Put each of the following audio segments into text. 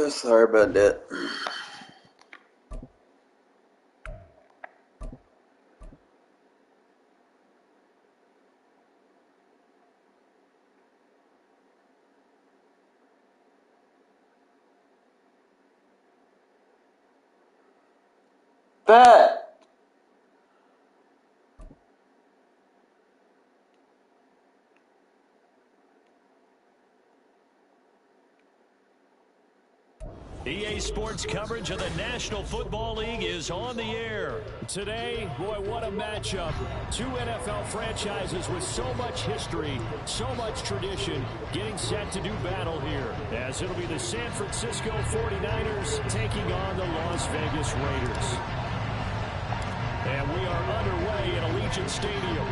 Sorry about that. Bet. EA Sports coverage of the National Football League is on the air. Today, boy, what a matchup. Two NFL franchises with so much history, so much tradition, getting set to do battle here. As it'll be the San Francisco 49ers taking on the Las Vegas Raiders. And we are underway at Allegiant Stadium.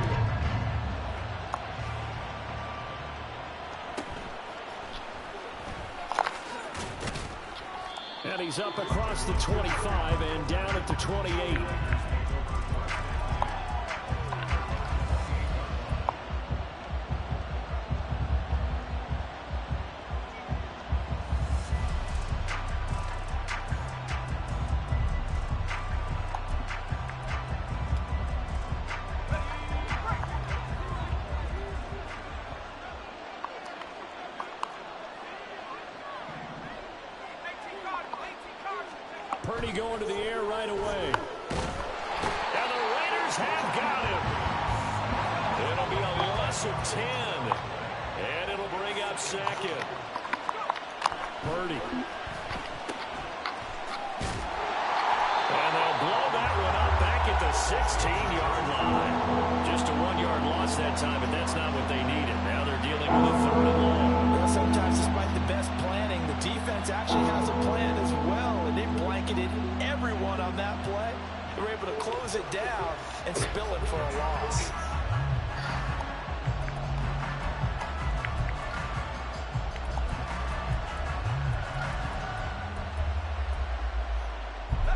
And he's up across the 25 and down at the 28. Purdy going to the air right away. And the Raiders have got him. It'll be a loss of 10. And it'll bring up second. Purdy. And they'll blow that one up back at the 16-yard line. Just a 1-yard loss that time, but that's not what they needed. Now they're dealing with a 3rd and long. Well, sometimes despite the best planning, the defense actually has a plan as well. And they blanketed everyone on that play. They were able to close it down and spill it for a loss.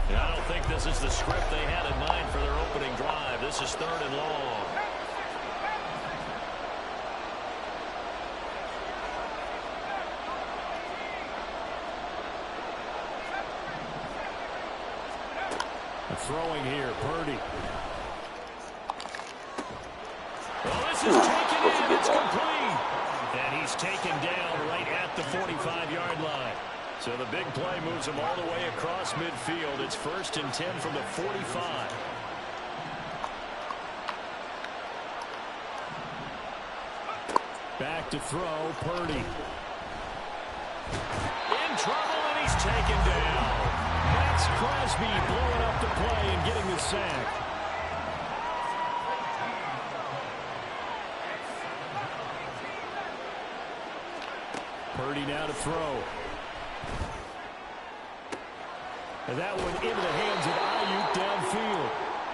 I don't think this is the script they had in mind for their opening drive. This is 3rd and long. Throwing here, Purdy. Well, this is taken in. It's complete. And he's taken down right at the 45-yard line. So the big play moves him all the way across midfield. It's 1st and 10 from the 45. Back to throw, Purdy. In trouble, and he's taken down. That's Crosby blowing up the play and getting the sack. Purdy now to throw. And that one into the hands of Ayuk downfield.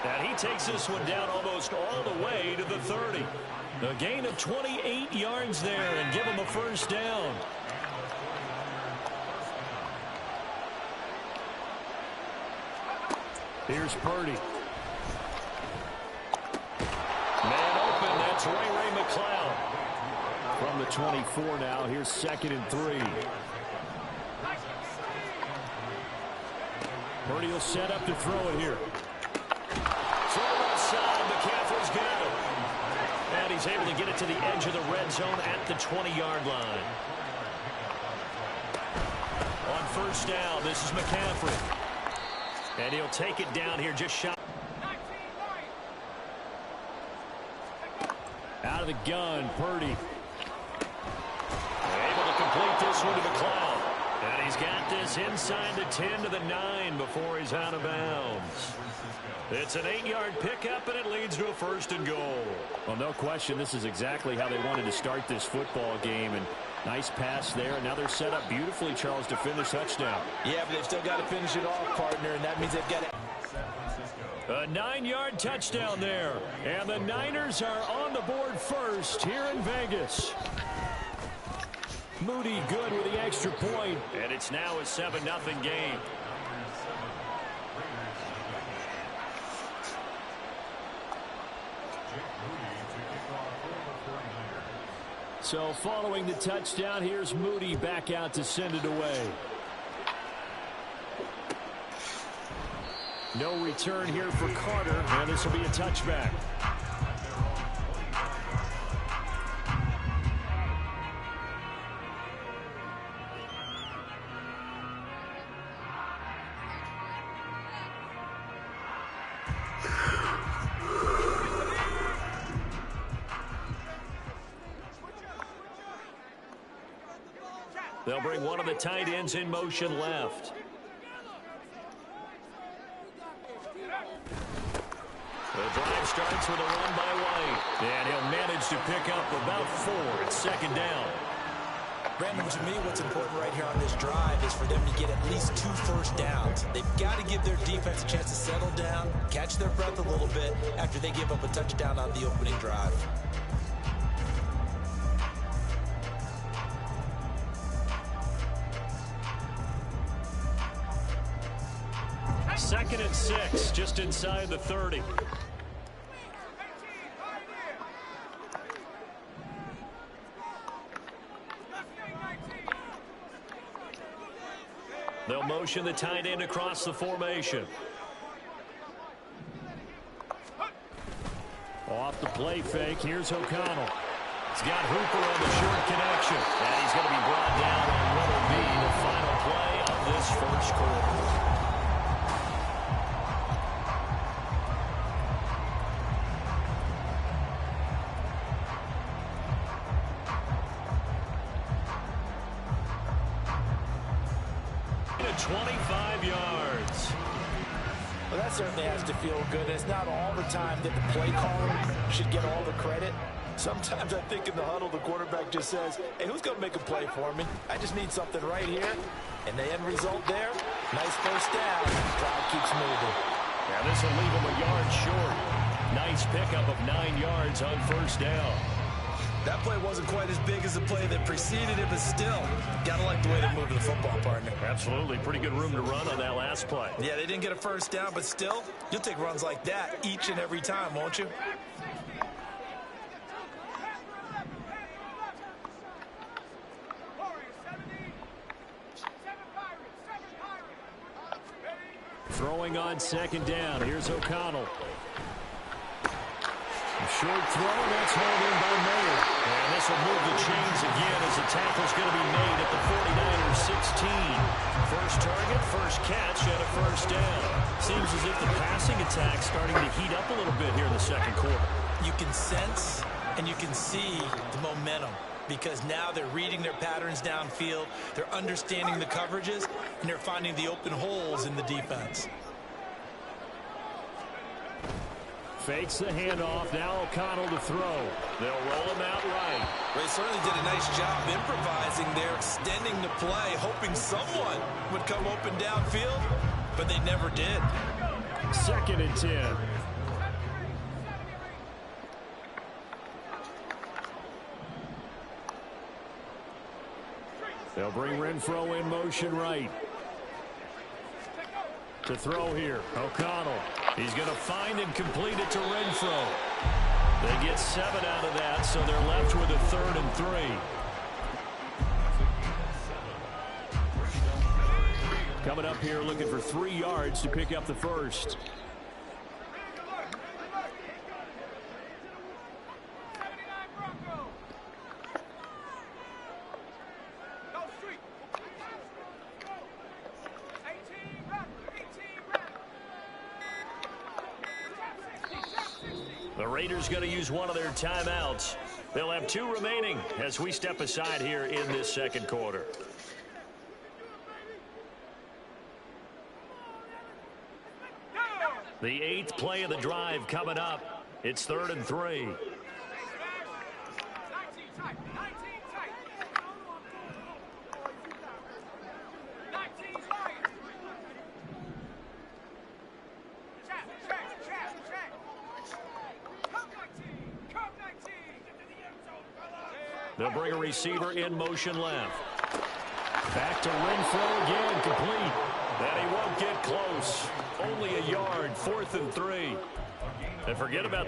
And he takes this one down almost all the way to the 30. A gain of 28 yards there and give him a 1st down. Here's Purdy. Man open, that's Ray McCloud. From the 24 now, here's 2nd and 3. Purdy will set up to throw it here. Throw outside, McCaffrey's got it. And he's able to get it to the edge of the red zone at the 20-yard line. On 1st down, this is McCaffrey. And he'll take it down here just shy. Out of the gun, Purdy. Able to complete this one to McCloud. And he's got this inside the 10 to the 9 before he's out of bounds. It's an 8-yard pickup, and it leads to a 1st and goal. Well, no question, this is exactly how they wanted to start this football game. And nice pass there. And now they're set up beautifully, Charles, to finish touchdown. Yeah, but they've still got to finish it off, partner, and that means they've got to... A 9-yard touchdown there. And the Niners are on the board first here in Vegas. Moody good with the extra point. And it's now a 7-0 game. So following the touchdown, here's Moody back out to send it away. No return here for Carter, and this will be a touchback. They'll bring one of the tight ends in motion left. The drive starts with a run by White. And he'll manage to pick up about 4. It's second down. Brandon, to me, what's important right here on this drive is for them to get at least 2 first downs. They've got to give their defense a chance to settle down, catch their breath a little bit after they give up a touchdown on the opening drive. Second and 6, just inside the 30. They'll motion the tight end across the formation. Off the play fake, here's O'Connell. He's got Hooper on the short connection. And he's going to be brought down on what will be the final play of this first quarter. Well, that certainly has to feel good. It's not all the time that the play caller should get all the credit. Sometimes I think in the huddle, the quarterback just says, hey, who's going to make a play for me? I just need something right here. And the end result there, nice first down. Drive keeps moving. Now this will leave him a yard short. Nice pickup of 9 yards on first down. That play wasn't quite as big as the play that preceded it, but still, gotta like the way they moved the football, partner. Absolutely. Pretty good room to run on that last play. Yeah, they didn't get a first down, but still, you'll take runs like that each and every time, won't you? Throwing on second down. Here's O'Connell. Short throw, that's hauled in by Mayer. And this will move the chains again as the tackle's going to be made at the 49ers 16. First target, first catch, and a first down. Seems as if the passing attack's starting to heat up a little bit here in the second quarter. You can sense and you can see the momentum because now they're reading their patterns downfield, they're understanding the coverages, and they're finding the open holes in the defense. Fakes the handoff. Now O'Connell to throw. They'll roll him out right. They certainly did a nice job improvising there, extending the play, hoping someone would come open downfield, but they never did. Second and 10. They'll bring Renfro in motion right. To throw here, O'Connell. He's going to find and complete it to Renfro. They get 7 out of that, so they're left with a 3rd and 3. Coming up here looking for 3 yards to pick up the first. The Raiders going to use one of their timeouts. They'll have 2 remaining as we step aside here in this second quarter. The 8th play of the drive coming up. It's 3rd and 3. They'll bring a receiver in motion left. Back to Renfro again, complete. And he won't get close. Only a yard, 4th and 3. And forget about...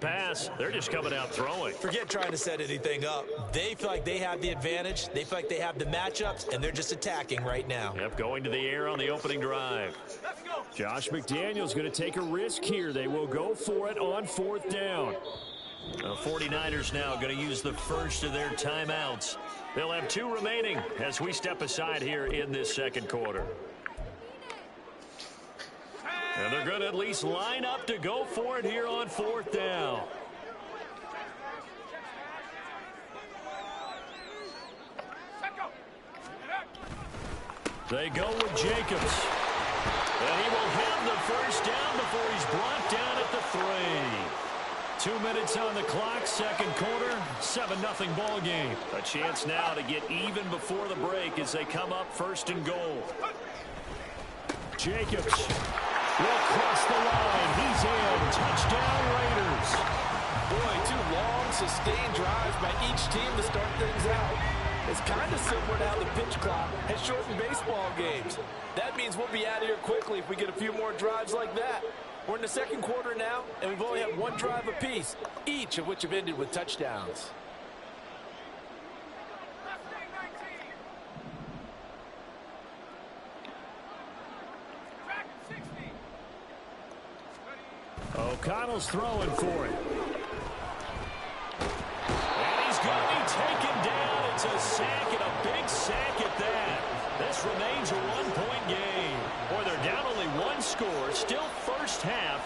pass. They're just coming out throwing. Forget trying to set anything up. They feel like they have the advantage. They feel like they have the matchups, and they're just attacking right now. Yep, going to the air on the opening drive. Josh McDaniels going to take a risk here. They will go for it on 4th down. The 49ers now going to use the first of their timeouts. They'll have 2 remaining as we step aside here in this second quarter. And they're going to at least line up to go for it here on 4th down. They go with Jacobs. And he will have the first down before he's brought down at the 3. 2 minutes on the clock, second quarter, 7-0 ball game. A chance now to get even before the break as they come up 1st and goal. Jacobs will cross the line. He's in. Touchdown, Raiders. Boy, 2 long, sustained drives by each team to start things out. It's kind of similar to how the pitch clock has shortened baseball games. That means we'll be out of here quickly if we get a few more drives like that. We're in the second quarter now, and we've only had 1 drive apiece, each of which have ended with touchdowns. O'Connell's throwing for it. And he's going to be taken down. It's a sack, and a big sack at that. This remains a 1-point game. Boy, they're down only 1 score. Still first half,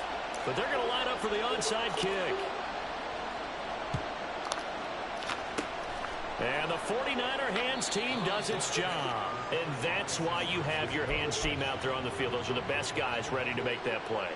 but they're going to line up for the onside kick. And the 49er hands team does its job. And that's why you have your hands team out there on the field. Those are the best guys ready to make that play.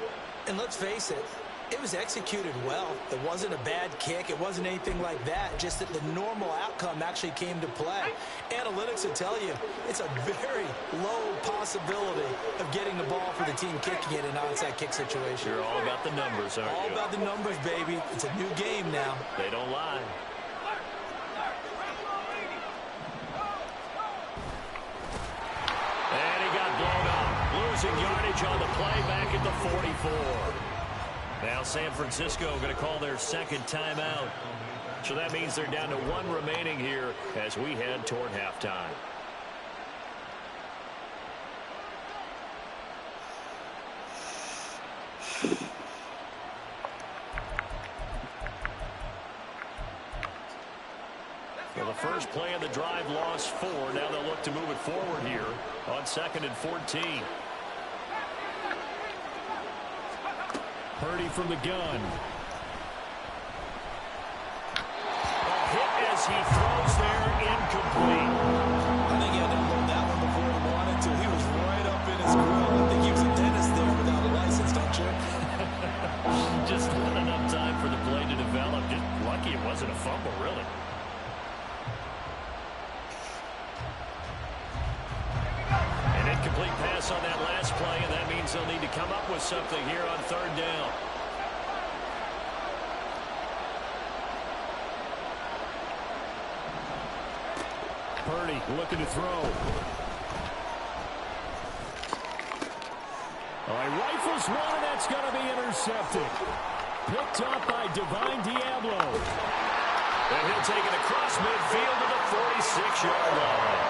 And let's face it, it was executed well. It wasn't a bad kick. It wasn't anything like that. Just that the normal outcome actually came to play. Analytics will tell you it's a very low possibility of getting the ball for the team kicking it in an onside kick situation. You're all about the numbers, aren't you? All about the numbers, baby. It's a new game now. They don't lie. And he got blown up. Losing yardage on the play back at the 44. Now San Francisco going to call their second timeout. So that means they're down to 1 remaining here as we head toward halftime. Well, the first play of the drive lost 4. Now they'll look to move it forward here on 2nd and 14. Purdy from the gun. A hit as he throws there, incomplete. I think he had to hold that one before he wanted to. He was right up in his grill. I think he was a dentist there without a license, don't you? Just not enough time for the play to develop. Just lucky it wasn't a fumble, really. An incomplete pass on that last play, and that means they'll need to come up with something here on 3rd down. Purdy looking to throw. He rifles one, and that's going to be intercepted. Picked up by Divine Diablo. And he'll take it across midfield to the 46-yard line.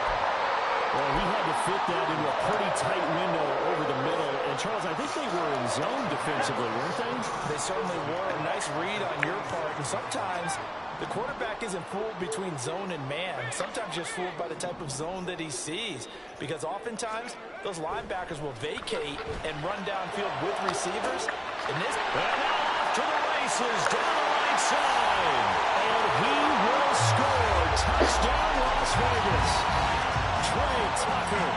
Well, he had to fit that into a pretty tight window over the middle. And, Charles, I think they were in zone defensively, weren't they? They certainly were. A nice read on your part. And sometimes the quarterback isn't fooled between zone and man. Sometimes just fooled by the type of zone that he sees. Because oftentimes, those linebackers will vacate and run downfield with receivers. And this... And now off to the races, down the right side. And he will score. Touchdown, Las Vegas. Trey Tucker,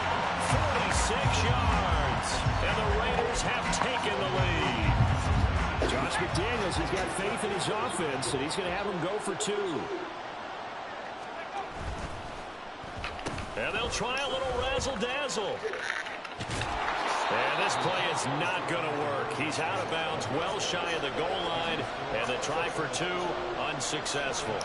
46 yards. And the Raiders have taken the lead. Josh McDaniels has got faith in his offense, and he's going to have them go for 2. And they'll try a little razzle-dazzle. And this play is not going to work. He's out of bounds, well shy of the goal line, and the try for 2, unsuccessful.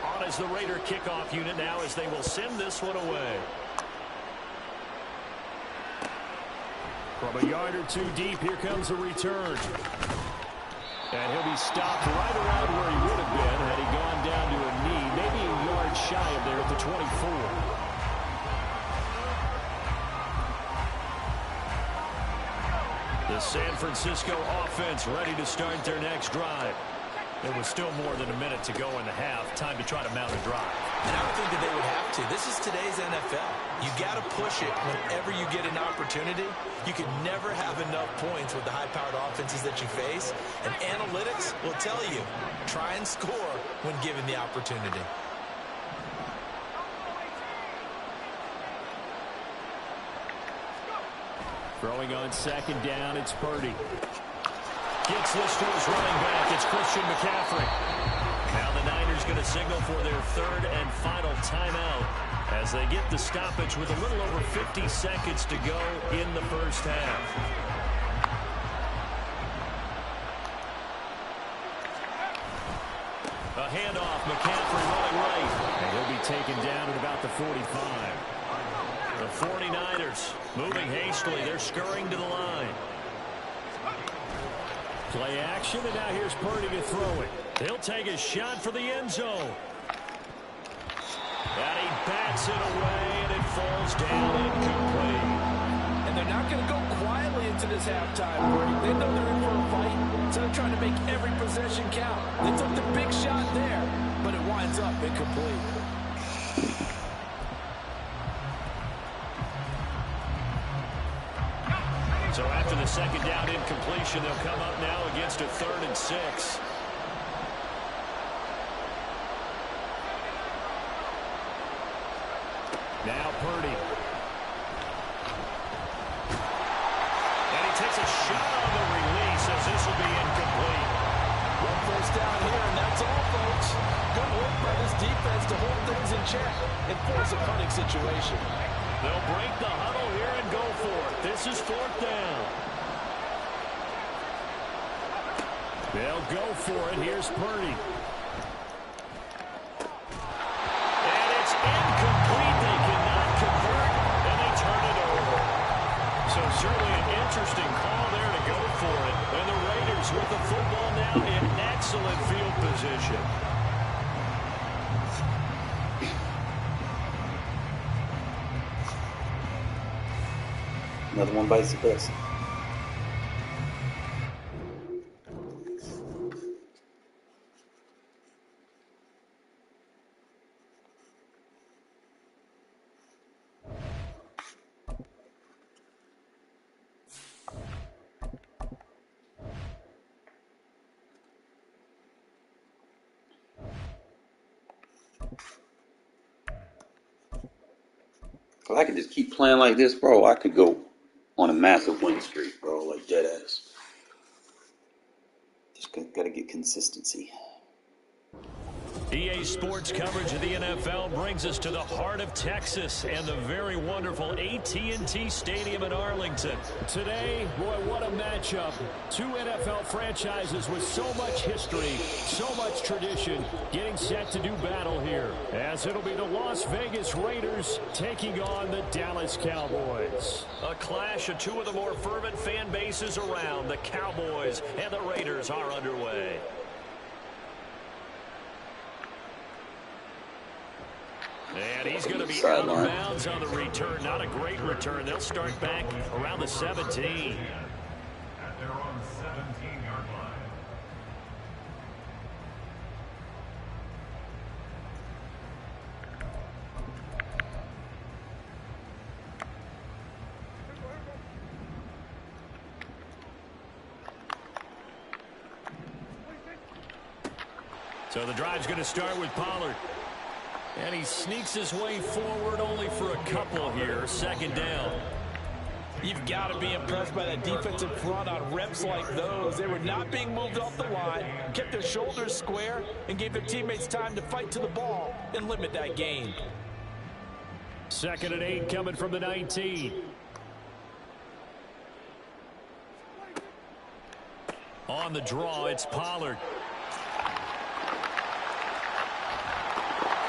On is the Raider kickoff unit now as they will send this one away. From a yard or two deep, here comes a return. And he'll be stopped right around where he would have been had he gone down to a knee, maybe a yard shy of there at the 24. The San Francisco offense ready to start their next drive. There was still more than a minute to go in the half. Time to try to mount a drive. And I don't think that they would have to. This is today's NFL. You got to push it whenever you get an opportunity. You can never have enough points with the high-powered offenses that you face. And analytics will tell you, try and score when given the opportunity. Throwing on second down, it's Purdy. Gets this to his running back. It's Christian McCaffrey. Now the Niners going to signal for their third and final timeout as they get the stoppage with a little over 50 seconds to go in the first half. A handoff, McCaffrey running right, and he'll be taken down at about the 45. The 49ers moving hastily. They're scurrying to the line. Play action, and now here's Purdy to throw it. He'll take a shot for the end zone. And he bats it away, and it falls down incomplete. And they're not going to go quietly into this halftime break. They know they're in for a fight, so they're trying to make every possession count. They took the big shot there, but it winds up incomplete. So after the second down incompletion, they'll come up now against a 3rd and 6. Now Purdy. And he takes a shot on the release as this will be incomplete. One first down here, and that's all, folks. Good work by this defense to hold things in check and force a punting situation. They'll break the huddle here and go for it. This is 4th down. They'll go for it. Here's Purdy. And it's incomplete. They cannot convert, and they turn it over. So certainly an interesting call there to go for it. And the Raiders with the football now in excellent field position. Another one bites the dust. If I could just keep playing like this, bro, I could go on a massive win streak, bro, like dead ass. Just gotta get consistency. EA Sports coverage of the NFL brings us to the heart of Texas and the very wonderful AT&T Stadium in Arlington. Today, boy, what a matchup. Two NFL franchises with so much history, so much tradition, getting set to do battle here. As it'll be the Las Vegas Raiders taking on the Dallas Cowboys. A clash of two of the more fervent fan bases around. The Cowboys and the Raiders are underway. And he's going to be out of bounds on the return. Not a great return. They'll start back around the 17. At their own 17-yard line. So the drive's going to start with Pollard. And he sneaks his way forward only for a couple here. 2nd down. You've got to be impressed by that defensive front on reps like those. They were not being moved off the line, kept their shoulders square, and gave their teammates time to fight to the ball and limit that gain. 2nd and 8 coming from the 19. On the draw, it's Pollard.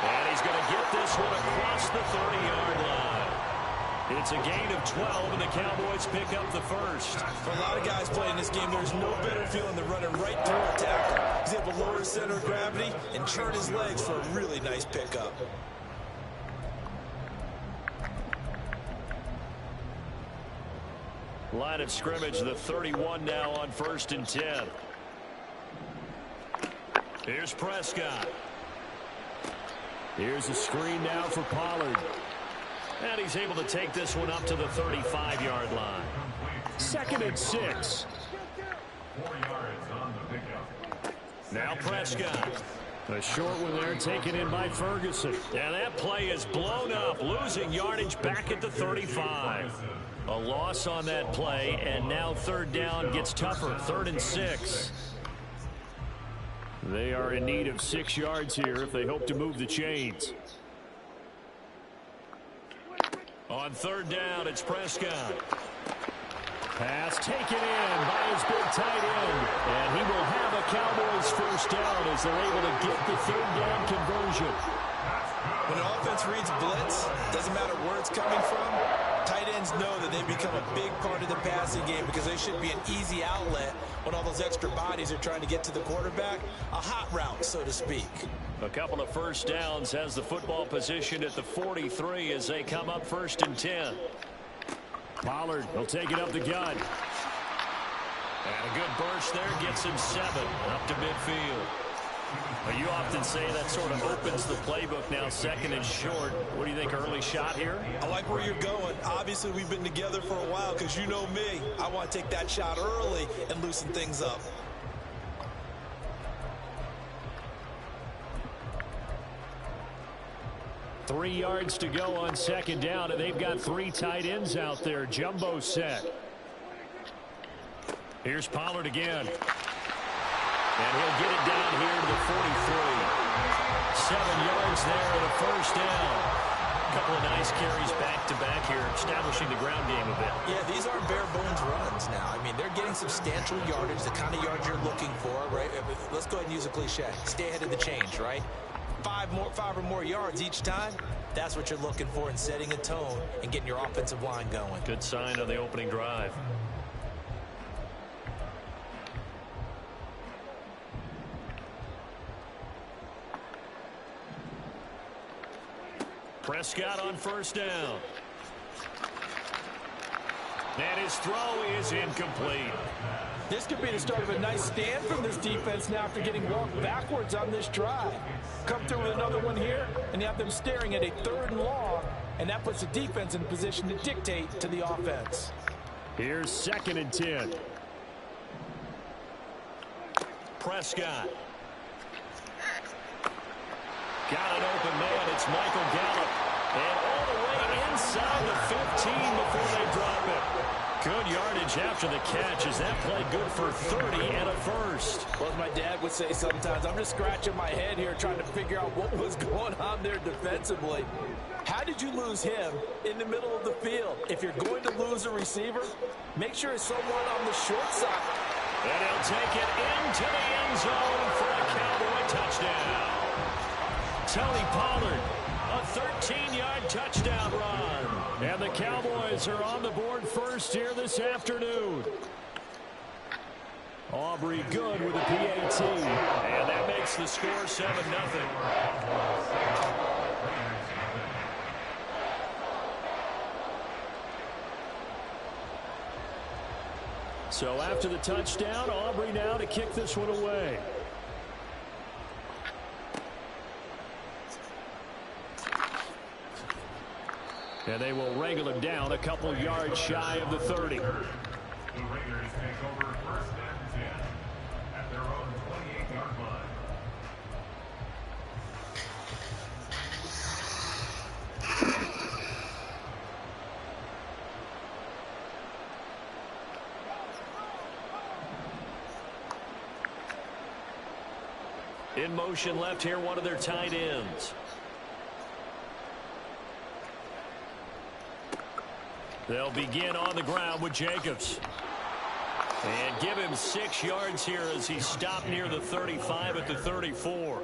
And he's going to get this one across the 30-yard line. It's a gain of 12, and the Cowboys pick up the first. For a lot of guys playing this game, there's no better feeling than running right through a tackle. He's able to lower his center of gravity and churn his legs for a really nice pickup. Line of scrimmage, the 31 now on 1st and 10. Here's Prescott. Here's a screen now for Pollard. And he's able to take this one up to the 35-yard line. 2nd and 6. 4 yards on the pickup. Now Prescott. A short one there taken in by Ferguson. And that play is blown up, losing yardage back at the 35. A loss on that play, and now 3rd down gets tougher. 3rd and 6. They are in need of 6 yards here if they hope to move the chains. On 3rd down, it's Prescott. Pass taken in by his big tight end. And he will have a Cowboys 1st down as they're able to get the 3rd down conversion. When an offense reads blitz, doesn't matter where it's coming from, tight ends know that they become a big part of the passing game because they should be an easy outlet when all those extra bodies are trying to get to the quarterback. A hot route, so to speak. A couple of 1st downs has the football positioned at the 43 as they come up 1st and 10. Pollard will take it up the gut. And a good burst there gets him 7 up to midfield. But you often say that sort of opens the playbook now, 2nd and short. What do you think, early shot here? I like where you're going. Obviously, we've been together for a while because you know me. I want to take that shot early and loosen things up. Three yards to go on 2nd down, and they've got 3 tight ends out there. Jumbo set. Here's Pollard again. And he'll get it down here to the 43. 7 yards there and a 1st down. A couple of nice carries back-to-back here, establishing the ground game a bit. Yeah, these aren't bare-bones runs now. I mean, they're getting substantial yardage, the kind of yards you're looking for, right? Let's go ahead and use a cliche. Stay ahead of the change, right? 5 or more yards each time. That's what you're looking for in setting a tone and getting your offensive line going. Good sign on the opening drive. Prescott on 1st down. And his throw is incomplete. This could be the start of a nice stand from this defense now after getting walked backwards on this drive. Come through with another one here, and you have them staring at a 3rd and long, and that puts the defense in a position to dictate to the offense. Here's 2nd and 10. Prescott. Got an open man. It's Michael Gallup. And all the way inside the 15 before they drop it. Good yardage after the catch. Is that play good for 30 and a 1st? Well, as my dad would say sometimes, I'm just scratching my head here trying to figure out what was going on there defensively. How did you lose him in the middle of the field? If you're going to lose a receiver, make sure it's someone on the short side. And he'll take it into the end zone for a Cowboy touchdown. Tony Pollard, a 13-yard touchdown run. And the Cowboys are on the board first here this afternoon. Aubrey good with a PAT. And that makes the score 7-0. So after the touchdown, Aubrey now to kick this one away. And they will wrangle him down a couple yards shy of the 30. The Raiders take over 1st and 10 at their own 28-yard line. In motion left here, one of their tight ends. They'll begin on the ground with Jacobs. And give him 6 yards here as he stopped near the 35 at the 34.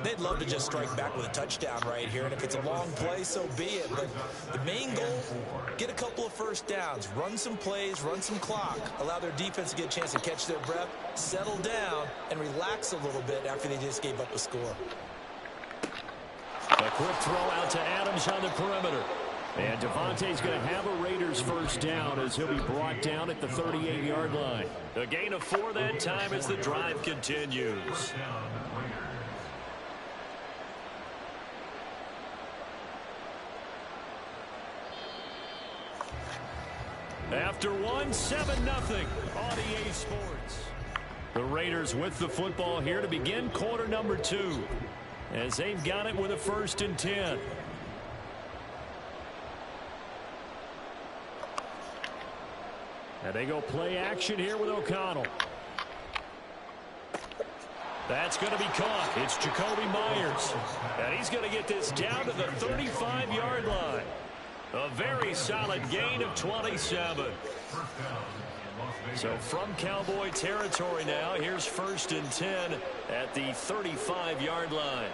They'd love to just strike back with a touchdown right here, and if it's a long play, so be it. But the main goal, get a couple of first downs, run some plays, run some clock, allow their defense to get a chance to catch their breath, settle down, and relax a little bit after they just gave up a score. A quick throw out to Adams on the perimeter. And Devontae's going to have a Raiders first down as he'll be brought down at the 38-yard line. A gain of 4 that time as the drive continues. After 1, 7-0 on EA Sports. The Raiders with the football here to begin quarter number 2. As they've got it with a 1st and 10. And they go play action here with O'Connell. That's going to be caught. It's Jacoby Myers. And he's going to get this down to the 35-yard line. A very solid gain of 27. So from Cowboy territory now, here's 1st and 10 at the 35-yard line.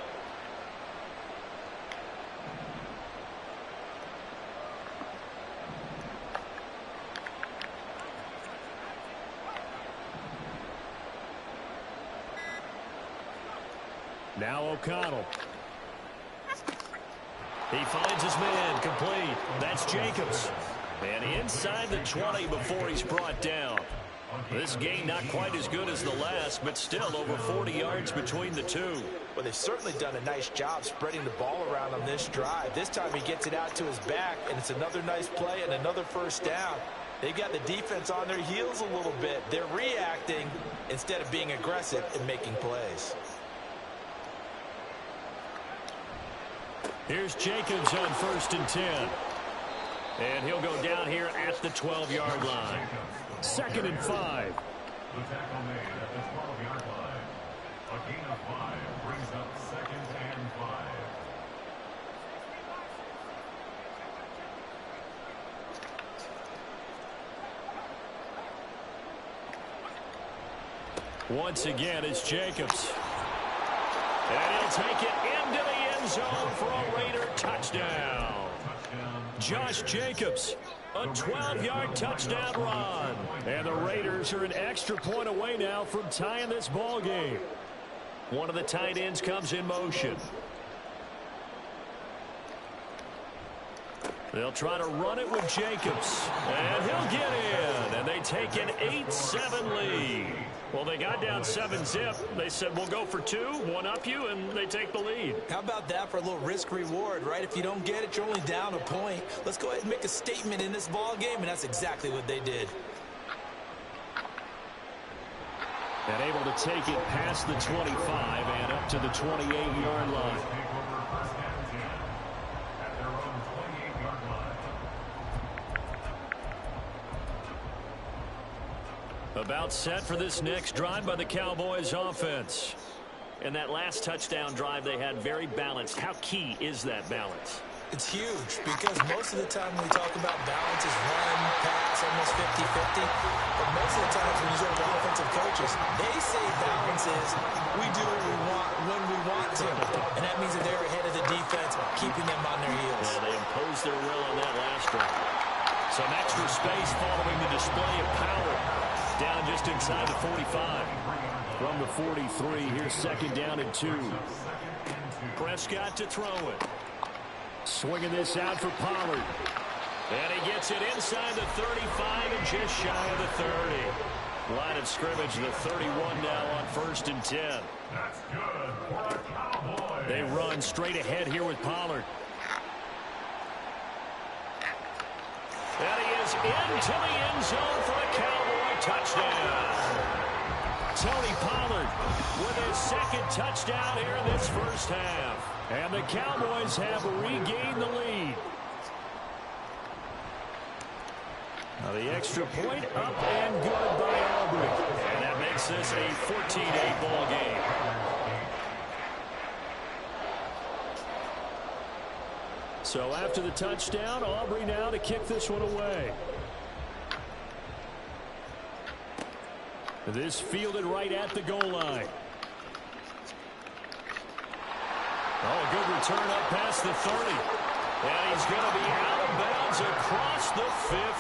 Now O'Connell. He finds his man complete. That's Jacobs. And inside the 20 before he's brought down. This gain not quite as good as the last, but still over 40 yards between the two. Well, they've certainly done a nice job spreading the ball around on this drive. This time he gets it out to his back, and it's another nice play and another first down. They've got the defense on their heels a little bit. They're reacting instead of being aggressive and making plays. Here's Jacobs on 1st and 10. And he'll go down here at the 12-yard line. 2nd and 5. The tackle made at the 12-yard line. A gain of 5 brings up 2nd and 5. Once again, it's Jacobs. And he'll take it into the end zone for a Raider touchdown. Josh Jacobs, a 12-yard touchdown run. And the Raiders are an extra point away now from tying this ball game. One of the tight ends comes in motion. They'll try to run it with Jacobs. And he'll get in. And they take an 8-7 lead. Well, they got down 7-zip. They said, we'll go for 2, one up you, and they take the lead. How about that for a little risk-reward, right? If you don't get it, you're only down a point. Let's go ahead and make a statement in this ball game, and that's exactly what they did. And able to take it past the 25 and up to the 28-yard line. About set for this next drive by the Cowboys offense. And that last touchdown drive they had very balanced. How key is that balance? It's huge because most of the time when we talk about balance is run, pass, almost 50-50. But most of the times when you talk to offensive coaches, they say balance is we do what we want when we want to. And that means that they're ahead of the defense, keeping them on their heels. Yeah, they imposed their will on that last drive. Some extra space following the display of power. Down just inside the 45. From the 43, here's 2nd down and 2. Prescott to throw it. Swinging this out for Pollard. And he gets it inside the 35 and just shy of the 30. Line of scrimmage, the 31 now on 1st and 10. That's good for the Cowboys. They run straight ahead here with Pollard. And he is into the end zone for a Cowboy touchdown. Tony Pollard with his 2nd touchdown here in this first half. And the Cowboys have regained the lead. Now the extra point up and good by Aubrey. And that makes this a 14-8 ball game. So after the touchdown, Aubrey now to kick this one away. This fielded right at the goal line. Oh, a good return up past the 30. And he's going to be out of bounds across the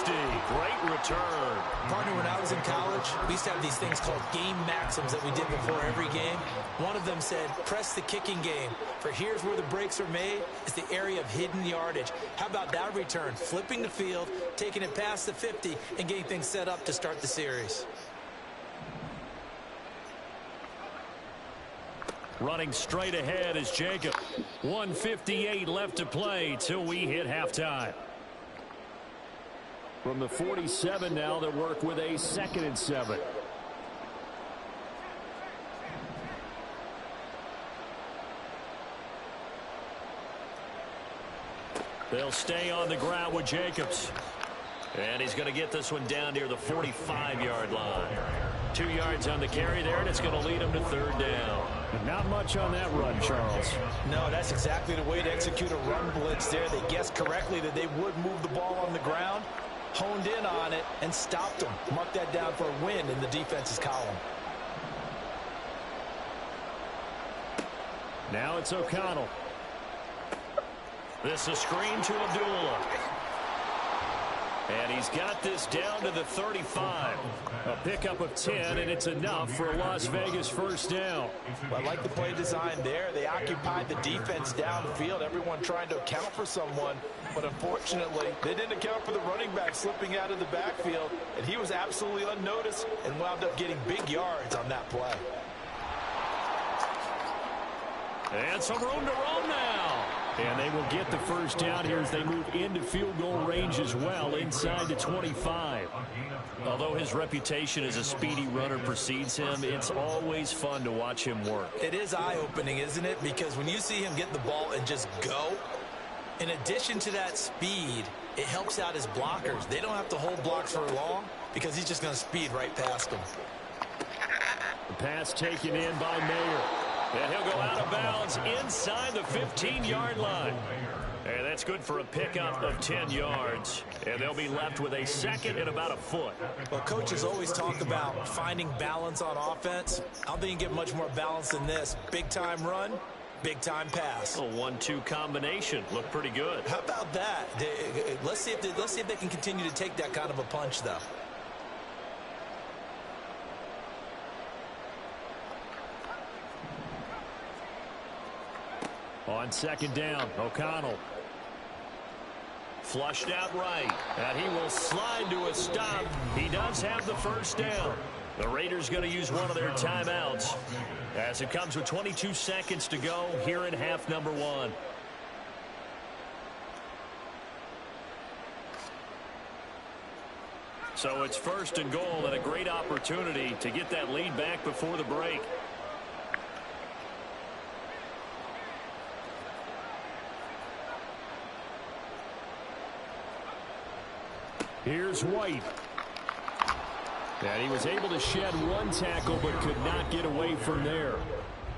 50. Great return. Partner, when I was in college, we used to have these things called game maxims that we did before every game. One of them said, press the kicking game. For here's where the breaks are made. It's the area of hidden yardage. How about that return? Flipping the field, taking it past the 50, and getting things set up to start the series. Running straight ahead is Jacob. 1:58 left to play till we hit halftime. From the 47 now, they work with a 2nd and 7. They'll stay on the ground with Jacobs. And he's going to get this one down near the 45-yard line. 2 yards on the carry there, and it's going to lead him to 3rd down. Not much on that run, Charles. No, that's exactly the way to execute a run blitz there. They guessed correctly that they would move the ball on the ground, honed in on it, and stopped them. Mark that down for a win in the defense's column. Now it's O'Connell. This is a screen to Abdullah. And he's got this down to the 35. A pickup of 10, and it's enough for a Las Vegas 1st down. Well, I like the play design there. They occupied the defense downfield, everyone trying to account for someone. But unfortunately, they didn't account for the running back slipping out of the backfield, and he was absolutely unnoticed and wound up getting big yards on that play. And some room to roam now. And they will get the 1st down here as they move into field goal range as well, inside the 25. Although his reputation as a speedy runner precedes him, it's always fun to watch him work. It is eye-opening, isn't it? Because when you see him get the ball and just go, in addition to that speed, it helps out his blockers. They don't have to hold blocks for long because he's just going to speed right past them. The pass taken in by Mayer. And he'll go out of bounds inside the 15-yard line. And that's good for a pickup of 10 yards. And they'll be left with a 2nd and about a foot. Well, coaches always talk about finding balance on offense. I don't think you get much more balance than this. Big-time run, big-time pass. A 1-2 combination. Looked pretty good. How about that? Let's see if they can continue to take that kind of a punch, though. On 2nd down, O'Connell. Flushed out right. And he will slide to a stop. He does have the 1st down. The Raiders going to use one of their timeouts as it comes with 22 seconds to go here in half number 1. So it's 1st and goal and a great opportunity to get that lead back before the break. Here's White. And he was able to shed 1 tackle but could not get away from there.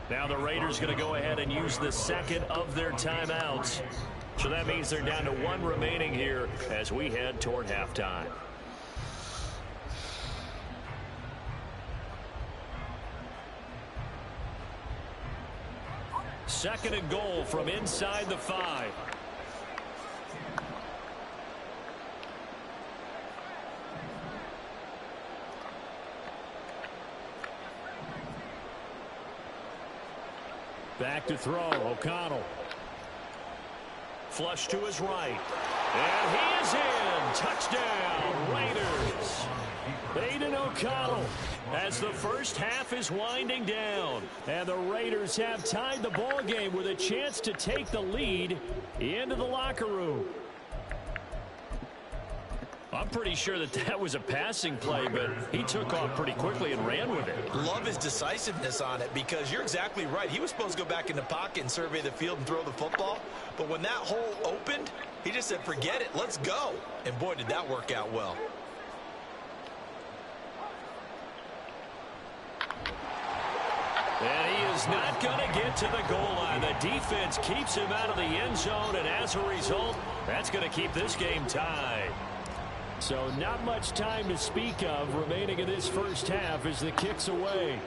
Now the Raiders going to go ahead and use the 2nd of their timeouts. So that means they're down to 1 remaining here as we head toward halftime. Second and goal from inside the 5. Back to throw, O'Connell. Flush to his right. And he is in. Touchdown, Raiders. Aiden O'Connell as the 1st half is winding down. And the Raiders have tied the ball game with a chance to take the lead into the locker room. I'm pretty sure that was a passing play, but he took off pretty quickly and ran with it. Love his decisiveness on it because you're exactly right. He was supposed to go back in the pocket and survey the field and throw the football. But when that hole opened, he just said, forget it, let's go. And boy, did that work out well. And he is not going to get to the goal line. The defense keeps him out of the end zone, and as a result, that's going to keep this game tied. So not much time to speak of remaining in this first half as the kick's away.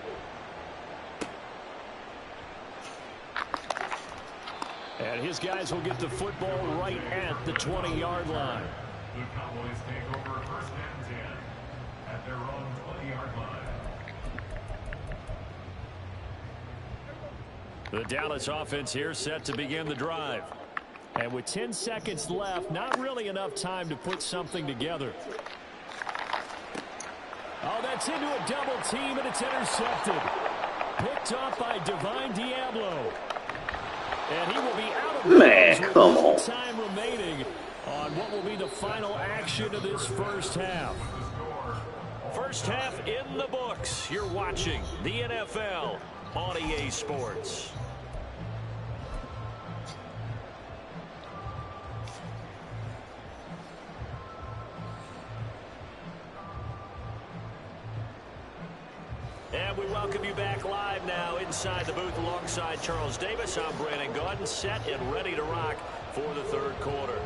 And his guys will get the football right at the 20-yard line. The Cowboys take over first and 10 at their own 20-yard line. The Dallas offense here set to begin the drive. And with 10 seconds left, not really enough time to put something together. Oh, that's into a double team, and it's intercepted. Picked off by Divine Diablo. And he will be out of bounds with no time remaining on what will be the final action of this first half. First half in the books. You're watching the NFL on EA Sports. And we welcome you back live now inside the booth alongside Charles Davis. I'm Brandon Gaudin, set and ready to rock for the third quarter.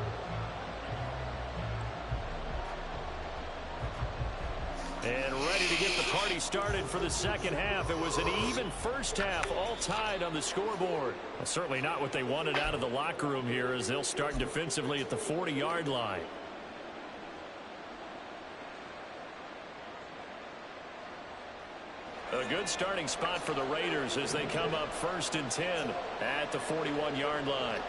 And ready to get the party started for the second half. It was an even first half, all tied on the scoreboard. Well, certainly not what they wanted out of the locker room here as they'll start defensively at the 40-yard line. A good starting spot for the Raiders as they come up first and 10 at the 41-yard line.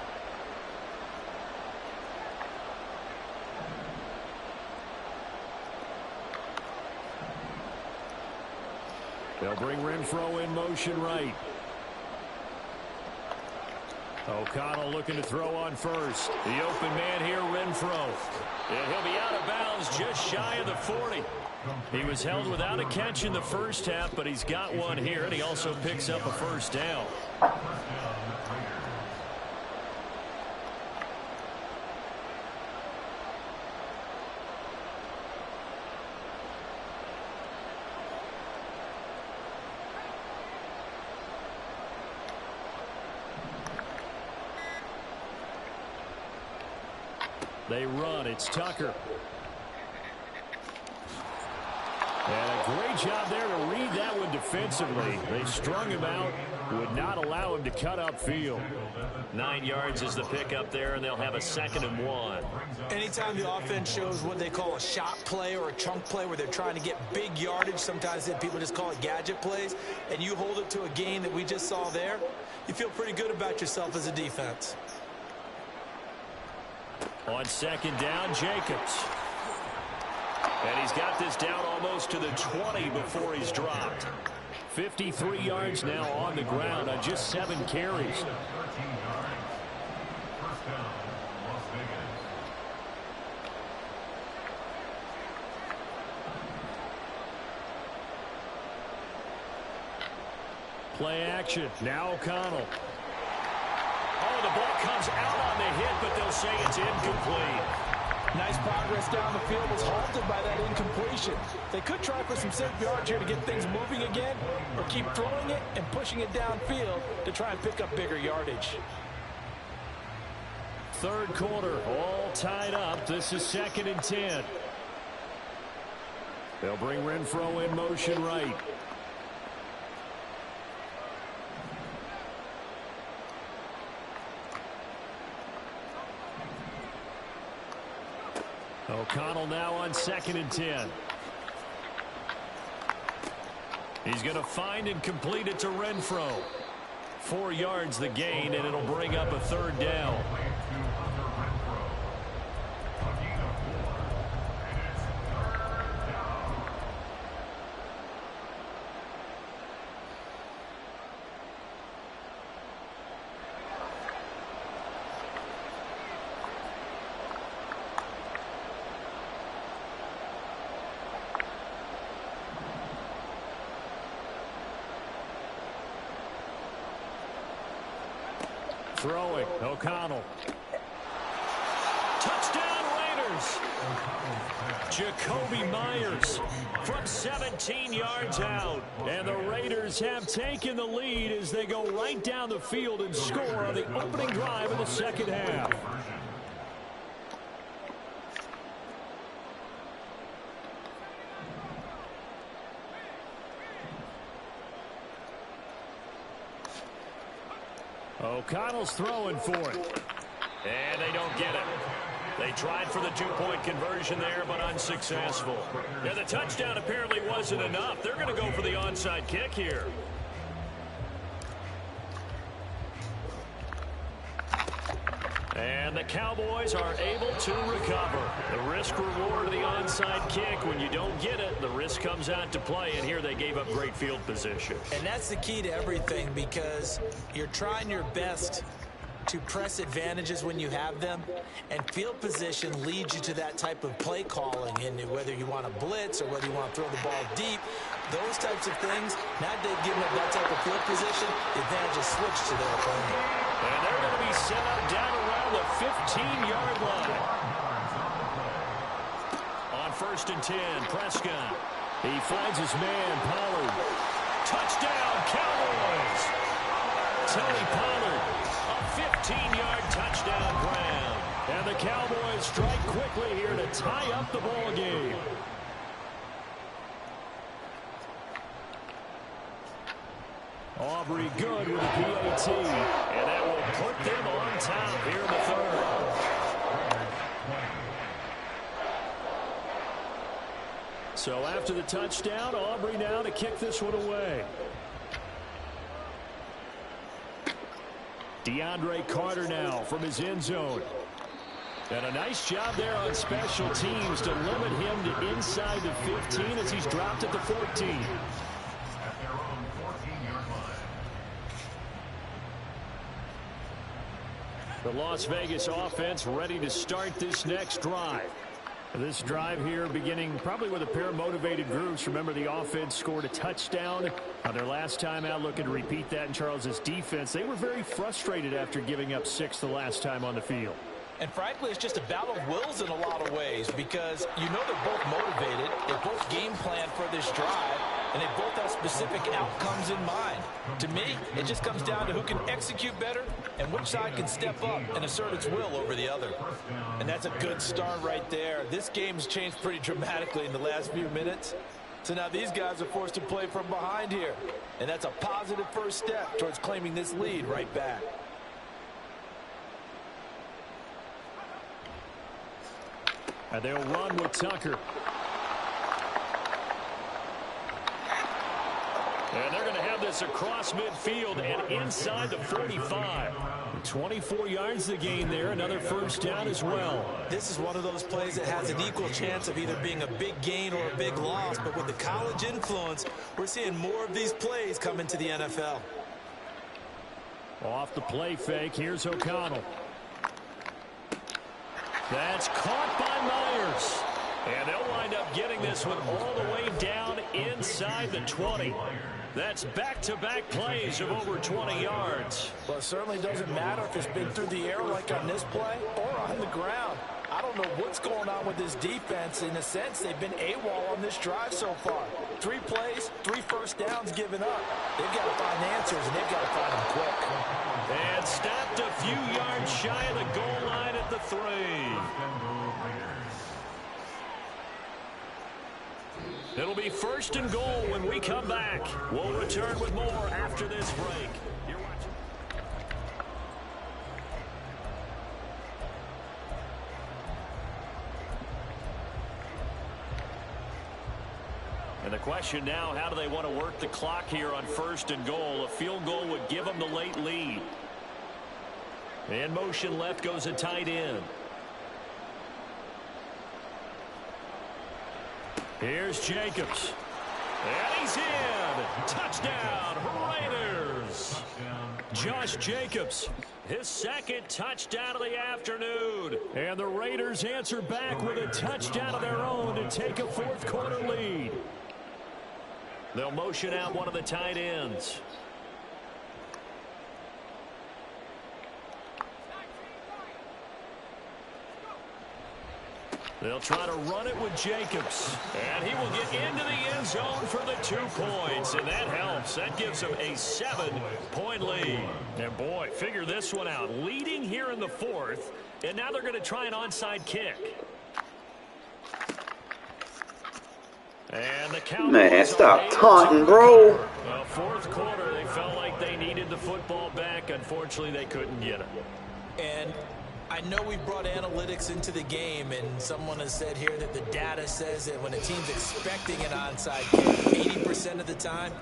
They'll bring Renfro in motion right. O'Connell looking to throw on first. The open man here, Renfro. And he'll be out of bounds just shy of the 40. He was held without a catch in the first half, but he's got one here, and he also picks up a first down. They run. It's Tucker. And a great job there to read that one defensively. They strung him out, would not allow him to cut upfield. 9 yards is the pickup there, and they'll have a 2nd and 1. Anytime the offense shows what they call a shot play or a chunk play where they're trying to get big yardage, sometimes people just call it gadget plays, and you hold it to a gain that we just saw there, you feel pretty good about yourself as a defense. On 2nd down, Jacobs. And he's got this down almost to the 20 before he's dropped. 53 yards now on the ground on just 7 carries. Play action. Now O'Connell. Oh, the ball comes out on the hit, but they'll say it's incomplete. Nice progress down the field was halted by that incompletion. They could try for some safe yards here to get things moving again, or keep throwing it and pushing it downfield to try and pick up bigger yardage. Third quarter, all tied up. This is 2nd and 10. They'll bring Renfro in motion right. O'Connell now on 2nd and 10. He's going to find and complete it to Renfro. 4 yards the gain, and it'll bring up a 3rd down. Throwing, O'Connell. Touchdown Raiders. Jacoby Myers from 17 yards out. And the Raiders have taken the lead as they go right down the field and score on the opening drive of the second half. O'Connell's throwing for it. And they don't get it. They tried for the two-point conversion there, but unsuccessful. Yeah, the touchdown apparently wasn't enough. They're going to go for the onside kick here. And the Cowboys are able to recover. The risk-reward of the onside kick, when you don't get it, the risk comes out to play, and here they gave up great field position. And that's the key to everything, because you're trying your best to press advantages when you have them, and field position leads you to that type of play calling. And whether you want to blitz or whether you want to throw the ball deep, those types of things, now they've given up that type of field position, the advantage is switched to their opponent. And they're going to be set up down around the 15-yard line. On 1st and 10, Prescott. He finds his man, Pollard. Touchdown, Cowboys! Tony Pollard, a 15-yard touchdown grab. And the Cowboys strike quickly here to tie up the ball game. Aubrey good with a PAT, and that will put them on top here in the third. So after the touchdown, Aubrey now to kick this one away. DeAndre Carter now from his end zone. And a nice job there on special teams to limit him to inside the 15 as he's dropped at the 14. The Las Vegas offense ready to start this next drive. This drive here beginning probably with a pair of motivated groups. Remember, the offense scored a touchdown on their last time out, looking to repeat that in Charles's defense. They were very frustrated after giving up 6 the last time on the field. And frankly, it's just a battle of wills in a lot of ways, because you know they're both motivated, they both game plan for this drive, and they both have specific outcomes in mind. To me, it just comes down to who can execute better and which side can step up and assert its will over the other. And that's a good start right there. This game's changed pretty dramatically in the last few minutes. So now these guys are forced to play from behind here. And that's a positive first step towards claiming this lead right back. And they'll run with Tucker. And they're going to have this across midfield and inside the 45. 24 yards to gain there. Another first down as well. This is one of those plays that has an equal chance of either being a big gain or a big loss. But with the college influence, we're seeing more of these plays come into the NFL. Off the play fake, here's O'Connell. That's caught by Myers. And they'll wind up getting this one all the way down inside the 20. That's back-to-back plays of over 20 yards. Well, it certainly doesn't matter if it's been through the air like on this play or on the ground. I don't know what's going on with this defense. In a sense, they've been AWOL on this drive so far. 3 plays, 3 first downs given up. They've got to find answers, and they've got to find them quick. And stopped a few yards shy of the goal line at the 3. It'll be 1st and goal when we come back. We'll return with more after this break. You're watching. And the question now, how do they want to work the clock here on 1st and goal? A field goal would give them the late lead. In motion left goes a tight end. Here's Jacobs. And he's in. Touchdown, Raiders. Josh Jacobs, his 2nd touchdown of the afternoon. And the Raiders answer back with a touchdown of their own to take a 4th quarter lead. They'll motion out one of the tight ends. They'll try to run it with Jacobs. And he will get into the end zone for the 2 points. And that helps. That gives them a 7-point lead. And boy, figure this one out. Leading here in the 4th. And now they're going to try an onside kick. And the Man, Cowboys stop are able taunting, to bro. recover. Well, fourth quarter, they felt like they needed the football back. Unfortunately, they couldn't get it. And I know we brought analytics into the game, and someone has said here that the data says that when a team's expecting an onside kick, 80% of the time,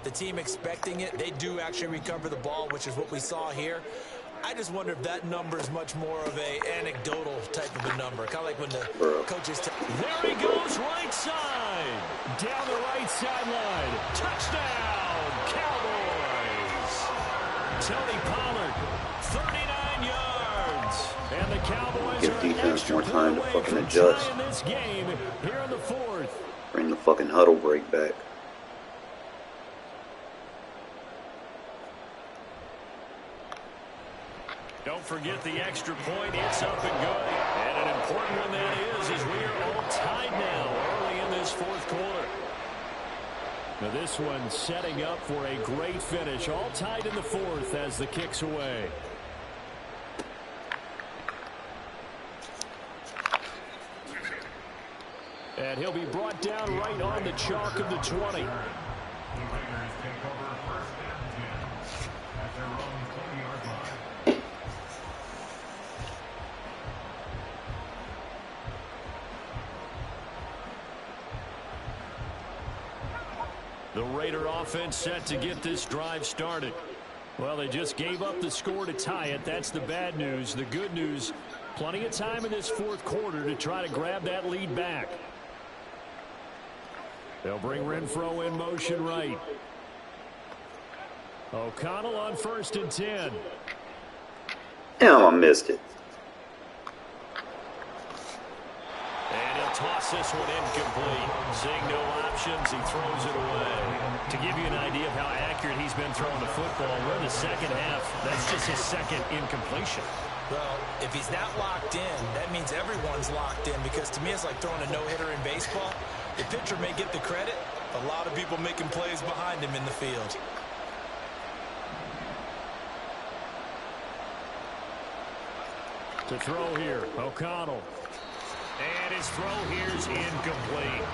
the team expecting it, they do actually recover the ball, which is what we saw here. I just wonder if that number is much more of a anecdotal type of a number, kind of like when the coaches there he goes, right side. Down the right sideline. Touchdown, Cowboys. Tony Pollard, 39 yards. And the Cowboys Give are defense more time to away fucking from adjust. tying this game here in the fourth. Bring the fucking huddle break back. Don't forget the extra point. It's up and good. And an important one that is, as we are all tied now early in this fourth quarter. Now this one setting up for a great finish. All tied in the fourth as the kick's away. And he'll be brought down right on the chalk of the 20. The Raider offense set to get this drive started. Well, they just gave up the score to tie it. That's the bad news. The good news, plenty of time in this fourth quarter to try to grab that lead back. They'll bring Renfro in motion right. O'Connell on 1st and 10. Damn, I missed it. And he'll toss this one incomplete. Seeing no options, he throws it away. To give you an idea of how accurate he's been throwing the football, we're in the second half. That's just his second incompletion. Well, if he's not locked in, that means everyone's locked in, because to me it's like throwing a no-hitter in baseball. The pitcher may get the credit, a lot of people making plays behind him in the field. To throw here, O'Connell. And his throw here's incomplete.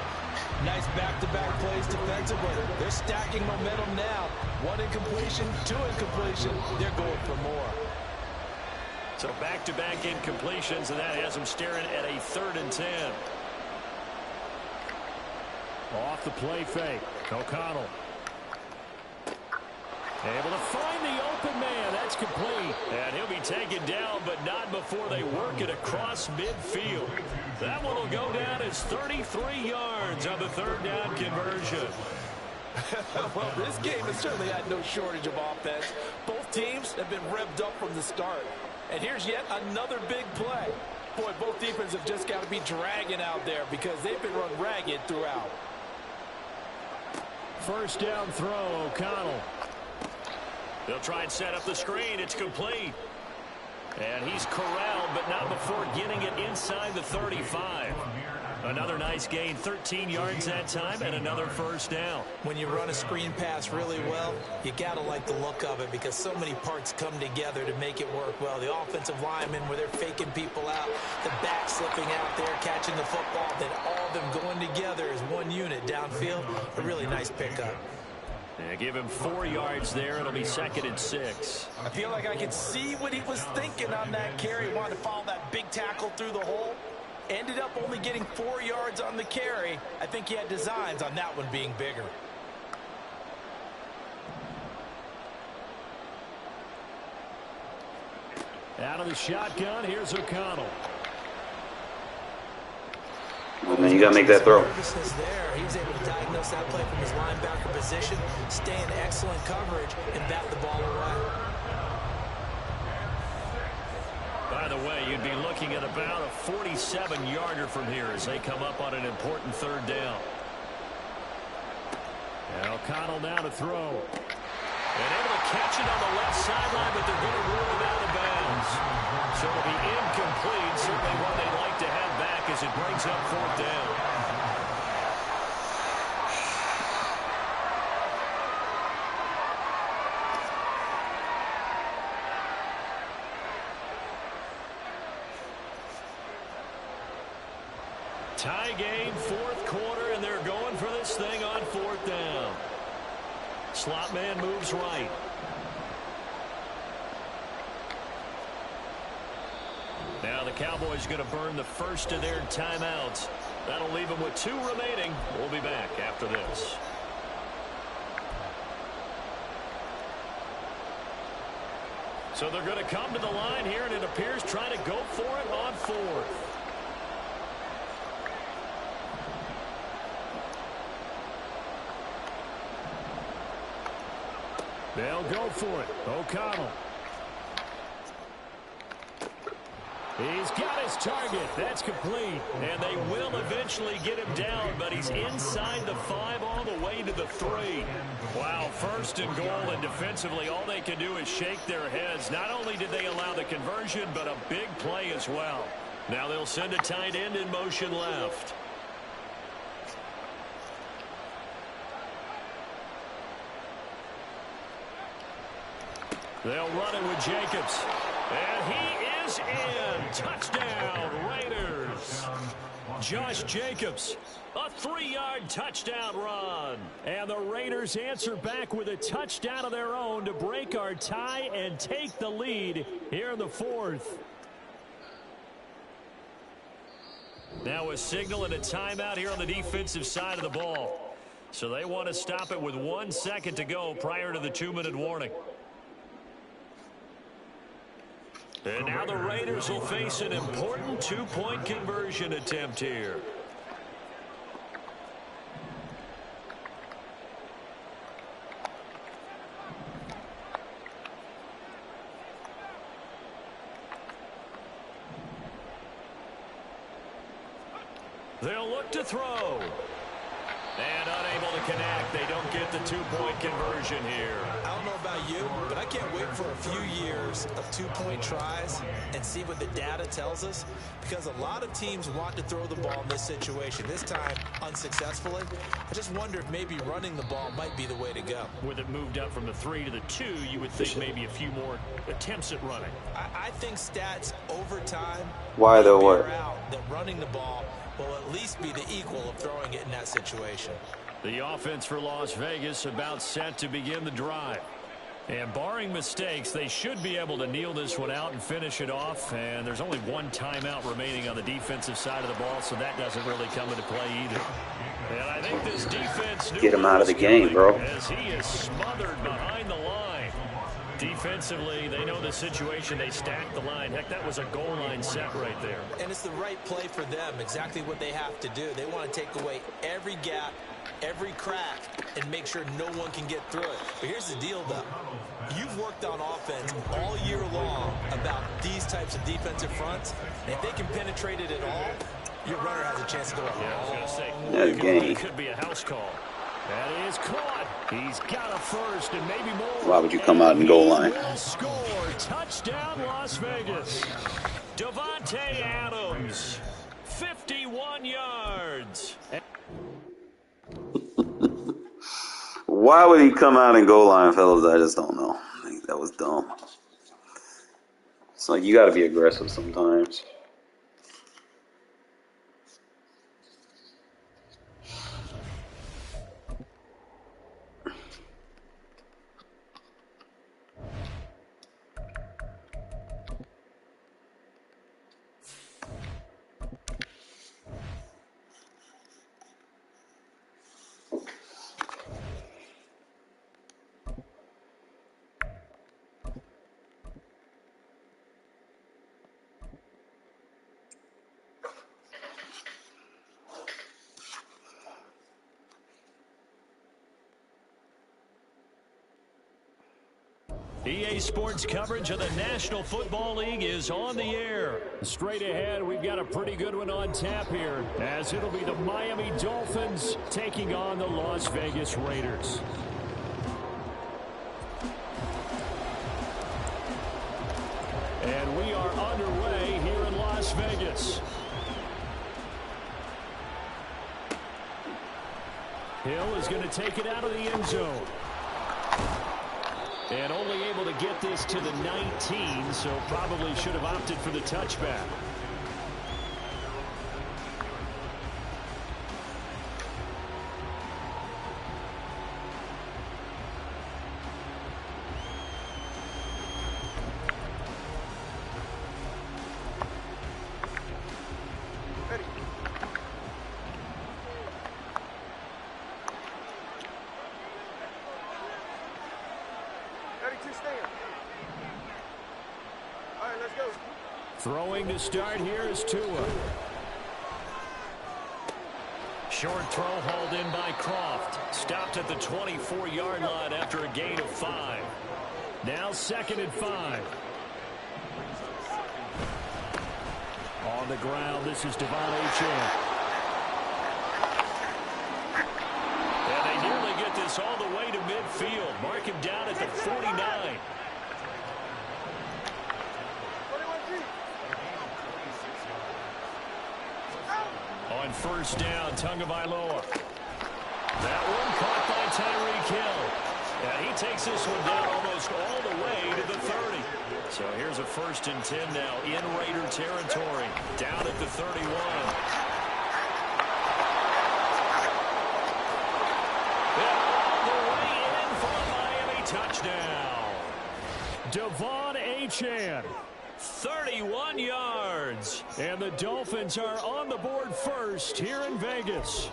Nice back-to-back plays defensively. They're stacking momentum now. 1 incompletion, 2 incompletion. They're going for more. So back-to-back incompletions, and that has them staring at a 3rd and 10. Off the play fake, O'Connell. Able to find the open man. That's complete. And he'll be taken down, but not before they work it across midfield. That one will go down as 33 yards on the 3rd down conversion. Well, this game has certainly had no shortage of offense. Both teams have been revved up from the start. And here's yet another big play. Boy, both defenses have just got to be dragging out there because they've been run ragged throughout. 1st down throw, O'Connell. They'll try and set up the screen. It's complete. And he's corralled, but not before getting it inside the 35. Another nice gain, 13 yards that time, and another 1st down. When you run a screen pass really well, you got to like the look of it because so many parts come together to make it work well. The offensive linemen, where they're faking people out, the back slipping out there, catching the football, then all of them going together as one unit downfield. A really nice pickup. Yeah, give him 4 yards there. It'll be 2nd and 6. I feel like I could see what he was thinking on that carry. He wanted to follow that big tackle through the hole. Ended up only getting 4 yards on the carry. I think he had designs on that one being bigger. Out of the shotgun, here's O'Connell. Oh, man, you got to make that throw. There. He was able to diagnose that play from his linebacker position, stay in excellent coverage, and bat the ball away. By the way, you'd be looking at about a 47-yarder from here as they come up on an important 3rd down. And O'Connell now to throw. And able to catch it on the left sideline, but they're going to rule it out of bounds. So it'll be incomplete. Certainly one they'd like to have back as it brings up 4th down. Tie game, fourth quarter, and they're going for this thing on fourth down. Slot man moves right. Now the Cowboys going to burn the first of their timeouts. That'll leave them with 2 remaining. We'll be back after this. So they're going to come to the line here, and it appears trying to go for it on fourth. They'll go for it. O'Connell. He's got his target. That's complete. And they will eventually get him down, but he's inside the 5 all the way to the 3. Wow, first and goal, and defensively all they can do is shake their heads. Not only did they allow the conversion, but a big play as well. Now they'll send a tight end in motion left. They'll run it with Jacobs. And he is in. Touchdown, Raiders. Josh Jacobs, a 3-yard touchdown run. And the Raiders answer back with a touchdown of their own to break our tie and take the lead here in the fourth. Now a signal and a timeout here on the defensive side of the ball. So they want to stop it with 1 second to go prior to the 2-minute warning. And now the Raiders will face an important 2-point conversion attempt here. They'll look to throw. And unable to connect. They don't get the 2-point conversion here. I don't know about you, but I can't wait for a few years of 2-point tries and see what the data tells us, because a lot of teams want to throw the ball in this situation. This time, unsuccessfully. I just wonder if maybe running the ball might be the way to go. With it moved up from the 3 to the 2, you would think maybe a few more attempts at running. I think stats over time Why though? bear What? out that running the ball will at least be the equal of throwing it in that situation. The offense for Las Vegas about set to begin the drive. And barring mistakes, they should be able to kneel this one out and finish it off. And there's only 1 timeout remaining on the defensive side of the ball, so that doesn't really come into play either. And I think this defense knew Get him out of the game, bro. as he is smothered behind the line. Defensively, they know the situation. They stack the line. Heck, that was a goal line set right there. And it's the right play for them, exactly what they have to do. They want to take away every gap, every crack, and make sure no one can get through it. But here's the deal, though. You've worked on offense all year long about these types of defensive fronts. And if they can penetrate it at all, your runner has a chance to go up. Yeah, I was going to say, That game. it could be a house call. That is caught. He's got a first and maybe more. Why would you come out and goal line? He will score. Touchdown, Las Vegas. Devontae Adams, 51 yards. Why would he come out and goal line, fellas? I just don't know. I think that was dumb. It's like you got to be aggressive sometimes. EA Sports coverage of the National Football League is on the air. Straight ahead, we've got a pretty good one on tap here, as it'll be the Miami Dolphins taking on the Las Vegas Raiders. And we are underway here in Las Vegas. Hill is going to take it out of the end zone. And only able to get this to the 19, so probably should have opted for the touchback. Throwing to start here is Tua. Short throw hauled in by Croft. Stopped at the 24-yard line after a gain of 5. Now 2nd and 5. On the ground, this is Devon Achane. And they nearly get this all the way to midfield. Mark him down at the 49. On 1st down, Tagovailoa. That one caught by Tyreek Hill. And he takes this one down almost all the way to the 30. So here's a 1st and 10 now in Raider territory. Down at the 31. And all the way in for a Miami touchdown. Devon Achane. 31 yards. And the Dolphins are on the board first here in Vegas.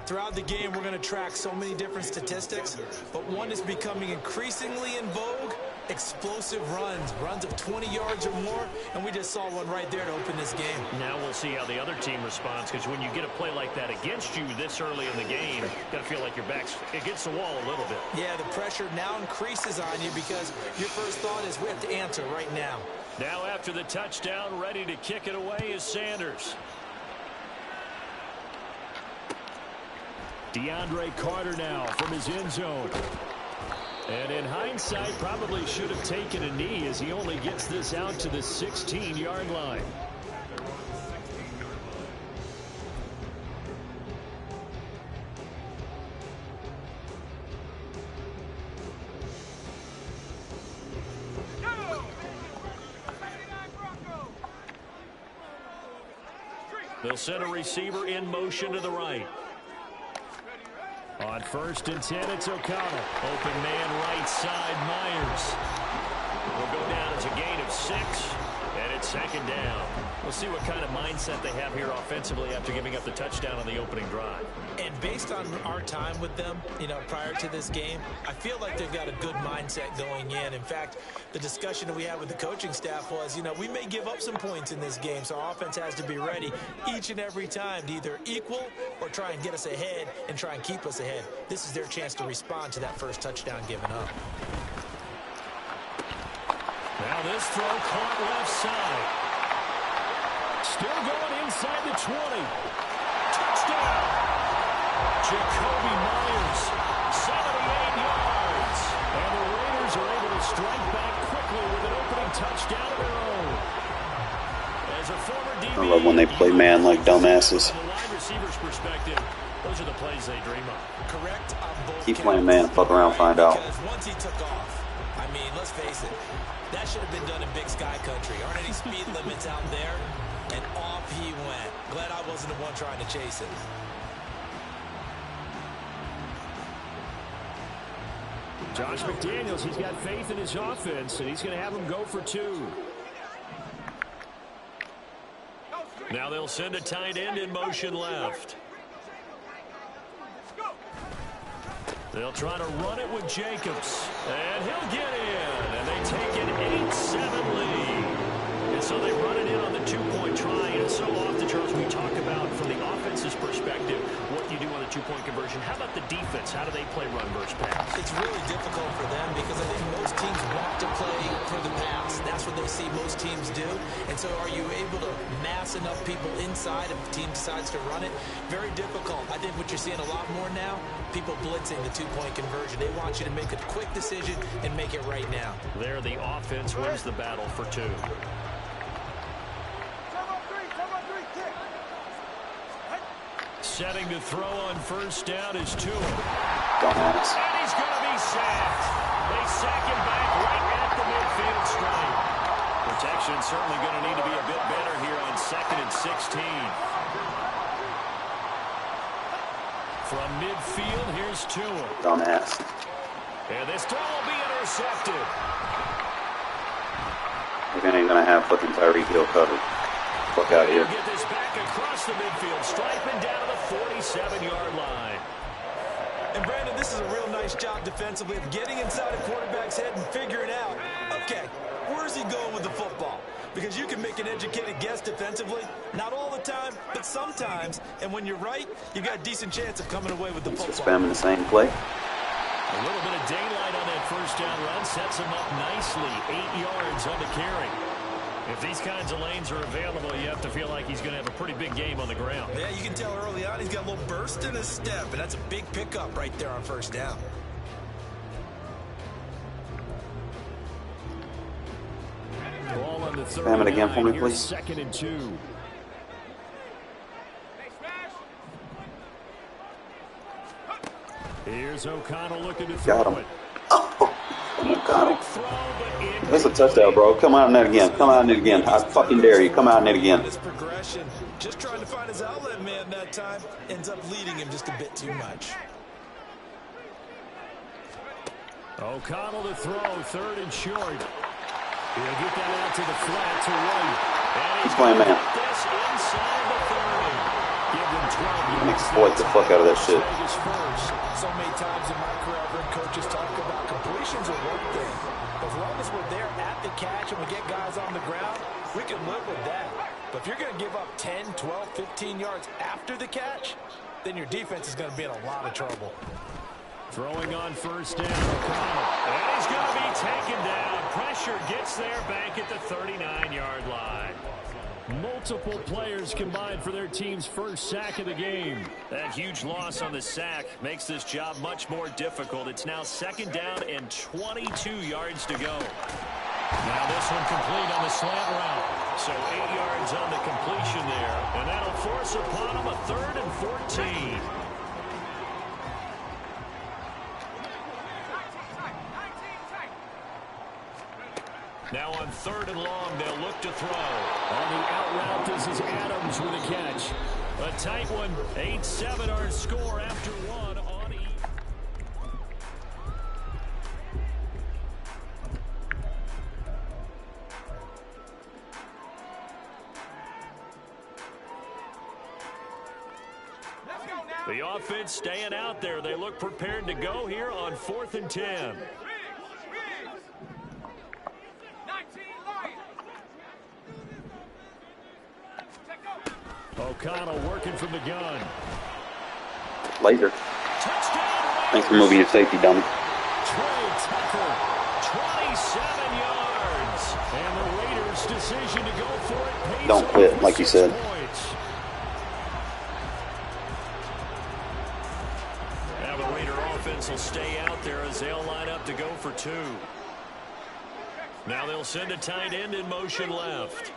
Throughout the game, we're going to track so many different statistics, but one is becoming increasingly in vogue: explosive runs of 20 yards or more, and we just saw one right there to open this game. Now we'll see how the other team responds, because when you get a play like that against you this early in the game, you got to feel like your back's against the wall a little bit. Yeah, the pressure now increases on you because your first thought is we have to answer right now. Now after the touchdown, ready to kick it away is Sanders. DeAndre Carter now from his end zone. And in hindsight, probably should have taken a knee as he only gets this out to the 16-yard line. They'll send a receiver in motion to the right. On 1st and 10, it's O'Connell. Open man right side, Myers. Will go down as a gain of 6, and it's 2nd down. We'll see what kind of mindset they have here offensively after giving up the touchdown on the opening drive. And based on our time with them, prior to this game, I feel like they've got a good mindset going in. In fact, the discussion that we had with the coaching staff was, we may give up some points in this game, so our offense has to be ready each and every time to either equal or try and get us ahead and try and keep us ahead. This is their chance to respond to that first touchdown given up. Now this throw caught left side. Still going inside the 20. Touchdown! Jacoby Myers, 78 yards. And the Raiders are able to strike back quickly with an opening touchdown of their own. As a former DB, I love when they play man like dumbasses. From the wide receiver's perspective, those are the plays they dream of. Correct on both. Keep playing man, fuck around, find out. Because once he took off, let's face it, that should have been done in Big Sky Country. Aren't any speed limits out there? And off he went. Glad I wasn't the one trying to chase it. Josh McDaniels, he's got faith in his offense, and he's going to have him go for 2. Now they'll send a tight end in motion left. They'll try to run it with Jacobs. And he'll get in. And they take an 8-7 lead. And so they run it in on the 2-point try. And so often, Charles, we talk about from the offense's perspective what you do on the 2-point conversion. How about the defense? How do they play run versus pass? It's really difficult for them because I think most teams want to play for the pass. That's what they see most teams do. And so are you able to mass enough people inside if the team decides to run it? Very difficult. I think what you're seeing a lot more now, people blitzing the 2-point conversion. They want you to make a quick decision and make it right now. There, the offense wins the battle for 2. Setting to throw on 1st down is Tua. Dumbass. And he's going to be sacked. They sack him back right at the midfield stripe. Protection's certainly going to need to be a bit better here on 2nd and 16. From midfield, here's Tua. Dumbass. And this throw will be intercepted. You're ain't gonna have fucking Tyreek Hill covered. Fuck out of here. Get this back across the midfield stripe and down to the 47-yard line. And Brandon, this is a real nice job defensively of getting inside a quarterback's head and figuring out, okay, where's he going with the football? because you can make an educated guess defensively. Not all the time, but sometimes. And when you're right, you've got a decent chance of coming away with the Thanks for football. spamming the same play. A little bit of daylight on that first down run sets him up nicely. 8 yards on the carry. If these kinds of lanes are available, you have to feel like he's going to have a pretty big game on the ground. Yeah, you can tell early on he's got a little burst in his step, and that's a big pickup right there on first down. Ball on the Spam it again for me, please. 2nd and 2. Here's O'Connell looking to throw Got him. it. Oh, got him. Throw, but That's a touchdown, bro. Come out in that again. Come out in it again. I fucking dare you. Come out in it again. This progression, just trying to find his outlet man that time, ends up leading him just a bit too much. O'Connell to throw, 3rd and short. He'll get that out to the flat to White. And He's playing man. this inside the 30. Give them 12 yards. Exploit the fuck out of that shit. Vegas first. So many times in my career, I've heard coaches talk about completions are one thing. As long as we're there at the catch and we get guys on the ground, we can live with that. But if you're going to give up 10, 12, 15 yards after the catch, then your defense is going to be in a lot of trouble. Throwing on first down, O'Connell. And he's going to be taken down. Pressure gets there back at the 39-yard line. Multiple players combined for their team's first sack of the game. That huge loss on the sack makes this job much more difficult. It's now 2nd down and 22 yards to go. Now this one complete on the slant route. So 8 yards on the completion there. And that'll force upon him a 3rd and 14. Now on 3rd and long, they'll look to throw. On the out route, this is Adams with a catch. A tight one. 8-7 our score after one on E. The offense staying out there. They look prepared to go here on 4th and 10. O'Connell working from the gun. Laser. Touchdown. Thanks for moving your safety, dummy. Trey Tucker, 27 yards. And the Raiders' decision to go for it pays Don't quit, off like you 6 said. points. Now the Raider offense will stay out there as they'll line up to go for 2. Now they'll send a tight end in motion left.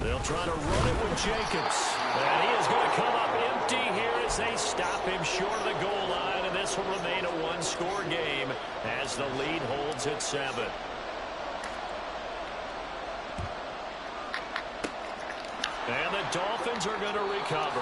They'll try to run it with Jacobs. And he is going to come up empty here as they stop him short of the goal line. And this will remain a one-score game as the lead holds at 7. And the Dolphins are going to recover.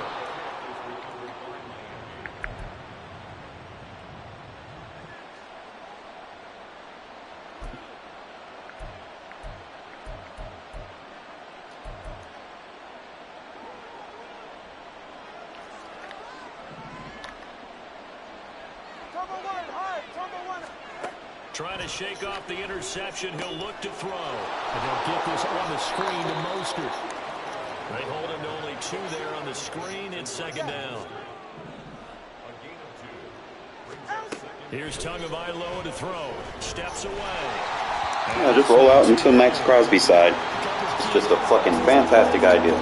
Trying to shake off the interception. He'll look to throw. And they'll get this on the screen to Mostert. They hold him to only 2 there on the screen. It's 2nd down. Here's Tagovailoa to throw. Steps away. Yeah, just roll out into Max Crosby's side. It's just a fucking fantastic idea.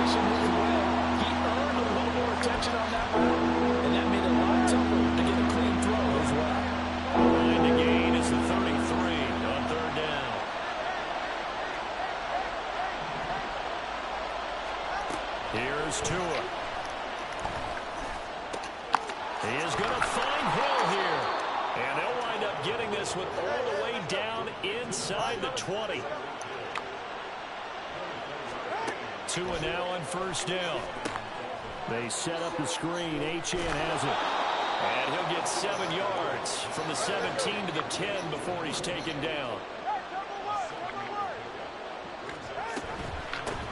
Here's Tua. He is going to find Hill here. And they'll wind up getting this one all the way down inside the 20. Tua now on first down. They set up the screen. Achane has it. And he'll get 7 yards from the 17 to the 10 before he's taken down.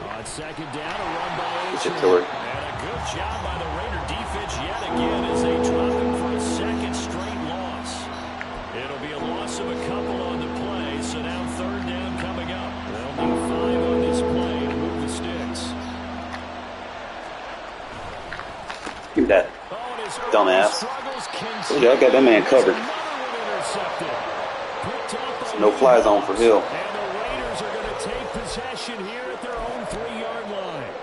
On 2nd down, a run by Achane. And a good job by the Raider defense yet again as they drop him for a 2nd straight loss. It'll be a loss of a couple on the play. Okay, so now third down coming up. They'll need 5 on this play to move the sticks. Give me that. Dumbass. Yeah, I got that man covered. No fly zone for Hill. And the Raiders are going to take possession here at their own 3-yard line.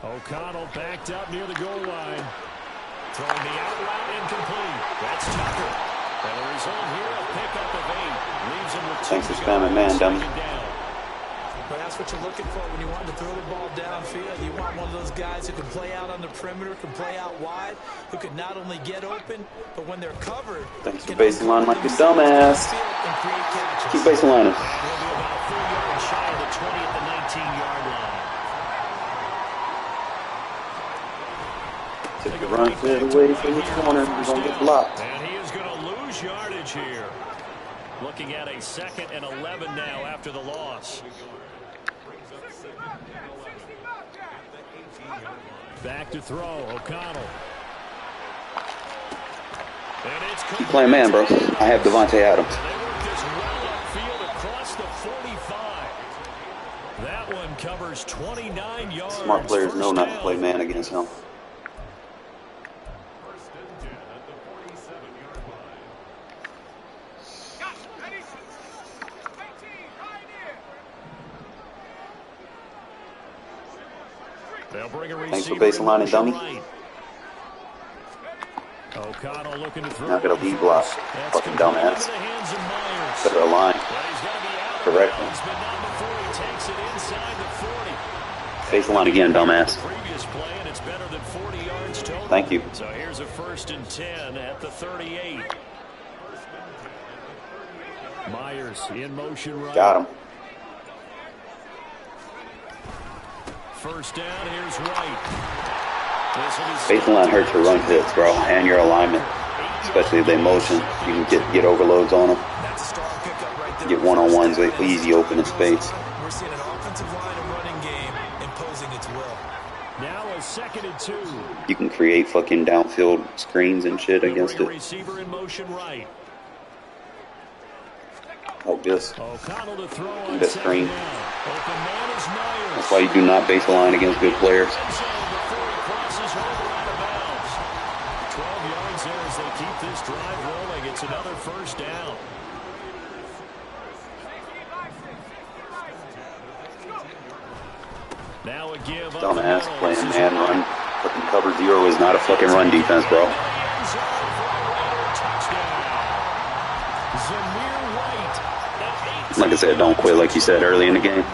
O'Connell backed up near the goal line. Throwing the out route incomplete. That's Tucker. And the result here, a pickup of 8. Leaves him with 2. Thanks for spamming man, dummy. But that's what you're looking for when you want to throw the ball downfield. You want one of those guys who can play out on the perimeter, can play out wide, who can not only get open, but when they're covered. Thanks for basing line like your dumbass. Keep basing lining. We'll be about 4 yards shy of the 20 at the 19-yard line. Take the run clear away from the corner. We're going to get blocked. And he is going to lose yardage here. Looking at a 2nd and 11 now after the loss. Back to throw, O'Connell. Keep playing man, bro. I have Devontae Adams. They work this well upfield across the 45. That one covers 29 yards. Smart players know not to play man against him. Thanks for basing line and dummy. O'Connell looking to throw. Not gonna lead block. Fucking dumbass. Better align. Correctly. Basing line again, dumbass. Thank you. So here's a 1st and 10 at the 38. Myers in motion right. Got him. First down, here's White. Basing line hurts your run hits, bro, and your alignment. Especially if they motion. You can get overloads on them. Get one-on-ones easy open in space. We're seeing an offensive line and running game imposing its will. Now a 2nd and 2. You can create fucking downfield screens and shit against it. Receiver in motion right. Like this. O'Connell to throw on This screen. Open man is Myers. That's why you do not base a line against good players. Before he crosses over out of bounds. 12 yards there as they keep this drive rolling. It's another 1st down. Now a give up. Dumbass playing man run. Fucking cover 0 is not a fucking run defense, bro. Like I said, don't quit like you said early in the game.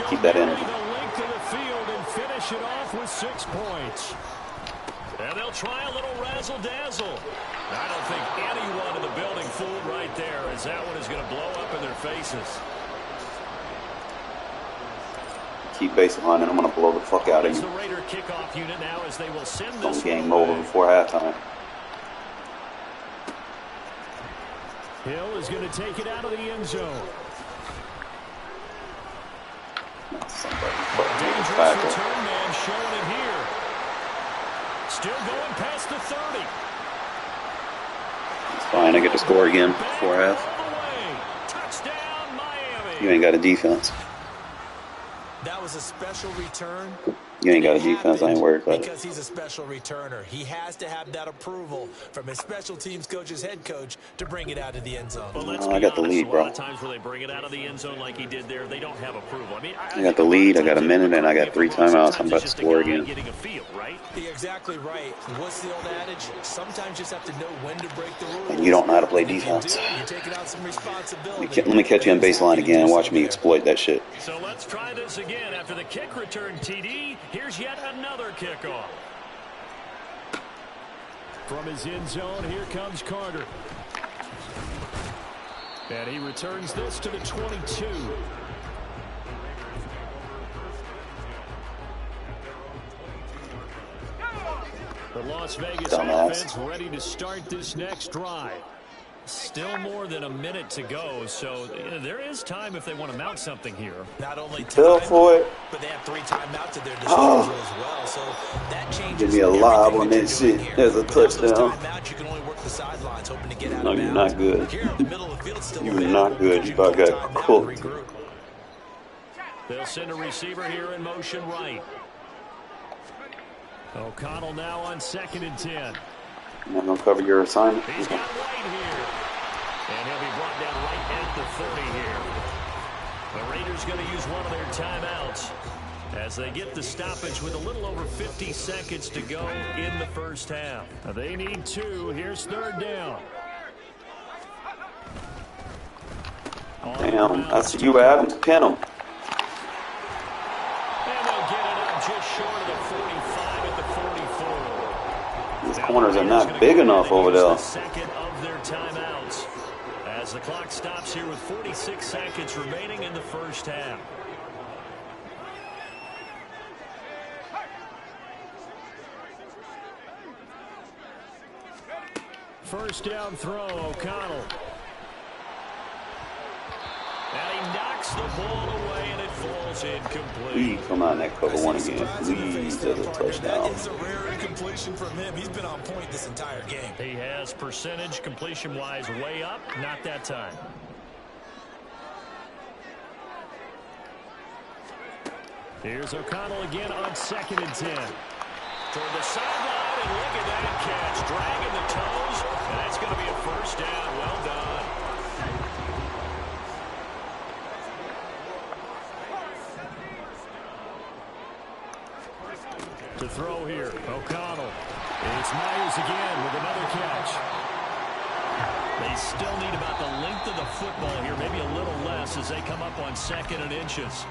Keep that energy. And finish it off with 6 points. And they'll try a little razzle-dazzle. I don't think anyone in the building fooled right there, as that one is going to blow up in their faces. Keep baseline and I'm going to blow the fuck out of It's you. the Raider kickoff unit now as they will send this Don't game one over away. before halftime. Hill is going to take it out of the end zone. Dangerous return man showing it here. Still going past the 30. It's fine. I get to score again before half. Touchdown, Miami. You ain't got a defense. That was a special return. You ain't got a defense. I ain't worried about it. Because he's a special returner. He has to have that approval from his special teams coach's head coach to bring it out of the end zone. But let's I got the lead, a bro. lot of times where they bring it out of the end zone like he did there, they don't have approval. I mean, I got the lead. I got a minute, and I got 3 timeouts. I'm about to score again. Getting a feel, right? You're exactly right. What's the old adage? Sometimes you just have to know when to break the rules. And you don't know how to play And if you defense. do, you're taking out some responsibility. Let me catch you on baseline again and watch me exploit that shit. So let's try this again. After the kick return, TD, here's yet another kickoff. From his end zone, here comes Carter. And he returns this to the 22. The Las Vegas offense ready to start this next drive. still more than a minute to go, so there is time if they want to mount something here. Not only time, Fell for it. but they have 3 timeouts at their disposal as well. So that changes. Give me a lob on that shit. There's a touchdown. Timeouts, you can only work the sidelines, hoping to get out No, of you're bounds. not good. Here in the middle of the field, still You're available. not good. You about got cooked. They'll send a receiver here in motion right. O'Connell now on 2nd and 10. I'm not going to cover your assignment. He's got White here. And he'll be brought down right at the 30 here. The Raiders going to use one of their timeouts as they get the stoppage with a little over 50 seconds to go in the first half. They need 2. Here's 3rd down. Damn, I see you, Adam. Pin him. And they'll get it up just short of the 45 at the 44. These corners are not big enough over there. Second of their timeouts as the clock stops here with 46 seconds remaining in the first half. First down throw, O'Connell. And he knocks the ball away, and it falls incomplete. Please come out in that cover 1 again. Please, there's a touchdown. It's a rare incompletion from him. He's been on point this entire game. He has percentage completion-wise way up. Not that time. Here's O'Connell again on 2nd and 10. Toward the sideline, and look at that catch. Dragging the toes, and that's going to be a first down. Well done. To throw here, O'Connell. It's Myers again with another catch. They still need about the length of the football here, maybe a little less as they come up on 2nd and inches.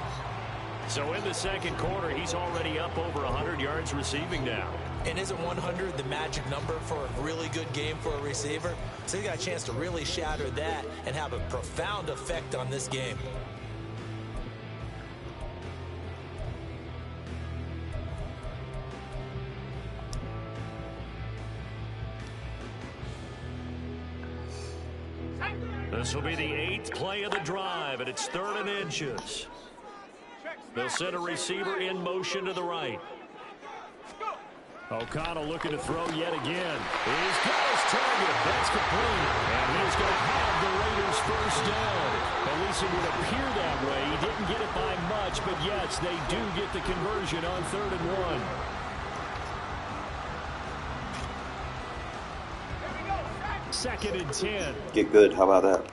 So in the second quarter, he's already up over 100 yards receiving now. And isn't 100 the magic number for a really good game for a receiver? So he got a chance to really shatter that and have a profound effect on this game. This will be the 8th play of the drive, and it's 3rd and inches. They'll send a receiver in motion to the right. O'Connell looking to throw yet again. He's got his target. That's complete. And he's going to have the Raiders first down. At least it would appear that way. He didn't get it by much, but yes, they do get the conversion on 3rd and 1. Second and 10. Get good. How about that?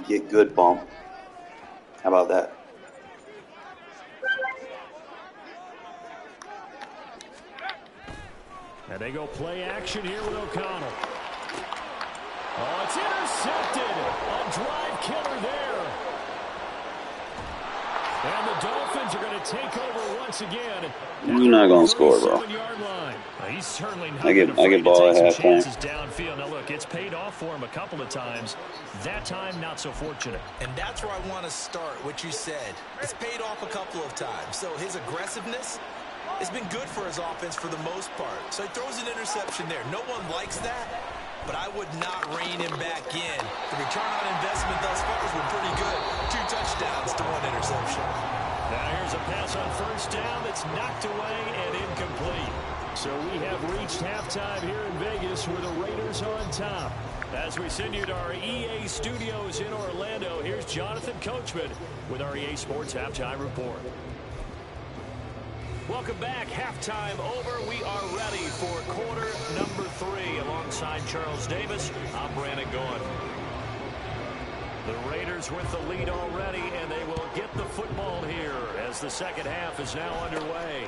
Get good, bump. How about that? And they go play action here with O'Connell. Oh, it's intercepted. A drive killer there. And the Dolphins are going to take over once again. You're not going to score, bro. He's certainly not I get ball at halftime. Downfield. Now, look, it's paid off for him a couple of times. That time, not so fortunate. And that's where I want to start, what you said. It's paid off a couple of times. So his aggressiveness has been good for his offense for the most part. So he throws an interception there. No one likes that, but I would not rein him back in. The return on investment thus far has been pretty good. 2 touchdowns to 1 interception. Now here's a pass on first down that's knocked away and incomplete. So we have reached halftime here in Vegas with the Raiders on top. As we send you to our EA studios in Orlando, here's Jonathan Coachman with our EA Sports Halftime Report. Welcome back. Halftime over. We are ready for quarter number 3. Alongside Charles Davis, I'm Brandon Gaughan. The Raiders with the lead already, and they will get the football here as the second half is now underway.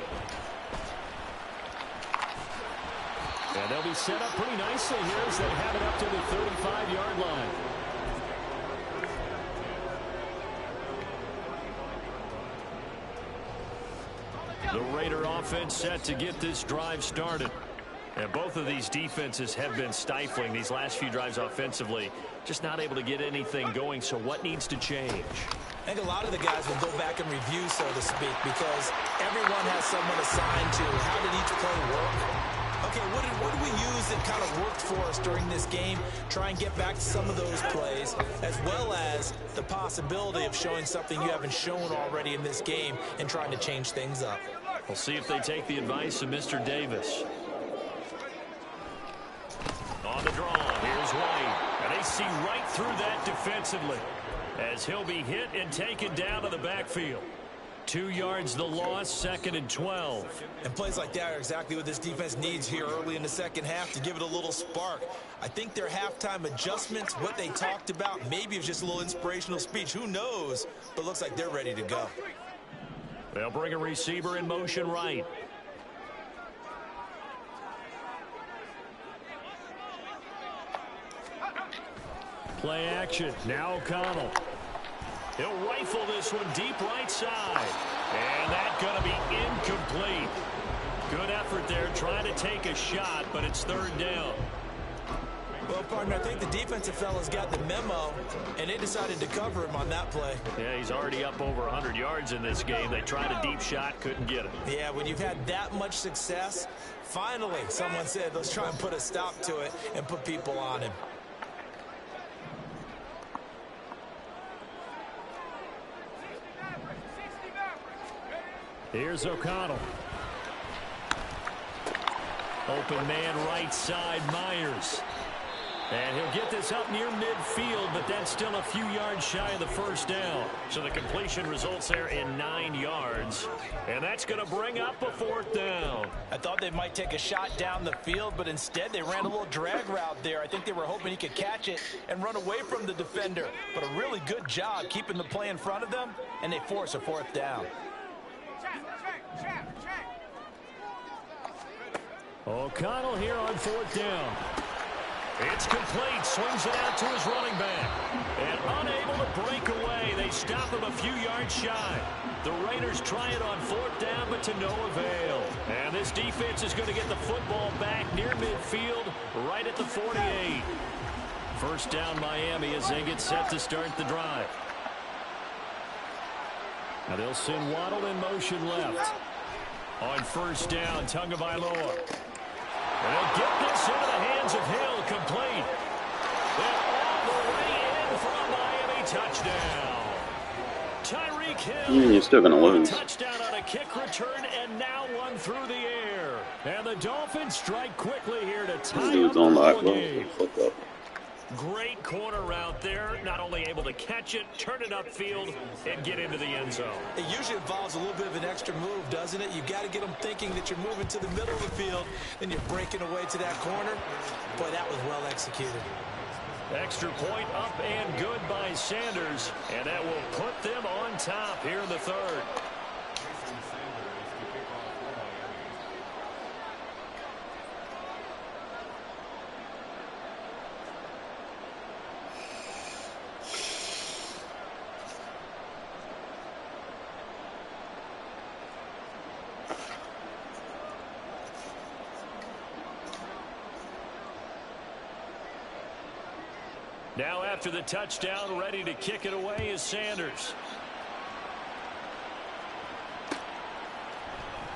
And they'll be set up pretty nicely here as they have it up to the 35-yard line. The Raider offense set to get this drive started. And both of these defenses have been stifling these last few drives offensively. Just not able to get anything going, so what needs to change? I think a lot of the guys will go back and review, so to speak, because everyone has someone assigned to how did each play work. Okay, what did we use that kind of worked for us during this game? Try and get back to some of those plays, as well as the possibility of showing something you haven't shown already in this game and trying to change things up. We'll see if they take the advice of Mr. Davis. On the draw, here's White. And they see right through that defensively as he'll be hit and taken down to the backfield. 2 yards the loss, 2nd and 12. And plays like that are exactly what this defense needs here early in the second half to give it a little spark. I think their halftime adjustments, what they talked about, maybe it was just a little inspirational speech. Who knows? But it looks like they're ready to go. They'll bring a receiver in motion right. Play action. Now O'Connell. He'll rifle this one deep right side. And that's going to be incomplete. Good effort there trying to take a shot, but it's 3rd down. Well, partner, I think the defensive fellas got the memo, and they decided to cover him on that play. Yeah, he's already up over 100 yards in this game. They tried a deep shot, couldn't get it. Yeah, when you've had that much success, finally someone said, let's try and put a stop to it and put people on him. Here's O'Connell. Open man right side, Myers. And he'll get this up near midfield, but that's still a few yards shy of the 1st down. So the completion results there in 9 yards. And that's going to bring up a 4th down. I thought they might take a shot down the field, but instead they ran a little drag route there. I think they were hoping he could catch it and run away from the defender. But a really good job keeping the play in front of them, and they force a 4th down. O'Connell here on 4th down. It's complete. Swings it out to his running back. And unable to break away. They stop him a few yards shy. The Raiders try it on 4th down, but to no avail. And this defense is going to get the football back near midfield, right at the 48. 1st down Miami as they get set to start the drive. Now they'll send Waddle in motion left. On 1st down, Tagovailoa. And they'll get this into the hands of Hill, complete. And all the way in for a Miami touchdown. Tyreek Hill. You're still going to lose. Touchdown on a kick return, and now one through the air. And the Dolphins strike quickly here to tie up the ball game. Great corner route there. Not only able to catch it, turn it upfield, and get into the end zone. It usually involves a little bit of an extra move, doesn't it? You've got to get them thinking that you're moving to the middle of the field, then you're breaking away to that corner. Boy, that was well executed. Extra point up and good by Sanders, and that will put them on top here in the 3rd. Now after the touchdown, ready to kick it away is Sanders.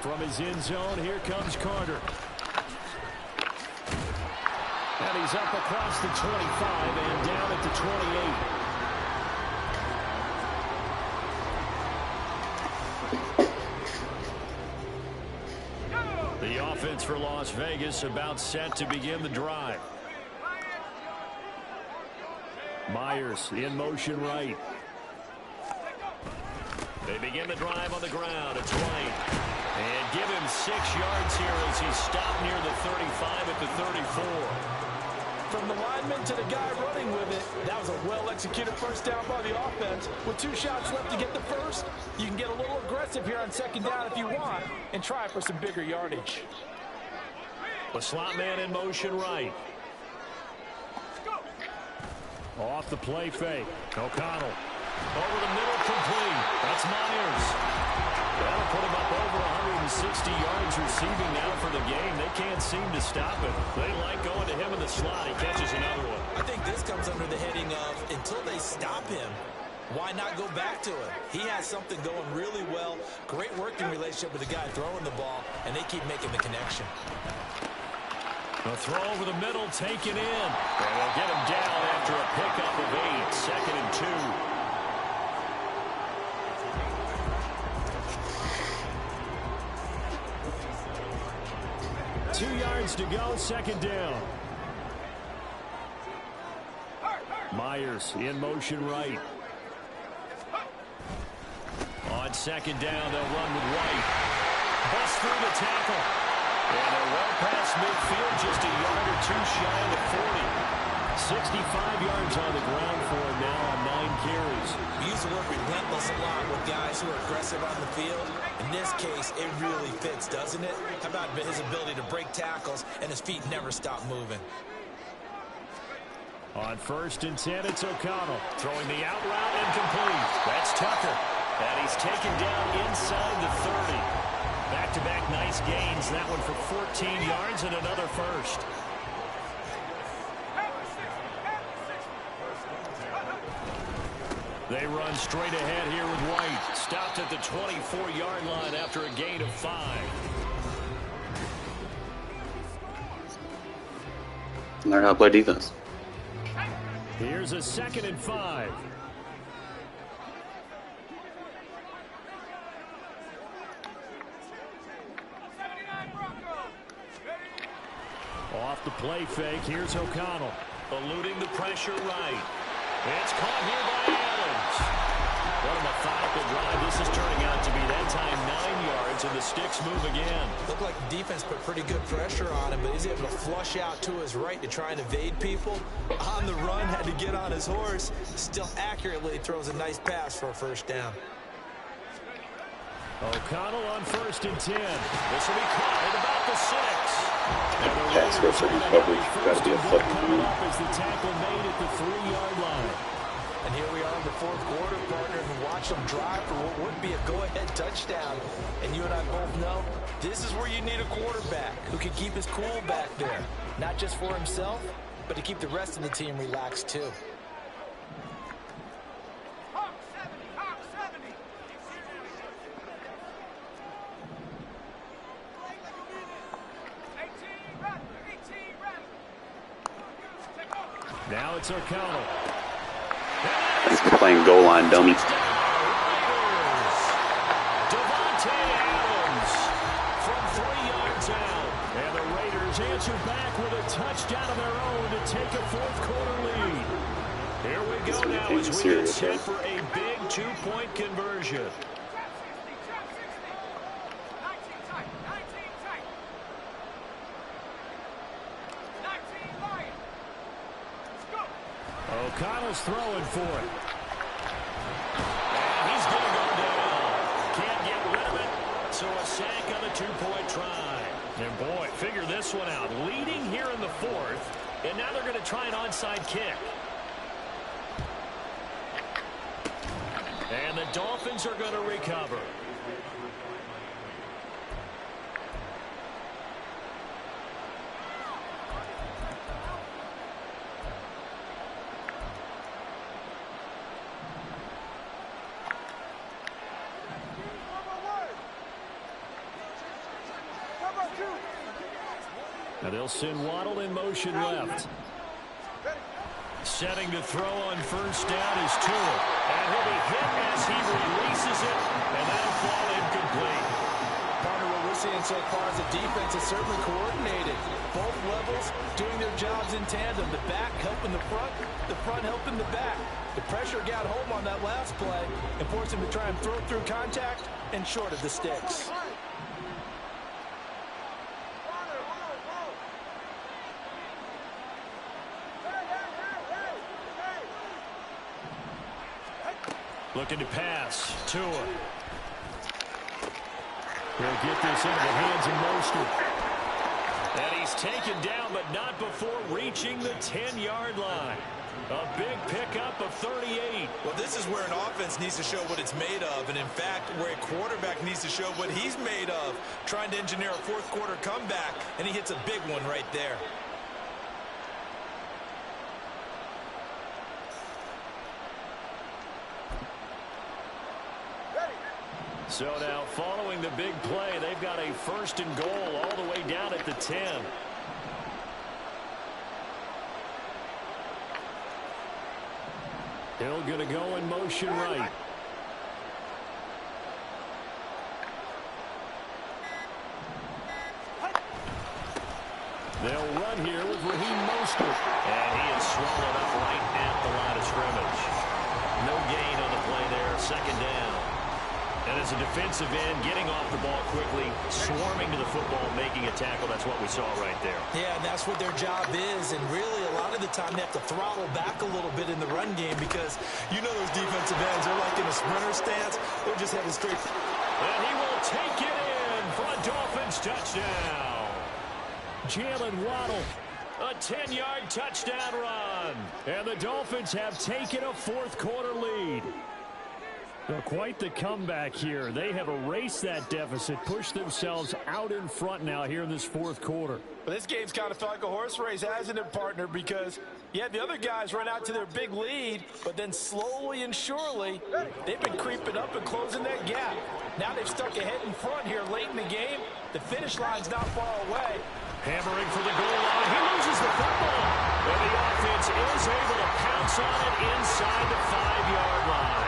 From his end zone, here comes Carter. And he's up across the 25 and down at the 28. The offense for Las Vegas about set to begin the drive. Myers in motion right. They begin the drive on the ground. It's White. And give him 6 yards here as he's stopped near the 35 at the 34. From the lineman to the guy running with it, that was a well-executed 1st down by the offense. With 2 shots left to get the 1st, you can get a little aggressive here on 2nd down if you want and try for some bigger yardage. The slot man in motion right. Off the play fake. O'Connell. Over the middle, complete. That's Myers. That'll put him up over 160 yards receiving now for the game. They can't seem to stop it. They like going to him in the slot. He catches another one. I think this comes under the heading of until they stop him, why not go back to him? He has something going really well. Great working relationship with the guy throwing the ball, and they keep making the connection. A throw over the middle, taken in. And they'll get him down after a pickup of 8, 2nd and 2. 2 yards to go, 2nd down. Myers in motion right. On 2nd down, they'll run with White. Bust through the tackle. And they're well past midfield, just a yard or 2 shy of the 40. 65 yards on the ground for him now on 9 carries. He used to work relentless a lot with guys who are aggressive on the field. In this case, it really fits, doesn't it? How about his ability to break tackles and his feet never stop moving? On 1st and 10, it's O'Connell. Throwing the out route incomplete. That's Tucker. And he's taken down inside the 30. Back-to-back nice gains. That one for 14 yards and another first. They run straight ahead here with White. Stopped at the 24-yard line after a gain of 5. Learn how to play defense. Here's a 2nd and 5. Off the play fake, here's O'Connell. Eluding the pressure right. It's caught here by Adams. What a methodical drive this is turning out to be. That time 9 yards, and the Sticks move again. Looked like the defense put pretty good pressure on him, but he's able to flush out to his right to try and evade people. On the run, had to get on his horse. Still accurately throws a nice pass for a 1st down. O'Connell on 1st and 10. This will be caught at about the 6. Pass rush for coverage. Got to be a flip. As the tackle made at the 3-yard line. And here we are in the 4th quarter, partner, and watch them drive for what would be a go-ahead touchdown. And you and I both know this is where you need a quarterback who can keep his cool back there. Not just for himself, but to keep the rest of the team relaxed too. Now it's O'Connell. He's playing goal line dummy. Devontae Adams from 3 yards out. And the Raiders answer back with a touchdown of their own to take a 4th quarter lead. Here we go now as we get set for a big 2-point conversion. O'Connell's throwing for it. And he's going to go down. Can't get rid of it. So a sack on a 2-point try. And boy, figure this one out. Leading here in the 4th. And now they're going to try an onside kick. And the Dolphins are going to recover. Now they'll send Waddle in motion left. Setting to throw on 1st down is Tua. And he'll be hit as he releases it. And that'll fall incomplete. Partner, what we're seeing so far is the defense is certainly coordinated. Both levels doing their jobs in tandem. The back helping the front helping the back. The pressure got home on that last play and forced him to try and throw through contact and short of the Sticks. Looking to pass. Tua. He'll get this into the hands of Mostert. And he's taken down, but not before reaching the 10-yard line. A big pickup of 38. Well, this is where an offense needs to show what it's made of. And, in fact, where a quarterback needs to show what he's made of. Trying to engineer a 4th quarter comeback, and he hits a big one right there. So now, following the big play, they've got a 1st and goal all the way down at the 10. Hill going to go in motion right. They'll run here with Raheem Mostert. And he is swallowed up right at the line of scrimmage. No gain on the play there. Second down. And as a defensive end, getting off the ball quickly, swarming to the football, making a tackle. That's what we saw right there. Yeah, and that's what their job is. And really, a lot of the time, they have to throttle back a little bit in the run game because you know those defensive ends are like in a sprinter stance. They're just heading straight. And he will take it in for a Dolphins touchdown. Jalen Waddle, a 10-yard touchdown run. And the Dolphins have taken a fourth-quarter lead. Quite the comeback here. They have erased that deficit, pushed themselves out in front now here in this fourth quarter. But this game's kind of felt like a horse race, hasn't it, partner? Because, yeah, the other guys run out to their big lead, but then slowly and surely, they've been creeping up and closing that gap. Now they've stuck ahead in front here late in the game. The finish line's not far away. Hammering for the goal line. He loses the football. And the offense is able to pounce on it inside the 5-yard line.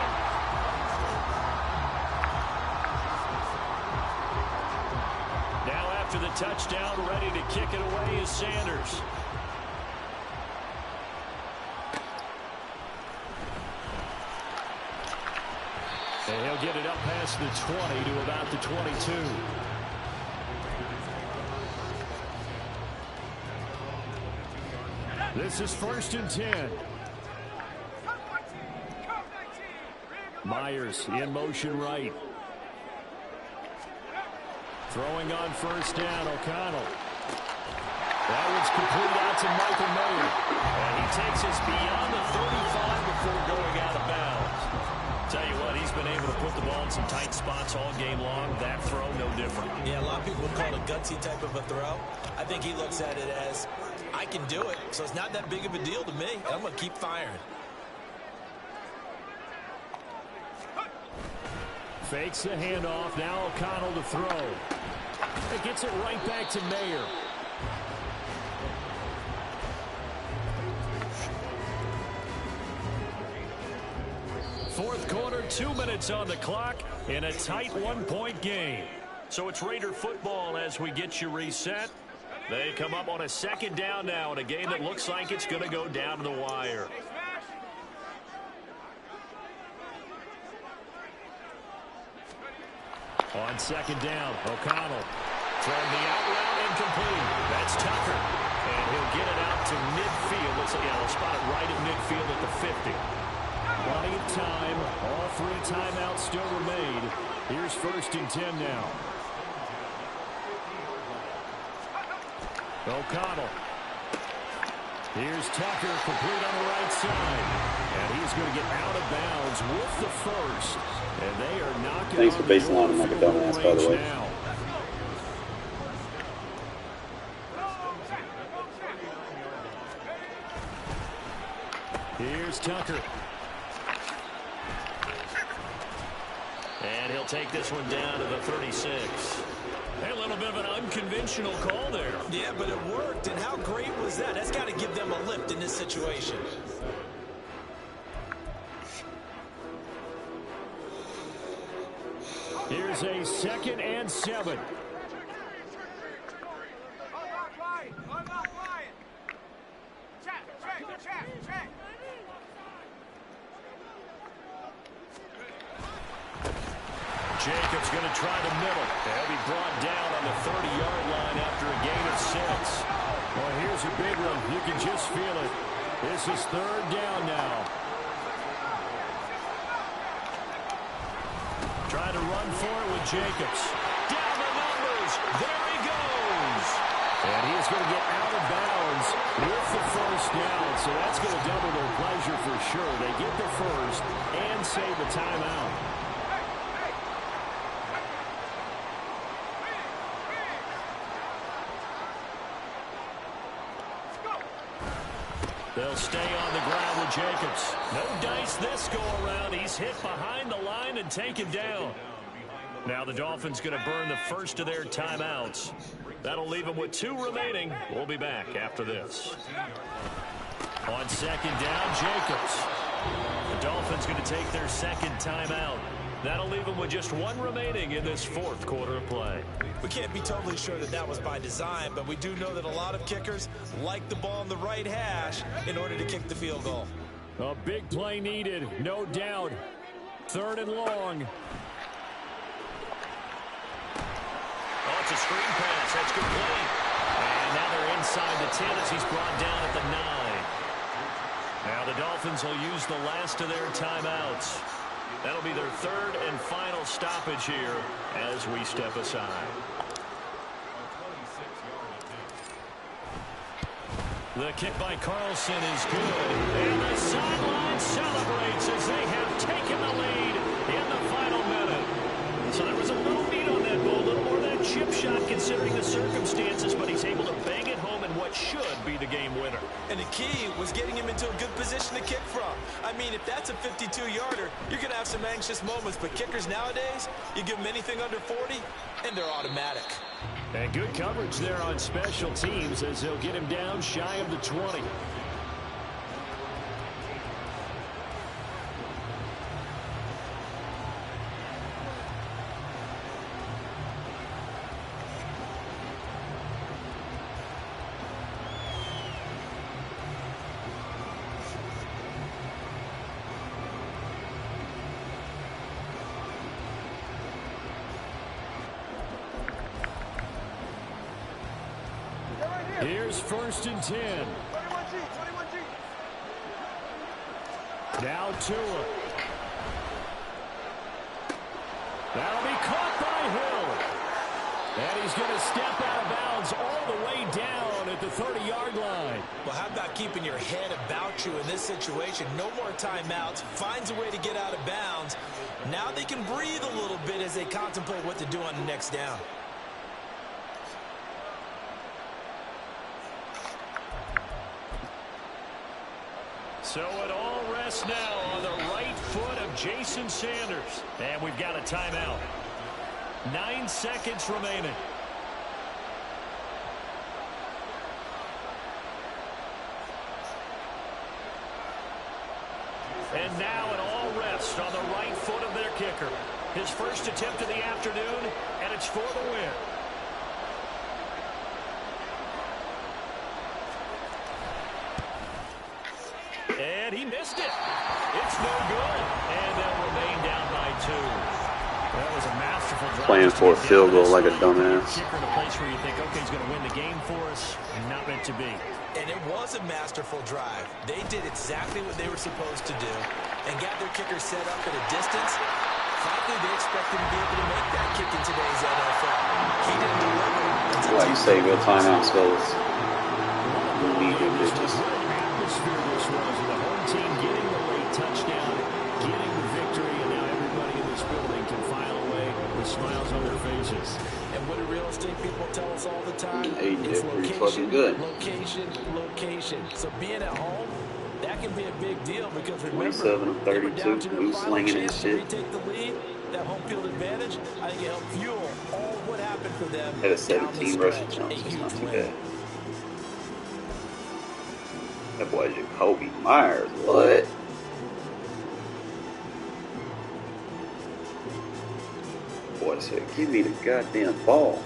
Now after the touchdown, ready to kick it away is Sanders. And he'll get it up past the 20 to about the 22. This is 1st and 10. Myers in motion right. Throwing on 1st down, O'Connell. That one's complete out to Michael Mayer. And he takes us beyond the 35 before going out of bounds. Tell you what, he's been able to put the ball in some tight spots all game long. That throw, no different. Yeah, a lot of people would call it a gutsy type of a throw. I think he looks at it as, I can do it, so it's not that big of a deal to me. I'm going to keep firing. Fakes the handoff. Now O'Connell to throw. It gets it right back to Mayer. Fourth quarter, 2 minutes on the clock in a tight 1-point game. So it's Raider football as we get you reset. They come up on a 2nd down now in a game that looks like it's going to go down to the wire. On 2nd down, O'Connell from the out route incomplete. That's Tucker. And he'll get it out to midfield. We'll spot it right at midfield at the 50. Plenty of time. All 3 timeouts still remain. Here's 1st and 10 now. O'Connell. Here's Tucker, complete on the right side. And he's going to get out of bounds with the first. And they are knocking. Thanks for baselining like a dumbass, by the way. Now. Here's Tucker. And he'll take this one down to the 36. Hey, a little bit of an unconventional call there. Yeah, but it worked, and how great was that? That's got to give them a lift in this situation. Here's a 2nd and 7. Jacobs going to try the middle. They'll be brought down on the 30-yard line after a gain of 6. Well, here's a big one. You can just feel it. This is 3rd down now. Trying to run for it with Jacobs. Down the numbers. There he goes. And he is going to get out of bounds with the 1st down. So that's going to double their pleasure for sure. They get the first and save the timeout. They'll stay on the ground with Jacobs. No dice this go-around. He's hit behind the line and taken down. Now the Dolphins going to burn the first of their timeouts. That'll leave them with 2 remaining. We'll be back after this. On 2nd down, Jacobs. The Dolphins going to take their second timeout. That'll leave them with just one remaining in this fourth quarter of play. We can't be totally sure that that was by design, but we do know that a lot of kickers like the ball in the right hash in order to kick the field goal. A big play needed, no doubt. Third and long. Oh, it's a screen pass. That's complete. And now they're inside the 10 as he's brought down at the 9. Now the Dolphins will use the last of their timeouts. That'll be their third and final stoppage here as we step aside. The kick by Carlson is good. And the sideline celebrates as they have taken the lead in the final minute. So there was a little meat on that ball, a little more than a chip shot considering the circumstances, but he's able to bang it home in what should be the game winner. And the key was getting him into a good position to kick from. I mean, if that's a 52-yarder, you're going to have some anxious moments, but kickers nowadays, you give them anything under 40, and they're automatic. And good coverage there on special teams as they'll get him down shy of the 20. Here's first and 10. 21G. Now Tua. That'll be caught by Hill. And he's going to step out of bounds all the way down at the 30-yard line. Well, how about keeping your head about you in this situation? No more timeouts. Finds a way to get out of bounds. Now they can breathe a little bit as they contemplate what to do on the next down. So it all rests now on the right foot of Jason Sanders. And we've got a timeout. 9 seconds remaining. And now it all rests on the right foot of their kicker. His first attempt of the afternoon, and it's for the win. And he missed it. It's no good. And they'll remain down by 2. That was a masterful drive. Playing for a field goal like a dumbass. Kicker in a place where you think, okay, he's going to win the game for us. Not meant to be. And it was a masterful drive. They did exactly what they were supposed to do and got their kicker set up at a distance. Frankly, they expect him to be able to make that kick in today's NFL. He didn't deliver. Like you say, real timeouts, fellas. Need your bitches. Atmosphere this was with the home team getting the late touchdown, getting the victory, and now everybody in this building can file away with smiles on their faces. And what do real estate people tell us all the time? Hey, It's they're pretty location, fucking good. location, location. So being at home, that can be a big deal because remember, 27 of 32, blue slinging and shit. Retake the lead, that home field advantage, I think it helped fuel all what happened for them. Had a down the 17 rushing stretch. attempts. A It's not huge too win. bad. That boy Jacoby Myers, what? Boy said, give me the goddamn ball.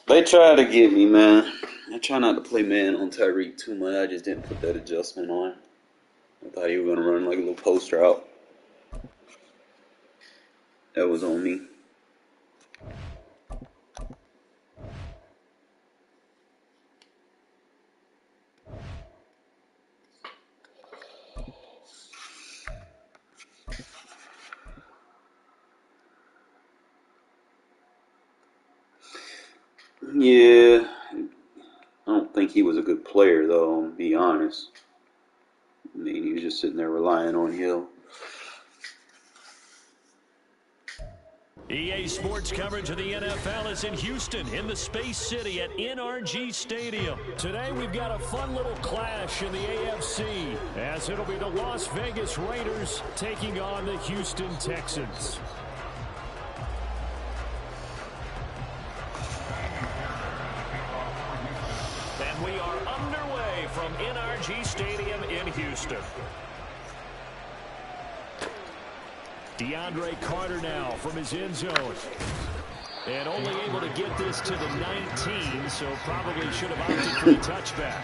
They try to get me, man. I try not to play man on Tyreek too much. I just didn't put that adjustment on. I thought he was going to run like a little post route. That was on me. Yeah, I don't think he was a good player, though, to be honest. I mean, he was just sitting there relying on Hill. EA Sports coverage of the NFL is in Houston in the Space City at NRG Stadium. Today we've got a fun little clash in the AFC as it'll be the Las Vegas Raiders taking on the Houston Texans. And we are underway from NRG Stadium in Houston. DeAndre Carter now from his end zone. And only able to get this to the 19, so probably should have opted for the touchback.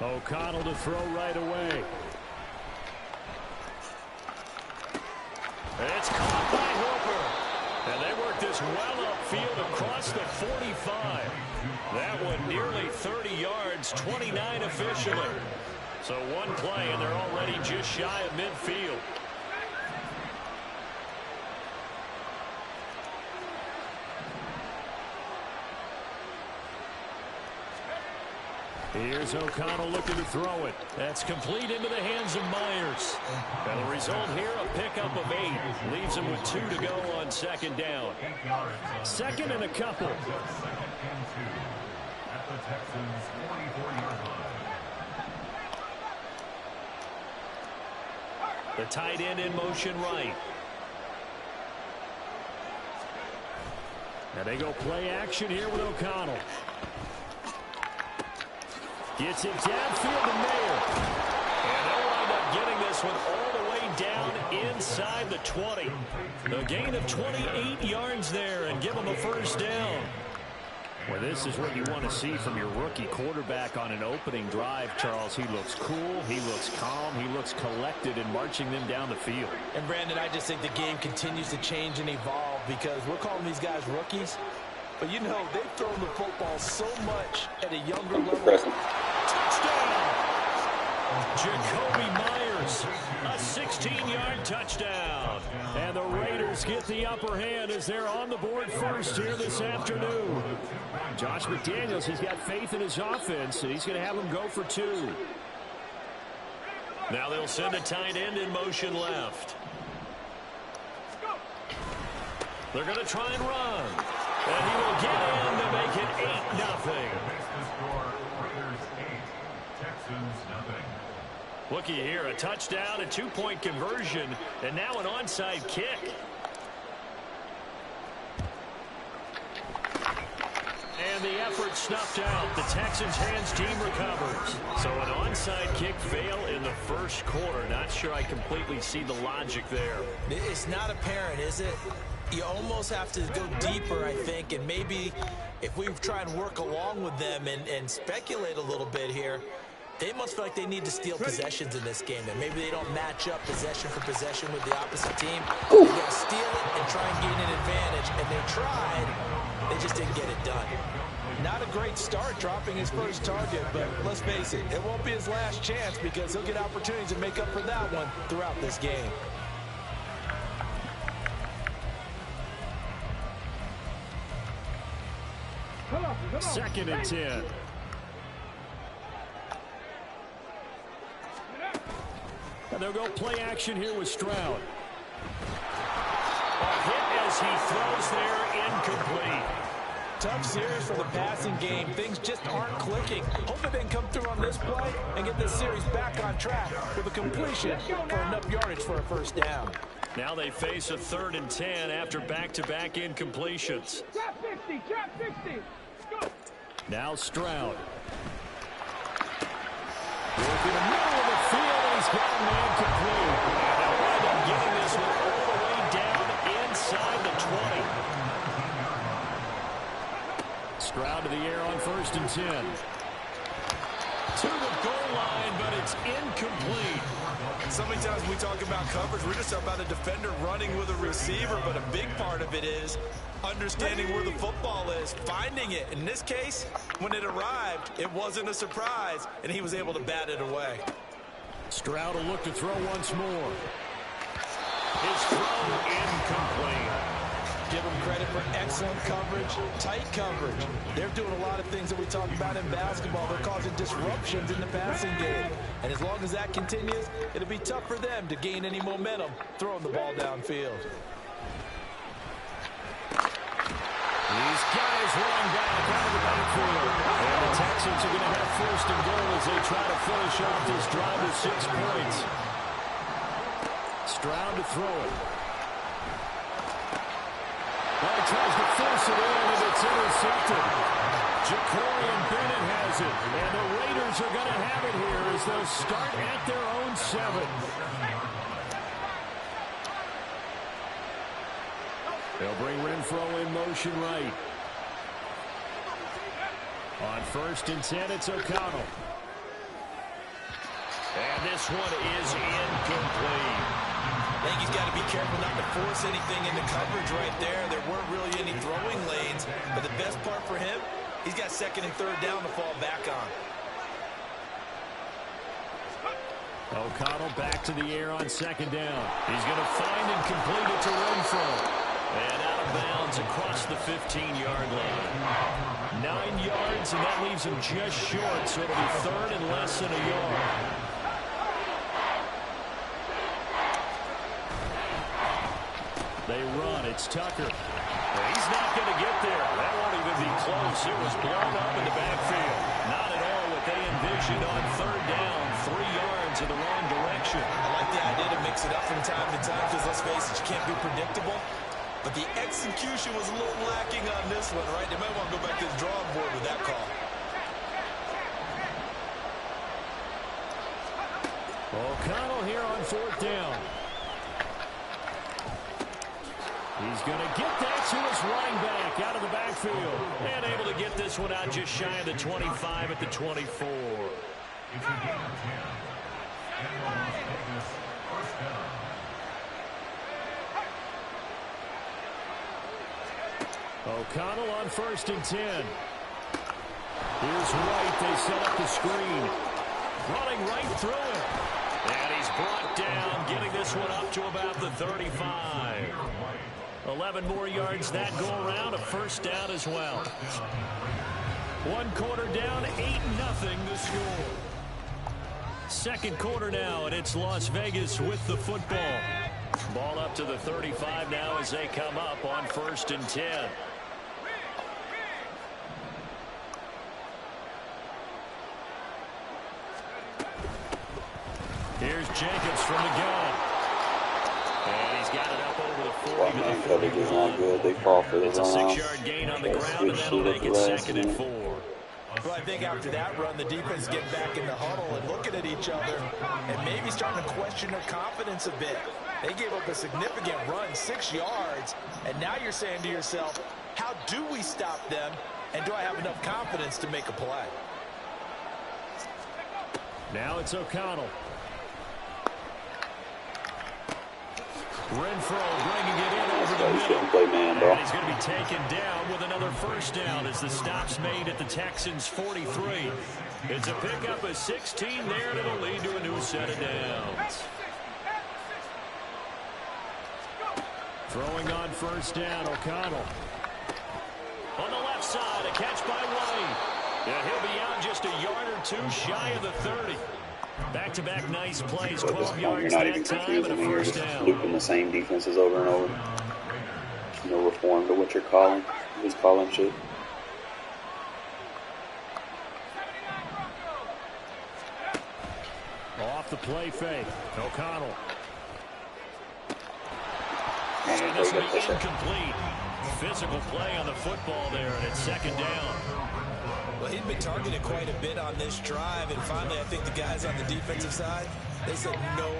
O'Connell to throw right away. It's caught by Hooper. And they work this well upfield across the 45. That one nearly 30 yards, 29 officially. So one play and they're already just shy of midfield. Here's O'Connell looking to throw it. That's complete into the hands of Myers. And the result here, a pickup of 8. Leaves him with 2 to go on second down. Second and a couple. At the Texans' 44-yard line. The tight end in motion right. And they go play action here with O'Connell. Gets it downfield to Mayer. And they'll wind up getting this one all the way down inside the 20. The gain of 28 yards there and give them a first down. Well, this is what you want to see from your rookie quarterback on an opening drive, Charles. He looks cool, he looks calm, he looks collected in marching them down the field. And, Brandon, I just think the game continues to change and evolve because we're calling these guys rookies. But, you know, they've thrown the football so much at a younger level. Touchdown! Jacoby Myers, a 16-yard touchdown. And the Raiders get the upper hand as they're on the board first here this afternoon. Josh McDaniels, he's got faith in his offense, and he's going to have them go for 2. Now they'll send a tight end in motion left. They're going to try and run. And he will get in to make it 8-0. Looky here, a touchdown, a 2-point conversion, and now an onside kick. And the effort snuffed out. The Texans' hands team recovers. So an onside kick fail in the first quarter. Not sure I completely see the logic there. It's not apparent, is it? You almost have to go deeper, I think, and maybe if we try and work along with them and speculate a little bit here, they must feel like they need to steal possessions in this game. And maybe they don't match up possession for possession with the opposite team. They got to steal it and try and gain an advantage. And they tried. They just didn't get it done. Not a great start dropping his first target, but let's face it, it won't be his last chance because he'll get opportunities to make up for that one throughout this game. Second and 10. And they'll go play action here with Stroud. A hit as he throws there, incomplete. Tough series for the passing game. Things just aren't clicking. Hope they can come through on this play and get this series back on track with a completion for enough yardage for a first down. Now they face a 3rd and 10 after back-to-back incompletions. Trap 60, trap 60. Go. Now Stroud. Working the middle of the field, and he's got a man complete. And they'll wind up getting this one all the way down inside the 20. Stroud to the air on 1st and 10. To the goal line, but it's incomplete. So many times we talk about coverage, we're just about a defender running with a receiver, but a big part of it is Understanding where the football is, finding it. In this case, when it arrived, it wasn't a surprise, and he was able to bat it away. Stroud will look to throw once more. His throw incomplete. Give them credit for excellent coverage, tight coverage. They're doing a lot of things that we talk about in basketball. They're causing disruptions in the passing game. And as long as that continues, it'll be tough for them to gain any momentum throwing the ball downfield. He's got his running back out of the backfield. And the Texans are going to have first and goal as they try to finish off this drive with 6 points. Stroud to throw it. Well, he tries to force it in, and it's intercepted. Ja'Cory Bennett has it. And the Raiders are going to have it here as they'll start at their own 7. They'll bring Renfro in motion right. On 1st and 10, it's O'Connell. And this one is incomplete. I think he's got to be careful not to force anything into coverage right there. There weren't really any throwing lanes, but the best part for him, he's got 2nd and 3rd down to fall back on. O'Connell back to the air on 2nd down. He's going to find and complete it to Renfro. And out of bounds across the 15-yard line. 9 yards, and that leaves him just short, so it'll be 3rd and less than a yard. They run. It's Tucker. He's not going to get there. That won't even be close. It was blown up in the backfield. Not at all what they envisioned on 3rd down. 3 yards in the wrong direction. I like the idea to mix it up from time to time because, let's face it, you can't be predictable. But the execution was a little lacking on this one, right? They might want to go back to the drawing board with that call. O'Connell here on 4th down. He's going to get that to his running back out of the backfield. And able to get this one out just shy of the 25 at the 24. It's a game of 10. And the Las Vegas first down. O'Connell on 1st and 10. Here's White. They set up the screen. Running right through it. And he's brought down, getting this one up to about the 35. 11 more yards that go around. A 1st down as well. 1 quarter down, 8-0 the score. 2nd quarter now, and it's Las Vegas with the football. Ball up to the 35 now as they come up on 1st and 10. Here's Jenkins from the gun. And he's got it up over the 40 to the 41. Coverage is not good. They fall for the It's a run. 6-yard gain on the ground, and that'll make it 2nd and 4. Well, I think after that run, the defense getting back in the huddle and looking at each other and maybe starting to question their confidence a bit. They gave up a significant run, 6 yards, and now you're saying to yourself, how do we stop them, and do I have enough confidence to make a play? Now it's O'Connell. Renfro bringing it in over the middle. Play man, bro. And he's going to be taken down with another 1st down as the stop's made at the Texans' 43. It's a pickup of 16 there, and it'll lead to a new set of downs. Throwing on 1st down, O'Connell. On the left side, a catch by White. Yeah, he'll be out just a yard or 2 shy of the 30. Back-to-back nice plays, 12 yards that time, and a 1st down. Looping the same defenses over and over. No reform to what you're calling. Who's calling shit? Off the play fake. O'Connell. Man, And this will be incomplete. Physical play on the football there, and it's 2nd down. Well, he'd been targeted quite a bit on this drive, and finally I think the guys on the defensive side, they said no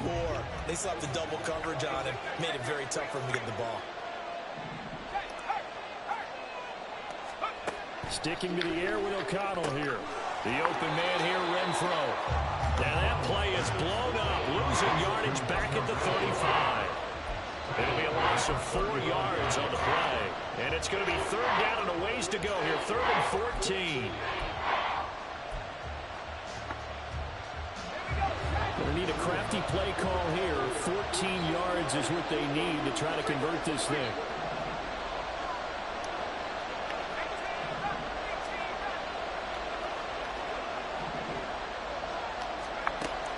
more. They slapped the double coverage on him, made it very tough for him to get the ball. Sticking to the air with O'Connell here. The open man here, Renfro. Now that play is blown up, losing yardage back at the 35. It'll be a loss of 4 yards on the play. And it's going to be third down and a ways to go here. 3rd and 14. Going to need a crafty play call here. 14 yards is what they need to try to convert this thing.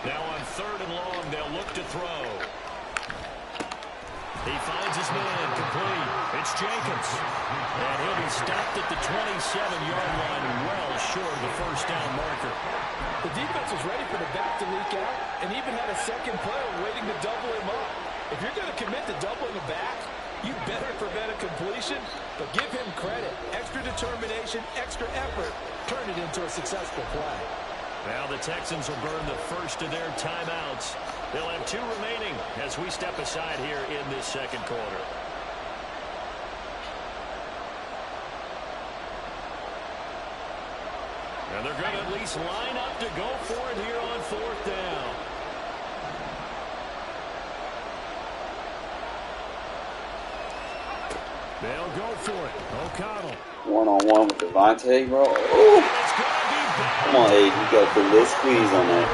Now on 3rd and long, they'll look to throw. He finds his man, complete. It's Jenkins. And he'll be stopped at the 27-yard line, well short of the first down marker. The defense was ready for the back to leak out and even had a second player waiting to double him up. If you're going to commit to doubling a back, you better prevent a completion, but give him credit. Extra determination, extra effort, turn it into a successful play. Now the Texans will burn the first of their timeouts. They'll have 2 remaining as we step aside here in this second quarter. And they're going to at least line up to go for it here on 4th down. They'll go for it. O'Connell. One-on-one with Devontae, bro. Ooh. Come on, Abe. You got the list squeeze on that.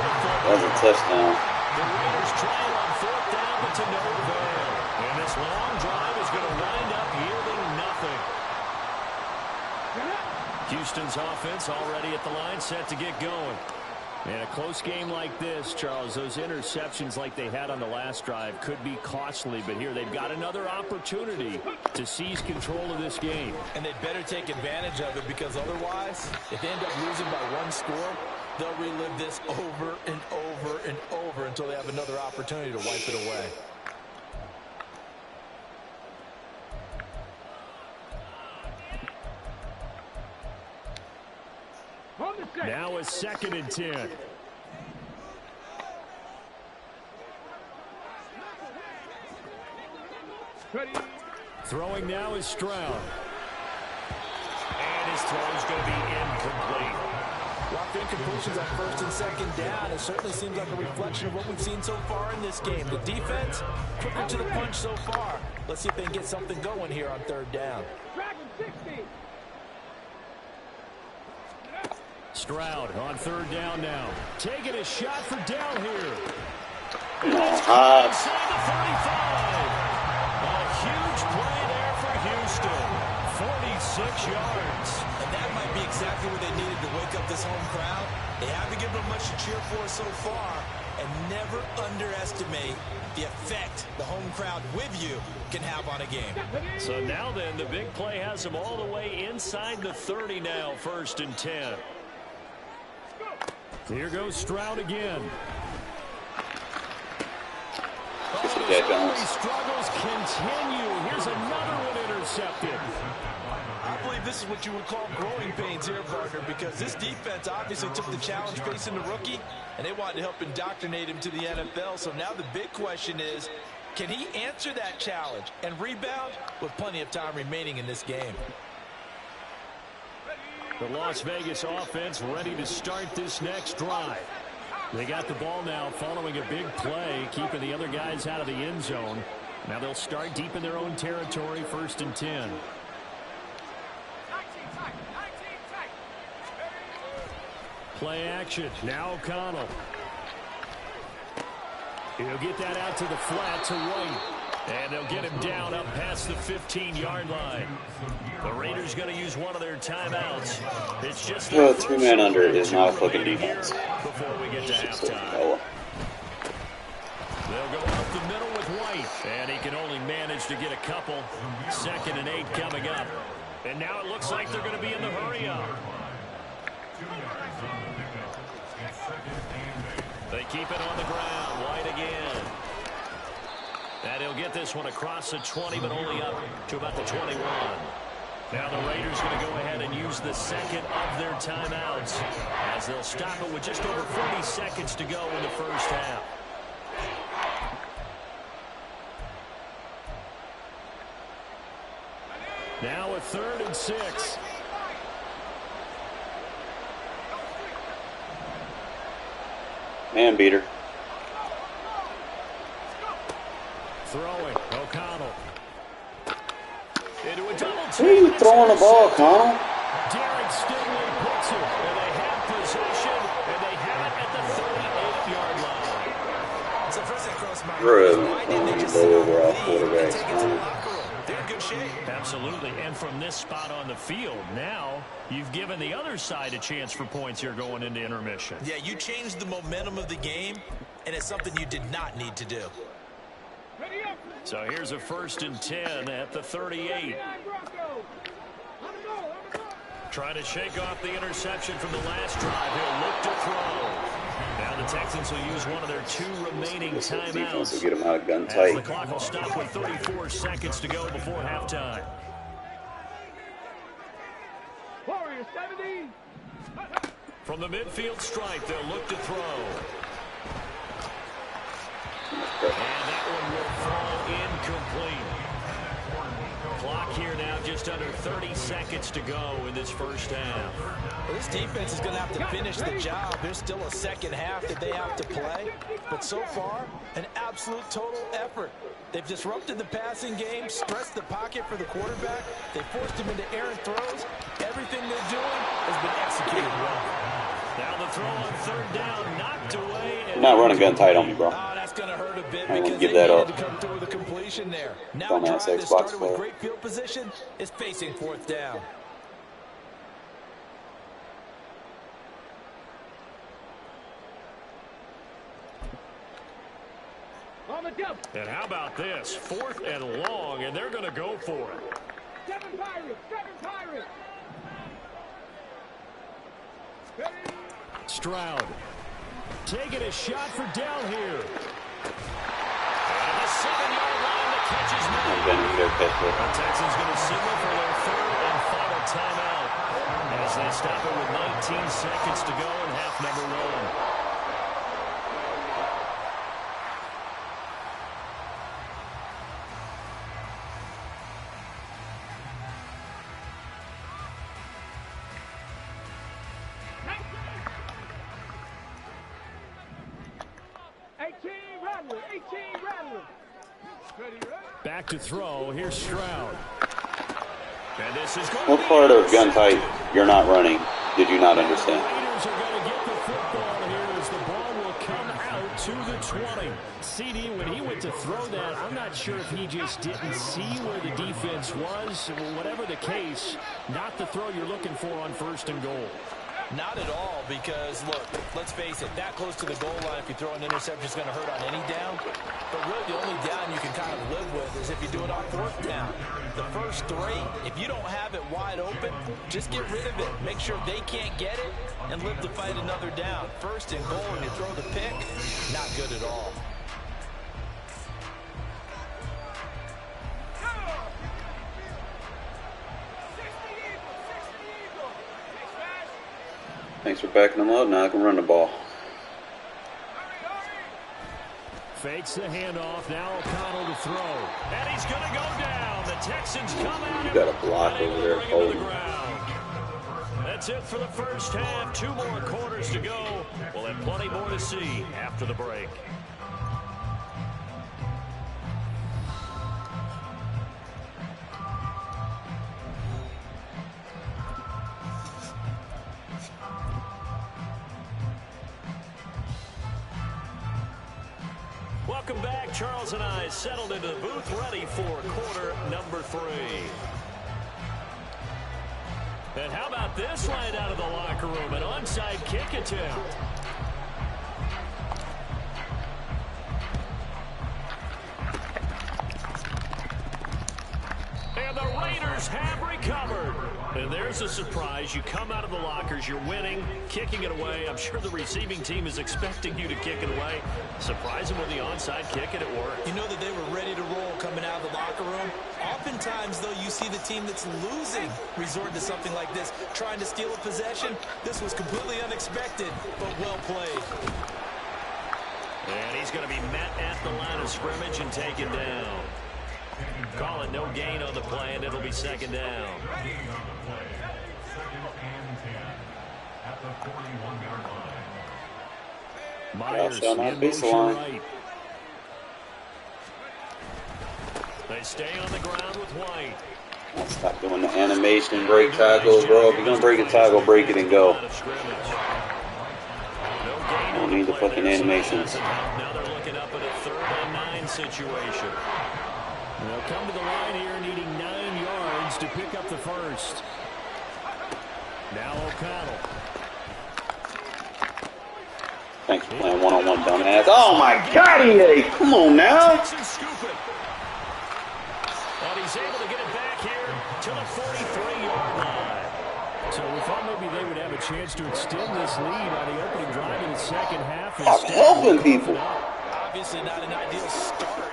That was a touchdown. The Raiders trying on 4th down, but to no avail. And this long drive is going to wind up yielding nothing. Houston's offense already at the line, set to get going. In a close game like this, Charles, those interceptions like they had on the last drive could be costly, but here they've got another opportunity to seize control of this game. And they better take advantage of it, because otherwise, if they end up losing by 1 score, they'll relive this over and over and over until they have another opportunity to wipe it away. Now a 2nd and 10. Throwing now is Stroud. And his throw is going to be incomplete. Locked incompletions on 1st and 2nd down. It certainly seems like a reflection of what we've seen so far in this game. The defense, quicker to the punch so far. Let's see if they can get something going here on 3rd down. Stroud on 3rd down now. Taking a shot for down here. Come on, Inside the 35. A huge play there for Houston. 46 yards. And that might be exactly what they needed to wake up this home crowd. They haven't given them much to cheer for so far. And never underestimate the effect the home crowd with you can have on a game. So now then, the big play has them all the way inside the 30 now, 1st and 10. Here goes Stroud again. Struggles continue. Here's another one intercepted. I believe this is what you would call growing pains here, partner, because this defense obviously took the challenge facing the rookie, and they wanted to help indoctrinate him to the NFL. So now the big question is, can he answer that challenge and rebound with plenty of time remaining in this game? The Las Vegas offense ready to start this next drive. They got the ball now following a big play, keeping the other guys out of the end zone. Now they'll start deep in their own territory, 1st and 10. Play action. Now O'Connell. He'll get that out to the flat to White. And they'll get him down up past the 15-yard line. The Raiders going to use one of their timeouts. It's just 2-man under is not a fucking defense. Before we get to halftime. They'll go up the middle with White. And he can only manage to get a couple. 2nd and 8 coming up. And now it looks like they're going to be in the hurry-up. They keep it on the ground. White again. And he'll get this one across the 20, but only up to about the 21. Now the Raiders going to go ahead and use the 2nd of their timeouts, as they'll stop it with just over 40 seconds to go in the first half. Now a 3rd and 6. Man beater. Throwing. O'Connell. Where are you throwing the ball, Connell? Derek Stingley puts it, and they have possession, and they have it at the 38-yard line. So first that crossed my Really? mind, why didn't they just Low sit on the overall lead and quarterbacks, take it to the man. locker room? They're in good shape. Absolutely, and from this spot on the field, now you've given the other side a chance for points here going into intermission. Yeah, you changed the momentum of the game, and it's something you did not need to do. So here's a 1st and 10 at the 38. Trying to shake off the interception from the last drive. He'll look to throw. Now the Texans will use one of their 2 remaining Defense will timeouts. get him out gun As tight. the clock will stop with 34 seconds to go before halftime. Warrior 70. From the midfield stripe, they'll look to throw. And that one will fall incomplete. Clock here now just under 30 seconds to go in this first half. Well, this defense is going to have to finish the job. There's still a second half that they have to play. But so far, an absolute total effort. They've disrupted the passing game, stressed the pocket for the quarterback. They forced him into errant throws. Everything they're doing has been executed well. Now the throw on 3rd down, knocked away. You're not running gun tight on me, bro. Oh, that's going to hurt a bit I ain't because gonna give they that needed up. to come through with a completion there. Now Don't a drive ask that Xbox started with player. great field position is facing 4th down. On the jump. And how about this? 4th and long, and they're going to go for it. 7 Pirates. 7 Pirates. Stroud taking a shot for down here. And the 7-yard line, the catch is made. I'm gonna need a catch The with. Texans going to signal for their 3rd and final timeout as they stop it with 19 seconds to go in half number 1. Back to throw. Here's Stroud. And this is going What part of gun tight you're not running did you not understand? Raiders are going to get the football here as the ball will come out to the 20. CD, when he went to throw that, I'm not sure if he just didn't see where the defense was. Whatever the case, not the throw you're looking for on 1st and goal. Not at all, because, look, let's face it, that close to the goal line, if you throw an interception, is going to hurt on any down. But really, the only down you can kind of live with is if you do it on 4th down. The first 3, if you don't have it wide open, just get rid of it. Make sure they can't get it and live to fight another down. 1st and goal, and you throw the pick, not good at all. Thanks for backing them up. Now I can run the ball. Fakes the handoff. Now O'Connell to throw. And he's going to go down. The Texans come out. You got a block over there, holding. That's it for the first half. 2 more quarters to go. We'll have plenty more to see after the break. Welcome back. Charles and I settled into the booth, ready for quarter number 3. And how about this line out of the locker room? An onside kick attempt. And the Raiders have recovered. And there's a surprise. You come out of the lockers, you're winning, kicking it away. I'm sure the receiving team is expecting you to kick it away. Surprise them with the onside kick, and it worked. You know that they were ready to roll coming out of the locker room. Oftentimes, though, you see the team that's losing resort to something like this, trying to steal a possession. This was completely unexpected, but well played. And he's going to be met at the line of scrimmage and taken down. Call it no gain on the play, and it'll be 2nd down. Myers in motion right. They stay on the ground with White. Stop doing the animation break tackles, bro. If you're gonna break a tackle, break it and go. I don't need the fucking animations. Now they're looking up at a 3rd and 9 situation. They'll come to the line here needing 9 yards to pick up the first. Now O'Connell. Thanks for playing one-on-one, dumbass. Oh my God, EA! Come on now. And he's able to get it back here to the 43-yard line. So we thought maybe they would have a chance to extend this lead on the opening drive in the second half. I'm helping people. Obviously not an ideal start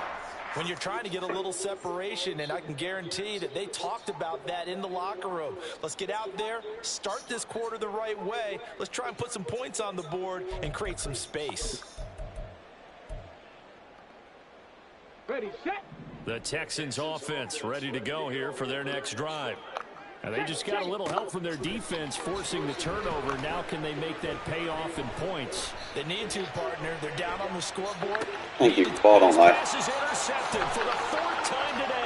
when you're trying to get a little separation, and I can guarantee that they talked about that in the locker room. Let's get out there, start this quarter the right way. Let's try and put some points on the board and create some space. Ready, set. The Texans offense ready to go here for their next drive. And they just got a little help from their defense forcing the turnover. Now can they make that pay off in points? They need to, partner. They're down on the scoreboard. Thank you. Ball don't lie. Pass is intercepted for the 4th time today.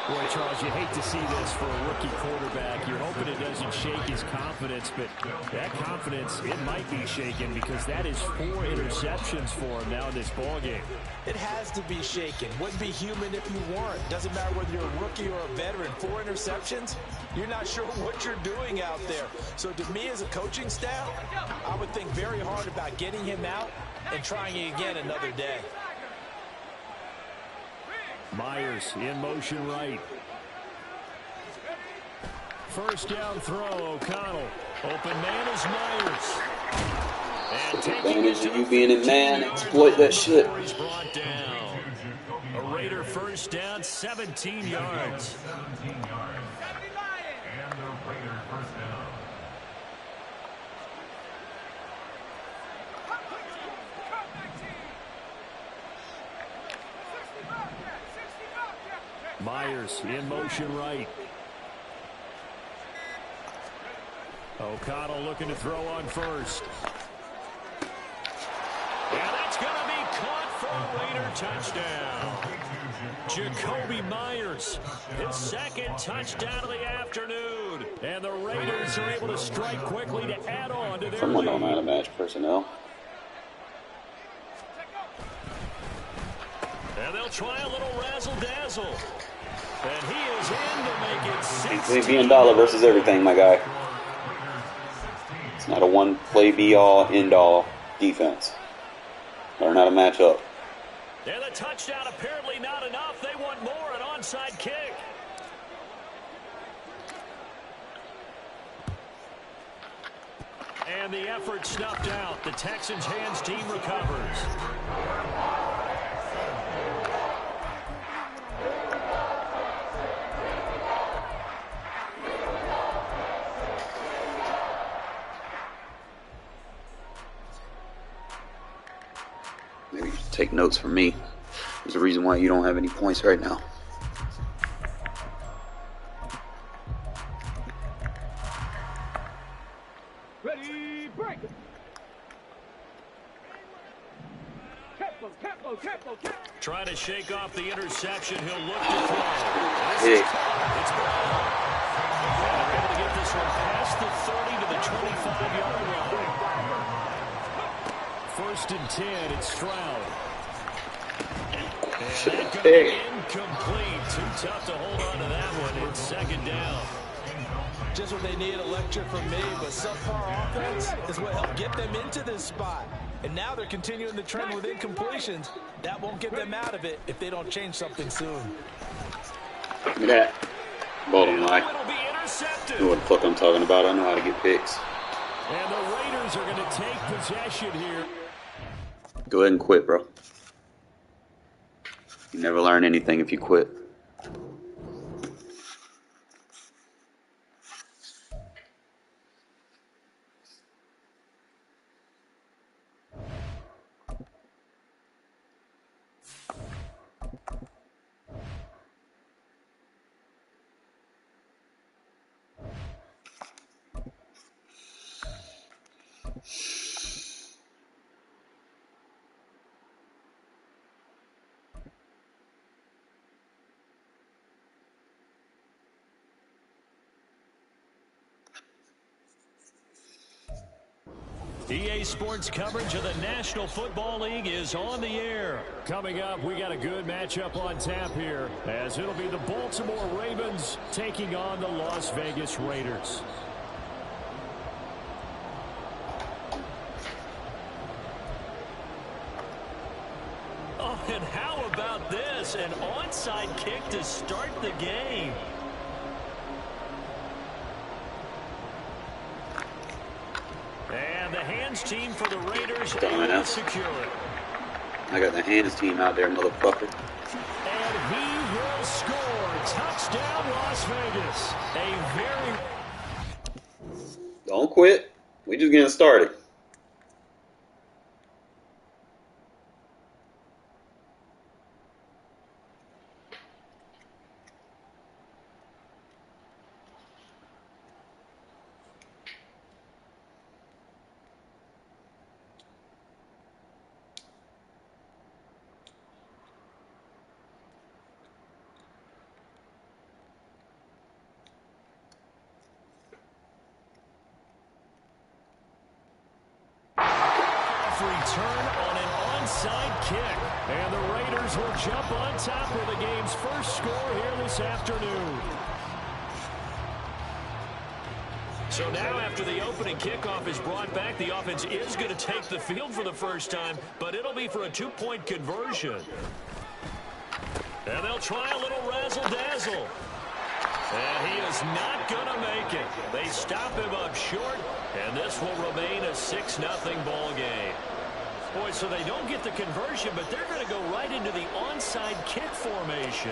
Boy, Charles, you hate to see this for a rookie quarterback. You're hoping it doesn't shake his confidence, but that confidence, it might be shaken because that is 4 interceptions for him now in this ballgame. It has to be shaken. Wouldn't be human if you weren't. Doesn't matter whether you're a rookie or a veteran. 4 interceptions, you're not sure what you're doing out there. So to me as a coaching staff, I would think very hard about getting him out and trying it again another day. Myers in motion right. First down throw, O'Connell. Open man is Myers. And Take advantage of you being a man. Exploit that shit. He's brought down. A Raider first down, 17 yards. And the Raider first down. Myers in motion right. O'Connell looking to throw on first. And that's going to be caught for a Raider touchdown. Jacoby Myers, his 2nd touchdown of the afternoon. And the Raiders are able to strike quickly to add on to their Someone lead. don't know how to match personnel. And they'll try a little razzle-dazzle. And he is in to make it 16 dollar versus everything, my guy. It's not a one-play be-all, end-all defense. Learn how to match up. And the touchdown apparently not enough. They want more, an onside kick. And the effort snuffed out. The Texans' hands team recovers. Maybe you should take notes from me. There's a reason why you don't have any points right now. Ready, break. Tempo. Trying to shake off the interception. He'll look to throw. Hey. It's ball. And they're able to get this one past the 30 to the 25-yard line. 1st and 10, it's Stroud. And that going to be incomplete. Too tough to hold on to that one. It's 2nd down. Just what they need, a lecture from me, but subpar offense is what helped get them into this spot. And now they're continuing the trend with incompletions. That won't get them out of it if they don't change something soon. Look at that. Bottom line. It'll be intercepted. You know what the fuck I'm talking about. I know how to get picks. And the Raiders are going to take possession here. Go ahead and quit, bro. You never learn anything if you quit. EA Sports coverage of the National Football League is on the air. Coming up, we got a good matchup on tap here, as it'll be the Baltimore Ravens taking on the Las Vegas Raiders. Oh, and how about this? An onside kick to start the game. And the hands team for the Raiders will secure it. I got the hands team out there, motherfucker. And he will score. Touchdown, Las Vegas. A very... Don't quit. We just getting started. Return on an onside kick. And the Raiders will jump on top of the game's first score here this afternoon. So now after the opening kickoff is brought back, the offense is going to take the field for the first time, but it'll be for a two-point conversion. And they'll try a little razzle-dazzle. And he is not going to make it. They stop him up short, and this will remain a 6-0 ball game. Boy, so they don't get the conversion, but they're going to go right into the onside kick formation.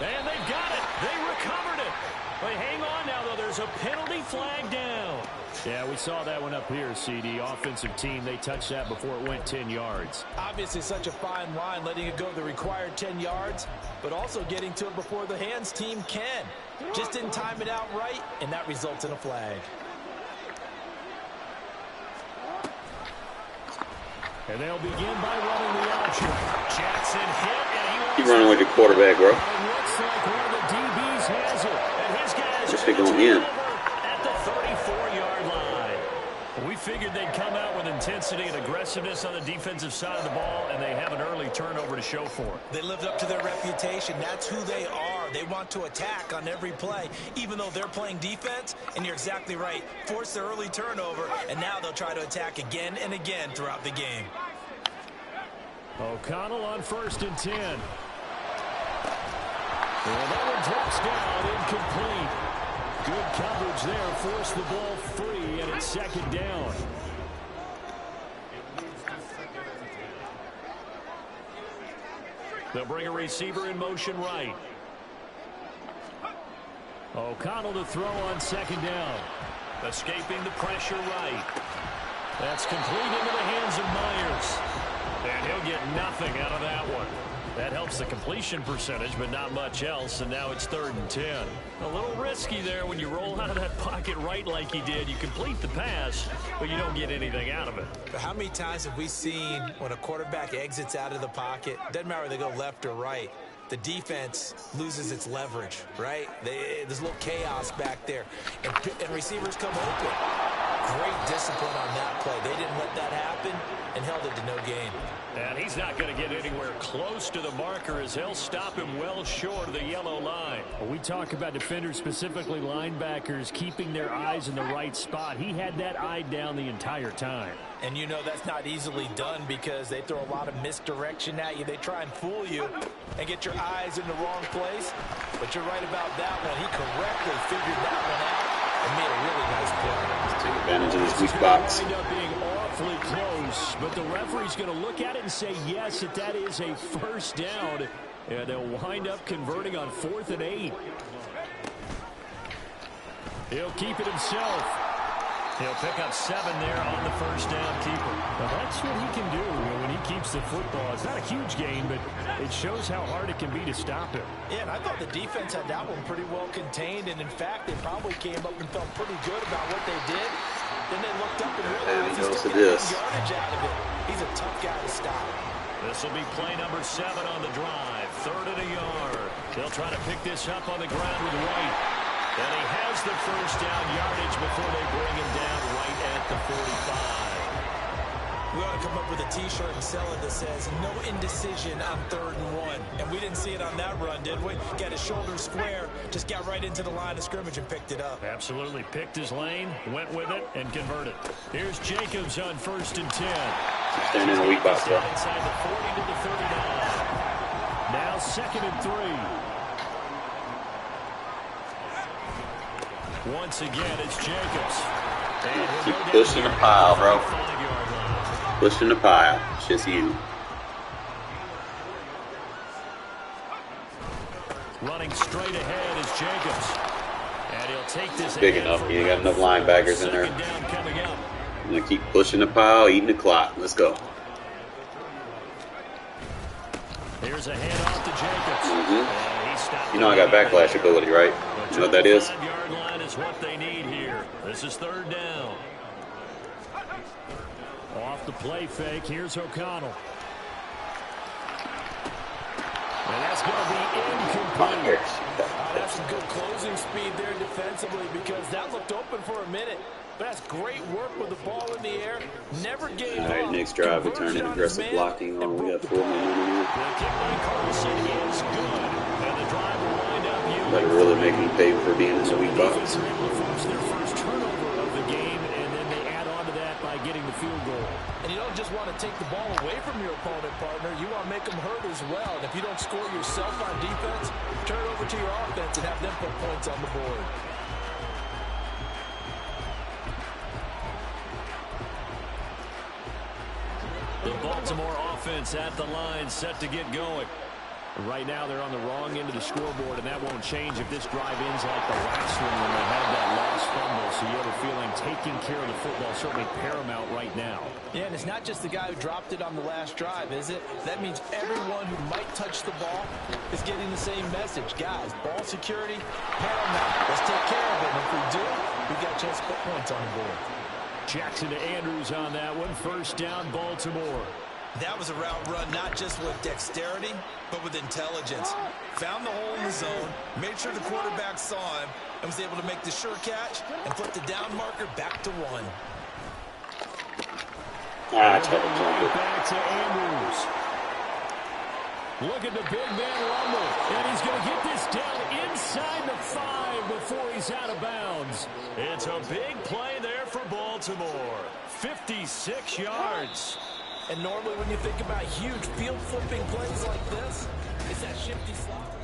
And they've got it. They recovered it. They hang on now, though. There's a penalty flag down. Yeah, we saw that one up here, CD. Offensive team, they touched that before it went 10 yards. Obviously such a fine line, letting it go the required 10 yards, but also getting to it before the hands team can. Just didn't time it out right, and that results in a flag. And they'll begin by running the option. Jackson hit, and he Keep running with your quarterback, bro. It looks like one of the DBs has it, and his guys Just are pick on going him. at the 34-yard line. We figured they'd come out with intensity and aggressiveness on the defensive side of the ball, and they have an early turnover to show for it. They lived up to their reputation. That's who they are. They want to attack on every play, even though they're playing defense. And you're exactly right. Force their early turnover, and now they'll try to attack again and again throughout the game. O'Connell on 1st and 10. And that one drops down, incomplete. Good coverage there, forced the ball free, and it's 2nd down. They'll bring a receiver in motion right. O'Connell to throw on 2nd down. Escaping the pressure right. That's complete into the hands of Myers. And he'll get nothing out of that one. That helps the completion percentage, but not much else, and now it's 3rd and 10. A little risky there when you roll out of that pocket right like he did. You complete the pass, but you don't get anything out of it. But how many times have we seen when a quarterback exits out of the pocket, doesn't matter whether they go left or right, the defense loses its leverage, right? There's a little chaos back there, and receivers come open. Great discipline on that play. They didn't let that happen and held it to no gain. And he's not going to get anywhere close to the marker as he'll stop him well short of the yellow line. When we talk about defenders, specifically linebackers, keeping their eyes in the right spot, he had that eye down the entire time. And you know that's not easily done because they throw a lot of misdirection at you. They try and fool you and get your eyes in the wrong place. But you're right about that one. He correctly figured that one out and made a really nice play. Take advantage of this weak box. Wind up being awfully close, but the referee's going to look at it and say, yes, that is a 1st down. And they'll wind up converting on 4th and 8. He'll keep it himself. He'll pick up 7 there on the 1st down keeper. Now that's what he can do when he keeps the football. It's not a huge gain, but it shows how hard it can be to stop him. Yeah, and I thought the defense had that one pretty well contained, and in fact, they probably came up and felt pretty good about what they did. Then they looked up and realized he's still getting yardage out of it. He's a tough guy to stop. This will be play number 7 on the drive. 3rd and a yard. They'll try to pick this up on the ground with White. And he has the first down yardage before they bring him down right at the 45. We ought to come up with a T-shirt and sell it that says, no indecision on 3rd and 1. And we didn't see it on that run, did we? Got his shoulders square, just got right into the line of scrimmage and picked it up. Absolutely. Picked his lane, went with it, and converted. Here's Jacobs on 1st and 10. Stand in the weak box, bro. Inside the 40 to the 39. Now 2nd and 3. Once again, it's Jacobs. Keep pushing the pile, bro. Pushing the pile. It's just you. Running straight ahead is Jacobs. And he'll take this. Big enough. You ain't got enough linebackers in there. I'm going to keep pushing the pile, eating the clock. Let's go. Here's a handoff to Jacobs. You know I got backlash ability, right? You know what that is? 5-yard line is what they need here. This is 3rd down. Off the play fake, here's O'Connell. And that's going to be incomplete. That's some good closing speed there defensively because that looked open for a minute. But that's great work with the ball in the air. Never gave up. All right, next drive, we turn in aggressive blocking. We got 4 momentum here. The kick by Carlson is good. And the drive will wind up yielding. Better really make me pay for being in the weak box. Their first turnover of the game, and then they add on to that by getting the field goal. And you don't just want to take the ball away from your opponent, partner. You want to make them hurt as well. And if you don't score yourself on defense, turn it over to your offense and have them put points on the board. The Baltimore offense at the line, set to get going. Right now, they're on the wrong end of the scoreboard, and that won't change if this drive ends like the last one when they had that lost fumble. So you have a feeling taking care of the football is certainly paramount right now. Yeah, and it's not just the guy who dropped it on the last drive, is it? That means everyone who might touch the ball is getting the same message. Guys, ball security, paramount. Let's take care of it. And if we do, we've got a chance to put points on the board. Jackson to Andrews on that one. 1st down, Baltimore. That was a route run not just with dexterity, but with intelligence. Found the hole in the zone, made sure the quarterback saw him, and was able to make the sure catch and flip the down marker back to 1. I tried to jump it. Back to Andrews. Look at the big man rumble, and he's going to get this down inside the 5 before he's out of bounds. It's a big play there for Baltimore. 56 yards. And normally when you think about huge field-flipping plays like this, it's that shifty slot.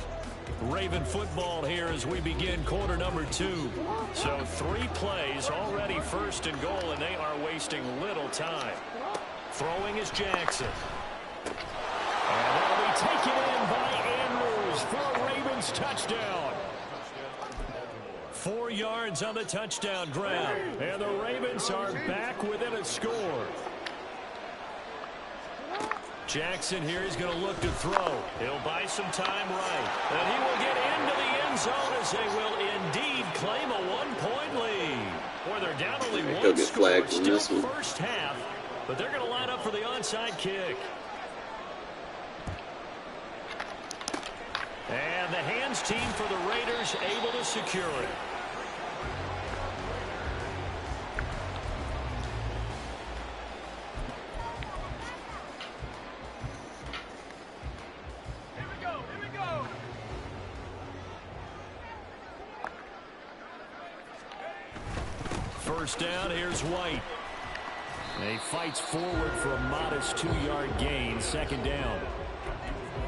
Raven football here as we begin quarter number 2. So 3 plays, already 1st and goal, and they are wasting little time. Throwing is Jackson. And that'll be taken in by Andrews for a Ravens touchdown. 4 yards on the touchdown ground. And the Ravens are back within a score. Jackson here is going to look to throw. He'll buy some time right. And he will get into the end zone as they will indeed claim a 1-point lead. Boy, they're down only 1 score. Still first half, but they're going to line up for the onside kick. And the hands team for the Raiders able to secure it. First down, here's White. And he fights forward for a modest 2-yard gain. 2nd down.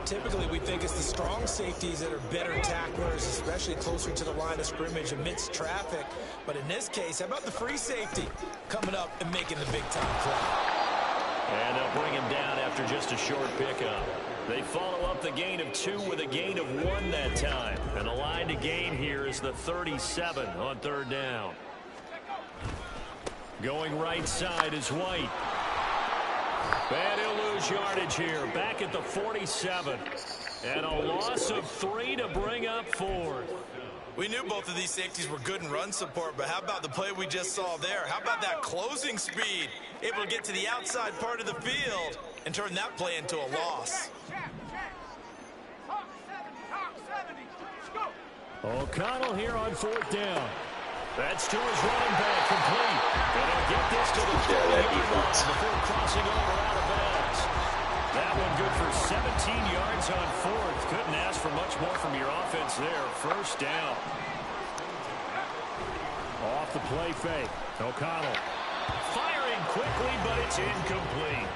Typically, we think it's the strong safeties that are better tacklers, especially closer to the line of scrimmage amidst traffic. But in this case, how about the free safety coming up and making the big-time play? And they'll bring him down after just a short pickup. They follow up the gain of 2 with a gain of 1 that time. And the line to gain here is the 37 on 3rd down. Going right side is White. And he'll lose yardage here. Back at the 47. And a loss of 3 to bring up 4th. We knew both of these safeties were good in run support, but how about the play we just saw there? How about that closing speed? Able to get to the outside part of the field and turn that play into a loss. O'Connell here on 4th down. That's to his running back, complete. And he'll get this to the 30-yard line before crossing over out of bounds. That one good for 17 yards on 4th. Couldn't ask for much more from your offense there. 1st down. Off the play fake. O'Connell firing quickly, but it's incomplete.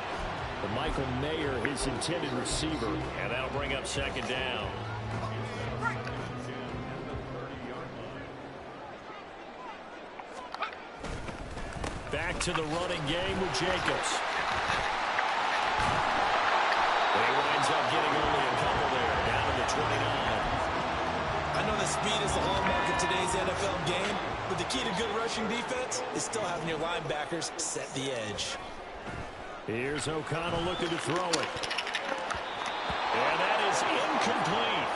But Michael Mayer, his intended receiver, and that'll bring up 2nd down. Back to the running game with Jacobs. But he winds up getting only a couple there, down to the 29. I know that speed is the hallmark of today's NFL game, but the key to good rushing defense is still having your linebackers set the edge. Here's O'Connell looking to throw it. And that is incomplete.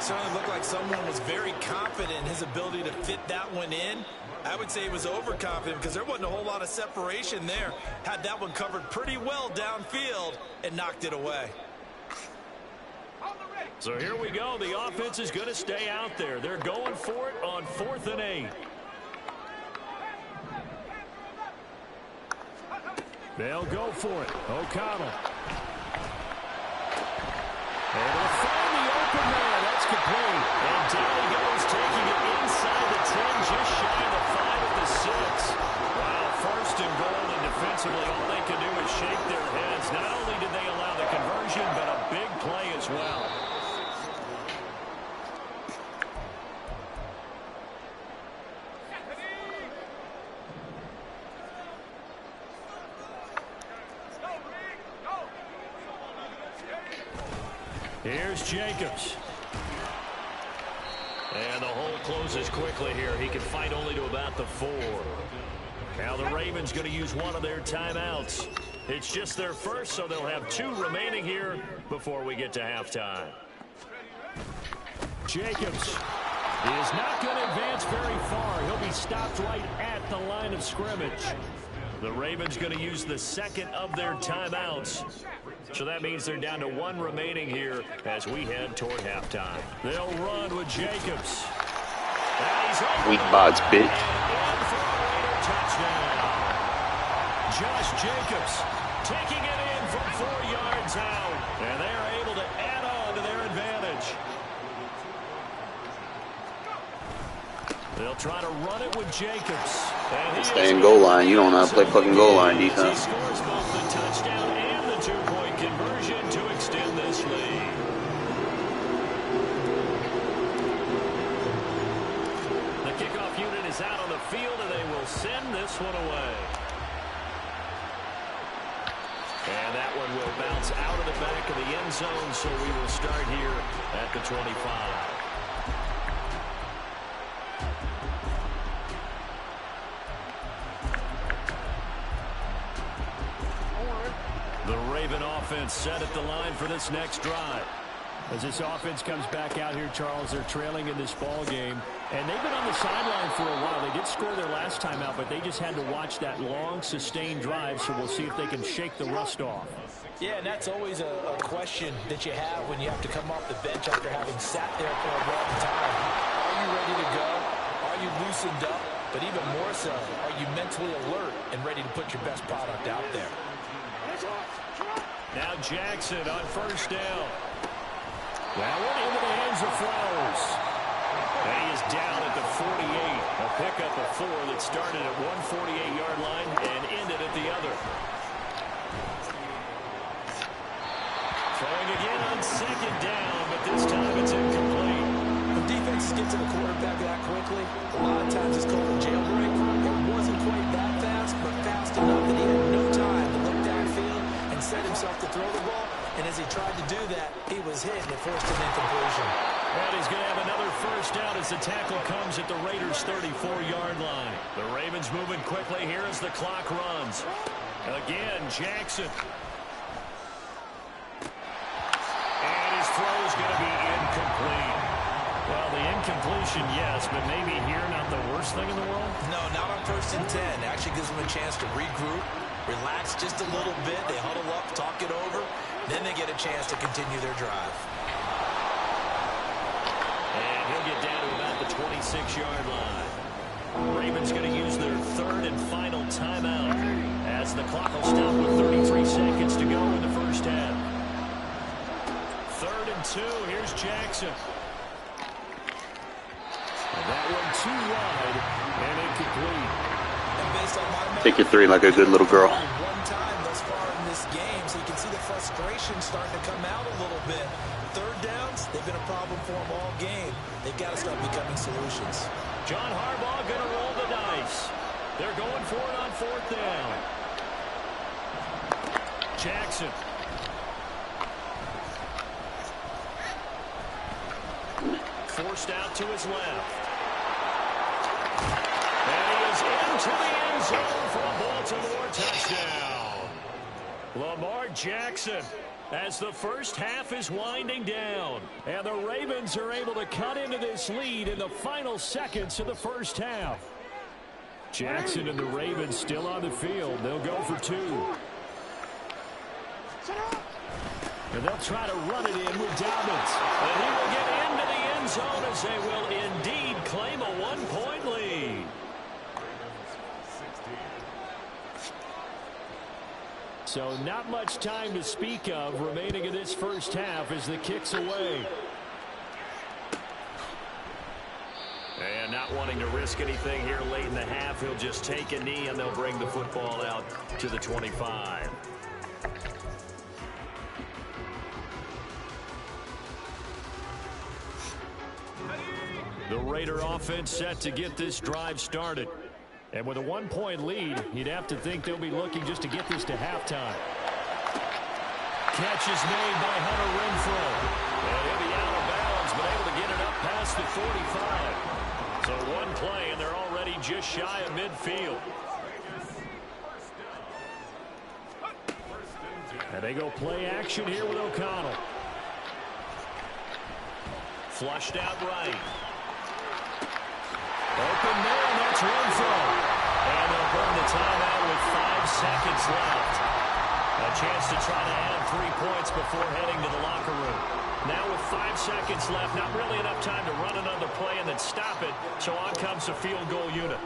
Certainly looked like someone was very confident in his ability to fit that one in. I would say he was overconfident because there wasn't a whole lot of separation there. Had that one covered pretty well downfield and knocked it away. So here we go. The offense is going to stay out there. They're going for it on 4th and 8. They'll go for it. O'Connell. Able to find the open man. That's complete. And down he goes, taking it inside the 10, just shy of the 5 at the 6. Wow, 1st and goal, and defensively all they can do is shake their heads. Not only did they allow the conversion, but a big play as well. Here's Jacobs. And the hole closes quickly here. He can fight only to about the 4. Now the Ravens going to use one of their timeouts. It's just their first, so they'll have 2 remaining here before we get to halftime. Jacobs is not going to advance very far. He'll be stopped right at the line of scrimmage. The Ravens going to use the 2nd of their timeouts. So that means they're down to 1 remaining here as we head toward halftime. They'll run with Jacobs. Weak box, bitch. Touchdown. Josh Jacobs taking it in from 4 yards out. And they're able to add on to their advantage. They'll try to run it with Jacobs. Stay in goal line. You don't know how to play fucking goal line defense. He scores both the touchdown and the 2-point conversion to extend this lead. The kickoff unit is out on the field, and they will send this one away. And that one will bounce out of the back of the end zone, so we will start here at the 25. The Raven offense set at the line for this next drive. As this offense comes back out here, Charles, they're trailing in this ball game. And they've been on the sideline for a while. They did score their last time out, but they just had to watch that long, sustained drive, so we'll see if they can shake the rust off. Yeah, and that's always a question that you have when you have to come off the bench after having sat there for a long time. Are you ready to go? Are you loosened up? But even more so, are you mentally alert and ready to put your best product out there? Now Jackson on 1st down. That one into the hands of Flowers. And he is down at the 48. A pickup of 4 that started at one 48-yard line and ended at the other. Throwing again on 2nd down, but this time it's incomplete. When defenses get to the quarterback that quickly, a lot of times it's called a jailbreak. It wasn't quite that fast, but fast enough that he had no time to look downfield and set himself to throw the ball. And as he tried to do that, he was hit and it forced an incompletion. And he's going to have another 1st down as the tackle comes at the Raiders' 34-yard line. The Ravens moving quickly here as the clock runs. Again, Jackson. And his throw is going to be incomplete. Well, the incompletion, yes, but maybe here not the worst thing in the world? No, not on 1st and 10. Actually gives him a chance to regroup, Relax just a little bit. They huddle up, talk it over. Then they get a chance to continue their drive. And he'll get down to about the 26-yard line. Ravens going to use their third and final timeout as the clock will stop with 33 seconds to go in the first half. 3rd and 2. Here's Jackson. And that one too wide and incomplete. And based on my Take your 3 like a good little girl. one time thus far in this game, so you can see the frustration starting to come out a little bit. 3rd downs, they've been a problem for them all game. They've got to start becoming solutions. John Harbaugh going to roll the dice. They're going for it on 4th down. Jackson. Forced out to his left. And he is into the end zone for a Baltimore touchdown. Lamar Jackson, as the first half is winding down. And the Ravens are able to cut into this lead in the final seconds of the first half. Jackson and the Ravens still on the field. They'll go for 2. And they'll try to run it in with Dobbins. And he will get into the end zone as they will indeed claim a 1-point lead. So not much time to speak of remaining in this first half as the kick's away. And not wanting to risk anything here late in the half, he'll just take a knee and they'll bring the football out to the 25. The Raider offense set to get this drive started. And with a 1-point lead, you'd have to think they'll be looking just to get this to halftime. Catch is made by Hunter Renfrow. And he'll be out of bounds, but able to get it up past the 45. So one play, and they're already just shy of midfield. And they go play action here with O'Connell. Flushed out right. Open man, that's Renfrow. And they'll burn the timeout with 5 seconds left. A chance to try to add 3 points before heading to the locker room. Now with 5 seconds left, not really enough time to run another play and then stop it. So on comes the field goal unit.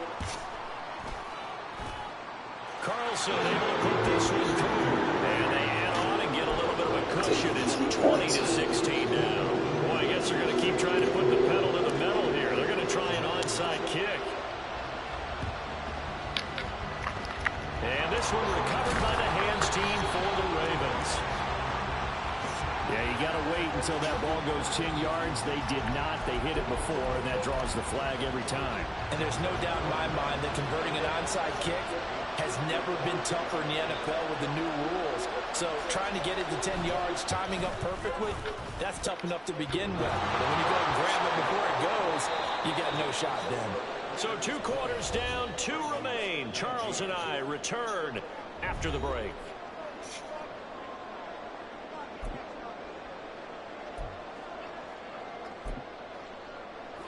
Carlson able to put this one through. And they add on and get a little bit of a cushion. It's 20-16 now. Boy, I guess they're going to keep trying to put the pedal to the metal here. They're going to try an onside kick. And this one recovered by the hands team for the Ravens. Yeah, you got to wait until that ball goes 10 yards. They did not. They hit it before, and that draws the flag every time. And there's no doubt in my mind that converting an onside kick has never been tougher in the NFL with the new rules. So trying to get it to 10 yards, timing up perfectly, that's tough enough to begin with. But when you go and grab it before it goes, you got no shot then. So 2 quarters down, 2 remain. Charles and I return after the break.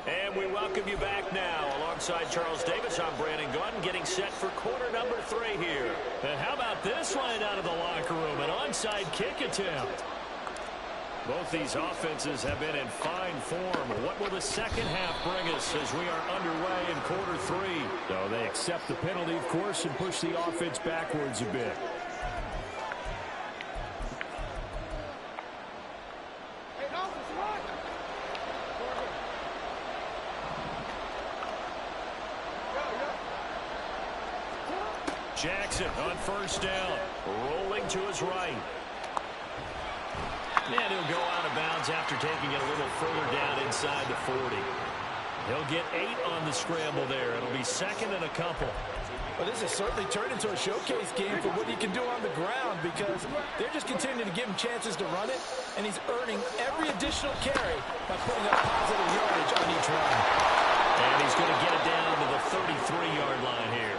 And we welcome you back now. Alongside Charles Davis, I'm Brandon Gunn, getting set for quarter number 3 here. And how about this line out of the locker room? An onside kick attempt. Both these offenses have been in fine form. What will the second half bring us as we are underway in quarter 3? So they accept the penalty, of course, and push the offense backwards a bit. Jackson on first down, rolling to his right. And he'll go out of bounds after taking it a little further down inside the 40. He'll get 8 on the scramble there. It'll be second and a couple. Well, this has certainly turned into a showcase game for what he can do on the ground because they're just continuing to give him chances to run it, and he's earning every additional carry by putting up positive yardage on each run. And he's going to get it down to the 33-yard line here.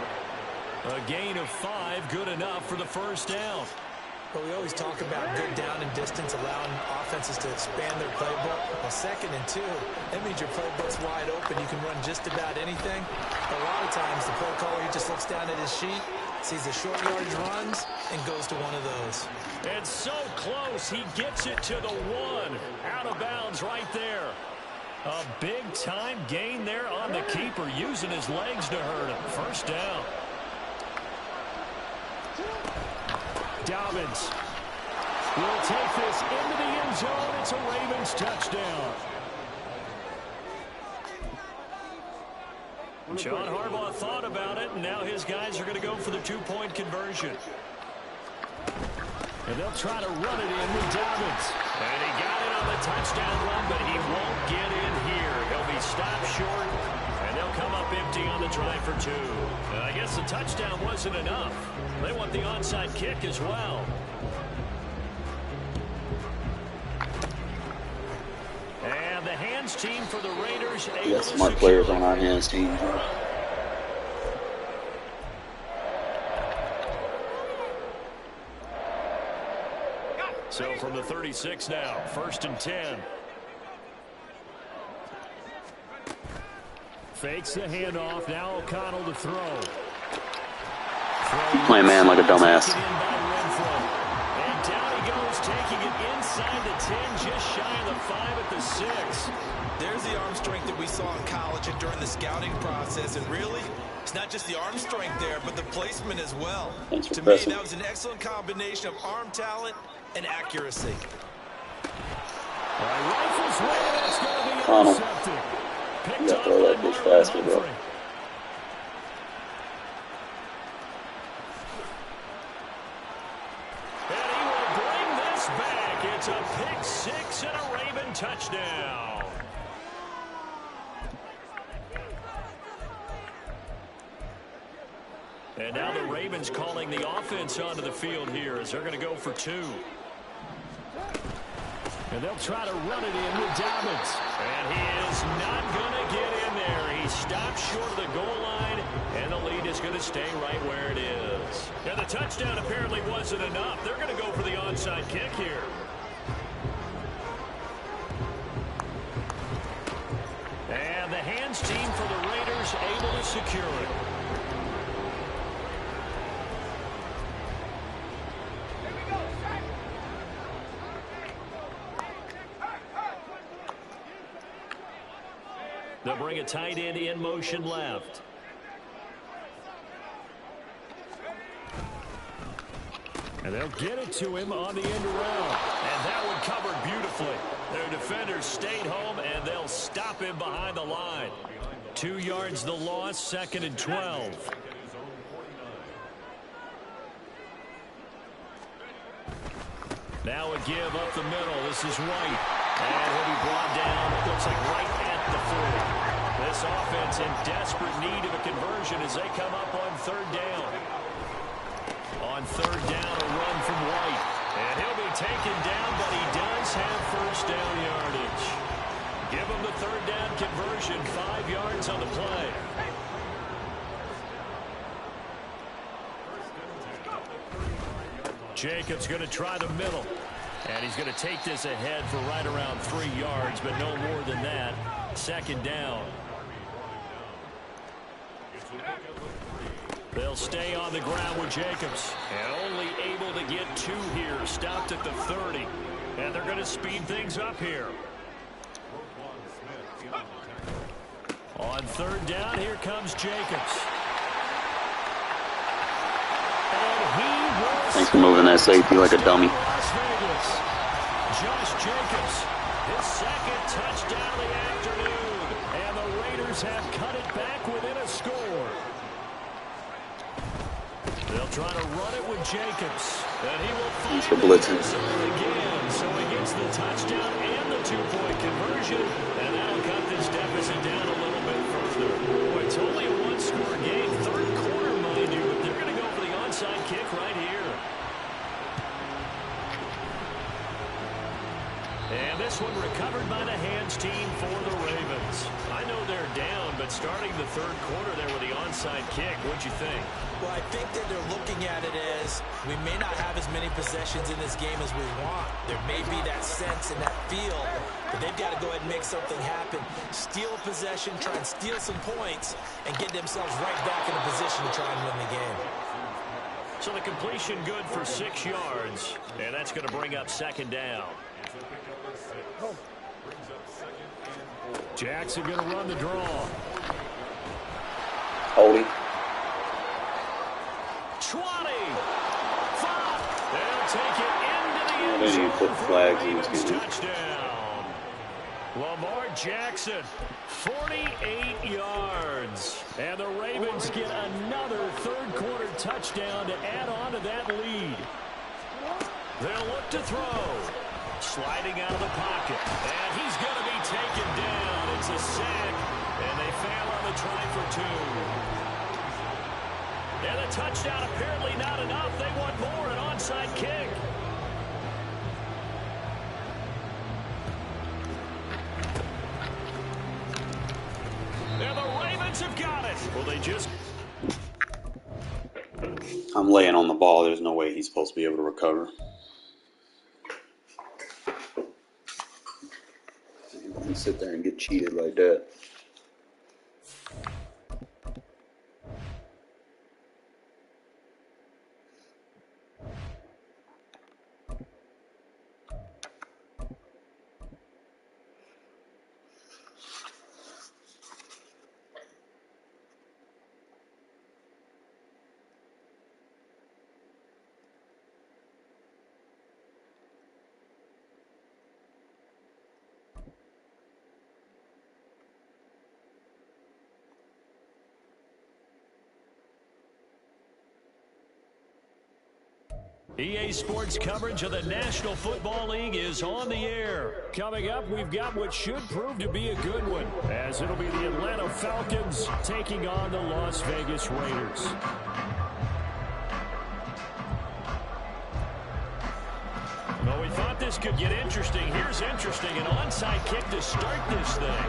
A gain of 5, good enough for the first down. But we always talk about good down and distance, allowing offenses to expand their playbook. Well, 2nd and 2, that means your playbook's wide open. You can run just about anything. A lot of times, the play caller, he just looks down at his sheet, sees the short yardage runs, and goes to one of those. And so close, he gets it to the 1. Out of bounds right there. A big-time gain there on the keeper, using his legs to hurt him. First down. Dobbins will take this into the end zone. It's a Ravens touchdown. John Harbaugh thought about it, and now his guys are going to go for the 2-point conversion. And they'll try to run it in with Dobbins. And he got it on the touchdown run, but he won't get in here. He'll be stopped short, and they'll come up empty on the drive for 2. And I guess the touchdown wasn't enough. They want the onside kick as well. And the hands team for the Raiders. We got smart players on our hands team. So from the 36 now, 1st and 10. Fakes the handoff. Now O'Connell to throw. You playing man like a dumbass. And down he goes, taking it inside the 10, just shy of the 5 at the 6. There's the arm strength that we saw in college and during the scouting process. And really, it's not just the arm strength there, but the placement as well. To me, that was an excellent combination of arm talent and accuracy. Rifles way, it's going to be Connell. intercepted. You Picked gotta up throw that by bitch Marlon faster, bro. Humphrey. And he will bring this back. It's a pick 6 and a Raven touchdown. And now the Ravens calling the offense onto the field here as they're going to go for 2. And they'll try to run it in with Dobbins. And he is not going to get in there. He stopped short of the goal line, and the lead is going to stay right where it is. And the touchdown apparently wasn't enough. They're going to go for the onside kick here. And the hands team for the Raiders able to secure it. They'll bring a tight end in motion left. And they'll get it to him on the end around. And that one covered beautifully. Their defenders stayed home, and they'll stop him behind the line. 2 yards the loss, 2nd and 12. Now a give up the middle. This is White. And he'll be brought down, looks like right at the 40. This offense in desperate need of a conversion as they come up on 3rd down. On 3rd down, a run from White. And he'll be taken down, but he does have 1st down yardage. Give him the 3rd down conversion, 5 yards on the play. Jacobs going to try the middle. And he's going to take this ahead for right around 3 yards, but no more than that. 2nd down. They'll stay on the ground with Jacobs. And only able to get 2 here. Stopped at the 30. And they're going to speed things up here. On 3rd down, here comes Jacobs. Thanks for moving that safety like a dummy. Las Vegas. Josh Jacobs, his 2nd touchdown of the afternoon. And the Raiders have cut it back within a score. They'll try to run it with Jacobs. And he will Thanks for blitzing. Again. So he gets the touchdown and the 2-point conversion. And that'll cut this deficit down a little bit further. Boy, it's only a 1-score game. 3rd quarter, mind you. But they're going to go for the onside kick right here. And this one recovered by the hands team for the Ravens. I know they're down, but starting the 3rd quarter there with the onside kick, what'd you think? Well, I think that they're looking at it as we may not have as many possessions in this game as we want. There may be that sense and that feel, but they've got to go ahead and make something happen. Steal a possession, try and steal some points, and get themselves right back in a position to try and win the game. So the completion good for 6 yards. And that's going to bring up second down. Jackson going to run the draw. Holding. 20. 5. They'll take it into the end They didn't zone put for flags a in this Ravens game. touchdown. Lamar Jackson, 48 yards. And the Ravens get another third-quarter touchdown to add on to that lead. They'll look to throw. Sliding out of the pocket. And he's going to be taken down. It's a sack. And they fail on the try for 2. And the touchdown apparently not enough. They want more, an onside kick. And the Ravens have got it. Well, they just... I'm laying on the ball. There's no way he's supposed to be able to recover. You sit there and get cheated like that. EA Sports coverage of the National Football League is on the air. Coming up, we've got what should prove to be a good one, as it'll be the Atlanta Falcons taking on the Las Vegas Raiders. Well, we thought this could get interesting. Here's interesting, an onside kick to start this thing.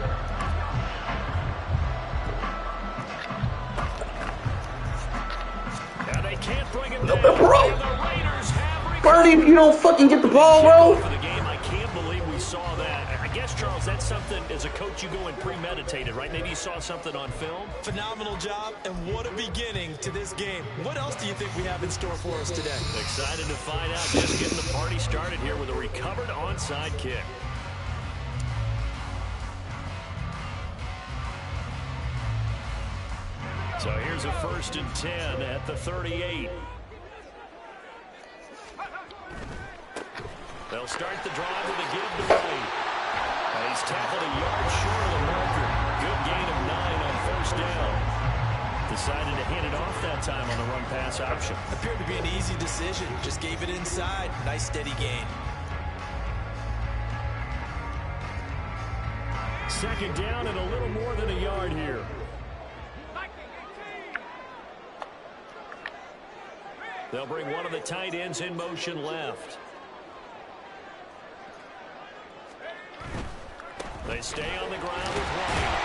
Can't bring it down. Bro, Birdie, you don't fucking get the ball, bro. For the game, I can't believe we saw that. I guess, Charles, that's something as a coach you go and premeditated, right? Maybe you saw something on film. Phenomenal job, and what a beginning to this game. What else do you think we have in store for us today? Excited to find out. Just getting the party started here with a recovered onside kick. So here's a 1st and 10 at the 38. They'll start the drive with a give to Wade. And he's tackled a yard short of the marker. Good gain of 9 on 1st down. Decided to hand it off that time on the run-pass option. Appeared to be an easy decision. Just gave it inside. Nice steady gain. 2nd down and a little more than a yard here. They'll bring one of the tight ends in motion left. They stay on the ground with White.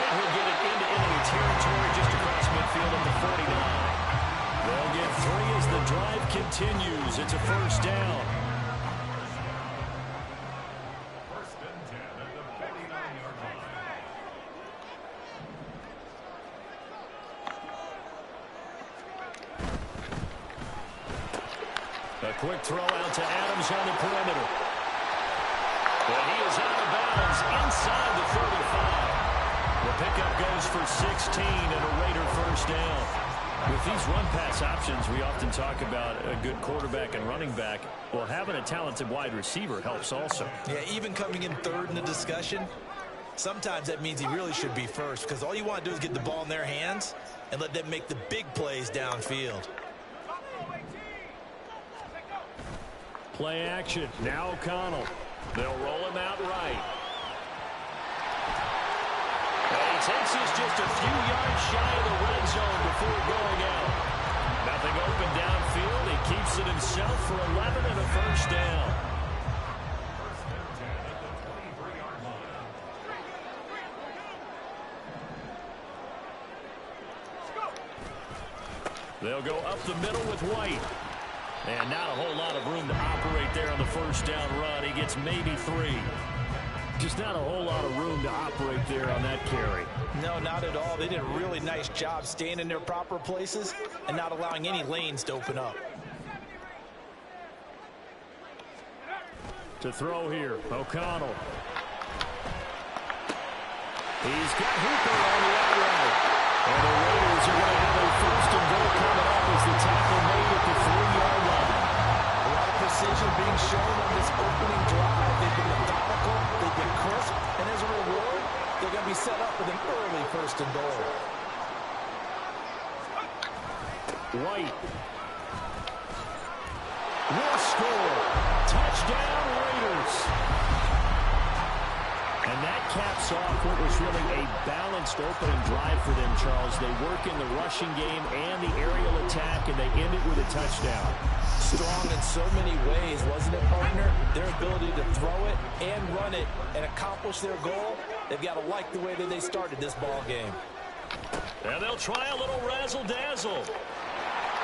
And he'll get it into enemy territory just across midfield at the 49. They'll get 3 as the drive continues. It's a 1st down. A quick throw out to Adams on the perimeter. And he is out of bounds inside the 35. The pickup goes for 16 and a Raider 1st down. With these run-pass options, we often talk about a good quarterback and running back. Well, having a talented wide receiver helps also. Yeah, even coming in 3rd in the discussion, sometimes that means he really should be 1st, because all you want to do is get the ball in their hands and let them make the big plays downfield. Play action. Now O'Connell. They'll roll him out right. And he takes us just a few yards shy of the red zone before going out. Nothing open downfield. He keeps it himself for 11 and a 1st down. They'll go up the middle with White. And not a whole lot of room to operate there on the 1st down run. He gets maybe 3. Just not a whole lot of room to operate there on that carry. No, not at all. They did a really nice job staying in their proper places and not allowing any lanes to open up. To throw here, O'Connell. He's got Hooper on the outright. And the Raiders are going to have a first and goal coming up as the tackle made at the 3-yard line. A lot of precision being shown on this opening drive. They've been methodical, they've been crisp, and as a reward, they're going to be set up with an early first and goal. White. Will score. Touchdown, Raiders. And that caps off what was really a balanced opening drive for them, Charles. They work in the rushing game and the aerial attack, and they end it with a touchdown. Strong in so many ways, wasn't it, partner? Their ability to throw it and run it and accomplish their goal, they've got to like the way that they started this ball game. And they'll try a little razzle-dazzle.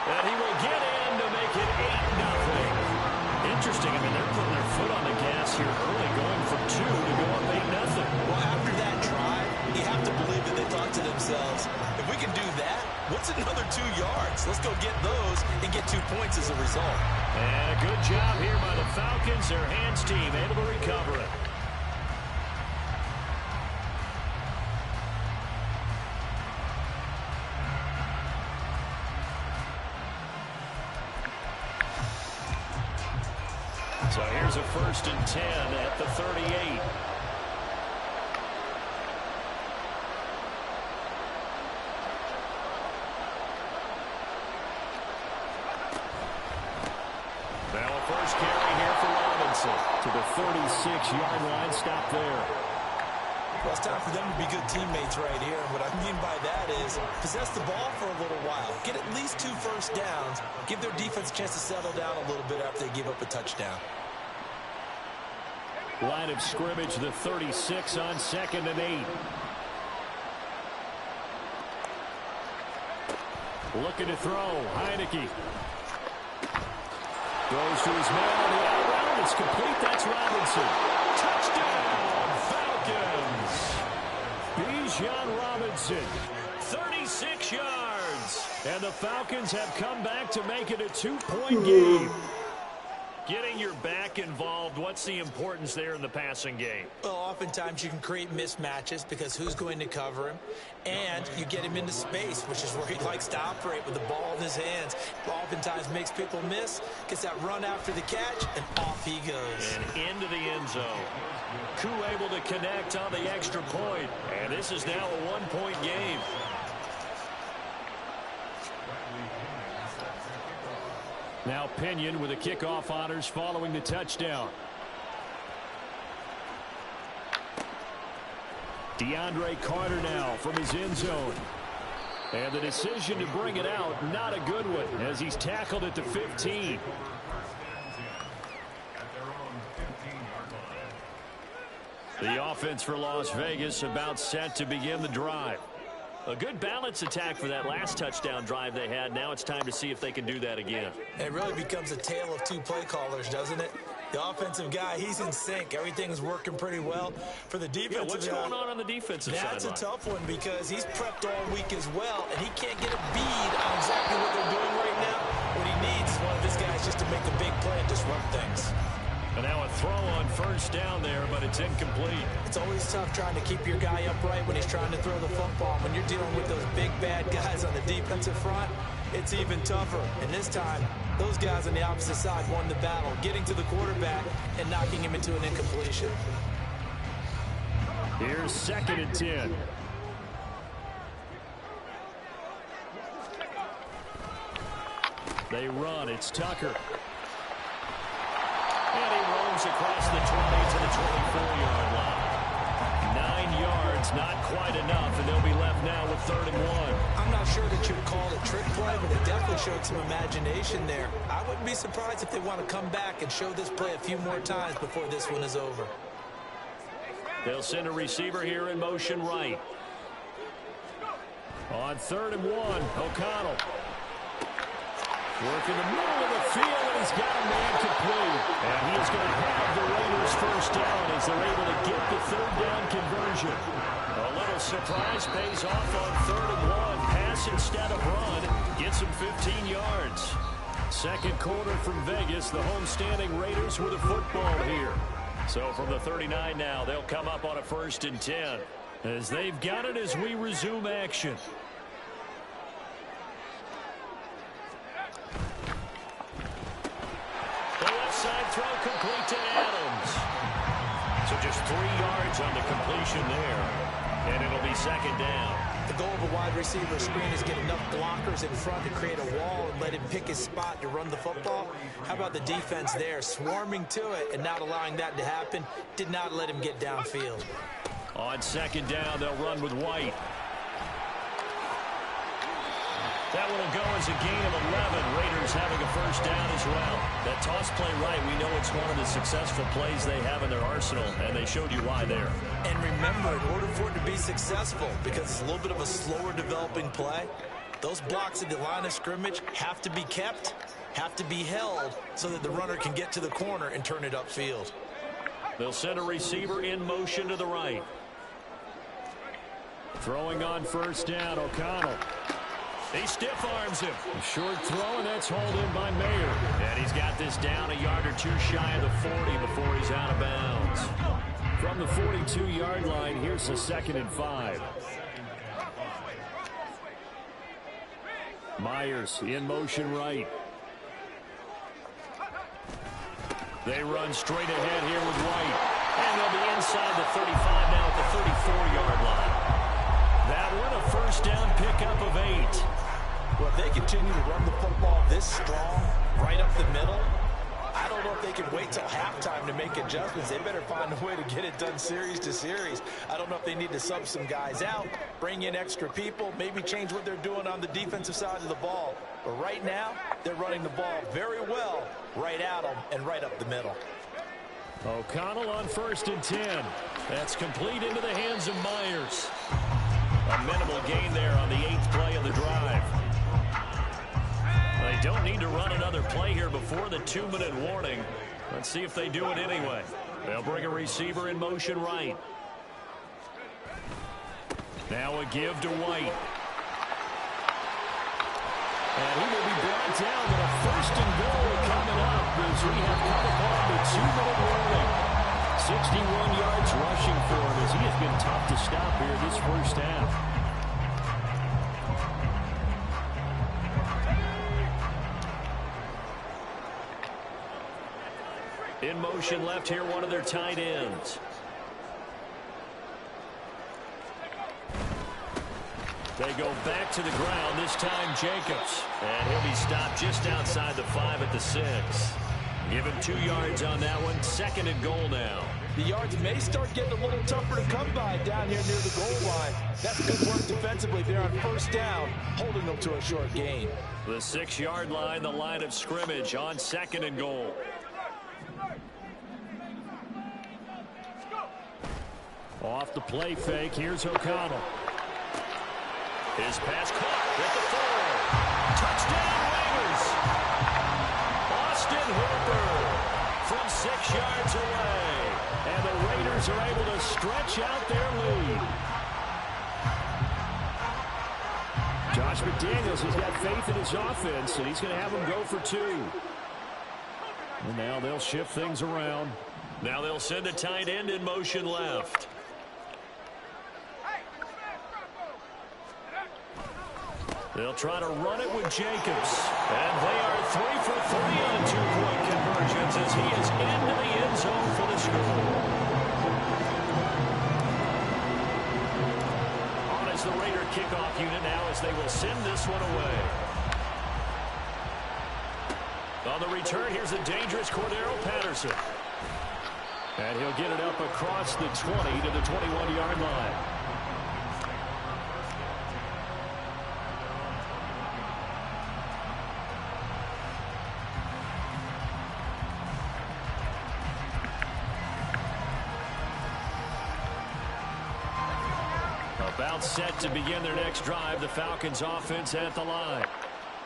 And he will get in to make it 8-0. Interesting. I mean, they're putting their foot on the gas here early, going from 2 to go up 8-0. Well, after that drive, you have to believe that they thought to themselves, if we can do that, what's another 2 yards? Let's go get those and get 2 points as a result. And a good job here by the Falcons. Their hands team able to recover it. So here's a 1st and 10 at the 38. Now a first carry here for Robinson to the 36-yard line. Stop there. Well, it's time for them to be good teammates right here. And what I mean by that is possess the ball for a little while. Get at least 2 first downs. Give their defense a chance to settle down a little bit after they give up a touchdown. Line of scrimmage, the 36 on 2nd and 8. Looking to throw. Heineke. Throws to his man on the out route. It's complete. That's Robinson. Touchdown, Falcons. Bijan Robinson. 36 yards. And the Falcons have come back to make it a 2-point game. Getting your back involved, what's the importance there in the passing game? Well, oftentimes you can create mismatches because who's going to cover him? And you get him into space, which is where he likes to operate with the ball in his hands. Oftentimes makes people miss, gets that run after the catch, and off he goes. And into the end zone. Koo able to connect on the extra point. And this is now a 1-point game. Now Pinion with the kickoff honors following the touchdown. DeAndre Carter now from his end zone. And the decision to bring it out, not a good one, as he's tackled at the 15. The offense for Las Vegas about set to begin the drive. A good balance attack for that last touchdown drive they had. Now it's time to see if they can do that again. It really becomes a tale of 2 play callers, doesn't it? The offensive guy, he's in sync. Everything's working pretty well. For the defensive what's going on the defensive side? That's a tough one because he's prepped all week as well, and he can't get a bead on exactly what they're doing right now. What he needs is one of his guys just to make a big play and disrupt things. And now a throw on first down there, but it's incomplete. It's always tough trying to keep your guy upright when he's trying to throw the football. When you're dealing with those big, bad guys on the defensive front, it's even tougher. And this time, those guys on the opposite side won the battle, getting to the quarterback and knocking him into an incompletion. Here's 2nd and 10. They run. It's Tucker. And he roams across the 20 to the 24-yard line. 9 yards, not quite enough, and they'll be left now with 3rd and 1. I'm not sure that you'd call it trick play, but they definitely showed some imagination there. I wouldn't be surprised if they want to come back and show this play a few more times before this one is over. They'll send a receiver here in motion right. On 3rd and 1, O'Connell. Working the middle of the field. he's got a man complete. And he is going to have the Raiders first down as they're able to get the third down conversion. A little surprise pays off on 3rd and 1. Pass instead of run. Gets him 15 yards. Second quarter from Vegas. The homestanding Raiders with a football here. So from the 39 now, they'll come up on a 1st and 10. As they've got it as we resume action. The left side throw complete to Adams. So just 3 yards on the completion there. And it'll be 2nd down. The goal of a wide receiver screen is get enough blockers in front to create a wall and let him pick his spot to run the football. How about the defense there, swarming to it and not allowing that to happen? Did not let him get downfield. On 2nd down, they'll run with White. That one will go as a gain of 11. Raiders having a 1st down as well. That toss play right, we know it's one of the successful plays they have in their arsenal, and they showed you why there. And remember, in order for it to be successful, because it's a little bit of a slower developing play, those blocks at the line of scrimmage have to be kept, have to be held, so that the runner can get to the corner and turn it upfield. They'll send a receiver in motion to the right. Throwing on 1st down, O'Connell. He stiff arms him. A short throw, and that's hauled in by Mayer. And he's got this down a yard or 2 shy of the 40 before he's out of bounds. From the 42-yard line, here's the 2nd and 5. Myers in motion right. They run straight ahead here with White. And they'll be inside the 35 now at the 34-yard line. That one, a 1st down pickup of 8. Well, if they continue to run the football this strong, right up the middle, I don't know if they can wait till halftime to make adjustments. They better find a way to get it done series to series. I don't know if they need to sub some guys out, bring in extra people, maybe change what they're doing on the defensive side of the ball. But right now, they're running the ball very well right at them and right up the middle. O'Connell on 1st and 10. That's complete into the hands of Myers. A minimal gain there on the 8th play of the drive. They don't need to run another play here before the 2-minute warning. Let's see if they do it anyway. They'll bring a receiver in motion right. Now a give to White. And he will be brought down with a 1st and goal coming up as we have come upon the 2-minute warning. 61 yards rushing for him as he has been tough to stop here this 1st half. In motion left here, one of their tight ends. They go back to the ground, this time Jacobs. And he'll be stopped just outside the 5 at the 6. Give him 2 yards on that one. 2nd and goal now. The yards may start getting a little tougher to come by down here near the goal line. That's good work defensively there on 1st down, holding them to a short gain. The 6-yard line, the line of scrimmage on 2nd and goal. Off the play fake, here's O'Connell. His pass caught at the 4. Touchdown Raiders! Austin Hooper from 6 yards away. And the Raiders are able to stretch out their lead. Josh McDaniels has got faith in his offense, and he's going to have them go for 2. And now they'll shift things around. Now they'll send a tight end in motion left. They'll try to run it with Jacobs. And they are 3 for 3 on 2-point conversions as he is into the end zone for the score. On as the Raider kickoff unit now as they will send this one away. On the return, here's a dangerous Cordero Patterson. And he'll get it up across the 20 to the 21-yard line. About set to begin their next drive. The Falcons offense at the line.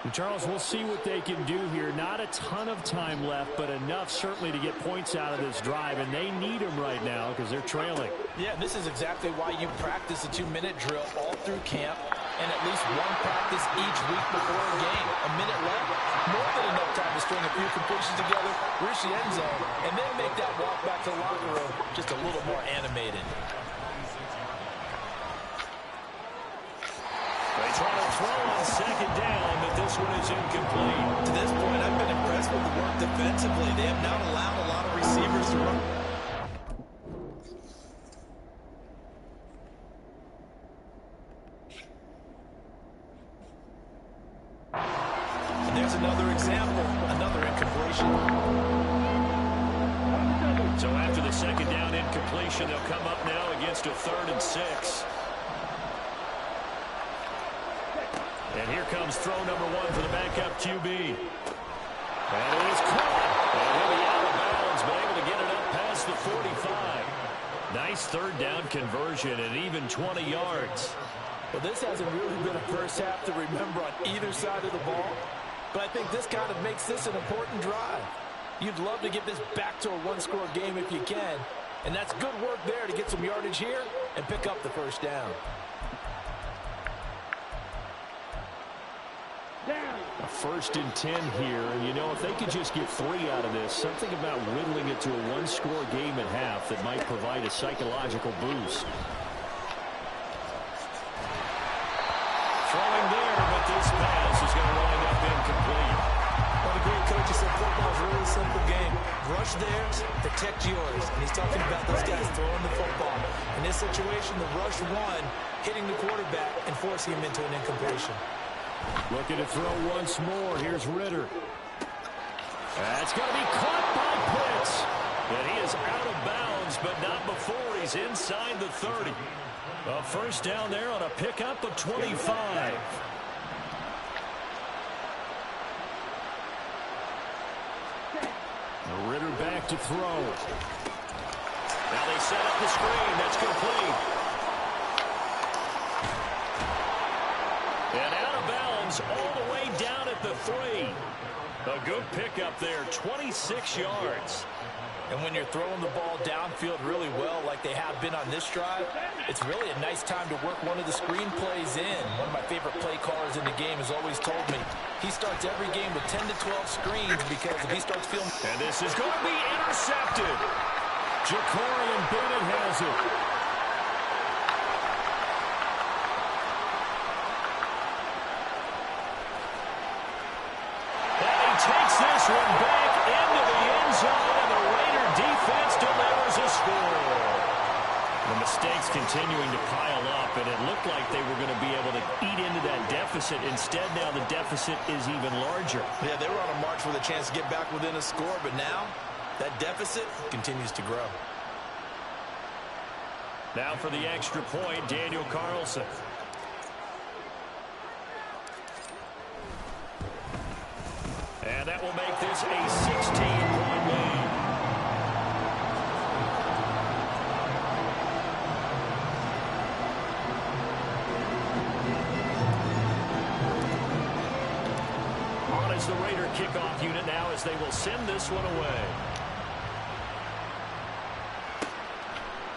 And Charles, we'll see what they can do here. Not a ton of time left, but enough certainly to get points out of this drive, and they need them right now because they're trailing. Yeah, this is exactly why you practice a 2-minute drill all through camp and at least one practice each week before a game. A minute left, more than enough time to string a few completions together, reach the end zone, and then make that walk back to the locker room just a little more animated. They try to throw on second down, but this one is incomplete. To this point, I've been impressed with the work defensively. They have not allowed a lot of receivers to run. And there's another example, another incompletion. So after the second down incompletion, they'll come up now against a 3rd and 6. And here comes throw number 1 for the backup QB. And it is caught. And he'll be out of bounds, but able to get it up past the 45. Nice 3rd down conversion and even 20 yards. Well, this hasn't really been a first half to remember on either side of the ball. But I think this kind of makes this an important drive. You'd love to get this back to a one-score game if you can. And that's good work there to get some yardage here and pick up the first down. A 1st and 10 here, and you know, if they could just get 3 out of this, something about whittling it to a one-score game at half that might provide a psychological boost. Throwing there, but this pass is going to wind up incomplete. One of the great coaches said football is a really simple game. Rush theirs, protect yours. And he's talking about those guys throwing the football. In this situation, the rush won, hitting the quarterback and forcing him into an incompletion. Looking to throw once more. Here's Ritter. That's going to be caught by Pitts. And he is out of bounds, but not before he's inside the 30. A first down there on a pickup of 25. Ritter back to throw. Now they set up the screen. That's complete. And out of bounds all the way down at the 3. A good pickup there, 26 yards. And when you're throwing the ball downfield really well like they have been on this drive, it's really a nice time to work one of the screen plays in. One of my favorite play callers in the game has always told me he starts every game with 10 to 12 screens because if he starts feeling... And this is going to be intercepted. Jacorian Bennett has it. And he takes this one back into the end zone, and the Raider defense delivers a score. The mistakes continuing to pile up, and it looked like they were going to be able to eat into that deficit. Instead, now the deficit is even larger. Yeah, they were on a march with a chance to get back within a score, but now that deficit continues to grow. Now for the extra point, Daniel Carlson. And that will make this a 16-point lead. On is the Raider kickoff unit now as they will send this one away.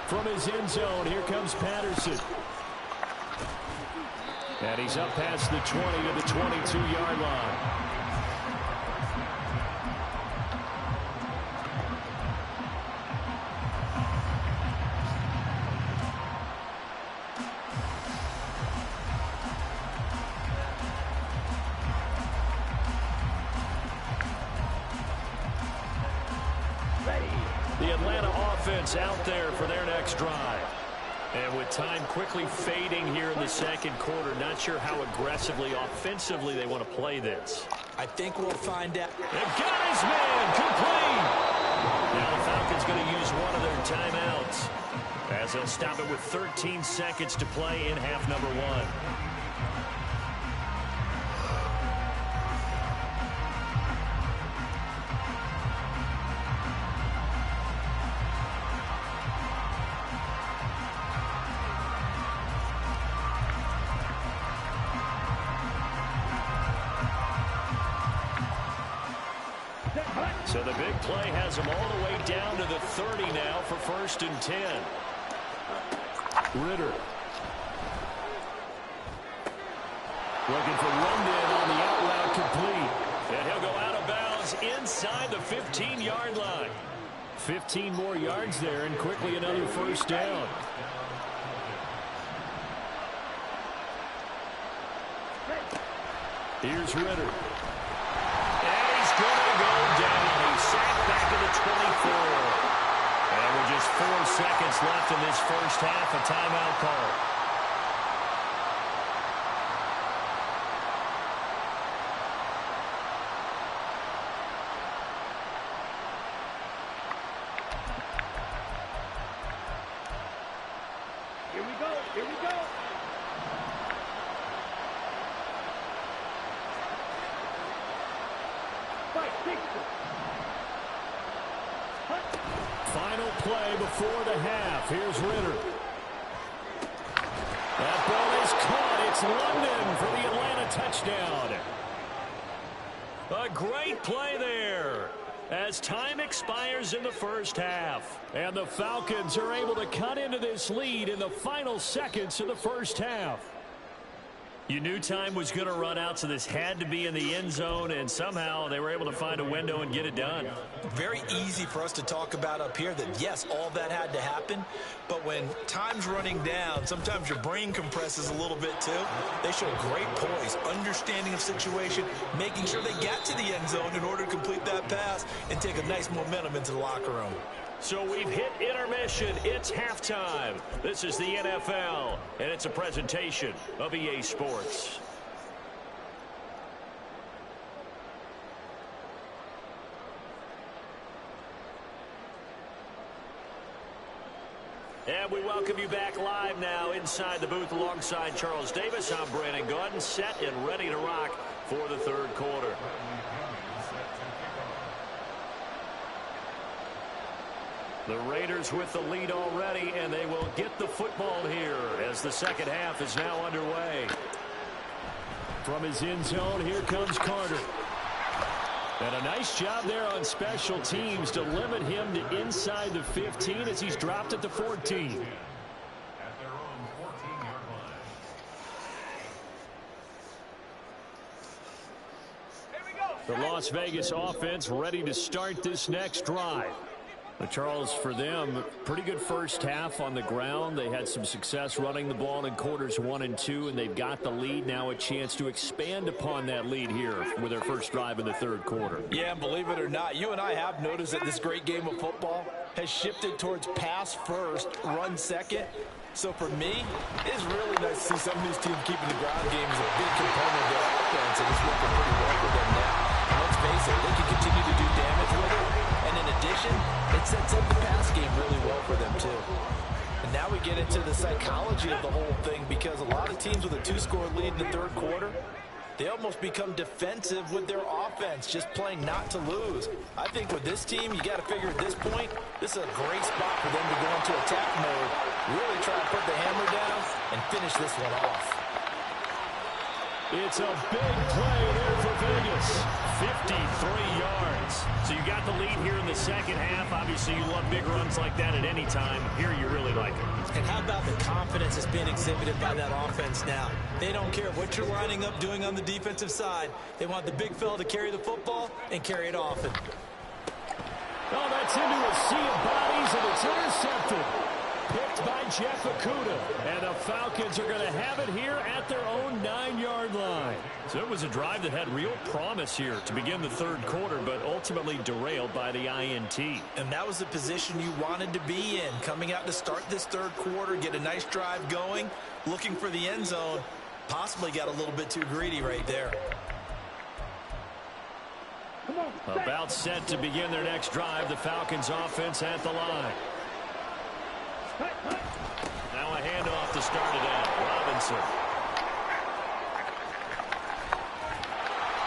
From his end zone, here comes Patterson. And he's up past the 20 to the 22-yard line. The Atlanta offense out there for their next drive. And with time quickly fading here in the second quarter, not sure how aggressively, offensively they want to play this. I think we'll find out. They've got his man complete. Now the Falcons going to use one of their timeouts as they'll stop it with 13 seconds to play in half number 1. So the big play has them all the way down to the 30 now for 1st and 10. Ritter. Looking for London on the out route complete. And he'll go out of bounds inside the 15-yard line. 15 more yards there and quickly another 1st down. Here's Ritter. And he's going to go down. He's sacked back to the 24. And with just 4 seconds left in this first half, a timeout call. Here we go. Final play before the half. Here's Ritter. That ball is caught. It's London for the Atlanta touchdown. A great play there as time expires in the first half. And the Falcons are able to cut into this lead in the final seconds of the first half. You knew time was going to run out, so this had to be in the end zone, and somehow they were able to find a window and get it done. Very easy for us to talk about up here that, yes, all that had to happen, but when time's running down, sometimes your brain compresses a little bit too. They show great poise, understanding of situation, making sure they got to the end zone in order to complete that pass and take a nice momentum into the locker room. So we've hit intermission. It's halftime. This is the NFL, and it's a presentation of EA Sports. And we welcome you back live now inside the booth alongside Charles Davis. I'm Brandon Gaudin, set and ready to rock for the third quarter. The Raiders with the lead already, and they will get the football here as the second half is now underway. From his end zone, here comes Carter. And a nice job there on special teams to limit him to inside the 15 as he's dropped at the 14. At their own 14-yard line. The Las Vegas offense ready to start this next drive. Charles, for them, pretty good first half on the ground. They had some success running the ball in quarters 1 and 2, and they've got the lead now, a chance to expand upon that lead here with their first drive in the third quarter. Yeah, and believe it or not, you and I have noticed that this great game of football has shifted towards pass first, run second. So for me, it's really nice to see some of these teams keeping the ground game as a big component of their offense, and it's working pretty well for them now. And let's face it, they can continue to do damage with it. And in addition, it sets up the pass game really well for them too. And now we get into the psychology of the whole thing, because a lot of teams with a 2-score lead in the third quarter, they almost become defensive with their offense, just playing not to lose. I think with this team, you got to figure at this point, this is a great spot for them to go into attack mode, really try to put the hammer down and finish this one off. It's a big play there for Vegas. 53 yards. So you got the lead here in the second half. Obviously, you love big runs like that at any time. Here, you really like it. And how about the confidence that's being exhibited by that offense now? They don't care what you're lining up doing on the defensive side. They want the big fella to carry the football and carry it often. Oh, that's into a sea of bodies, and it's intercepted. Picked by Jeff Okudah. And the Falcons are going to have it here at their own 9-yard line. So it was a drive that had real promise here to begin the third quarter, but ultimately derailed by the INT. And that was the position you wanted to be in, coming out to start this third quarter, get a nice drive going, looking for the end zone. Possibly got a little bit too greedy right there. About set to begin their next drive, the Falcons offense at the line. Now a handoff to start it out. Robinson.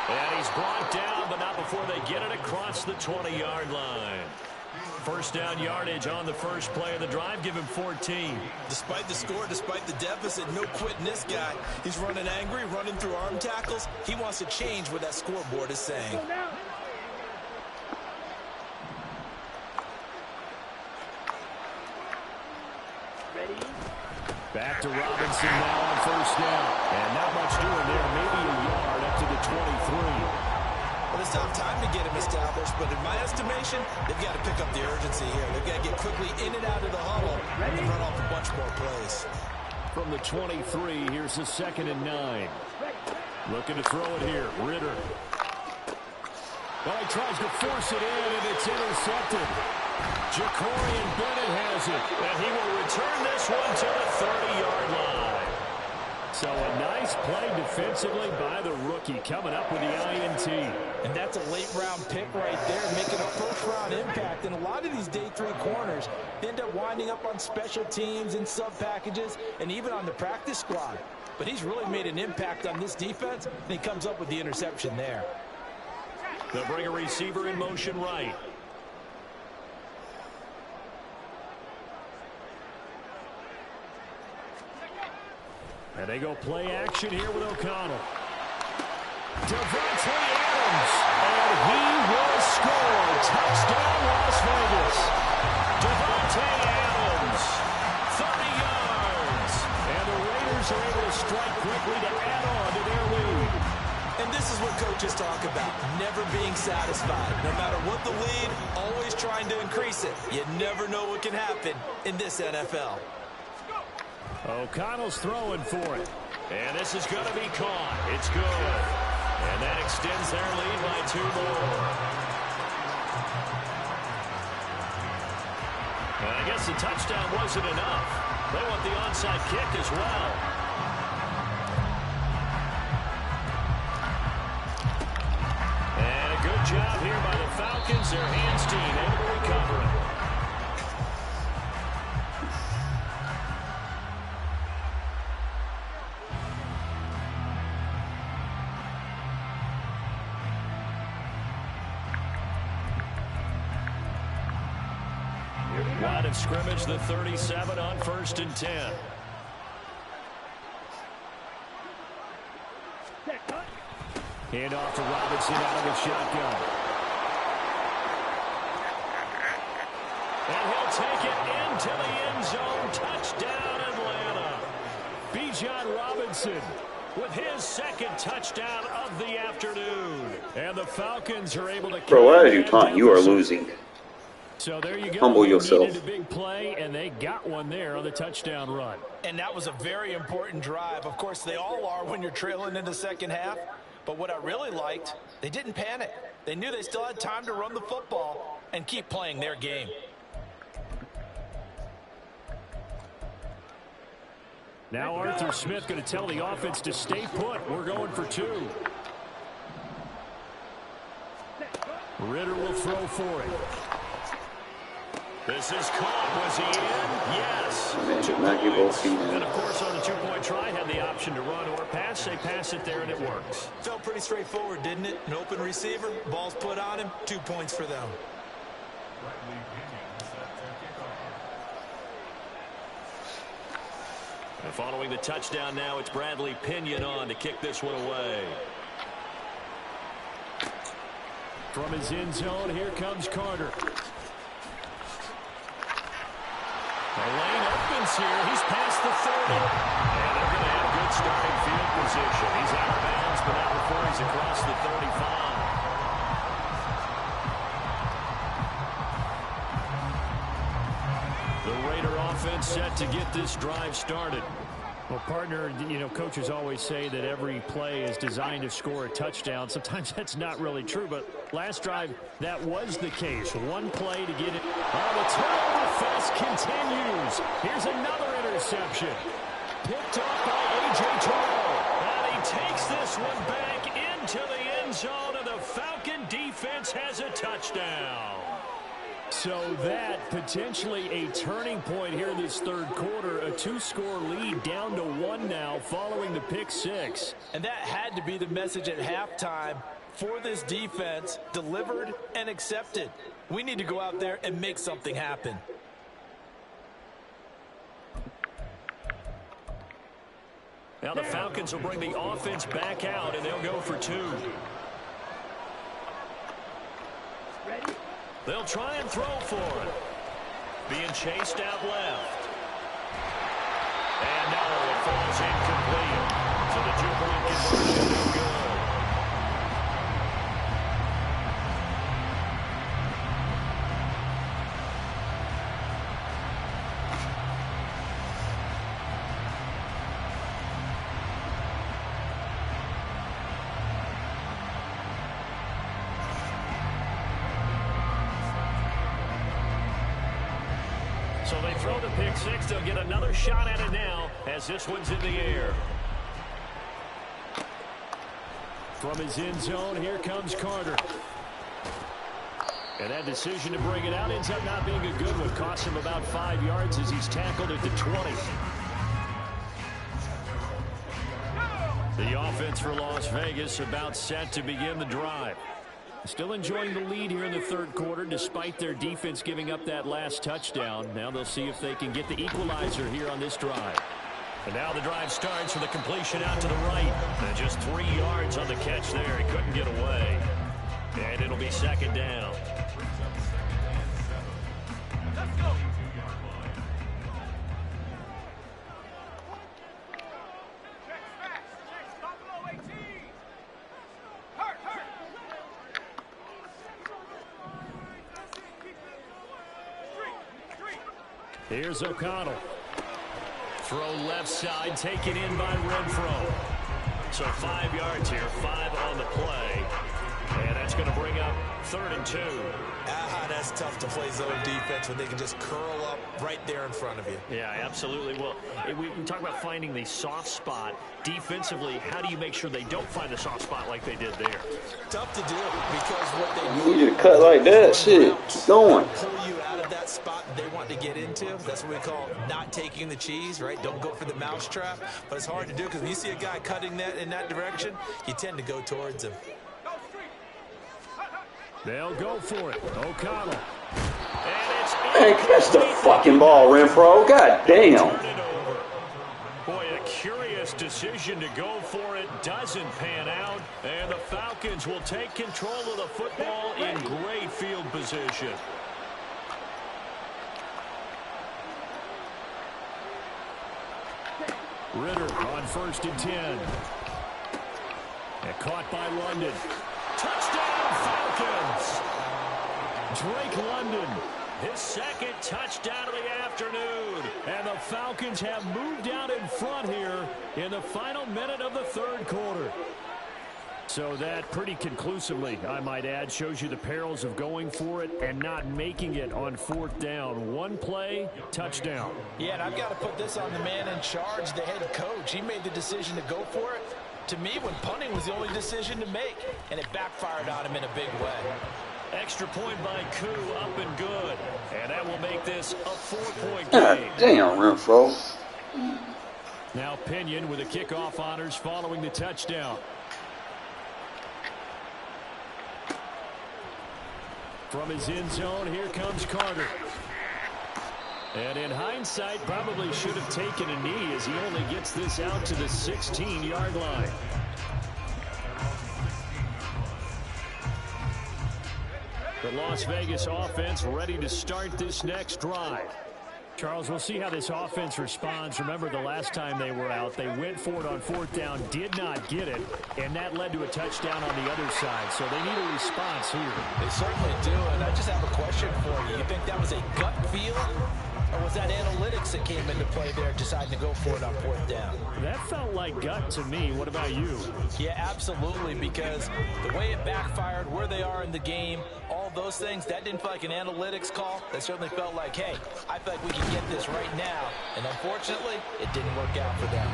And he's brought down, but not before they get it across the 20-yard line. First down yardage on the first play of the drive. Give him 14. Despite the score, despite the deficit, no quitting this guy. He's running angry, running through arm tackles. He wants to change what that scoreboard is saying. Back to Robinson now on first down. And not much doing there. Maybe a yard up to the 23. Well, it's not time to get him established, but in my estimation, they've got to pick up the urgency here. They've got to get quickly in and out of the huddle and run off a bunch more plays. From the 23, here's the 2nd and 9. Looking to throw it here. Ritter. Well, he tries to force it in, and it's intercepted. Jacorian Bennett has it, and he will return this one to the 30-yard line. So a nice play defensively by the rookie, coming up with the INT. And that's a late-round pick right there, making a first-round impact. And a lot of these day 3 corners end up winding up on special teams and sub-packages and even on the practice squad. But he's really made an impact on this defense, and he comes up with the interception there. They'll bring a receiver in motion right. And they go play action here with O'Connell. Devontae Adams, and he will score. Touchdown, Las Vegas. Devontae Adams, 30 yards. And the Raiders are able to strike quickly to add on to their lead. And this is what coaches talk about, never being satisfied. No matter what the lead, always trying to increase it. You never know what can happen in this NFL. O'Connell's throwing for it. And this is going to be caught. It's good. And that extends their lead by 2 more. And I guess the touchdown wasn't enough. They want the onside kick as well. And a good job here by the Falcons. Their hands team able to recover it. Line of scrimmage, the 37 on 1st and 10. Hand off to Robinson out of the shotgun. And he'll take it into the end zone. Touchdown, Atlanta. Bijan Robinson with his 2nd touchdown of the afternoon. And the Falcons are able to... Bro, why are you taunting? You are losing. So there you go. Humble yourself. Needed a big play, and they got one there on the touchdown run. And that was a very important drive. Of course, they all are when you're trailing in the second half. But what I really liked, they didn't panic. They knew they still had time to run the football and keep playing their game. Now Arthur Smith going to tell the offense to stay put. We're going for 2. Ritter will throw for it. This is caught. Was he in? Yes. 2 points. And, of course, on the 2-point try, had the option to run or pass. They pass it there, and it works. Felt pretty straightforward, didn't it? An open receiver, ball's put on him, 2 points for them. And following the touchdown now, it's Bradley Pinion on to kick this one away. From his end zone, here comes Carter. The lane opens here. He's past the 30. And they're going to have good starting field position. He's out of bounds, but not before he's across the 35. The Raider offense set to get this drive started. Well, partner, you know, coaches always say that every play is designed to score a touchdown. Sometimes that's not really true, but last drive, that was the case. One play to get it. Oh, the turnover fest continues. Here's another interception. Picked off by A.J. Terrell. And he takes this one back into the end zone, and the Falcon defense has a touchdown. So that potentially a turning point here in this 3rd quarter. A 2-score lead down to 1 now following the pick 6. And that had to be the message at halftime for this defense, delivered and accepted. We need to go out there and make something happen. Now the Falcons will bring the offense back out, and they'll go for 2. They'll try and throw for it. Being chased out left. And no, it falls incomplete. So the two-point conversion no good. So they throw the pick six. They'll get another shot at it now as this one's in the air. From his end zone, here comes Carter. And that decision to bring it out ends up not being a good one. Costs him about 5 yards as he's tackled at the 20. The offense for Las Vegas about set to begin the drive. Still enjoying the lead here in the third quarter despite their defense giving up that last touchdown. Now they'll see if they can get the equalizer here on this drive. And now the drive starts with a completion out to the right. And just 3 yards on the catch there. He couldn't get away. And it'll be second down. Let's go. Here's O'Connell. Throw left side, taken in by Renfro. So 5 yards here, 5 on the play. And that's going to bring up 3rd and 2. That's tough to play zone defense when they can just curl up right there in front of you. Yeah, absolutely. Well, we talk about finding the soft spot. Defensively, how do you make sure they don't find the soft spot like they did there? Tough to do because what they You need to cut like that. Shit, keep going. pull you out of that spot they want to get into. That's what we call not taking the cheese, right? Don't go for the mousetrap. But it's hard to do because when you see a guy cutting that in that direction, you tend to go towards him. They'll go for it. O'Connell. Hey, catch the fucking ball, Renfro. God damn. Boy, a curious decision to go for it. Doesn't pan out. And the Falcons will take control of the football in great field position. Ritter on 1st and 10. And caught by London. Touchdown, Falcons! Drake London, his 2nd touchdown of the afternoon. And the Falcons have moved out in front here in the final minute of the 3rd quarter. So that pretty conclusively, I might add, shows you the perils of going for it and not making it on 4th down. One play, touchdown. Yeah, and I've got to put this on the man in charge, the head coach. He made the decision to go for it. To me, when punting was the only decision to make, and it backfired on him in a big way. Extra point by Koo, up and good. And that will make this a 4-point God game. damn, Renfro. Now Pinion with the kickoff honors following the touchdown. From his end zone, here comes Carter. And in hindsight, probably should have taken a knee as he only gets this out to the 16-yard line. The Las Vegas offense ready to start this next drive. Charles, we'll see how this offense responds. Remember the last time they were out, they went for it on 4th down, did not get it, and that led to a touchdown on the other side. So they need a response here. They certainly do, and I just have a question for you. You think that was a gut feel, or was that analytics that came into play there deciding to go for it on 4th down? That felt like gut to me. What about you? Yeah, absolutely, because the way it backfired, where they are in the game, all those things, that didn't feel like an analytics call. That certainly felt like, hey, I feel like we can get this right now. And unfortunately, it didn't work out for them.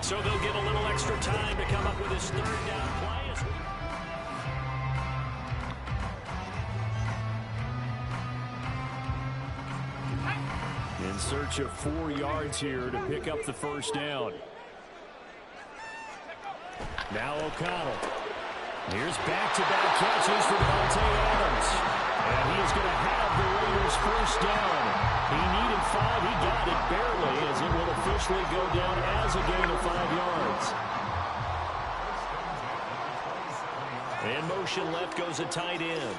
So they'll get a little extra time to come up with this 3rd down play. In search of 4 yards here to pick up the 1st down. Now O'Connell. Here's back-to-back catches for Devontae Adams. And he is going to have the Raiders 1st down. He needed 5. He got it barely as it will officially go down as a gain of 5 yards. In motion left goes a tight end.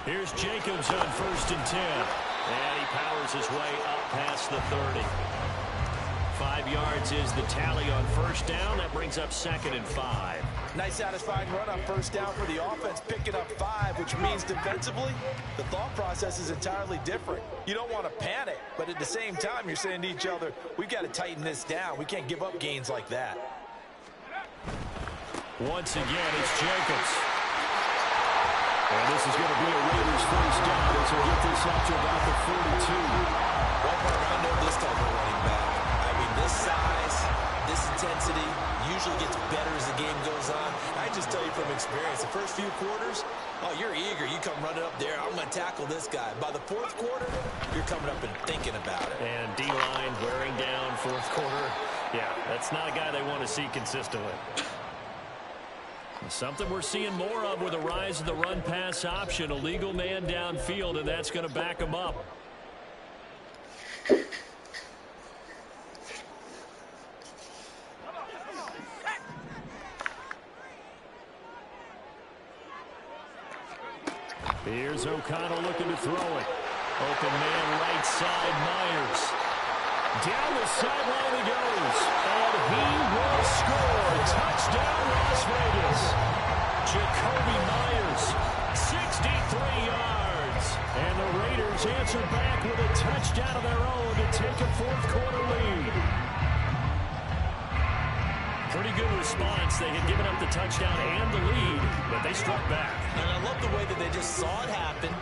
Here's Jacobs on 1st and 10. And he powers his way up past the 30. 5 yards is the tally on first down. That brings up 2nd and 5. Nice satisfying run on first down for the offense, picking up 5, which means defensively, the thought process is entirely different. You don't want to panic, but at the same time, you're saying to each other, we've got to tighten this down. We can't give up gains like that. Once again, it's Jacobs. And this is going to be a Raiders first down as we get this up to about the 42. Well, I know this type of running back. I mean, this size, this intensity usually gets better as the game goes on. I just tell you from experience, the first few quarters, oh, you're eager. You come running up there, I'm going to tackle this guy. By the 4th quarter, you're coming up and thinking about it. And D-line wearing down 4th quarter. Yeah, that's not a guy they want to see consistently. Something we're seeing more of with the rise of the run-pass option. A legal man downfield, and that's going to back him up. Here's O'Connell looking to throw it. Open man right side, Myers. Down the sideline he goes. And he will score. Touchdown, Las Vegas. Jacoby Myers, 63 yards. And the Raiders answer back with a touchdown of their own to take a 4th quarter lead. Pretty good response. They had given up the touchdown and the lead, but they struck back. And I love the way that they just saw it happen.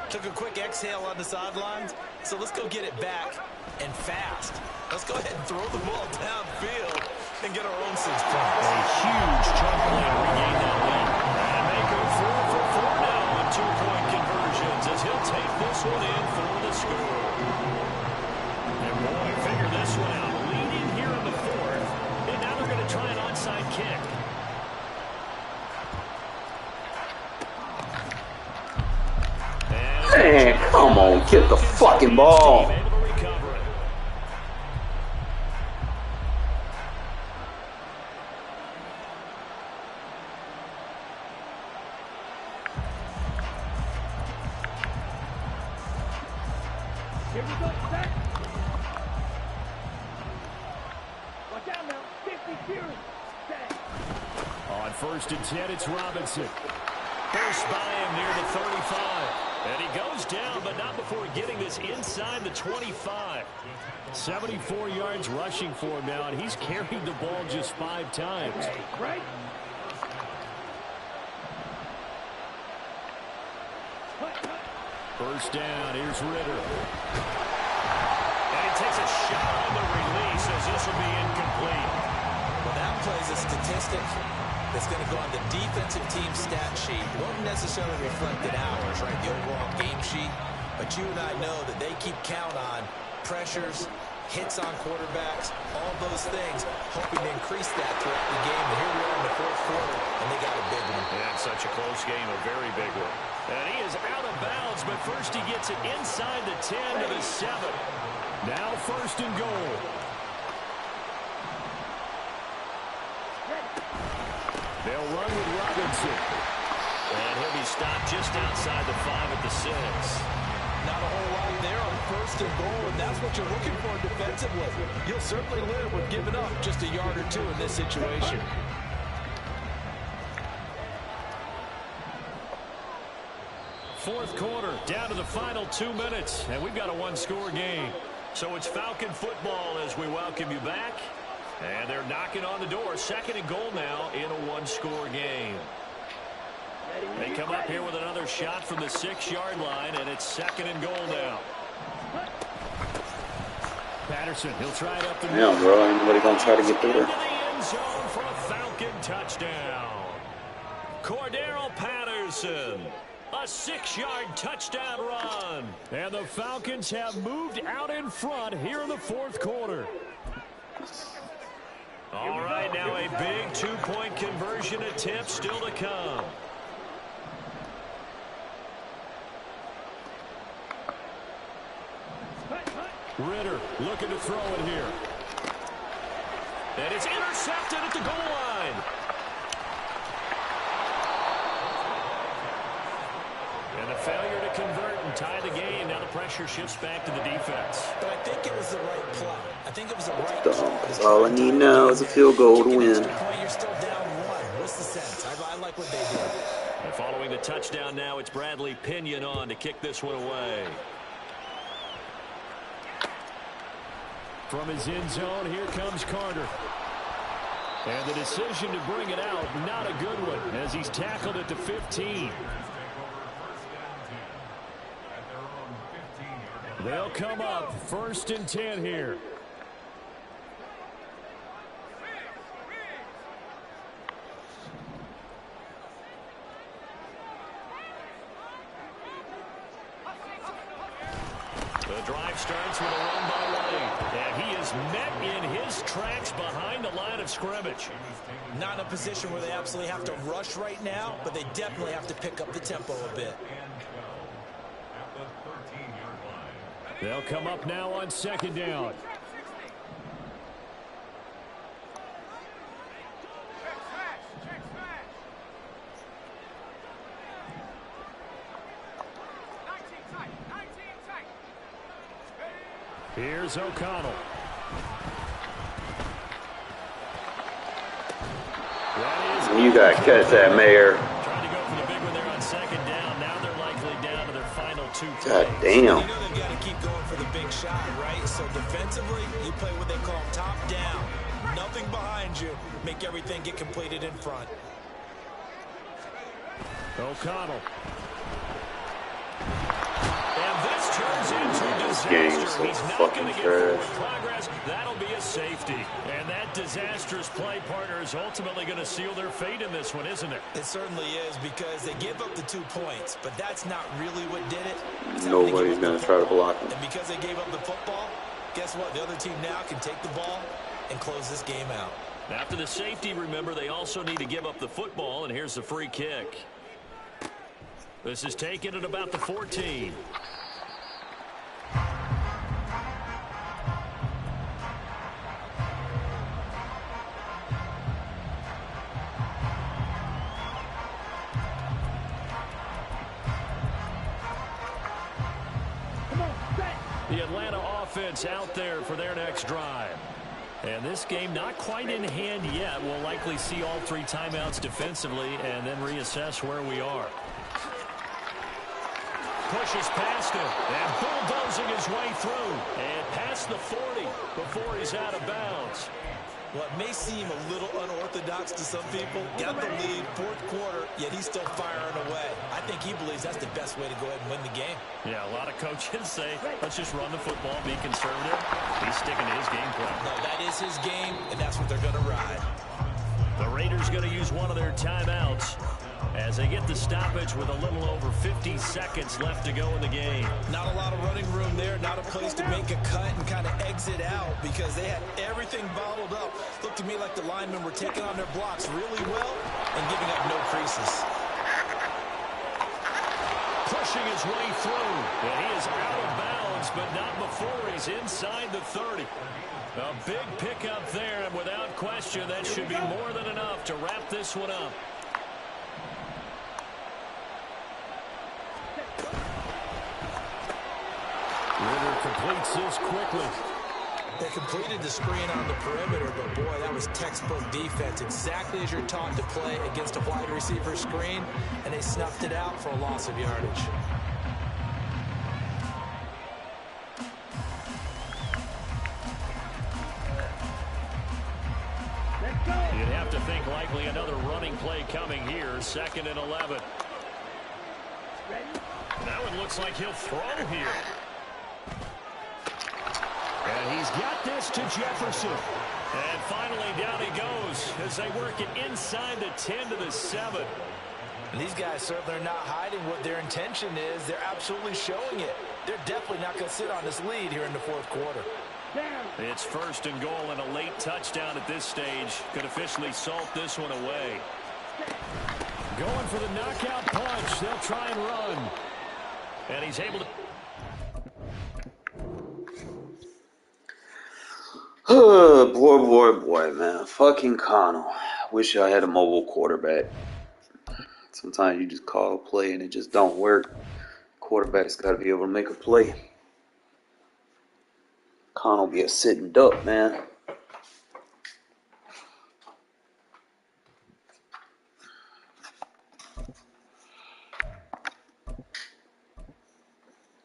Took a quick exhale on the sidelines. So let's go get it back and fast. Let's go ahead and throw the ball downfield and get our own 6 points. A huge chunk play to regain that lead. And they go 4 for 4 now on 2-point conversions as he'll take this one in for the score. And boy, figure this one out. Leading here in the 4th. And now they're going to try an onside kick. Man, come on, get the fucking ball. Here we go, set. Watch out now. 50 series. Set. On 1st and 10, it's Robinson. First by him near the 35. And he goes down, but not before getting this inside the 25. 74 yards rushing for him now, and he's carried the ball just 5 times. Right. First down, here's Ritter. And he takes a shot on the release as this will be incomplete. Well, that plays a statistic that's going to go on the defensive team stat sheet. Won't necessarily reflect in ours, right, the overall game sheet. But you and I know that they keep count on pressures, hits on quarterbacks, all those things, hoping to increase that throughout the game. And here we are in the 4th quarter, and they got a big one. Yeah, such a close game, a very big one. And he is out of bounds, but first he gets it inside the 10 to the 7. Now 1st and goal. They'll run with Robinson. And he'll be stopped just outside the 5 at the 6. Not a whole lot there on 1st and goal, and that's what you're looking for defensively. You'll certainly live with giving up just a yard or 2 in this situation. Fourth quarter, down to the final 2 minutes, and we've got a 1-score game. So it's Falcon football as we welcome you back. And they're knocking on the door. 2nd and goal now in a 1-score game. They come up here with another shot from the 6-yard line, and it's 2nd and goal now. Patterson, he'll try it up the middle. Yeah, bro, ain't nobody gonna try to get through Into there. the end zone for a Falcon touchdown. Cordero Patterson. A 6-yard touchdown run. And the Falcons have moved out in front here in the 4th quarter. All right, now a big 2-point conversion attempt still to come. Ritter looking to throw it here. And it's intercepted at the goal line. And And a failure to convert and tie the game. Now the pressure shifts back to the defense. But I think it was the right play. I think it was the right Dumb, because all I need now is a field goal to win. You're still down one. What's the sense? I like what they did. And following the touchdown now, it's Bradley Pinion on to kick this one away. From his end zone, here comes Carter. And the decision to bring it out, not a good one, as he's tackled at the 15. They'll come up 1st and 10 here. The drive starts with a run by White, and he is met in his tracks behind the line of scrimmage. Not in a position where they absolutely have to rush right now, but they definitely have to pick up the tempo a bit. They'll come up now on 2nd down. Here's O'Connell. You got to catch that, Mayor. Trying to go for the big one there on 2nd down. Now they're likely down to their final 2 plays. God damn. You know they've got to keep going for the big shot, right? So defensively, you play what they call top down. Nothing behind you. Make everything get completed in front. O'Connell. And this turns into disaster. Game's so He's not fucking going to get forward trash. progress. That'll be a safety. And that disastrous play partner is ultimately going to seal their fate in this one, isn't it? It certainly is, because they gave up the 2 points, but that's not really what did it. Nobody's going to try to block him. And because they gave up the football, guess what? The other team now can take the ball and close this game out. After the safety, remember, they also need to give up the football, and here's the free kick. This is taken at about the 14. The Atlanta offense out there for their next drive. And this game not quite in hand yet. We'll likely see all 3 timeouts defensively and then reassess where we are. Pushes past him and bulldozing his way through and past the 40 before he's out of bounds. What may seem a little unorthodox to some people, got the lead, 4th quarter, yet he's still firing away. I think he believes that's the best way to go ahead and win the game. Yeah, a lot of coaches say, let's just run the football, be conservative. He's sticking to his game plan. No, that is his game, and that's what they're going to ride. The Raiders going to use one of their timeouts as they get the stoppage with a little over 50 seconds left to go in the game. Not a lot of running room there, not a place to make a cut and kind of exit out, because they had everything bottled up. Looked to me like the linemen were taking on their blocks really well and giving up no creases. Pushing his way through, and he is out of bounds, but not before he's inside the 30. A big pickup there, and without question, that should be more than enough to wrap this one up. Ritter completes this quickly. They completed the screen on the perimeter, but boy, that was textbook defense. Exactly as you're taught to play against a wide receiver screen, and they snuffed it out for a loss of yardage. You'd have to think likely another running play coming here. 2nd and 11. Now it looks like he'll throw here. And he's got this to Jefferson. And finally down he goes as they work it inside the 10 to the 7. And these guys certainly are not hiding what their intention is. They're absolutely showing it. They're definitely not going to sit on this lead here in the 4th quarter. It's 1st and goal and a late touchdown at this stage. Could officially salt this one away. Going for the knockout punch. They'll try and run. And he's able to... boy, man. Fucking Connell. Wish I had a mobile quarterback. Sometimes you just call a play and it just don't work. Quarterback's got to be able to make a play. Connell be a sitting duck, man.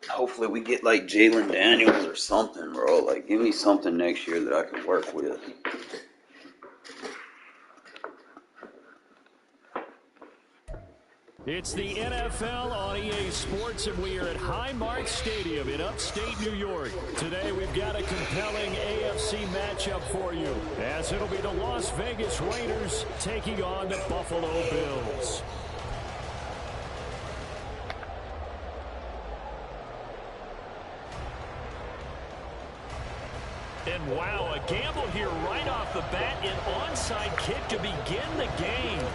Hopefully we get like Jalen Daniels or something, bro. Like, give me something next year that I can work with. It's the NFL on EA Sports, and we are at Highmark Stadium in upstate New York. Today we've got a compelling AFC matchup for you, as it'll be the Las Vegas Raiders taking on the Buffalo Bills. And wow, a gamble here right off the bat, an onside kick to begin the game.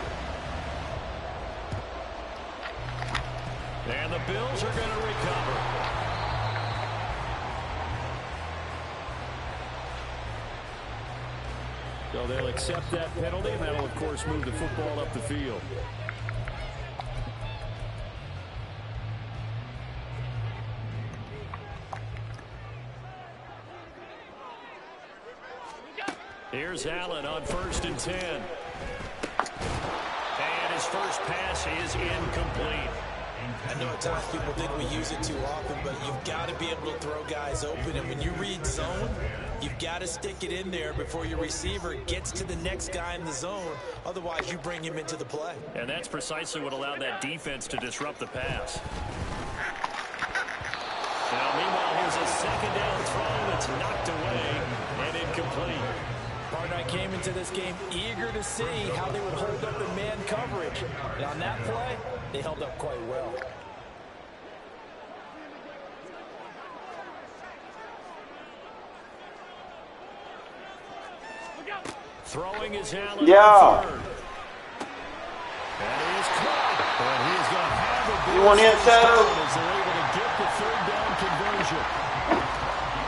And the Bills are going to recover. So they'll accept that penalty, and that'll, of course, move the football up the field. Here's Allen on 1st and 10. And his first pass is incomplete. I know at times people think we use it too often, but you've got to be able to throw guys open. And when you read zone, you've got to stick it in there before your receiver gets to the next guy in the zone. Otherwise, you bring him into the play. And that's precisely what allowed that defense to disrupt the pass. Now, meanwhile, here's a second down throw that's knocked away and incomplete. Partner, I came into this game eager to see how they would hold up in man coverage. And on that play, they held up quite well. Throwing is Allen. Yeah. And he is caught. And he is going to have a big You want inside of? as they're able to get the third down conversion.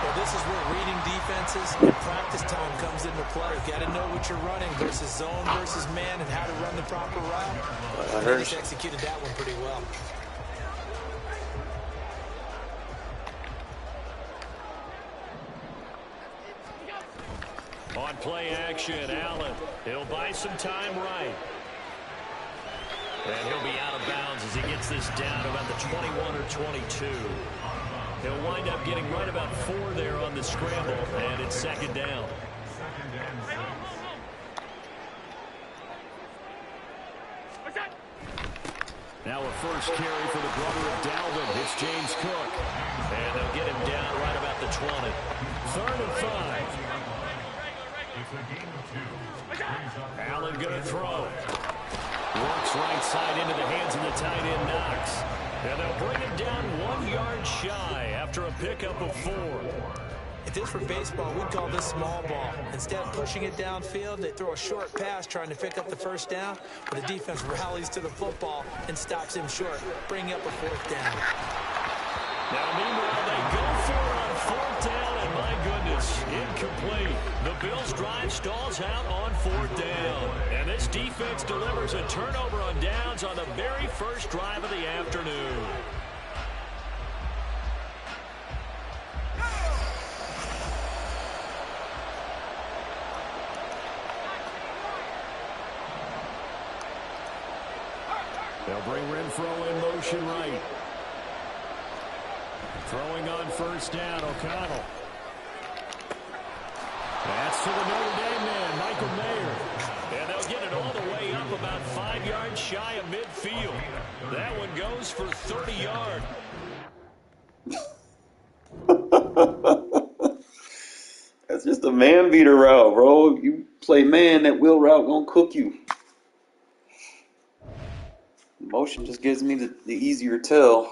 Well, this is where reading defenses and practice time comes into play. You've got to know what you're running versus zone versus man and how to run the proper route. They just executed that one pretty well. On play action, Allen. He'll buy some time right. And he'll be out of bounds as he gets this down about the 21 or 22. He'll wind up getting right about 4 there on the scramble, and it's second down. Now a first carry for the brother of Dalvin. It's James Cook. And they'll get him down right about the 20. 3rd and 5. Allen going to throw. Works right side into the hands of the tight end Knox. And they'll bring him down 1 yard shy after a pickup of 4. If this were baseball, we'd call this small ball. Instead of pushing it downfield, they throw a short pass trying to pick up the first down, but the defense rallies to the football and stops him short, bringing up a 4th down. Now, meanwhile, they go for it on 4th down, and my goodness, incomplete. The Bills' drive stalls out on 4th down. And this defense delivers a turnover on downs on the very first drive of the afternoon. They'll bring Renfro in motion right. Throwing on 1st down, O'Connell. That's to the Notre Dame man, Michael Mayer. And they'll get it all the way up about 5 yards shy of midfield. That one goes for 30 yards. That's just a man beater route, bro. If you play man, that wheel route gonna cook you. Motion just gives me the easier tell.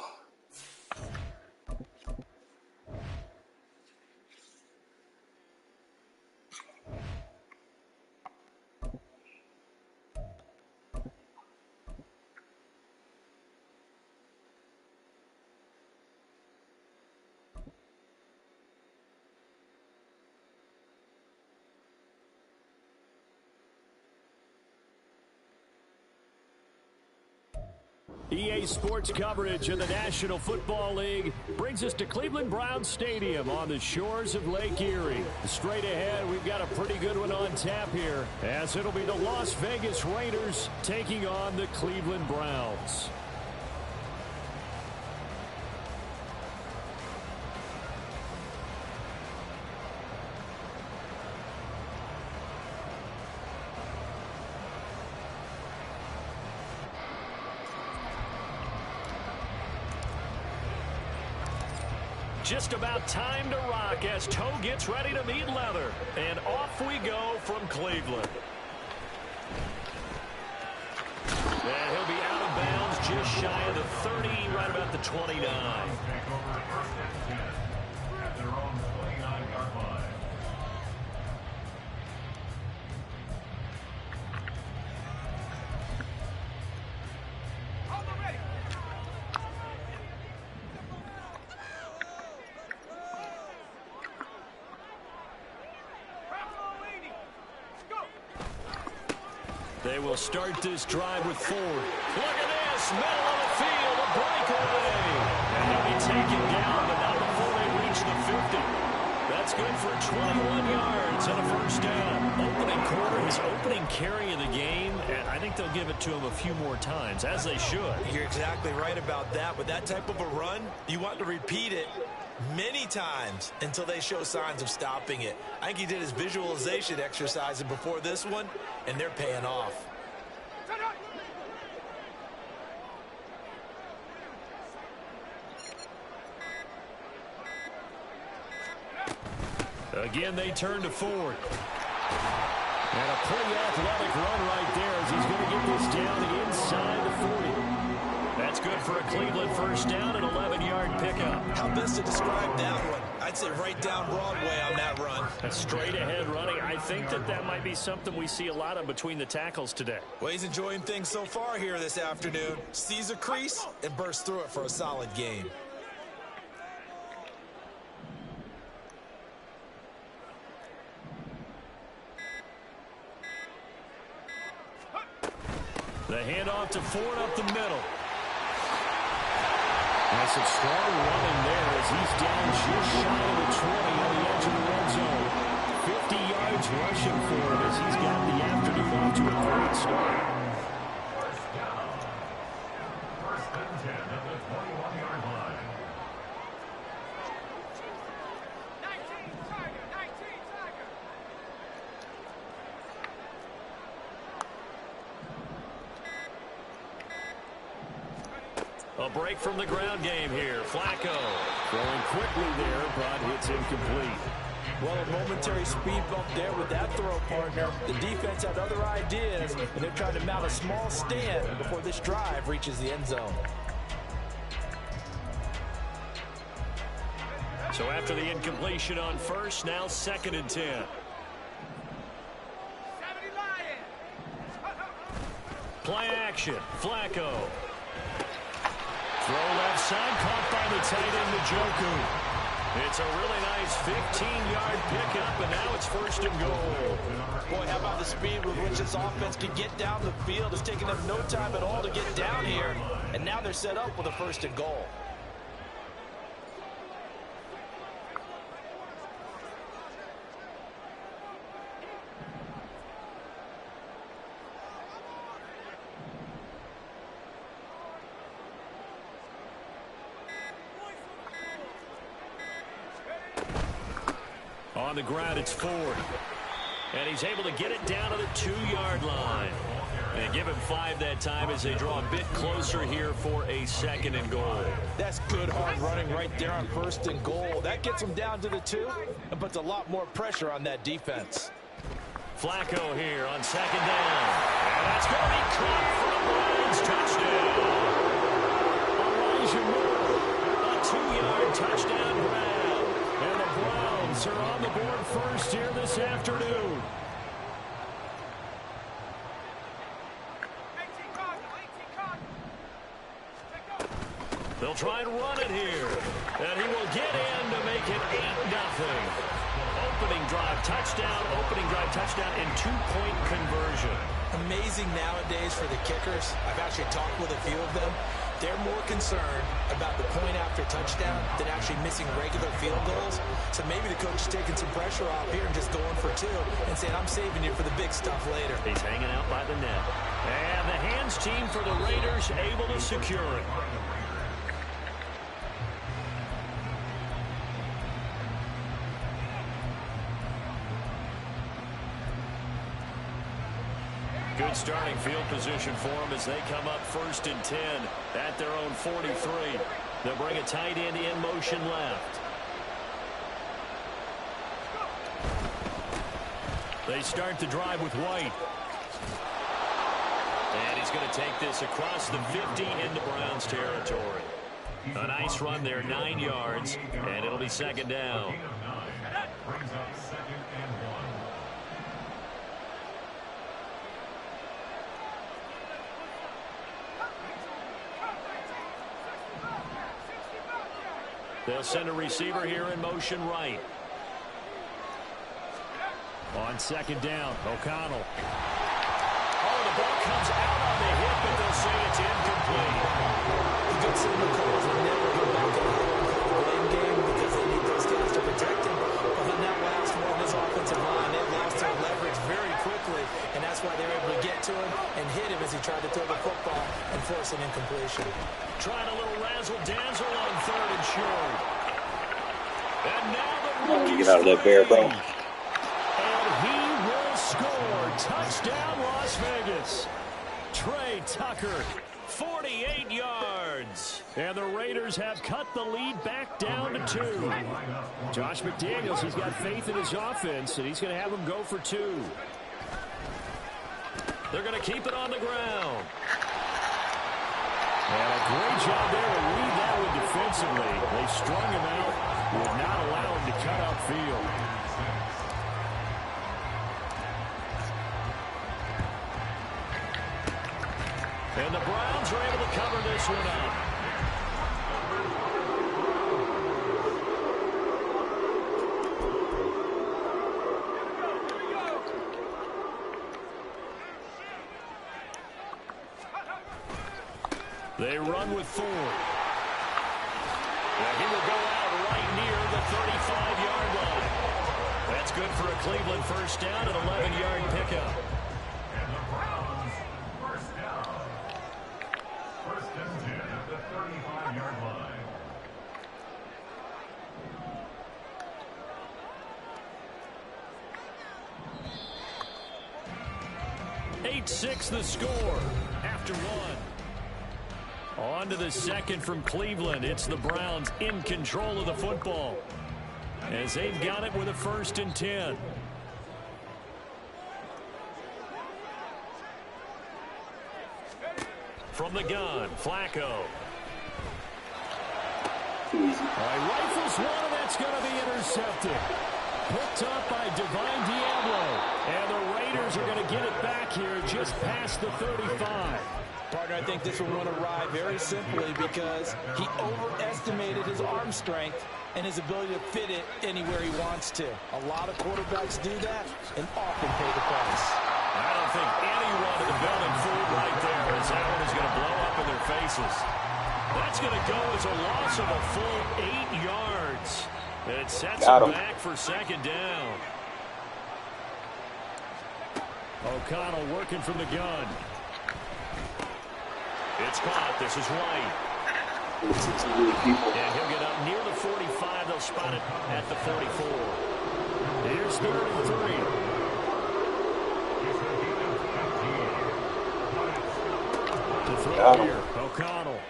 EA Sports coverage of the National Football League brings us to Cleveland Browns Stadium on the shores of Lake Erie. Straight ahead, we've got a pretty good one on tap here, as it'll be the Las Vegas Raiders taking on the Cleveland Browns. Just about time to rock as toe gets ready to meet leather. And off we go from Cleveland. And he'll be out of bounds just shy of the 30, right about the 29. At their own 29-yard line. They will start this drive with Ford. Look at this, middle of the field, a breakaway. And they'll be taken down, but not before they reach the 50. That's good for 21 yards and a first down. Opening quarter, his opening carry of the game, and I think they'll give it to him a few more times, as they should. You're exactly right about that. With that type of a run, you want to repeat it many times until they show signs of stopping it. I think he did his visualization exercise before this one, and they're paying off. Again, they turn to Ford. And a pretty athletic run right there as he's going to get this down inside the 40. That's good for a Cleveland first down, an 11-yard pickup. How best to describe that one? I'd say right down Broadway on that run. A straight-ahead running. I think that might be something we see a lot of between the tackles today. Well, he's enjoying things so far here this afternoon. Sees a crease and bursts through it for a solid game. The handoff to Ford up the middle. That's a strong running there as he's down just shy of the 20 on the edge of the red zone. 50 yards rushing for him as he's got the afternoon off to a great start. First down. First and 10 at the 21-yard line. 19, Tiger, 19, Tiger. A break from the ground game here. Flacco throwing quickly there, but it's incomplete. Well, a momentary speed bump there with that throw, partner. The defense had other ideas, and they're trying to mount a small stand before this drive reaches the end zone. So after the incompletion on first, now 2nd and 10. 70 Lions. Play action. Flacco. Throw left side, caught by the tight end, Njoku. It's a really nice 15-yard pickup, and now it's 1st and goal. Boy, how about the speed with which this offense can get down the field? It's taken them no time at all to get down here, and now they're set up with a 1st and goal. On the ground, it's Ford. And he's able to get it down to the 2-yard line. And give him 5 that time as they draw a bit closer here for a 2nd and goal. That's good hard running right there on 1st and goal. That gets them down to the 2 and puts a lot more pressure on that defense. Flacco here on 2nd down. And that's going to be caught for a Browns touchdown. Elijah Moore, a 2-yard touchdown grab. And the Browns are on the board first here this afternoon. They'll try and run it here. And he will get in to make it 8-0. Opening drive touchdown, and 2-point conversion. Amazing nowadays for the kickers. I've actually talked with a few of them. They're more concerned about the point after touchdown than actually missing regular field goals. So maybe the coach is taking some pressure off here and just going for 2 and saying, I'm saving you for the big stuff later. He's hanging out by the net. And the hands team for the Raiders able to secure it. Good starting field position for them as they come up 1st and 10 at their own 43. They'll bring a tight end in motion left. They start the drive with White. And he's going to take this across the 50 into Browns territory. A nice run there, 9 yards, and it'll be 2nd down. Brings up 2nd and 1. They'll send a receiver here in motion right. On 2nd down, O'Connell. Oh, the ball comes out on the hit, but they'll say it's incomplete. The good signal calls will never go back to the blame game because they need those guys to protect him. But then that last one, his offensive line, they lost their leverage very quickly, and that's why they were able to get to him and hit him as he tried to throw the football and force an incompletion. Trying a little razzle-dazzle on 3rd and short. And now the rookie get out of that bear, bro. And he will score. Touchdown, Las Vegas. Trey Tucker, 48 yards. And the Raiders have cut the lead back down to 2. Josh McDaniels, he's got faith in his offense, and he's going to have them go for 2. They're going to keep it on the ground. And a great job there to read that one defensively. They strung him out, would not allow him to cut upfield. And the Browns are able to cover this one up. They run with 4. Now he will go out right near the 35-yard line. That's good for a Cleveland 1st down, an 11-yard pickup. And the Browns, 1st down. 1st and 10 at the 35-yard line. 8-6 the score after 1. On to the 2nd from Cleveland. It's the Browns in control of the football as they've got it with a 1st and 10. From the gun, Flacco. Rifles one, and that's going to be intercepted. Picked up by Divine Diablo. And the Raiders are going to get it back here just past the 35. Partner, I think this one went awry very simply because he overestimated his arm strength and his ability to fit it anywhere he wants to. A lot of quarterbacks do that and often pay the price. I don't think anyone in the building fooled right there as that one is going to blow up in their faces. That's going to go as a loss of a full 8 yards. And it sets them back for 2nd down. O'Connell working from the gun. It's caught. This is White. And he'll get up near the 45. They'll spot it at the 44. Here's 3rd and 3. To throw here, O'Connell.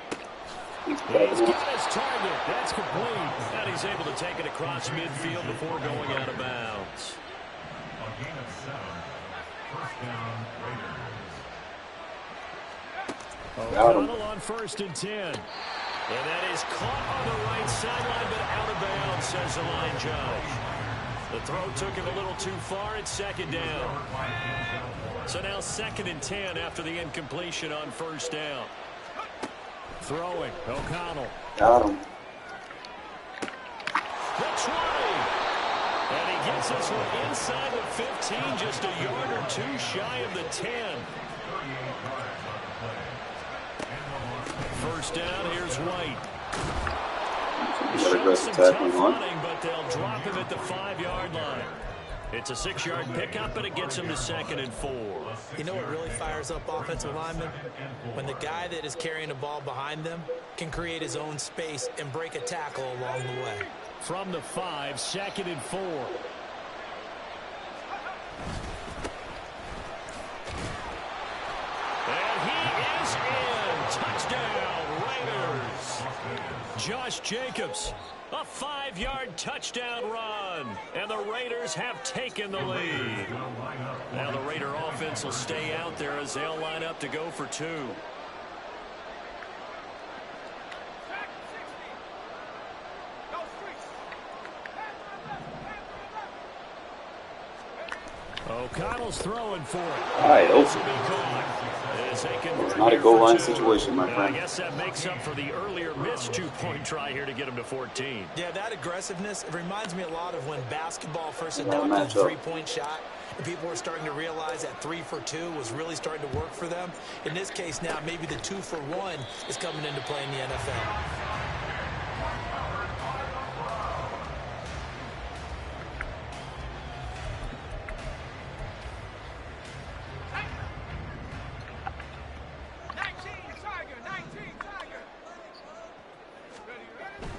He's got his target. That's complete. And he's able to take it across midfield before going out of bounds. A gain of 7. 1st down, Raiders. O'Connell on 1st and 10. And that is caught on the right sideline, but out of bounds, says the line judge. The throw took him a little too far. It's 2nd down. So now 2nd and 10 after the incompletion on 1st down. Throwing, O'Connell. Got him. The 20. And he gets this one inside the 15, just a yard or 2 shy of the 10. 38 yards on the play. And the loss. first down. Here's White. Got aggressive tackling on. But they'll drop him at the 5-yard line. It's a 6-yard pickup, and it gets him to 2nd and 4. You know what really fires up offensive linemen? When the guy that is carrying the ball behind them can create his own space and break a tackle along the way. From the 5, 2nd and 4. And he is in. Touchdown, Raiders. Josh Jacobs, a 5-yard touchdown run. And the Raiders have taken the lead. Now the Raider offense will stay out there as they'll line up to go for 2. O'Connell's throwing for it. All right, This will be caught. It's not a goal line situation, my I friend. guess that makes up for the earlier missed 2-point try here to get him to 14. Yeah, that aggressiveness, it reminds me a lot of when basketball first Yeah, adopted match the up. 3-point shot. And people were starting to realize that 3 for 2 was really starting to work for them. In this case now, maybe the 2 for 1 is coming into play in the NFL.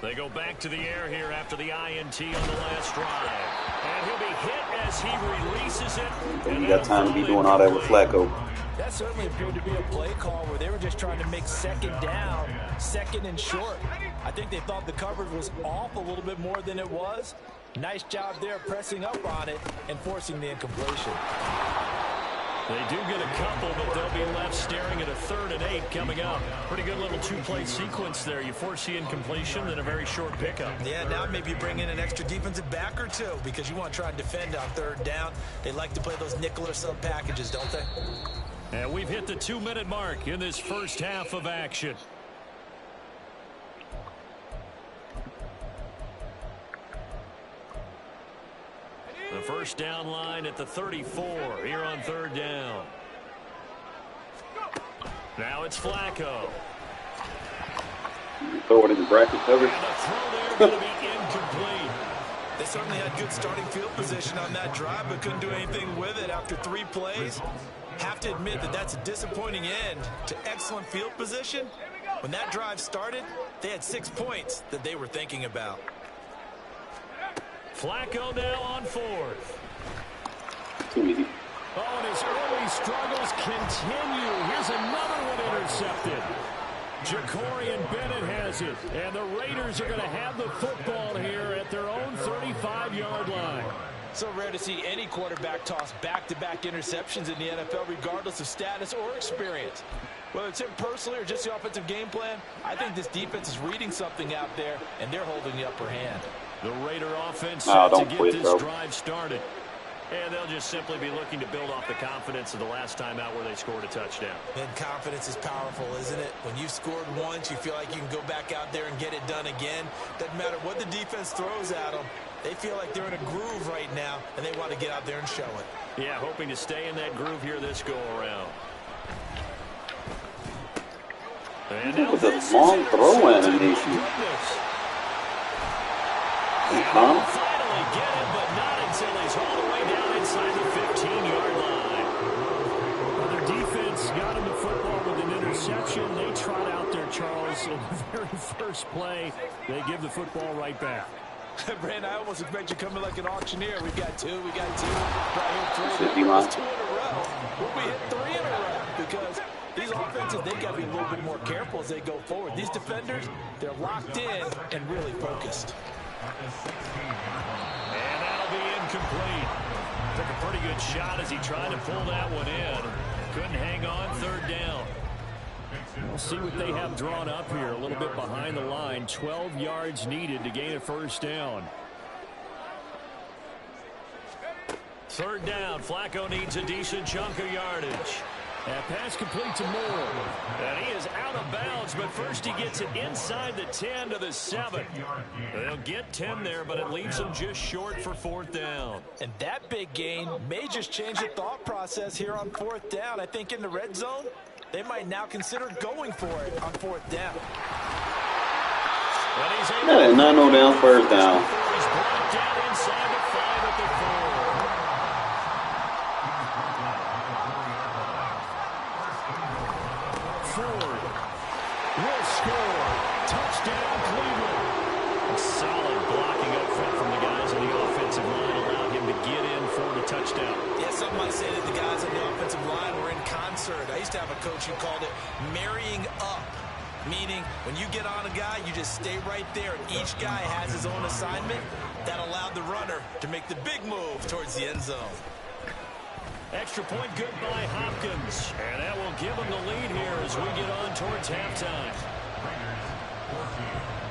They go back to the air here after the INT on the last drive. And he'll be hit as he releases it. And you got time to be doing all that with Flacco. That certainly appeared to be a play call where they were just trying to make 2nd down, 2nd and short. I think they thought the coverage was off a little bit more than it was. Nice job there pressing up on it and forcing the incompletion. They do get a couple, but they'll be left staring at a 3rd and 8 coming up. Pretty good little 2-play sequence there. You force the incompletion, then a very short pickup. Yeah, now maybe you bring in an extra defensive back or 2 because you want to try and defend on 3rd down. They like to play those nickel or sub packages, don't they? And we've hit the 2-minute mark in this first half of action. The first down line at the 34 here on 3rd down. Now it's Flacco. Throw it in the bracket coverage. And the throw there going to be incomplete. They certainly had good starting field position on that drive, but couldn't do anything with it after 3 plays. Have to admit that that's a disappointing end to excellent field position. When that drive started, they had 6 points that they were thinking about. Flacco now on 4th. Too easy. Oh, and his early struggles continue. Here's another one intercepted. Jacorian Bennett has it. And the Raiders are going to have the football here at their own 35-yard line. So rare to see any quarterback toss back-to-back interceptions in the NFL, regardless of status or experience. Whether it's him personally or just the offensive game plan, I think this defense is reading something out there, and they're holding the upper hand. The Raider offense set to get quit, this bro. drive started. And they'll just simply be looking to build off the confidence of the last time out where they scored a touchdown. And confidence is powerful, isn't it? When you've scored once, you feel like you can go back out there and get it done again. Doesn't matter what the defense throws at them. They feel like they're in a groove right now, and they want to get out there and show it. Yeah, hoping to stay in that groove here this go-around. With a long throw animation. Finally get it, but not until he's all the way down inside the 15-yard line. Well, their defense got him the football with an interception. They trot out there, Charles, in the very first play. They give the football right back. Brand, I almost expect you coming like an auctioneer. We got 2, we got 2. Right here, 3. 50 miles. 2 in a row. Will we hit 3 in a row? Because these offenses, they got to be a little bit more careful as they go forward. These defenders, they're locked in and really focused. And that'll be incomplete. Took a pretty good shot as he tried to pull that one in. Couldn't hang on 3rd down. We'll see what they have drawn up here. A little bit behind the line. 12 yards needed to gain a first down. 3rd down. Flacco needs a decent chunk of yardage. That pass complete to Moore. And he is out of bounds, but first he gets it inside the 10 to the 7. They'll get 10 there, but it leaves them just short for 4th down. And that big gain may just change the thought process here on 4th down. I think in the red zone, They might now consider going for it on 4th down. Yeah, not no down, first down. He's brought it down inside the 5 at the 4. Ford will score. Touchdown, Cleveland. Solid blocking up front from the guys on the offensive line allowed him to get in for the touchdown. Yeah, some might say that the guys on the offensive line were in concert. I used to have a coach who called it marrying up, meaning when you get on a guy, you just stay right there. Each guy has his own assignment. That allowed the runner to make the big move towards the end zone. Extra point good by Hopkins. And that will give him the lead here as we get on towards halftime.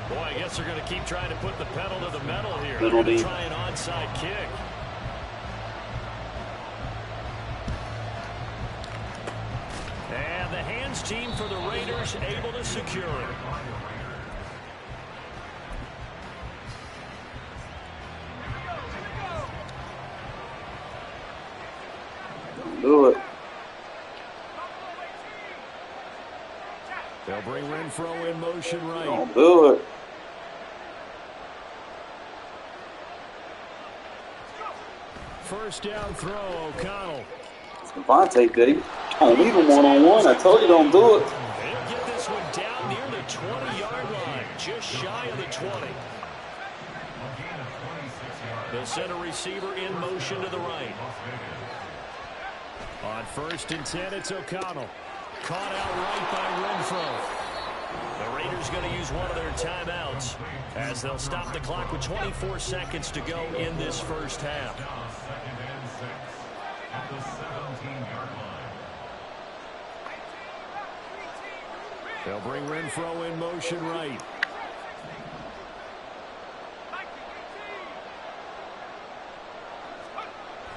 Boy, I guess they're going to keep trying to put the pedal to the metal here. They're going to try an onside kick. And the hands team for the Raiders able to secure it. Do it. They'll bring Renfro in motion right. Don't do it. First down throw, O'Connell. Devontae did he? Don't leave him one-on-one. I told you don't do it. They'll get this one down near the 20-yard line, just shy of the 20. The center receiver in motion to the right. On 1st and 10, it's O'Connell. Caught out right by Renfro. The Raiders going to use one of their timeouts as they'll stop the clock with 24 seconds to go in this first half. They'll bring Renfro in motion right.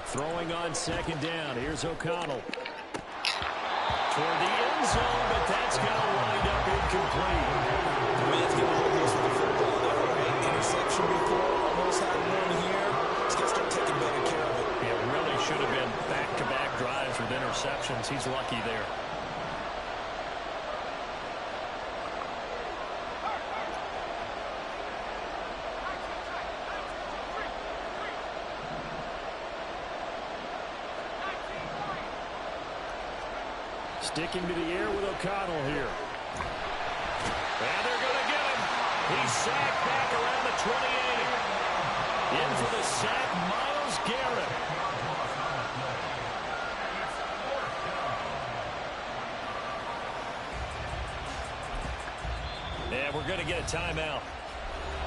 Throwing on 2nd down. Here's O'Connell. Toward the end zone, but that's going to wind up incomplete. The man's getting a hold of with the football there, right? Interception before, almost had one here. He's going to start taking better care of it. It really should have been back-to-back drives with interceptions. He's lucky there. Sticking to the air with O'Connell here. And they're going to get him. He's sacked back around the 28. In for the sack, Myles Garrett. And we're going to get a timeout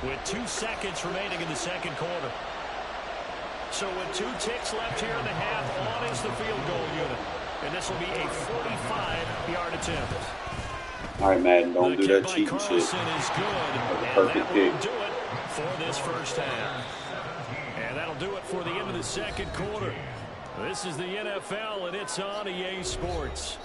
with 2 seconds remaining in the second quarter. So with 2 ticks left here in the half, on is the field goal unit. And this will be a 45-yard attempt. All right, Madden, don't do that cheating Carlson shit. Is good, That's a perfect kick. do it for this first half. And that'll do it for the end of the second quarter. This is the NFL, and it's on EA Sports.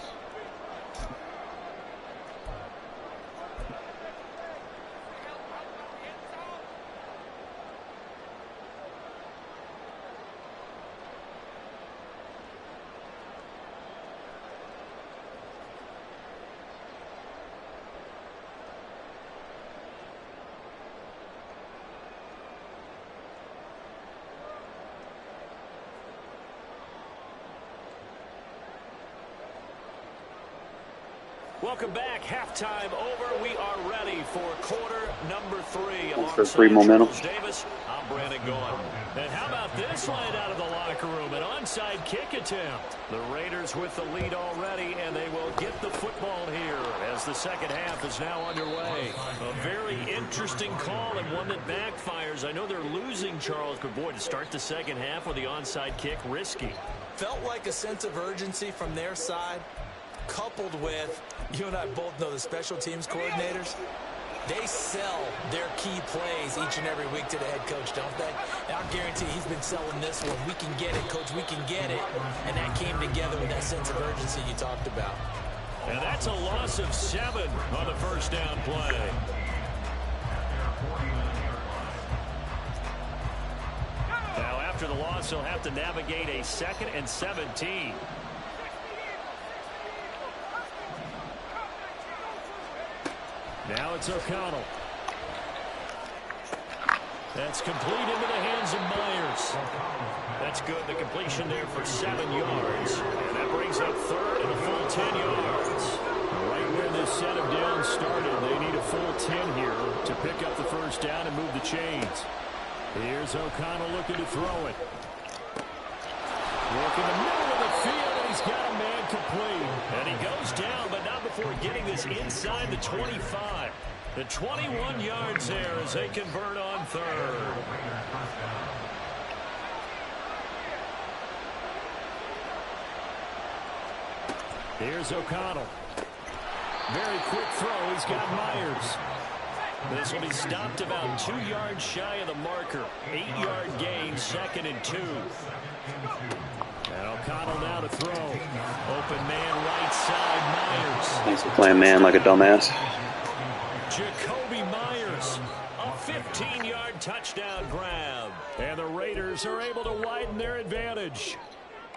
Welcome back. Halftime over. We are ready for quarter number 3. Thanks for free momentum. Davis, I'm Brandon Gordon. And how about this line out of the locker room? An onside kick attempt. The Raiders with the lead already, and they will get the football here as the second half is now underway. A very interesting call and one that backfires. I know they're losing, Charles, but boy, to start the second half with the onside kick, risky. Felt like a sense of urgency from their side, coupled with, you and I both know the special teams coordinators, they sell their key plays each and every week to the head coach, don't they? And I guarantee he's been selling this one. We can get it, coach, we can get it. And that came together with that sense of urgency you talked about. And that's a loss of 7 on the first down play. Now after the loss, he'll have to navigate a 2nd and 17. Now it's O'Connell. That's complete into the hands of Myers. That's good. The completion there for 7 yards. And that brings up third and a full 10 yards. Right where this set of downs started, they need a full 10 here to pick up the first down and move the chains. Here's O'Connell looking to throw it. Work in the middle of the field, and he's got a man complete. And he goes down, but not before getting this inside the 25. The 21 yards there as they convert on third. Here's O'Connell. Very quick throw. He's got Myers. This will be stopped about 2 yards shy of the marker. 8-yard gain, 2nd and 2. And O'Connell now to throw. Open man right side, Myers. Thanks for playing man like a dumbass. Jacoby Myers, a 15-yard touchdown grab. And the Raiders are able to widen their advantage.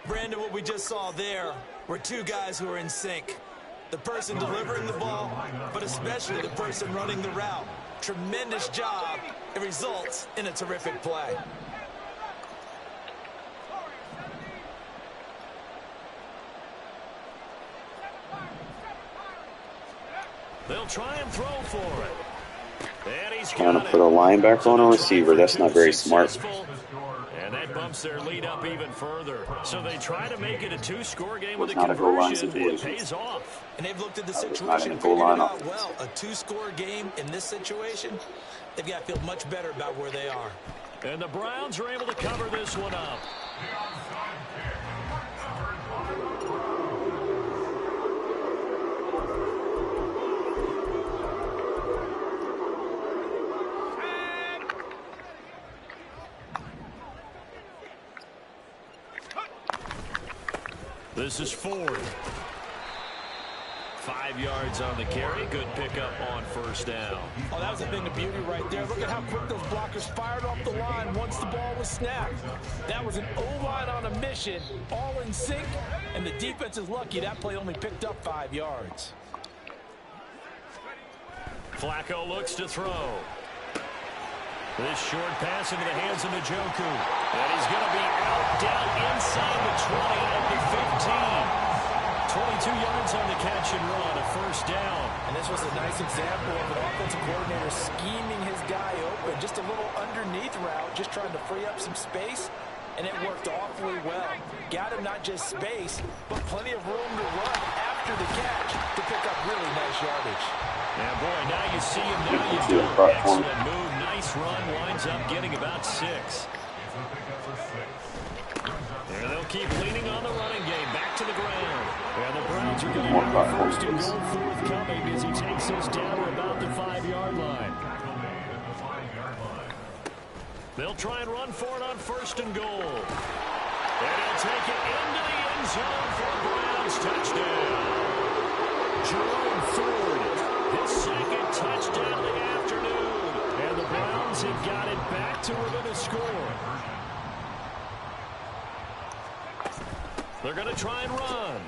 Brandon, what we just saw there were two guys who are in sync. The person delivering the ball, but especially the person running the route. Tremendous job. It results in a terrific play. They'll try and throw for it. And he's Trying got to put a linebacker on a receiver. That's not very smart. And that bumps their lead up even further. So they try to make it a 2-score game with a not a goal line conversion. It situation. pays off. And they've looked at the not situation in and a goal figured it line out well. A 2-score game in this situation, they've got to feel much better about where they are. And the Browns are able to cover this one up. This is Ford. 5 yards on the carry. Good pickup on first down. Oh, that was a thing of beauty right there. Look at how quick those blockers fired off the line once the ball was snapped. That was an O-line on a mission, all in sync, and the defense is lucky that play only picked up 5 yards. Flacco looks to throw. This short pass into the hands of Njoku. And he's going to be out down inside the 20 at the 15. 22 yards on the catch and run, a first down. And this was a nice example of an offensive coordinator scheming his guy open. Just a little underneath route, just trying to free up some space. And it worked awfully well. Got him not just space, but plenty of room to run after the catch to pick up really nice yardage. Yeah, boy, now you see him, now you do. Excellent move, nice run, winds up getting about 6. And they'll keep leaning on the running game, back to the ground. And the Browns are going to have first and goal forthcoming as he takes us down to about the 5-yard line. They'll try and run for it on first and goal. And he'll take it into the end zone for a Browns touchdown. Jerome Ford, his 2nd touchdown of the afternoon. And the Browns have got it back to within a score. They're going to try and run.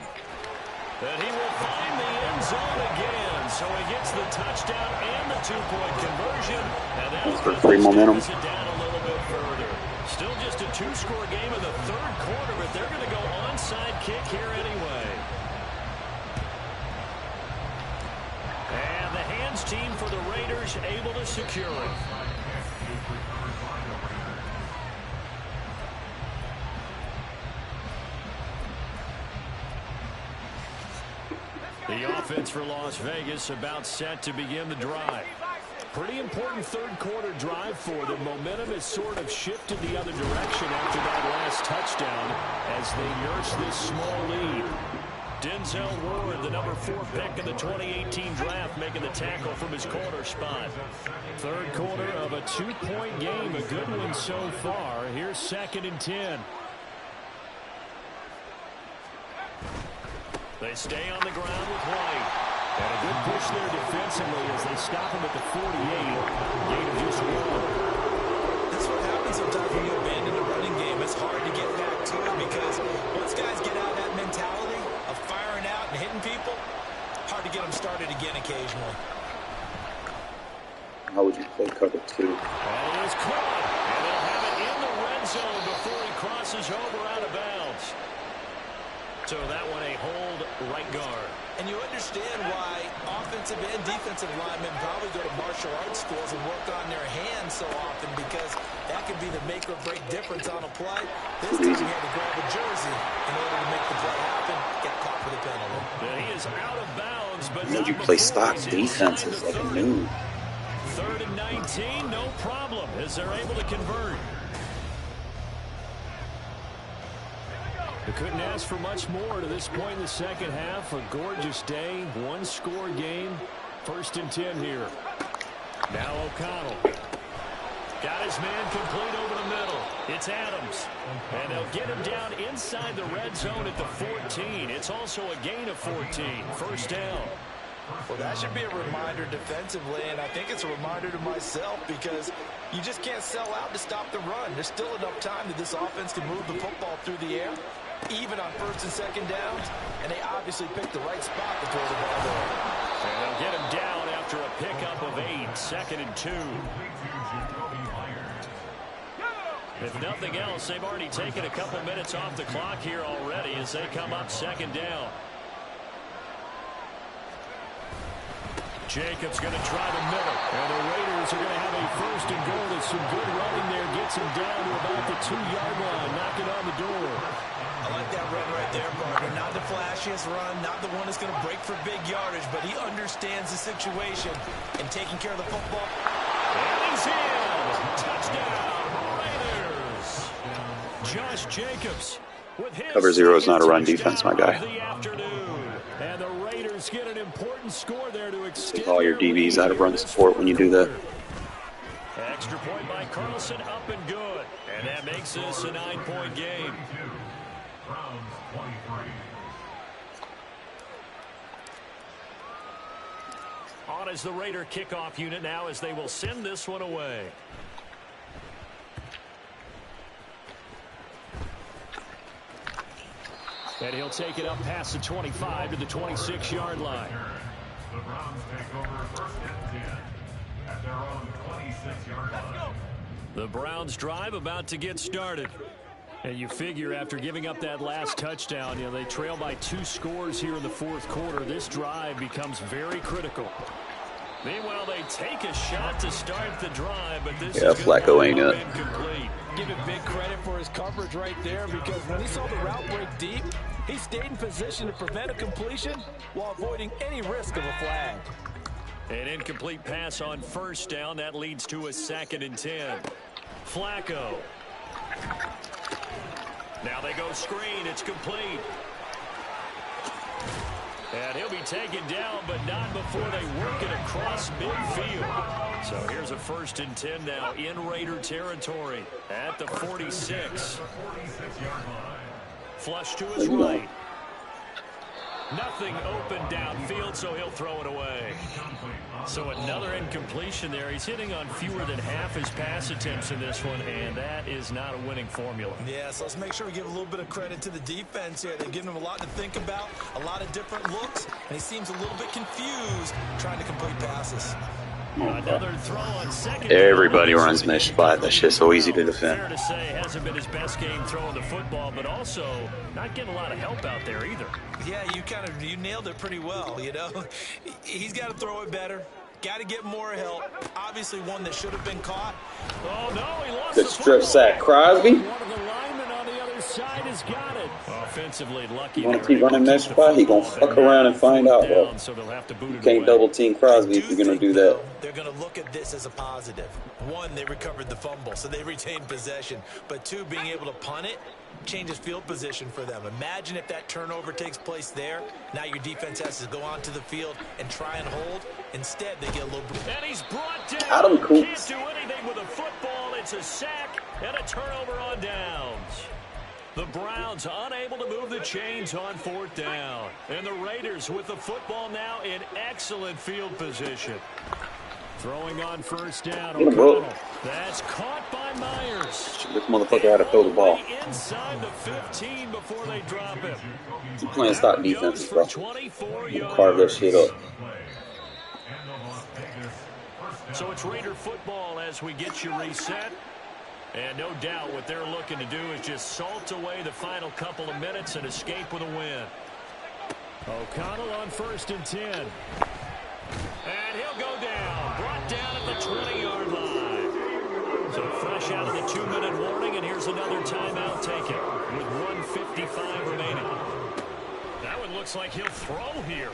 And he will find the end zone again. So he gets the touchdown and the 2-point conversion. And that's for free momentum. It down a little bit further. Still just a 2-score game in the 3rd quarter, but they're going to go onside kick here anyway. And the hands team for the Raiders able to secure it. The offense for Las Vegas about set to begin the drive. Pretty important 3rd quarter drive for them. Momentum has sort of shifted the other direction after that last touchdown as they nurse this small lead. Denzel Ward, the number 4 pick in the 2018 draft, making the tackle from his corner spot. 3rd quarter of a 2-point game, a good one so far. Here's 2nd and 10. They stay on the ground with White. And a good push there defensively as they stop him at the 48. Gain of just 1. That's what happens sometimes when you abandon the running game. It's hard to get back to it because once guys get out of that mentality of firing out and hitting people, hard to get them started again occasionally. How would you play cover 2? And it is caught. And they'll have it in the red zone before he crosses over out of bounds. So that one a hold right guard. And you understand why offensive and defensive linemen probably go to martial arts schools and work on their hands so often, because that could be the make or break difference on a play. This time he had to grab a jersey in order to make the play happen, get caught for the penalty. And he is out of bounds, but Man, you play stock defenses like a noob. 3rd and 19, no problem, as they're able to convert. They couldn't ask for much more to this point in the second half. A gorgeous day, one-score game. 1st and 10 here. Now O'Connell. Got his man complete over the middle. It's Adams. And they'll get him down inside the red zone at the 14. It's also a gain of 14. 1st down. Well, that should be a reminder defensively, and I think it's a reminder to myself, because you just can't sell out to stop the run. There's still enough time that this offense can move the football through the air, even on 1st and 2nd downs, and they obviously picked the right spot to throw the ball there. And they'll get him down after a pickup of 8, 2nd and 2. If nothing else, they've already taken a couple minutes off the clock here already as they come up 2nd down. Jacobs going to try the middle. And the Raiders are going to have a 1st and goal. There's some good running there. Gets him down to about the 2-yard line. Knocking on the door. I like that run right there, partner. Not the flashiest run, not the one that's going to break for big yardage, but he understands the situation and taking care of the football. And he's in. Touchdown, Raiders. Josh Jacobs with his Cover 0 is not a run defense, my guy. And the Raiders get an important score there to extend all your DBs out of run support when you do that. Extra point by Carlson, up and good. And that makes this a 9-point game. On as the Raider kickoff unit now, as they will send this one away. And he'll take it up past the 25 to the 26-yard line. The Browns take over 1st and 10 at their own 26-yard line. The Browns drive about to get started. And you figure after giving up that last touchdown, they trail by 2 scores here in the 4th quarter. This drive becomes very critical. Meanwhile, they take a shot to start the drive, but this is Flacco ain't it. Incomplete. Give him big credit for his coverage right there, because when he saw the route break deep, he stayed in position to prevent a completion while avoiding any risk of a flag. An incomplete pass on 1st down. That leads to a 2nd and 10. Flacco. Now they go screen. It's complete. And he'll be taken down, but not before they work it across midfield. So here's a 1st and 10 now in Raider territory at the 46. Flush to his right. Nothing open downfield, so he'll throw it away. So another incompletion there. He's hitting on fewer than half his pass attempts in this one, and that is not a winning formula. Yeah, so let's make sure we give a little bit of credit to the defense here. They've given him a lot to think about, a lot of different looks, and he seems a little bit confused trying to complete passes. Another throw on 2nd. Everybody runs mesh spot. That shit's so easy to defend. Fair to say, hasn't been his best game throwing the football, but also not getting a lot of help out there either. Yeah, you nailed it pretty well, He's got to throw it better. Got to get more help. Obviously one that should have been caught. Oh, no, he lost the strip sack. Crosby? One of the linemen on the other side has got it. Offensively lucky. You want to keep running mesh spot? He going to fuck around and find out, bro. So they'll have to boot You can't double team Crosby if you're going to do that. They're going to look at this as a positive. 1, they recovered the fumble, so they retained possession. But 2, being able to punt it changes field position for them. Imagine if that turnover takes place there. Now your defense has to go onto the field and try and hold. Instead, they get a little... And he's brought down. Adam Coops. Can't do anything with a football. It's a sack and a turnover on downs. The Browns unable to move the chains on 4th down. And the Raiders with the football now in excellent field position. Throwing on 1st down. O'Connell. That's caught by Myers. This motherfucker had to throw the ball. Inside the 15 before they drop him. He's playing stock defense, bro. You carve that shit up. So it's Raider football as we get you reset. And no doubt what they're looking to do is just salt away the final couple of minutes and escape with a win. O'Connell on 1st and 10. And he'll go down. Brought down at the 20-yard line. So fresh out of the 2-minute warning, and here's another timeout taken with 1:55 remaining. That one looks like he'll throw here.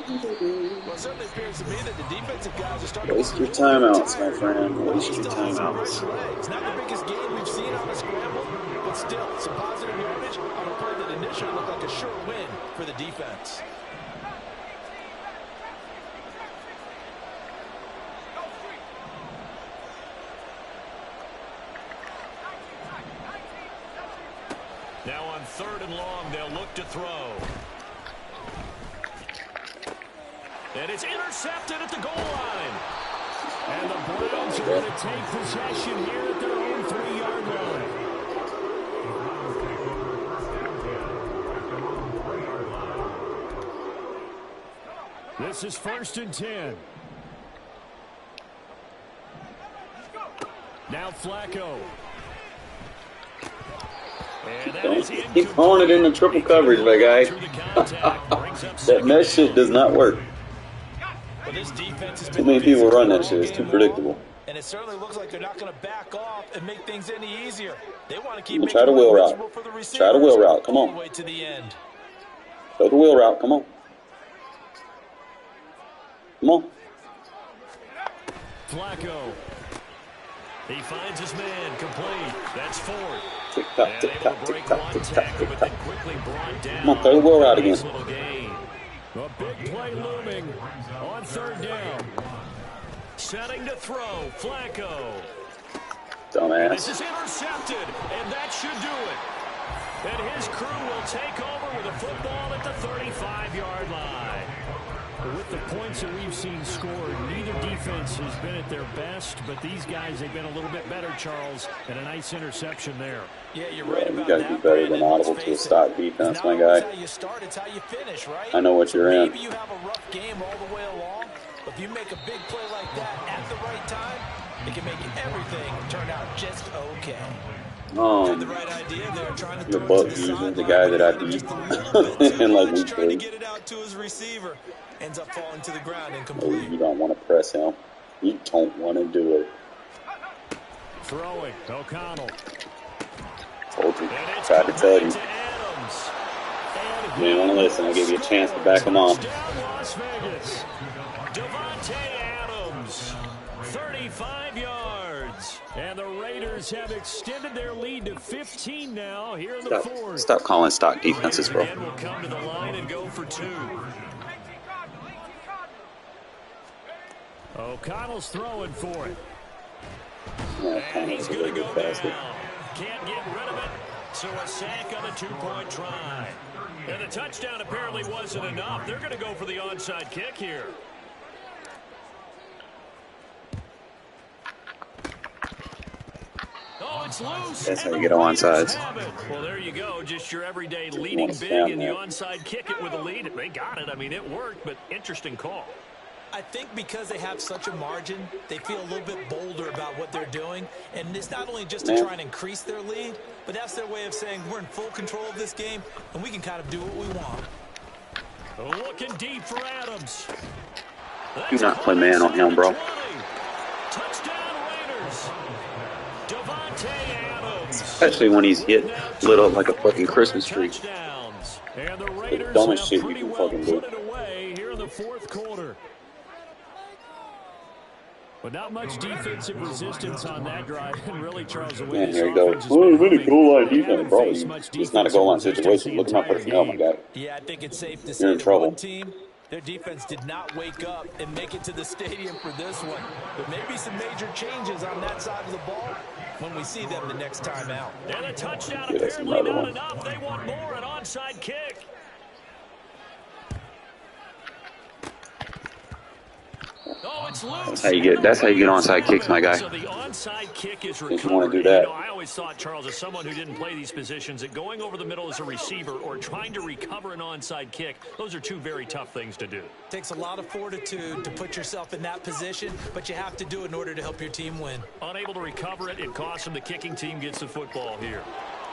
Well, it certainly appears to me that the defensive guys are starting Waste to your timeouts, my friend. Waste your timeouts. It's not the biggest game we've seen on a scramble, but still, some positive yardage on a play that initially looked like a sure win for the defense. Now on 3rd and long, they'll look to throw. And it's intercepted at the goal line. And the Browns are going to take possession here at their own 3-yard line. This is 1st and 10. Now Flacco. Keep throwing it into triple coverage, my guy. That mesh shit does not work. Too many people run that shit. It's too predictable. And it certainly looks like they're not going to back off and make things any easier. They want to keep try the wheel route. Try the wheel route. Come on. All the way to the end. Go the wheel route. Come on. Come on. Flacco. He finds his man complete. That's 4. Tick tock, tick tock, tick tock, tick tock, tick tock. Come on, throw the wheel route again. A big play looming on 3rd down. Setting to throw, Flacco. Dumbass. This is intercepted, and that should do it. And his crew will take over with a football at the 35-yard line. With the points that we've seen scored, neither defense has been at their best, but these guys, they've been a little bit better, Charles, and a nice interception there. Yeah, you're right about that. You got to be better than audible to a stock defense, my guy. How you start, it's how you finish, right? I know what you're in. Maybe you have a rough game all the way along, but if you make a big play like that at the right time, it can make everything turn out just okay. The right idea there, trying to the buck user, the guy that I beat in like week 3. To get it out to his receiver, ends up falling to the ground incomplete. You don't want to press him. You don't want to do it. Throwing, O'Connell. Told you. Tried to tell you. You didn't want to listen. I gave you a chance to back him off. Adams, 35 yards. And the Raiders have extended their lead to 15 now here in the 4th. Stop calling stock defenses, bro. And we'll come to the line and go for 2. O'Connell's throwing for it. And he's going to go down. Can't get rid of it. So a sack on a 2-point try. And the touchdown apparently wasn't enough. They're going to go for the onside kick here. Oh, it's loose. That's how you get onsides. Well, there you go. Just your everyday leading big and the onside kick it with a lead. They got it. I mean, it worked, but interesting call. I think because they have such a margin, they feel a little bit bolder about what they're doing. And it's not only just to try and increase their lead, but that's their way of saying we're in full control of this game, and we can kind of do what we want. Looking deep for Adams. Do not play man on him, bro. Touchdown Raiders. Adams. Especially when he's lit up like a fucking Christmas tree. And the The dumbest shit you can fucking do. Put it away here in the 4th quarter. But not much defensive resistance on that drive. And really, Charles, the way Man, here you go. Oh, really goal line defense, bro. It's not a goal line situation. Look at my personnel, my guy. Yeah, I think it's safe to say You're in trouble. one team, their defense did not wake up and make it to the stadium for this one. There may be some major changes on that side of the ball when we see them the next time out. And a touchdown apparently not enough. They want more, an onside kick. Oh, it's loose. That's how you get onside kicks, my guy. So the onside kick is If you want to recovered. do that. I always thought, Charles, as someone who didn't play these positions, that going over the middle as a receiver or trying to recover an onside kick, those are two very tough things to do. Takes a lot of fortitude to put yourself in that position, but you have to do it in order to help your team win. Unable to recover it, it costs him. The kicking team gets the football here.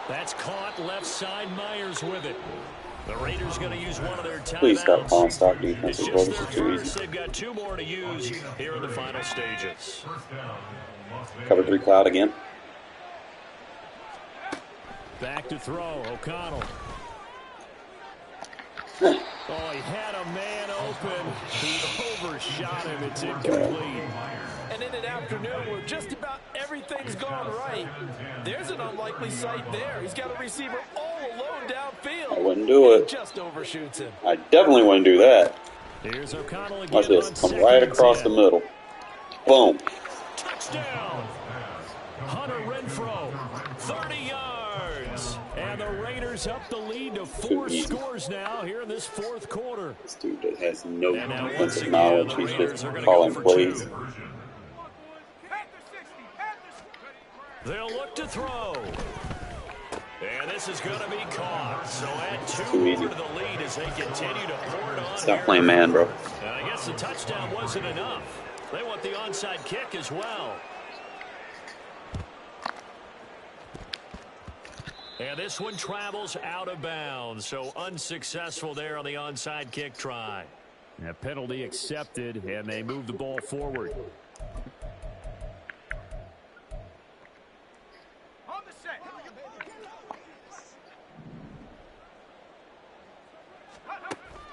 That's caught left side. Myers with it. The Raiders going to use one of their timeouts. Please stop calling stop defenses, bro. It's This just is their too first. easy. They've got 2 more to use here in the final stages. Cover 3 cloud again. Back to throw. O'Connell. Oh, he had a man open. He overshot him. It's incomplete. And in an afternoon where just about everything's gone right, there's an unlikely sight there. He's got a receiver all alone downfield. I wouldn't do it. He just overshoots him. I definitely wouldn't do that. Here's O'Connell again. Watch this. Come right across the middle. Boom. Touchdown. Hunter Renfrow, 30 yards. And the Raiders up the lead to 4 scores now here in this 4th quarter. This dude that has no And now once defensive again, knowledge. the He's Raiders just are going to calling go for plays. 2. They'll look to throw. And this is going to be caught. So add 2 Too more easy. to the lead as they continue to pour it on. Stop here. playing man, bro. And I guess the touchdown wasn't enough. They want the onside kick as well. And this one travels out of bounds. So unsuccessful there on the onside kick try. A penalty accepted, and they move the ball forward.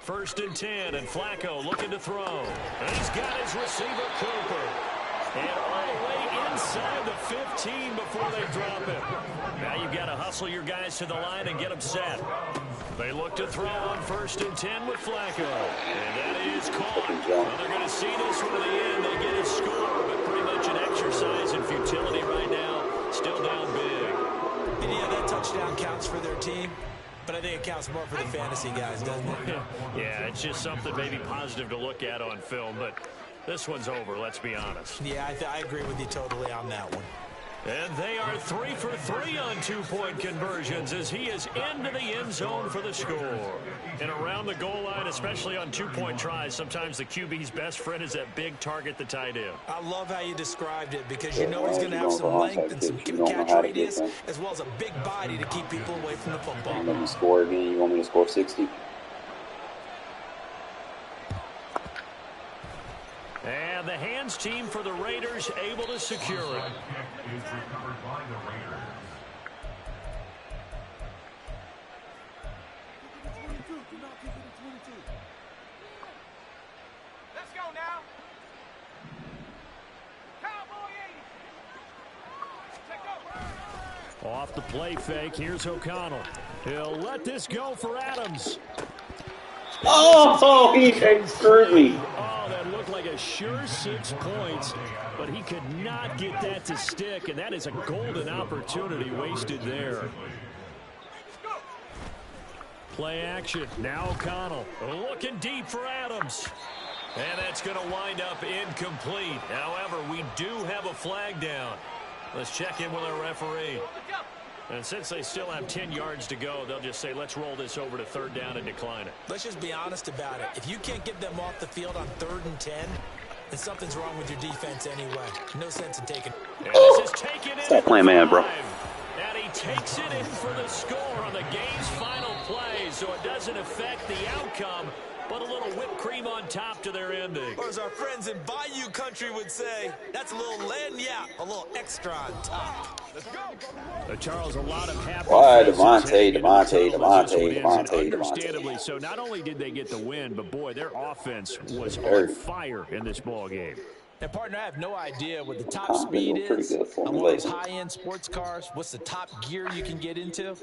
First and 10, and Flacco looking to throw. And he's got his receiver, Cooper. And all the way inside the 15 before they drop him. Now you've got to hustle your guys to the line and get them set. They look to throw on first and 10 with Flacco. And that is caught. Well, they're going to see this one to the end. They get a score, but pretty much an exercise in futility right now. Still down big. And yeah, that touchdown counts for their team. But I think it counts more for the fantasy guys, doesn't it? Yeah, it's just something maybe positive to look at on film, but this one's over, let's be honest. Yeah, I agree with you totally on that one. And they are 3 for 3 on 2-point conversions as he is into the end zone for the score. And around the goal line, especially on 2-point tries, sometimes the QB's best friend is that big target, the tight end. I love how you described it because you know he's going to have some length and some catch radius as well as a big body to keep people away from the football. You want me to score again? You want me to score 60? And the hands team for the Raiders able to secure it. Is recovered by the Raiders. Let's go now. Cowboy 80. Check up. Off the play fake, here's O'Connell. He'll let this go for Adams. Oh, he screwed me. Oh, that looked like a sure 6 points, but he could not get that to stick, and that is a golden opportunity wasted there. Play action. Now O'Connell looking deep for Adams. And that's going to wind up incomplete. However, we do have a flag down. Let's check in with our referee. And since they still have 10 yards to go, they'll just say, let's roll this over to 3rd down and decline it. Let's just be honest about it. If you can't get them off the field on 3rd and 10, then something's wrong with your defense anyway. No sense in taking it. And this is taken in. Stop playing man, bro. And he takes it in for the score on the game's final play, so it doesn't affect the outcome, but a little whipped cream on top to their ending. Or as our friends in Bayou Country would say, that's a little lagniappe, a little extra on top. Let's go. Charles, a lot of happy Why, faces Devontae, heading into the Devontae, tunnel as this one Devontae, ends. Devontae, And understandably Devontae. so, not only did they get the win, but boy, their offense was on Hurt. fire in this ball game. Now, partner, I have no idea what the top Been speed doing pretty is good on one of those formulation. high-end sports cars. What's the top gear you can get into?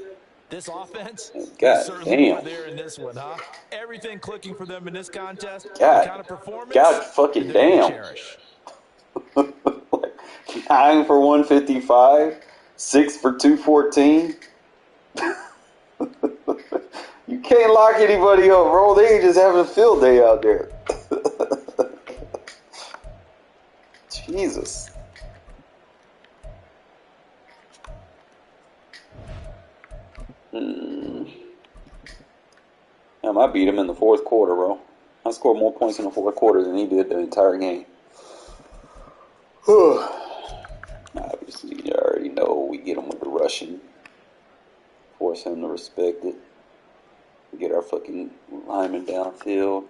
This offense? God certainly more damn. there in this one, huh? Everything clicking for them in this contest. God. The kind of performance. God fucking they're gonna damn. cherish. 9 for 155, 6 for 214. You can't lock anybody up, bro. They ain't just having a field day out there. Jesus. Damn, I beat him in the fourth quarter, bro. I scored more points in the fourth quarter than he did the entire game. Obviously, you already know we get him with the rushing. Force him to respect it. Get our fucking lineman downfield.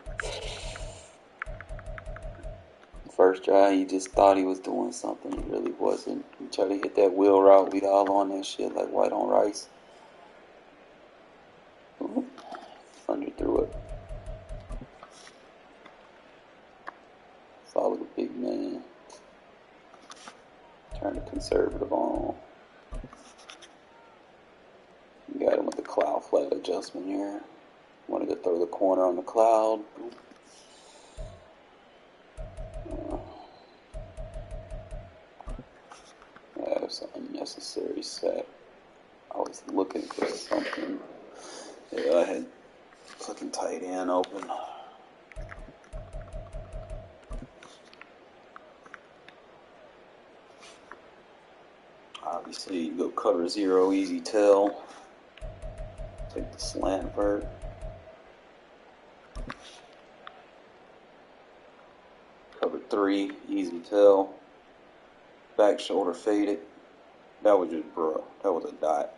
First drive, he just thought he was doing something. He really wasn't. He tried to hit that wheel route. We all on that shit like white on rice. Thunder through it. Follow the big man. Turn the conservative on. Got him with the cloud flat adjustment here. Wanted to throw the corner on the cloud. That's an unnecessary sack. I was looking for something. Yeah, I had fucking tight end open. Obviously, you go cover 0, easy tell. Take the slant vert. Cover 3, easy tell. Back shoulder faded. That was just, bruh, that was a dot.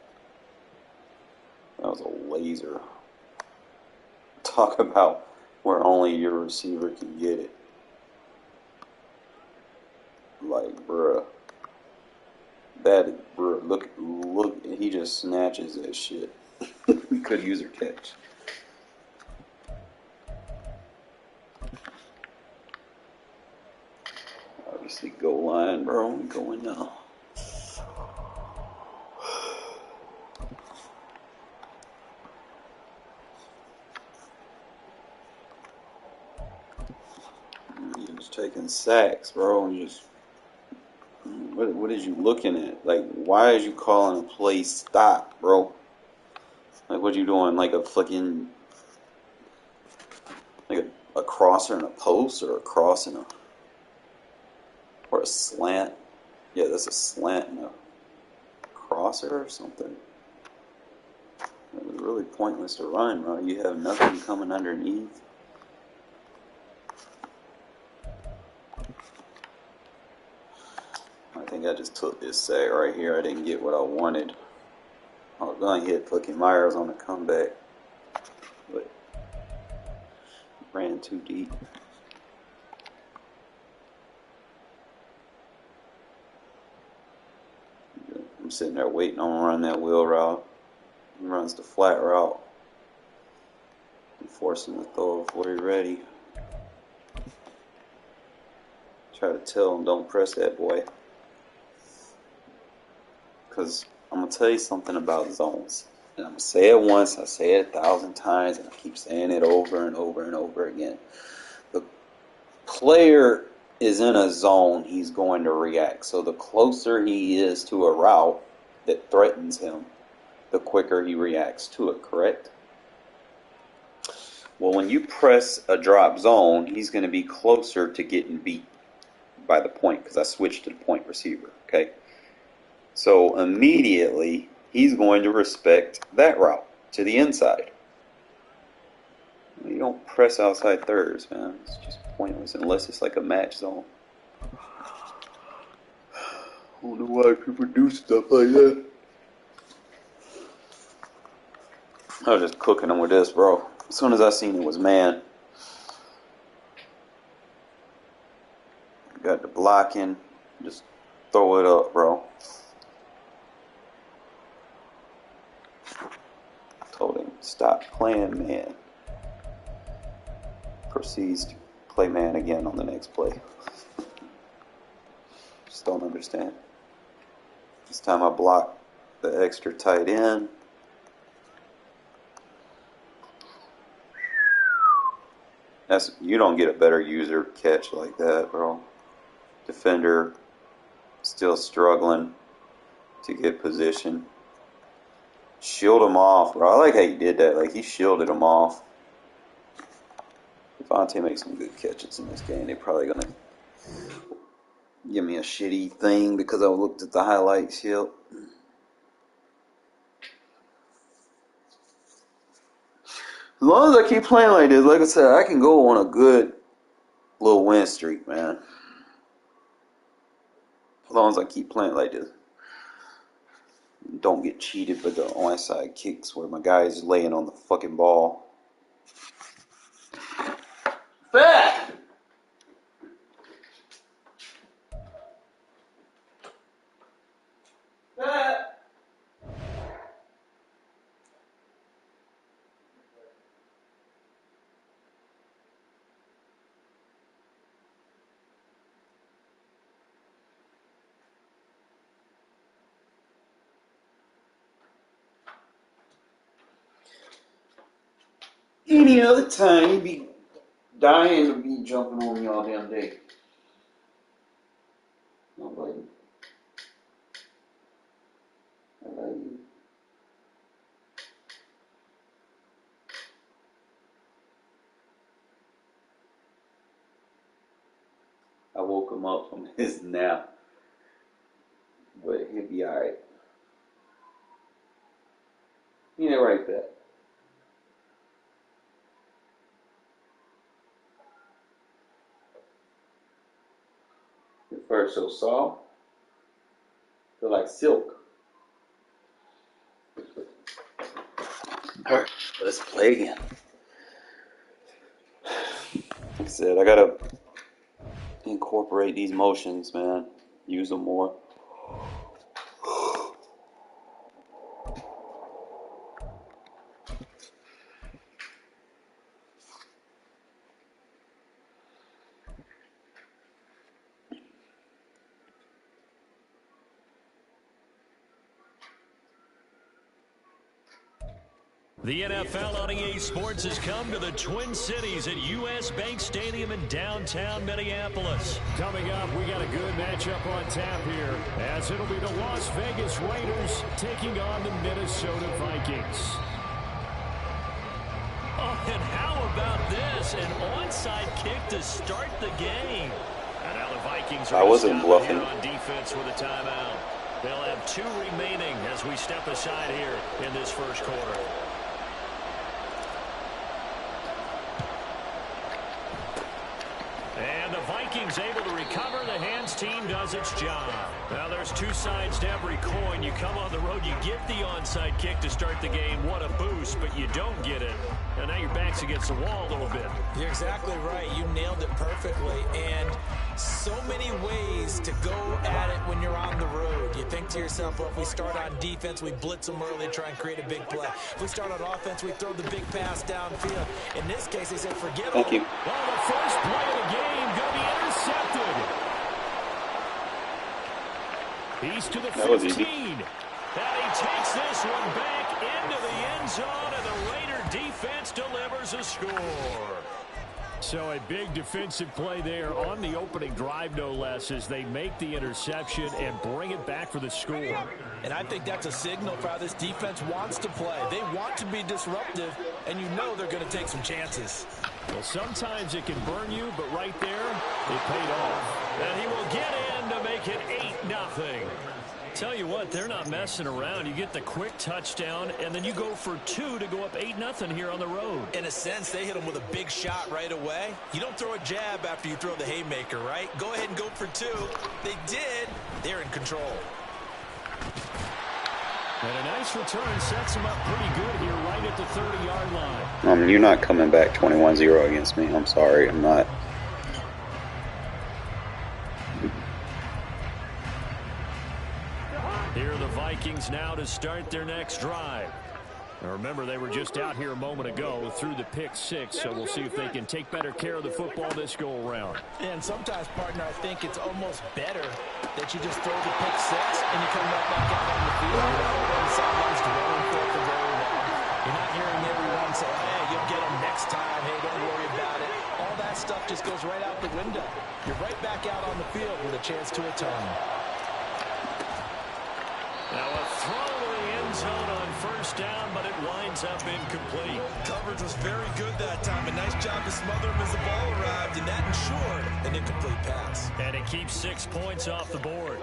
That was a laser. Talk about where only your receiver can get it. Like, bruh. That, bruh, look, he just snatches that shit. We could use her catch. Obviously, goal line, bro. We going now. You're just taking sacks, bro. And just what is you looking at? Like, why is you calling a play stop, bro? Like, what you doing? Like a fucking like a crosser and a post, or a cross and a or a slant? Yeah, that's a slant and a crosser or something. It was really pointless to run, bro. You have nothing coming underneath. I think I just took this sack right here. I didn't get what I wanted. I was going to hit fucking Myers on the comeback, but ran too deep. I'm sitting there waiting on him to run that wheel route. He runs the flat route. I'm forcing him to throw before he's ready. Try to tell him, don't press that boy. Because I'm going to tell you something about zones. And I'm going to say it once, I say it 1,000 times, and I keep saying it over and over and over again. The player is in a zone, he's going to react. So the closer he is to a route that threatens him, the quicker he reacts to it, correct? Well, when you press a drop zone, he's going to be closer to getting beat by the point, because I switched to the point receiver, okay? So immediately, he's going to respect that route to the inside. You don't press outside thirds, man. It's just pointless unless it's like a match zone. I don't know why people do stuff like that. I was just cooking them with this, bro. As soon as I seen it was man. Got the blocking. Just throw it up, bro. Told him, stop playing man. Proceeds to play man again on the next play. Just don't understand. This time I blocked the extra tight end. You don't get a better user catch like that, bro. Defender still struggling to get position. Shield him off, bro. I like how you did that. Like, he shielded him off. Devontae makes some good catches in this game. They're probably going to give me a shitty thing because I looked at the highlights. Yep. As long as I keep playing like this, like I said, I can go on a good little win streak, man. As long as I keep playing like this. Don't get cheated by the onside kicks where my guy's laying on the fucking ball. Fat! Fat! Any other time, you'd be dying to be jumping on me all damn day. Nobody. I love you. I woke him up from his nap, but he'll be alright. You ain't right back. Your fur so soft, feel like silk. Alright, let's play again. Like I said, I gotta incorporate these motions, man. Use them more. The NFL on EA Sports has come to the Twin Cities at US Bank Stadium in downtown Minneapolis. Coming up, we got a good matchup on tap here, as it'll be the Las Vegas Raiders taking on the Minnesota Vikings. Oh, and how about this? An onside kick to start the game. And now the Vikings are I wasn't bluffing. on defense with a timeout. They'll have 2 remaining as we step aside here in this first quarter. And the Vikings able to recover. The hands team does its job. Now there's 2 sides to every coin. You come on the road, you get the onside kick to start the game. What a boost, but you don't get it. And now your back's against the wall a little bit. You're exactly right. You nailed it perfectly. And so many ways to go at it when you're on the road. You think to yourself, well, if we start on defense, we blitz them early, try and create a big play. If we start on offense, we throw the big pass downfield. In this case, they said, forget it. Thank you. Well, the first play of the game going to be intercepted. He's to the 15. That was easy. And he takes this one back into the end zone, and the Raider defense delivers a score. So a big defensive play there on the opening drive, no less, as they make the interception and bring it back for the score. And I think that's a signal for how this defense wants to play. They want to be disruptive, and you know they're going to take some chances. Well, sometimes it can burn you, but right there, it paid off. And he will get in to make it 8-0. Tell you what, they're not messing around. You get the quick touchdown, and then you go for 2 to go up 8-0 here on the road. In a sense, they hit them with a big shot right away. You don't throw a jab after you throw the haymaker, right? Go ahead and go for 2. They did. They're in control. And a nice return sets them up pretty good here right at the 30-yard line. You're not coming back 21-0 against me. I'm sorry, I'm not. Here are the Vikings now to start their next drive. Now remember, they were just out here a moment ago through the pick 6, so we'll see if they can take better care of the football this go-around. And sometimes, partner, I think it's almost better that you just throw the pick 6 and you come right back out on the field. You're not on the sidelines dwelling for it for very long. You're not hearing everyone say, hey, you'll get them next time. Hey, don't worry about it. All that stuff just goes right out the window. You're right back out on the field with a chance to atone. Now a throw to the end zone on first first down, but it winds up incomplete. Coverage was very good that time. A nice job to smother him as the ball arrived, and that ensured an incomplete pass. And it keeps 6 points off the board.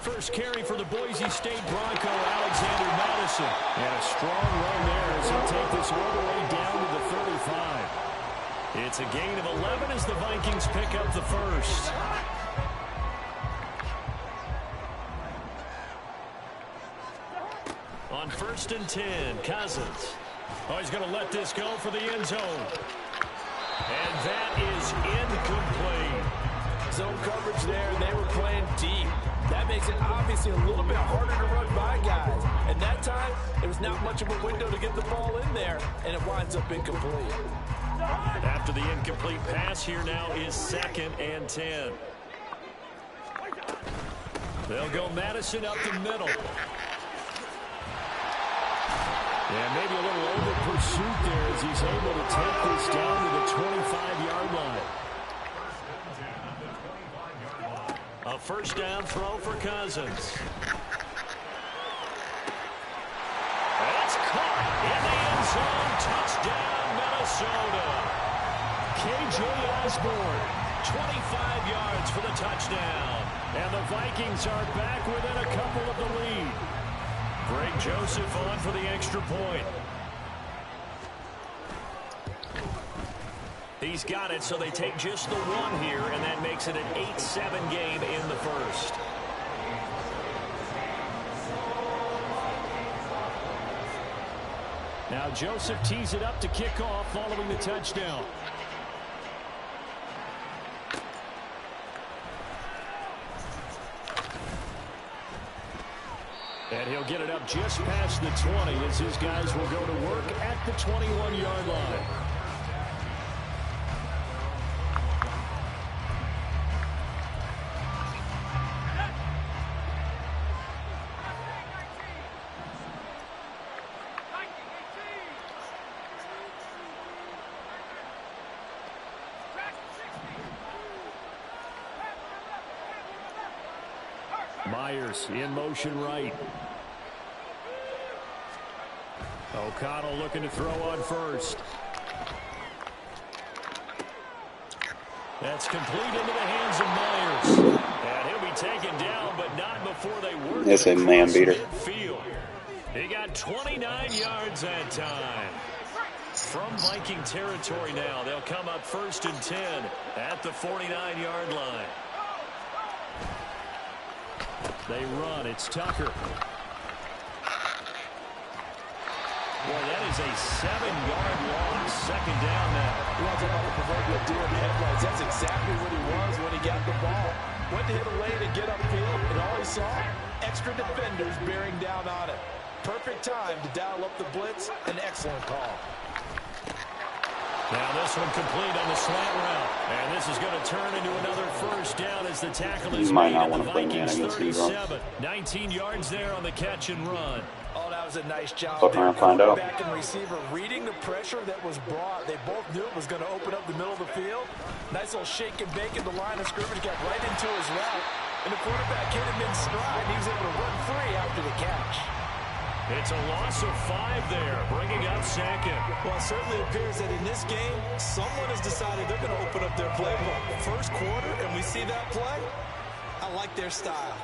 First carry for the Boise State Bronco, Alexander Madison. And a strong run there as he'll take this all the way down to the 35. It's a gain of 11 as the Vikings pick up the first. On 1st and 10, Cousins. Oh, he's going to let this go for the end zone. And that is incomplete. Zone coverage there, and they were playing deep. That makes it obviously a little bit harder to run by guys. And that time, there was not much of a window to get the ball in there, and it winds up incomplete. After the incomplete pass, here now is 2nd and 10. They'll go Madison up the middle. And maybe a little over pursuit there as he's able to take this down to the 25-yard line. A first down throw for Cousins. It's caught in the end zone. Touchdown, Minnesota. K.J. Osborne, 25 yards for the touchdown. And the Vikings are back within a couple of the lead. Greg Joseph on for the extra point. He's got it, so they take just the one here, and that makes it an 8-7 game in the first. Now Joseph tees it up to kick off following the touchdown. And he'll get it up just past the 20 as his guys will go to work at the 21-yard line. Myers in motion right. O'Connell looking to throw on first. That's complete into the hands of Myers. And he'll be taken down, but not before they work It's a man beater. Midfield. He got 29 yards that time. From Viking territory now, they'll come up 1st and 10 at the 49-yard line. They run. It's Tucker. Boy, that is a 7-yard loss. 2nd down now. You want to talk about the proverbial deer in the headlights. That's exactly what he was when he got the ball. Went to hit a lane and get upfield, and all he saw, extra defenders bearing down on it. Perfect time to dial up the blitz. An excellent call. Now this one complete on the slant route. And this is going to turn into another first down as the tackle is might made not at the want to play man Vikings against 37. 19 yards there on the catch and run. Oh, that was a nice job. Fuck around and find out. Quarterback and receiver reading the pressure that was brought. They both knew it was going to open up the middle of the field. Nice little shake and bake in the line of scrimmage. Got right into his route. And the quarterback hit him in stride. He was able to run free after the catch. It's a loss of 5 there, bringing up 2nd. Well, it certainly appears that in this game, someone has decided they're going to open up their playbook. First quarter, and we see that play. I like their style.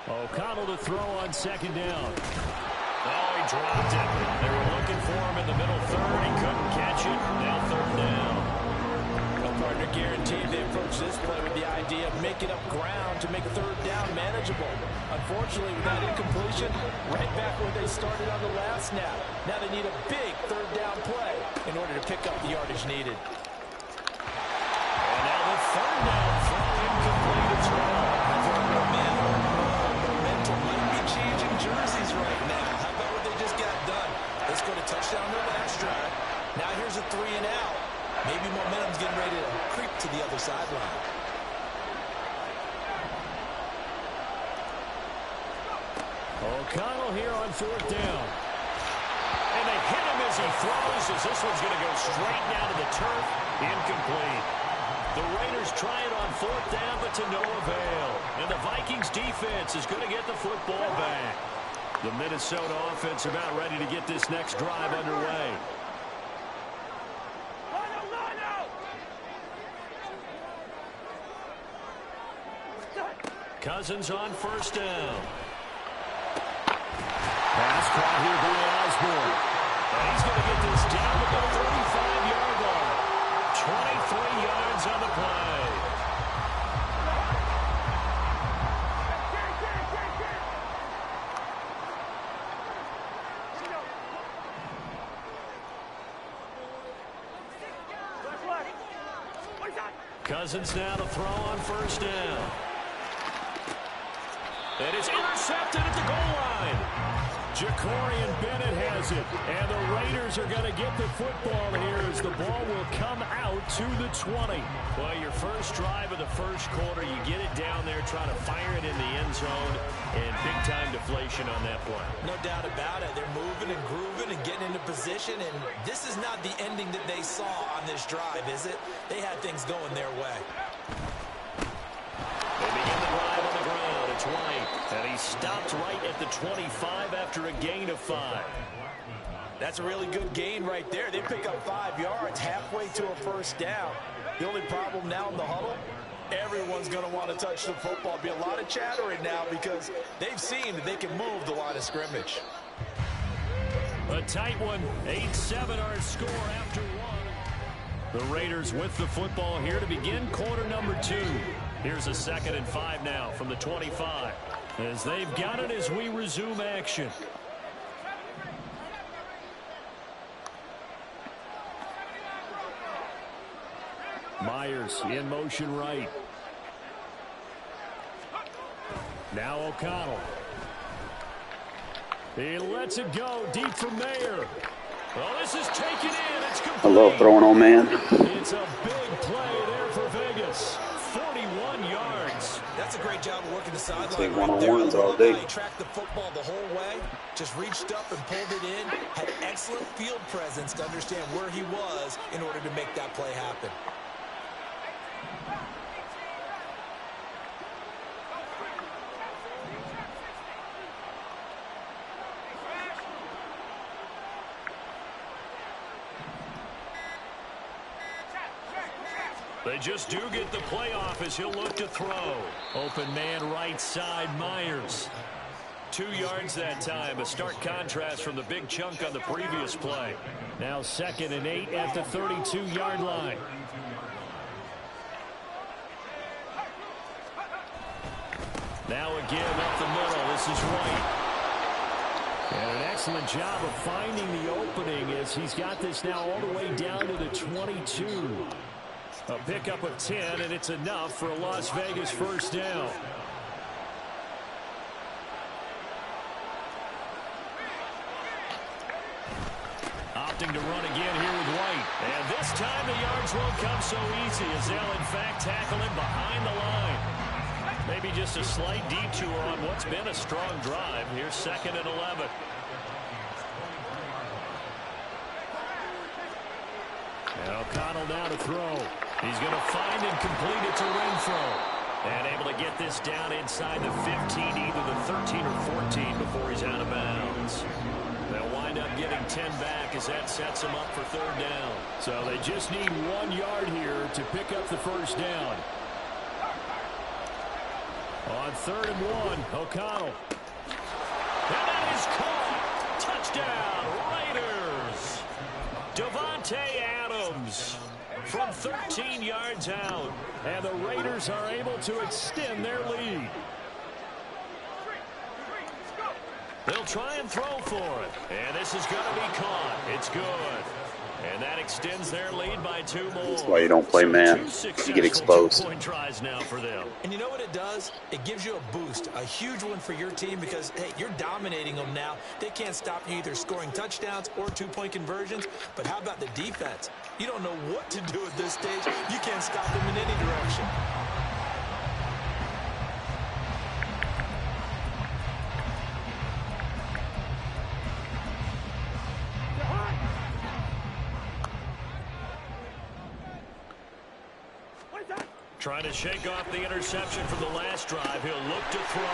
O'Connell to throw on 2nd down. Oh, he dropped it. They were looking for him in the middle third. He couldn't catch it. Now 3rd down. Well, partner guaranteed they approach this play with the idea of making up ground to make 3rd down manageable. Unfortunately, with that incompletion, right back where they started on the last snap. Now they need a big 3rd down play in order to pick up the yardage needed. And now the 3rd down throw incomplete as well. Momentum might be changing jerseys right now. How about what they just got done? They scored a touchdown their last drive. Now here's a 3 and out. Maybe momentum's getting ready to creep to the other sideline. O'Connell here on 4th down. And they hit him as he throws, as this one's going to go straight down to the turf. Incomplete. The Raiders try it on 4th down, but to no avail. And the Vikings defense is going to get the football back. The Minnesota offense about ready to get this next drive underway. Cousins on 1st down. Pass caught here by Osborne. And he's going to get this down to the 35-yard line. 23 yards on the play. Cousins now to throw on 1st down. And it's intercepted at the goal line. Jacorian Bennett has it. And the Raiders are going to get the football here as the ball will come out to the 20. Well, your first drive of the first quarter, you get it down there, try to fire it in the end zone, and big-time deflation on that play. No doubt about it. They're moving and grooving and getting into position, and this is not the ending that they saw on this drive, is it? They had things going their way. They begin the drive on the ground. It's White, and he stopped right at the 25 after a gain of 5. That's a really good gain right there. They pick up 5 yards halfway to a 1st down. The only problem now in the huddle, everyone's going to want to touch the football. Be a lot of chattering now because they've seen that they can move the line of scrimmage. A tight one, 8-7 our score after 1. The Raiders with the football here to begin quarter number 2. Here's a 2nd and 5 now from the 25 as they've got it as we resume action. Myers in motion right. Now O'Connell. He lets it go deep from Mayer. Well, this is taken in. It's complete. I love throwing on man. It's a big play there for Vegas. 41 yards. That's a great job of working the sideline. Take one-on-ones all day. He tracked the football the whole way, just reached up and pulled it in, had excellent field presence to understand where he was in order to make that play happen. They just do get the playoff as he'll look to throw. Open man right side, Myers. 2 yards that time, a stark contrast from the big chunk on the previous play. Now 2nd and 8 at the 32-yard line. Now again up the middle, this is White. And an excellent job of finding the opening as he's got this now all the way down to the 22. A pickup of 10, and it's enough for a Las Vegas 1st down. Opting to run again here with White. And this time the yards won't come so easy as they'll in fact tackle him behind the line. Maybe just a slight detour on what's been a strong drive. Here's 2nd and 11. And O'Connell now to throw. He's going to find and complete it to Renfro. And able to get this down inside the 15, either the 13 or 14 before he's out of bounds. They'll wind up getting 10 back as that sets them up for 3rd down. So they just need 1 yard here to pick up the 1st down. On 3rd and 1, O'Connell. And that is caught. Touchdown, Raiders. Devontae Adams from 13 yards out. And the Raiders are able to extend their lead. They'll try and throw for it. And this is going to be caught. It's good. And that extends their lead by 2 more. That's why you don't play man. You get exposed. 2-point tries now for them. And you know what it does? It gives you a boost, a huge one for your team because, hey, you're dominating them now. They can't stop you either scoring touchdowns or 2-point conversions. But how about the defense? You don't know what to do at this stage. You can't stop them in any direction. Trying to shake off the interception from the last drive. He'll look to throw.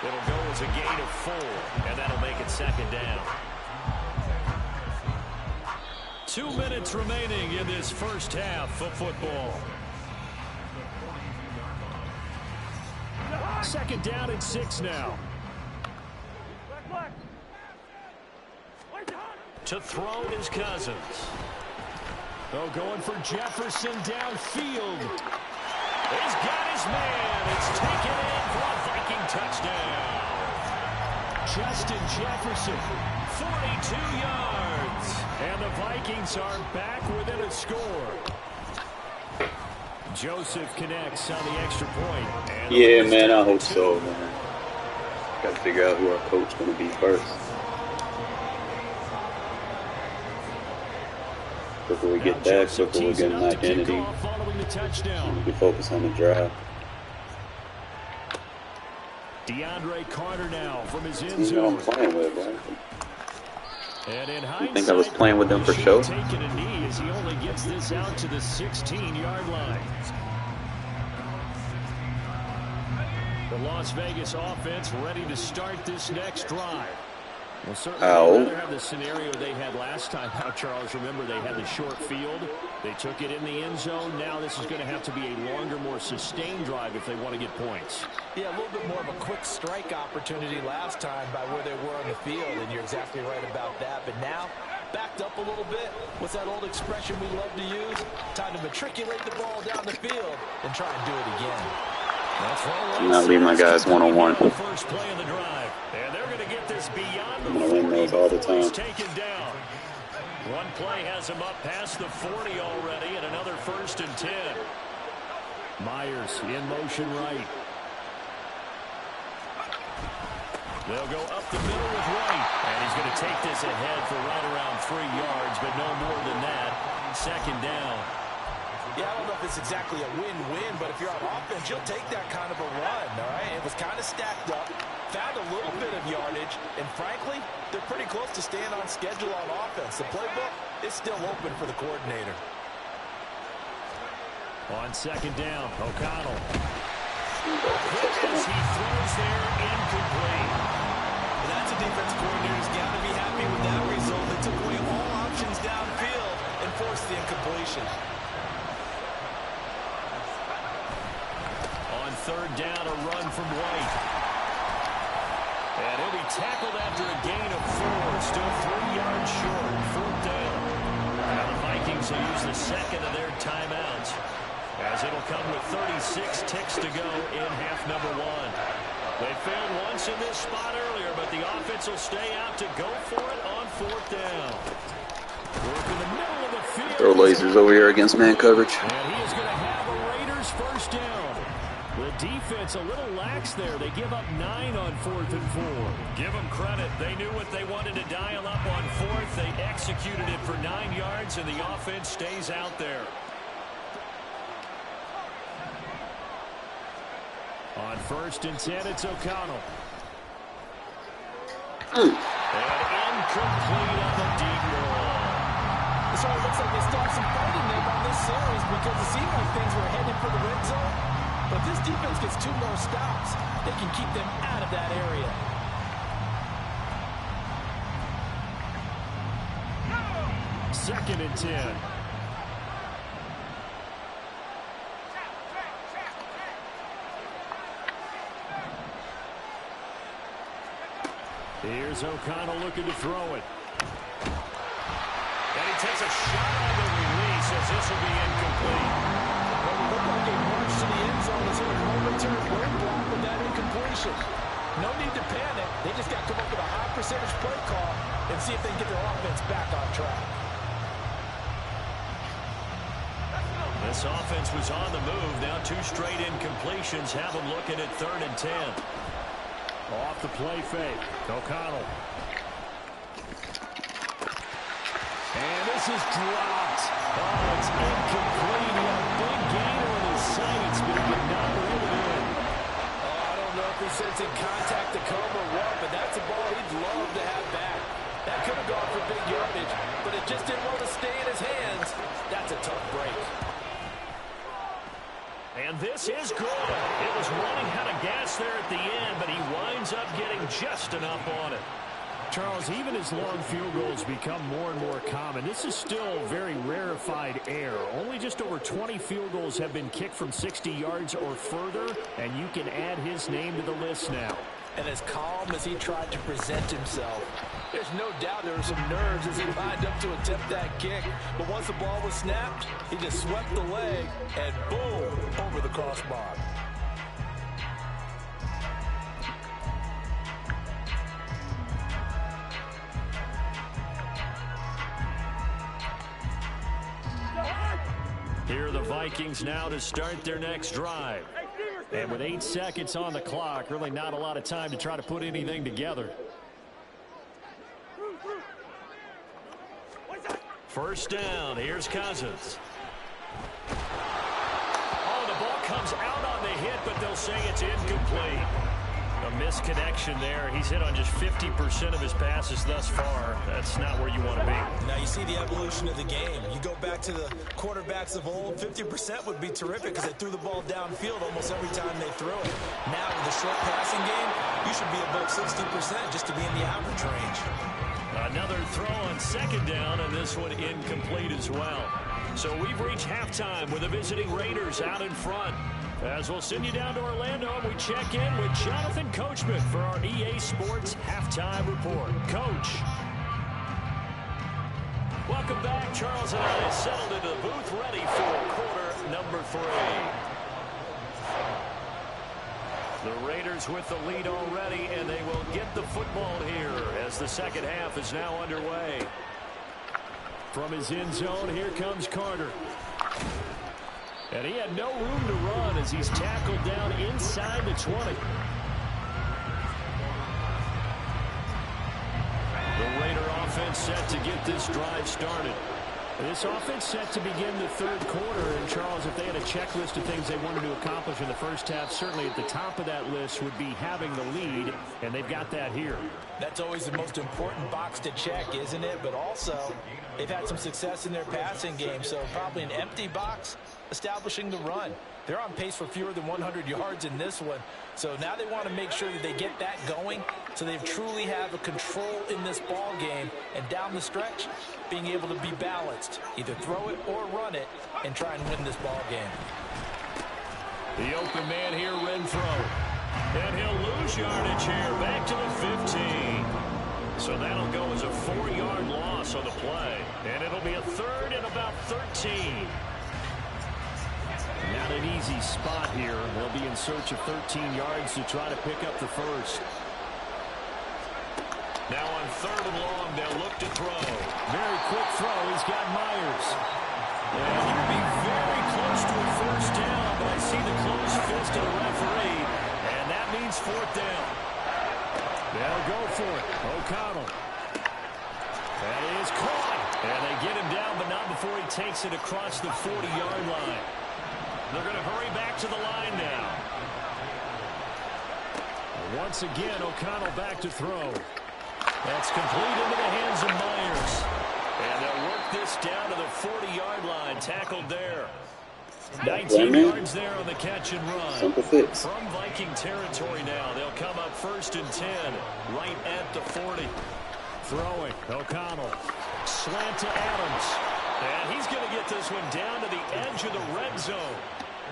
It'll go as a gain of 4, and that'll make it 2nd down. 2 minutes remaining in this first half of football. 2nd down and 6 now. To throw is Cousins. Oh, going for Jefferson downfield. He's got his man. It's taken in for a Viking touchdown. Justin Jefferson, 42 yards. And the Vikings are back within a score. Joseph connects on the extra point. And yeah, man, I hope so, man. Got to figure out who our coach is going to be first. Before we get that, before we get an identity, we can focus on the drive. DeAndre Carter now from his end You know zone. I'm playing with, right? And in I think I was playing with them for show. Taking a knee as he only gets this out to the 16-yard line. The Las Vegas offense ready to start this next drive. Well, certainly they'd rather have the scenario they had last time out, Charles. Remember, they had the short field. They took it in the end zone. Now this is going to have to be a longer, more sustained drive if they want to get points. Yeah, a little bit more of a quick strike opportunity last time by where they were on the field, and you're exactly right about that. But now, backed up a little bit. What's that old expression we love to use? Time to matriculate the ball down the field and try and do it again. I'm not leaving my guys one-on-one. First play of the drive. And they're going to get this beyond the 40. I'm going to win those all the time. Taken down. One play has him up past the 40 already, and another 1st and 10. Myers in motion right. They'll go up the middle with Wright. And he's going to take this ahead for right around 3 yards, but no more than that. 2nd down. Yeah, I don't know if it's exactly a win-win, but if you're on offense, you'll take that kind of a run, all right? It was kind of stacked up, found a little bit of yardage, and frankly, they're pretty close to staying on schedule on offense. The playbook is still open for the coordinator. On 2nd down, O'Connell. He throws there, incomplete. Well, that's a defense coordinator's got to be happy with that result. They took away all options downfield and forced the incompletion. On 3rd down, a run from White. And he'll be tackled after a gain of 4. Still 3 yards short. 4th down. Now the Vikings will use the 2nd of their timeouts, as it'll come with 36 ticks to go in half number 1. They failed once in this spot earlier, but the offense will stay out to go for it on 4th down. Work in the middle of the field. Throw lasers over here against man coverage. And he is going to have a Raiders 1st down. The defense a little lax there. They give up 9 on 4th and 4. Give them credit. They knew what they wanted to dial up on 4th. They executed it for 9 yards, and the offense stays out there. On 1st and 10, it's O'Connell. And incomplete on the deep ball. So it looks like they start some fighting there on this series because it seemed like things were headed for the red zone. But this defense gets 2 more stops. They can keep them out of that area. Second and 10. Here's O'Connell looking to throw it. And he takes a shot on the release as this will be incomplete. Well, it looked like a march to the end zone is a momentary roadblock with that incompletion. No need to panic. They just got to come up with a high percentage play call and see if they can get their offense back on track. This offense was on the move. Now 2 straight incompletions have them looking at 3rd and 10. Off the play fake. O'Connell. And this is dropped. Oh, it's incomplete. He had a big gainer in his sights, but he did not reel it in. Oh, I don't know if he's sensing contact to come or what, but that's a ball he'd love to have back. That could have gone for big yardage, but it just didn't want to stay in his hands. That's a tough break. And this is good. It was running out of gas there at the end, but he winds up getting just enough on it. Charles, even as long field goals become more and more common, this is still very rarefied air. Only just over 20 field goals have been kicked from 60 yards or further, and you can add his name to the list now. And as calm as he tried to present himself, there's no doubt there were some nerves as he lined up to attempt that kick. But once the ball was snapped, he just swept the leg and boom, over the crossbar. Here are the Vikings now to start their next drive. And with 8 seconds on the clock, really not a lot of time to try to put anything together. First down, here's Cousins. Oh, the ball comes out on the hit, but they'll say it's incomplete. A misconnection there. He's hit on just 50% of his passes thus far. That's not where you want to be. Now you see the evolution of the game. You go back to the quarterbacks of old, 50% would be terrific because they threw the ball downfield almost every time they threw it. Now with the short passing game, you should be above 60% just to be in the average range. Another throw on second down, and this one incomplete as well. So we've reached halftime with the visiting Raiders out in front. As we'll send you down to Orlando, we check in with Jonathan Coachman for our EA Sports Halftime Report. Coach. Welcome back. Charles and I settled into the booth ready for quarter number 3. The Raiders with the lead already, and they will get the football here as the second half is now underway. From his end zone, here comes Carter. And he had no room to run as he's tackled down inside the 20. The Raider offense set to get this drive started. This offense set to begin the third quarter. And, Charles, if they had a checklist of things they wanted to accomplish in the first half, certainly at the top of that list would be having the lead, and they've got that here. That's always the most important box to check, isn't it? But also, they've had some success in their passing game, so probably an empty box establishing the run. They're on pace for fewer than 100 yards in this one. So now they want to make sure that they get that going so they truly have a control in this ball game. And down the stretch, being able to be balanced. Either throw it or run it and try and win this ball game. The open man here, Renfro. And he'll lose yardage here. Back to the 15. So that'll go as a 4-yard loss on the play. And it'll be a third and about 13. Not an easy spot here. They'll be in search of 13 yards to try to pick up the first. Now on third and long, they'll look to throw. Very quick throw. He's got Myers. And he'll be very close to a first down, but I see the closed fist of the referee, and that means fourth down. They'll go for it. O'Connell. That is caught. And they get him down, but not before he takes it across the 40-yard line. They're going to hurry back to the line now. Once again, O'Connell back to throw. That's complete into the hands of Myers. And they'll work this down to the 40-yard line. Tackled there. 19 yards there on the catch and run. From Viking territory now, they'll come up first and 10, right at the 40. Throwing. O'Connell. Slant to Adams. And he's going to get this one down to the edge of the red zone.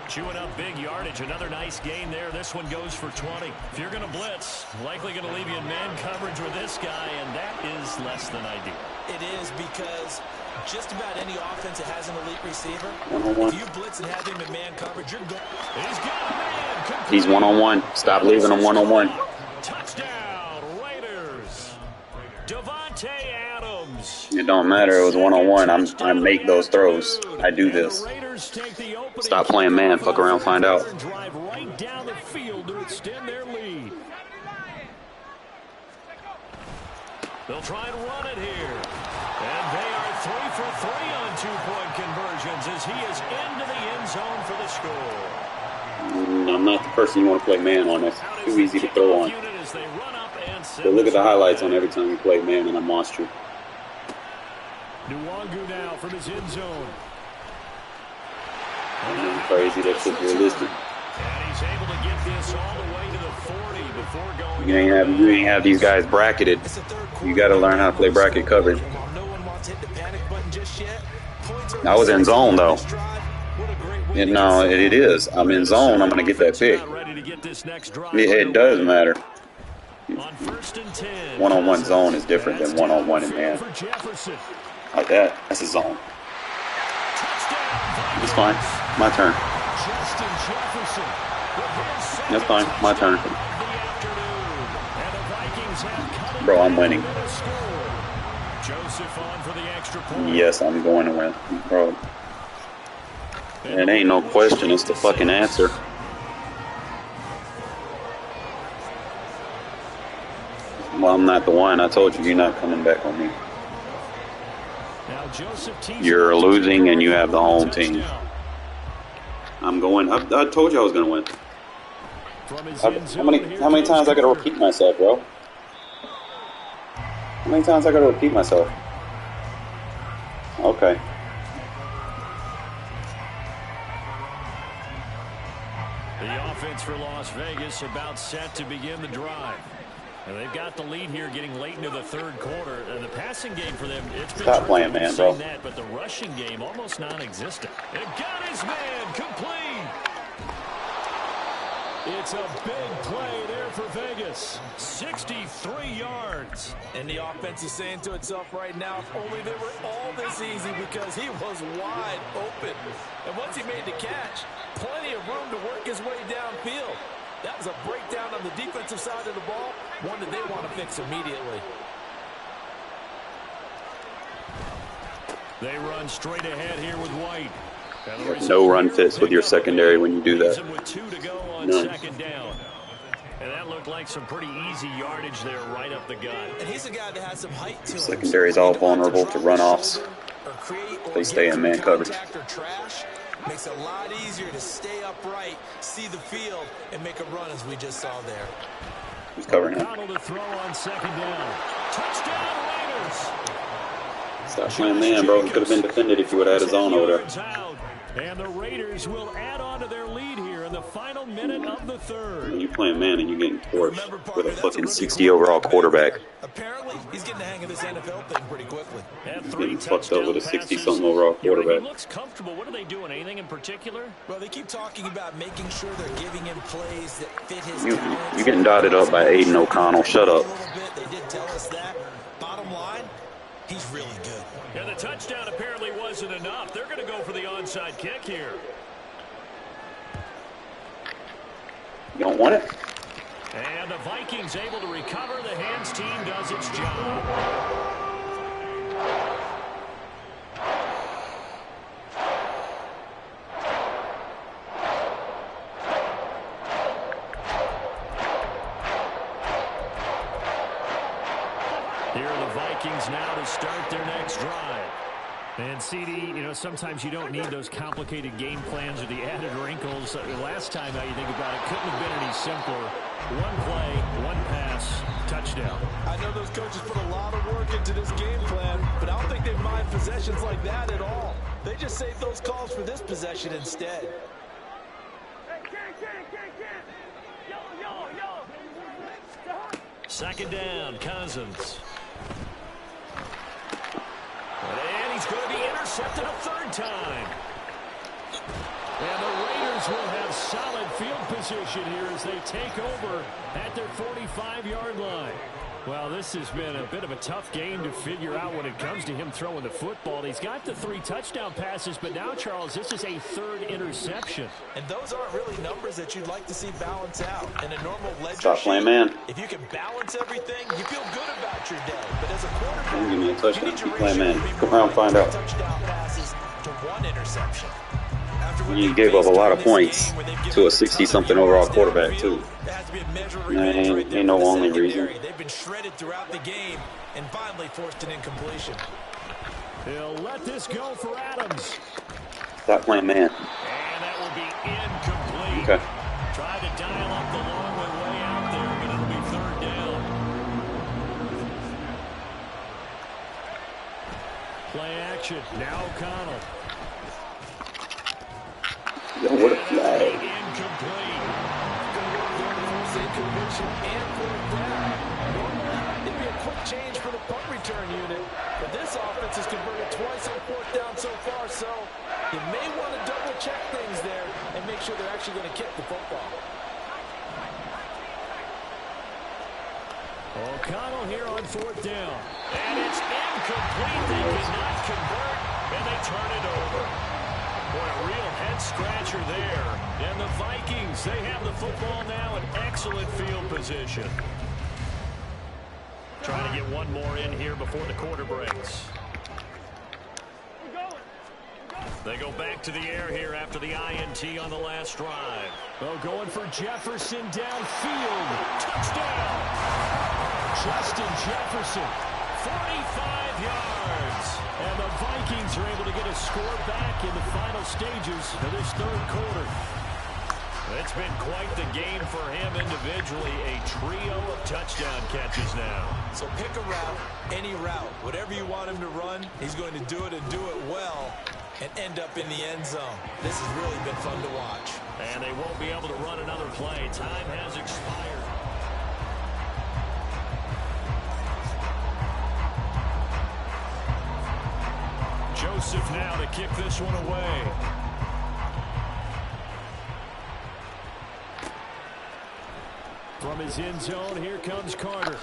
Chewing up big yardage. Another nice gain there. This one goes for 20. If you're going to blitz, likely going to leave you in man coverage with this guy, and that is less than ideal. It is because just about any offense that has an elite receiver, One-on-one. if you blitz and have him in man coverage, you're good. He's got a man. Complete. He's one-on-one. Stop leaving him one-on-one. Touchdown, Raiders. Devontae Adams. It don't matter. It was one-on-one. I make those throws. I do this. Stop playing man. Fuck around, find out. Drive right down the field to extend their lead. They'll try and run it here. And they are 3 for 3 on 2-point conversions as he is into the end zone for the score. I'm not the person you want to play man on. That's too easy to throw on. But look at the highlights on every time you play man, and I monster. Nwangu now from his end zone. Crazy, that shit's realistic. And he's able to get this all the way to the 40 before going. You ain't have these guys bracketed. You got to learn how to play bracket coverage. I was in zone though. No, it is. I'm in zone. I'm gonna get that pick. It does matter. One-on-one zone is different than one-on-one in man. Like that. That's a zone. It's fine. My turn. That's fine. My turn. Bro, I'm winning. Yes, I'm going to win. Bro. It ain't no question. It's the fucking answer. Well, I'm not the one. I told you, you're not coming back on me. You're losing and you have the home team. I'm going. I told you I was going to win. How many times I got to repeat myself, bro? How many times I got to repeat myself? Okay. The offense for Las Vegas about set to begin the drive. And they've got the lead here getting late into the third quarter. And the passing game for them, it's been Stop playing, man, bro. That, but the rushing game almost non-existent. And got his man complete. It's a big play there for Vegas. 63 yards. And the offense is saying to itself right now, if only they were all this easy, because he was wide open. And once he made the catch, plenty of room to work his way downfield. That was a breakdown on the defensive side of the ball, one that they want to fix immediately. They run straight ahead here with White. No run fits with your secondary when you do that. With 2 to go on second down. And that looked like some pretty easy yardage there right up the gut. And he's a guy that has some height to him. Secondary is all vulnerable to runoffs. They stay in man coverage. Makes it a lot easier to stay upright, see the field, and make a run as we just saw there. He's covering him. To throw on second down. Touchdown Raiders. Stop playing man, bro. He could have been defended if you would have had his own over there. And the Raiders will add on to their lead here in the final minute of the third. When you playing man and you're getting torched with a fucking 60 overall quarterback. Apparently, he's getting the hang of this NFL thing pretty quickly. He's getting fucked up with a 60-something overall quarterback. He looks comfortable. What are they doing? Anything in particular? Well, they keep talking about making sure they're giving him plays that fit his talents. You're getting dotted up by Aiden O'Connell. Shut up. They did tell us that. Bottom line, he's really good. Yeah, the touchdown apparently wasn't enough. They're going to go for the onside kick here. You don't want it? And the Vikings able to recover. The hands team does its job. Here are the Vikings now to start their next drive. And CD, you know, sometimes you don't need those complicated game plans or the added wrinkles. Last time, now you think about it, couldn't have been any simpler. One play, one pass, touchdown. I know those coaches put a lot of work into this game plan, but I don't think they mind possessions like that at all. They just save those calls for this possession instead. Second down, Cousins. And he's going to be intercepted a third time. And the Raiders will have solid field position here as they take over at their 45-yard line. Well, this has been a bit of a tough game to figure out when it comes to him throwing the football. He's got the 3 touchdown passes, but now, Charles, this is a 3rd interception. And those aren't really numbers that you'd like to see balance out. In a normal ledger Stop playing man. If you can balance everything, you feel good about your day. But as a quarterback, give me a touchdown. Keep playing man. Come around and find out. Touchdown passes to 1 interception. You gave up a lot of points to a 60-something overall quarterback, too. Ain't no only reason. They've been shredded throughout the game and finally forced an incompletion. He'll let this go for Adams. Stop playing man. And that will be incomplete. Okay. Tried to dial up the long way out there, but it'll be 3rd down. Play action. Now O'Connell. Yo, what a flag. Incomplete. Incompletion and fourth down. Normally, it'd be a quick change for the punt return unit, but this offense has converted twice on fourth down so far, so you may want to double-check things there and make sure they're actually going to kick the football. O'Connell here on fourth down. And it's incomplete. They cannot convert, and they turn it over. Boy, a real head-scratcher there. And the Vikings, they have the football now in excellent field position. Trying to get one more in here before the quarter breaks. They go back to the air here after the INT on the last drive. Oh, going for Jefferson downfield. Touchdown! Justin Jefferson, 45 yards. And the Vikings are able to get a score back in the final stages of this third quarter. It's been quite the game for him individually. A trio of touchdown catches now. So pick a route, any route. Whatever you want him to run, he's going to do it and do it well and end up in the end zone. This has really been fun to watch. And they won't be able to run another play. Time has expired. Joseph now to kick this one away. From his end zone, here comes Carter.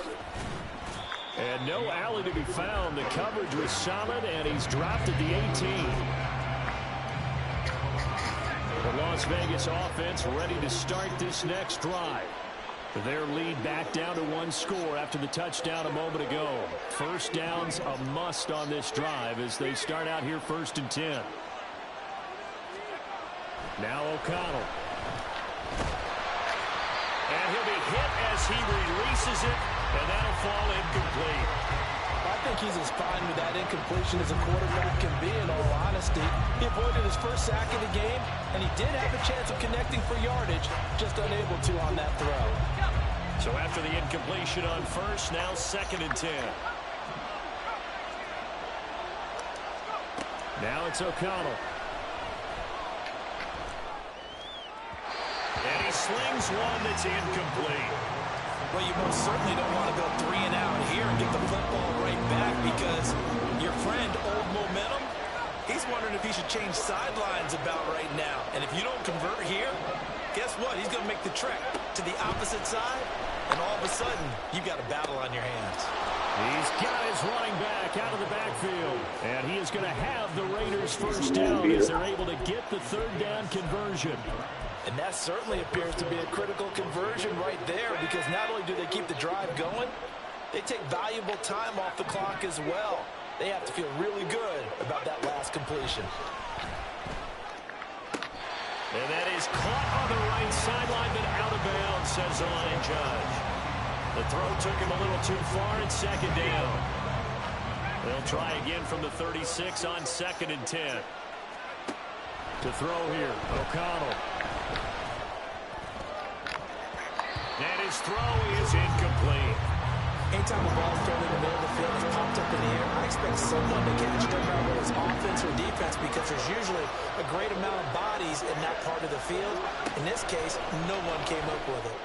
And no alley to be found. The coverage was solid, and he's dropped at the 18. The Las Vegas offense ready to start this next drive. Their lead back down to one score after the touchdown a moment ago. First down's a must on this drive as they start out here 1st and 10. Now O'Connell. And he'll be hit as he releases it, and that'll fall incomplete. I think he's as fine with that incompletion as a quarterback can be, in all honesty. He avoided his first sack of the game, and he did have a chance of connecting for yardage, just unable to on that throw. So after the incompletion on first, now 2nd and 10. Now it's O'Connell. And he slings one that's incomplete. Well, you most certainly don't want to go 3 and out here and get the football right back because your friend, Old Momentum, he's wondering if he should change sidelines about right now. And if you don't convert here, guess what? He's going to make the trek to the opposite side, and all of a sudden, you've got a battle on your hands. He's got his running back out of the backfield. And he is going to have the Raiders first down as they're able to get the 3rd down conversion. And that certainly appears to be a critical conversion right there because not only do they keep the drive going, they take valuable time off the clock as well. They have to feel really good about that last completion. And that is caught on the right sideline, but out of bounds, says the line judge. The throw took him a little too far, and 2nd down. They'll try again from the 36 on 2nd and 10. To throw here, O'Connell. And his throw is incomplete. Anytime the ball's thrown in the middle of the field, it's popped up in the air, I expect someone to catch it, no matter whether it's offense or defense, because there's usually a great amount of bodies in that part of the field. In this case, no one came up with it.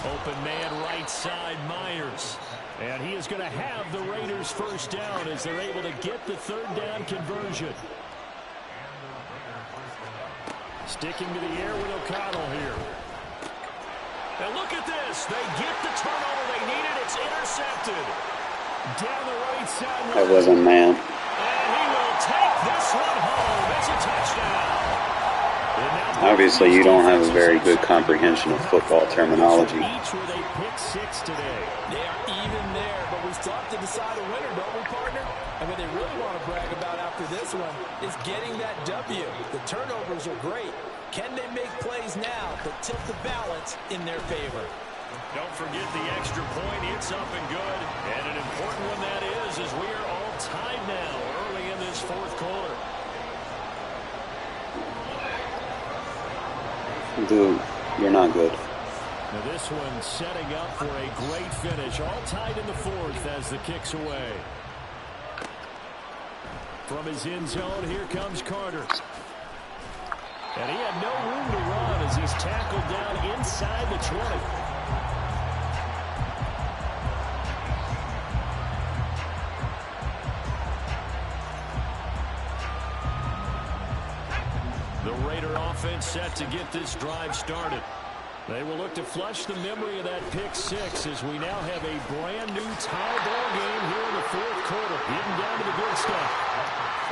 Open man right side, Myers. And he is going to have the Raiders first down as they're able to get the 3rd down conversion. Sticking to the air with O'Connell here. And look at this. They get the turnover they needed. It's intercepted. Down the right side. That wasn't man. And he will take this one home. It's a touchdown. Obviously, you don't have a very good comprehension of football terminology. Each with a pick 6 today. They are even there, but we still have to decide a winner, don't we, partner? And what they really want to brag about after this one is getting that W. The turnovers are great. Can they make plays now that tilt the balance in their favor? Don't forget the extra point. It's up and good. And an important one that is, as we are all tied now early in this 4th quarter. Dude, you're not good. Now this one setting up for a great finish. All tied in the 4th as the kick's away. From his end zone, here comes Carter. And he had no room to run as he's tackled down inside the 20. The Raider offense set to get this drive started. They will look to flush the memory of that pick six as we now have a brand new tie ball game here in the fourth quarter. Getting down to the good stuff.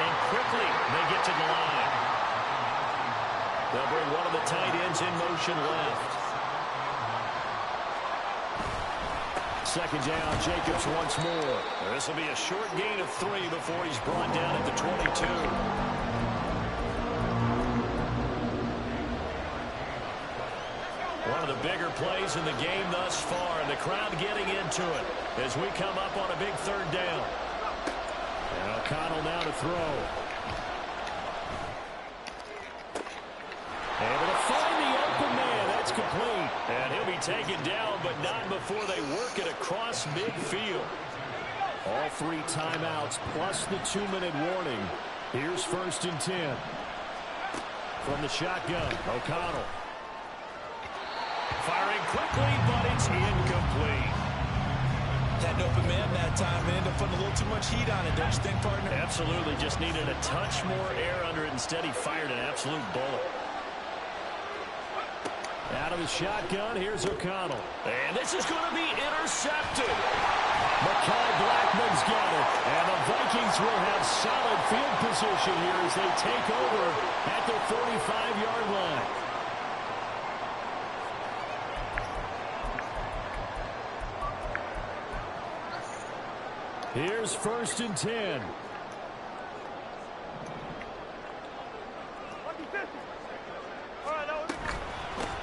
And quickly they get to the line. They'll bring one of the tight ends in motion left. Second down, Jacobs once more. This will be a short gain of 3 before he's brought down at the 22. One of the bigger plays in the game thus far, and the crowd getting into it as we come up on a big third down. And O'Connell now to throw. Able to find the open man. That's complete. And he'll be taken down, but not before they work it across midfield. All 3 timeouts plus the 2-minute warning. Here's 1st and 10. From the shotgun, O'Connell. Firing quickly, but it's incomplete. Had an open man that time and ended up putting a little too much heat on it, don't you think, partner? Absolutely. Just needed a touch more air under it. Instead, he fired an absolute bullet. Out of the shotgun, here's O'Connell. And this is going to be intercepted. Mekhi Blackman's got it. And the Vikings will have solid field position here as they take over at their 45-yard line. Here's 1st and 10.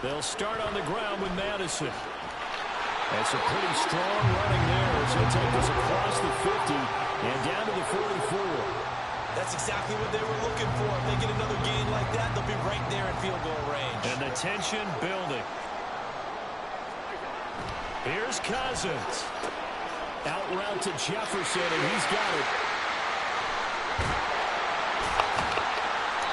They'll start on the ground with Madison. That's a pretty strong running there as he'll take us across the 50 and down to the 44. That's exactly what they were looking for. If they get another gain like that, they'll be right there in field goal range. And the tension building. Here's Cousins. Out route to Jefferson, and he's got it.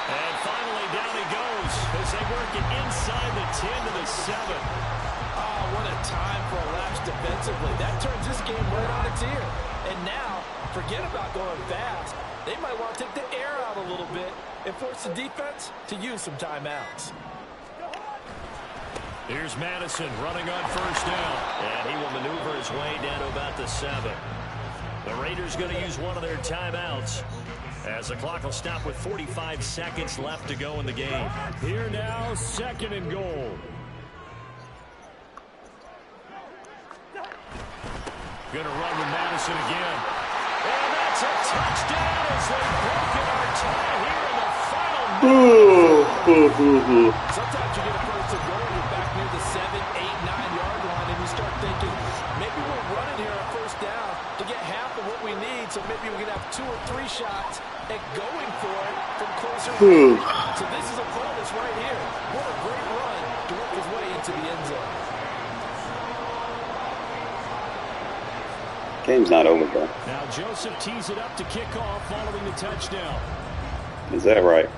And finally, down he goes as they work it inside the 10 to the 7. Oh, what a time for a lapse defensively. That turns this game right on its ear. And now, forget about going fast. They might want to take the air out a little bit and force the defense to use some timeouts. Here's Madison running on 1st down. And he will maneuver his way down to about the 7. The Raiders going to use one of their timeouts as the clock will stop with 45 seconds left to go in the game. Here now, 2nd and goal. Going to run with Madison again. And that's a touchdown as they break it our tie here in the final minute. Sometimes you get a first and goal, you're back near the 7, 8, 9-yard line, and you start thinking, maybe we're running here on 1st down to get half of what we need, so maybe we can have 2 or 3 shots at going for it from closer range. So this is a bonus right here. What a great run to work his way into the end zone. Game's not over, bro. Now Joseph tees it up to kick off following the touchdown. Is that right?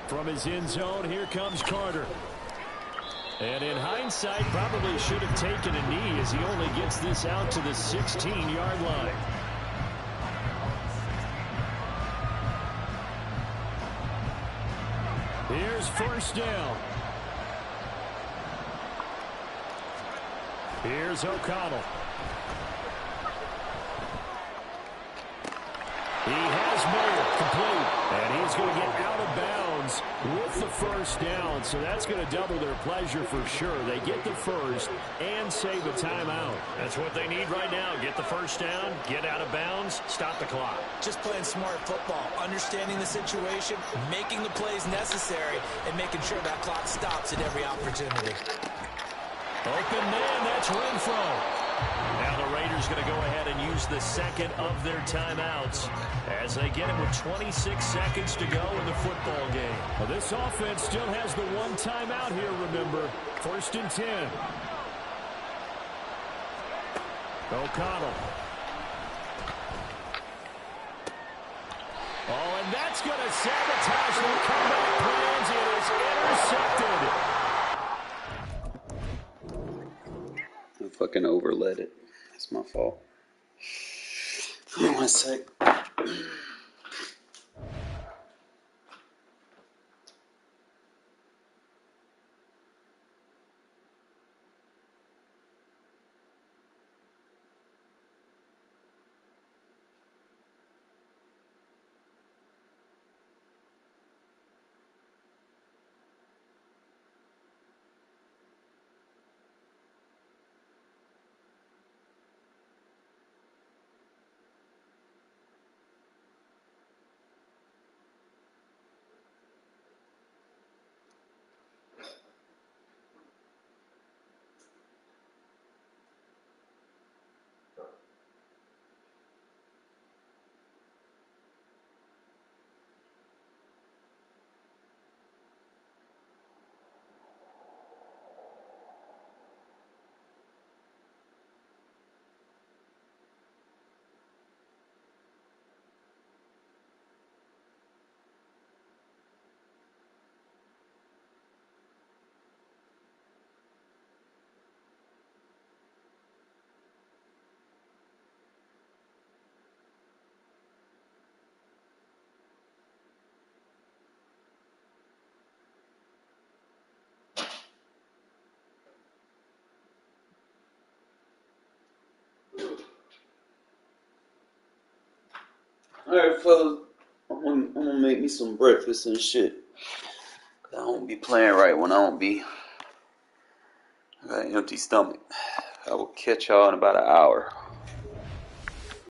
From his end zone, here comes Carter. And in hindsight, probably should have taken a knee as he only gets this out to the 16-yard line. Here's 1st down. Here's O'Connell. He has more complete, and he's going to get out of bounds with the 1st down, so that's going to double their pleasure for sure. They get the 1st and save a timeout. That's what they need right now. Get the 1st down, get out of bounds, stop the clock. Just playing smart football, understanding the situation, making the plays necessary, and making sure that clock stops at every opportunity. Open man, that's Renfro. Now the Raiders going to go ahead and use the 2nd of their timeouts as they get it with 26 seconds to go in the football game. Well, this offense still has the 1 timeout here, remember. 1st and 10. O'Connell. Oh, and And that's going to sabotage their comeback plans. It is intercepted. I fucking overlet it. That's my fault. Hold on 1 sec. Alright, fellas. I'm gonna make me some breakfast and shit. I don't be playing right when I don't be. I got an empty stomach. I will catch y'all in about an hour.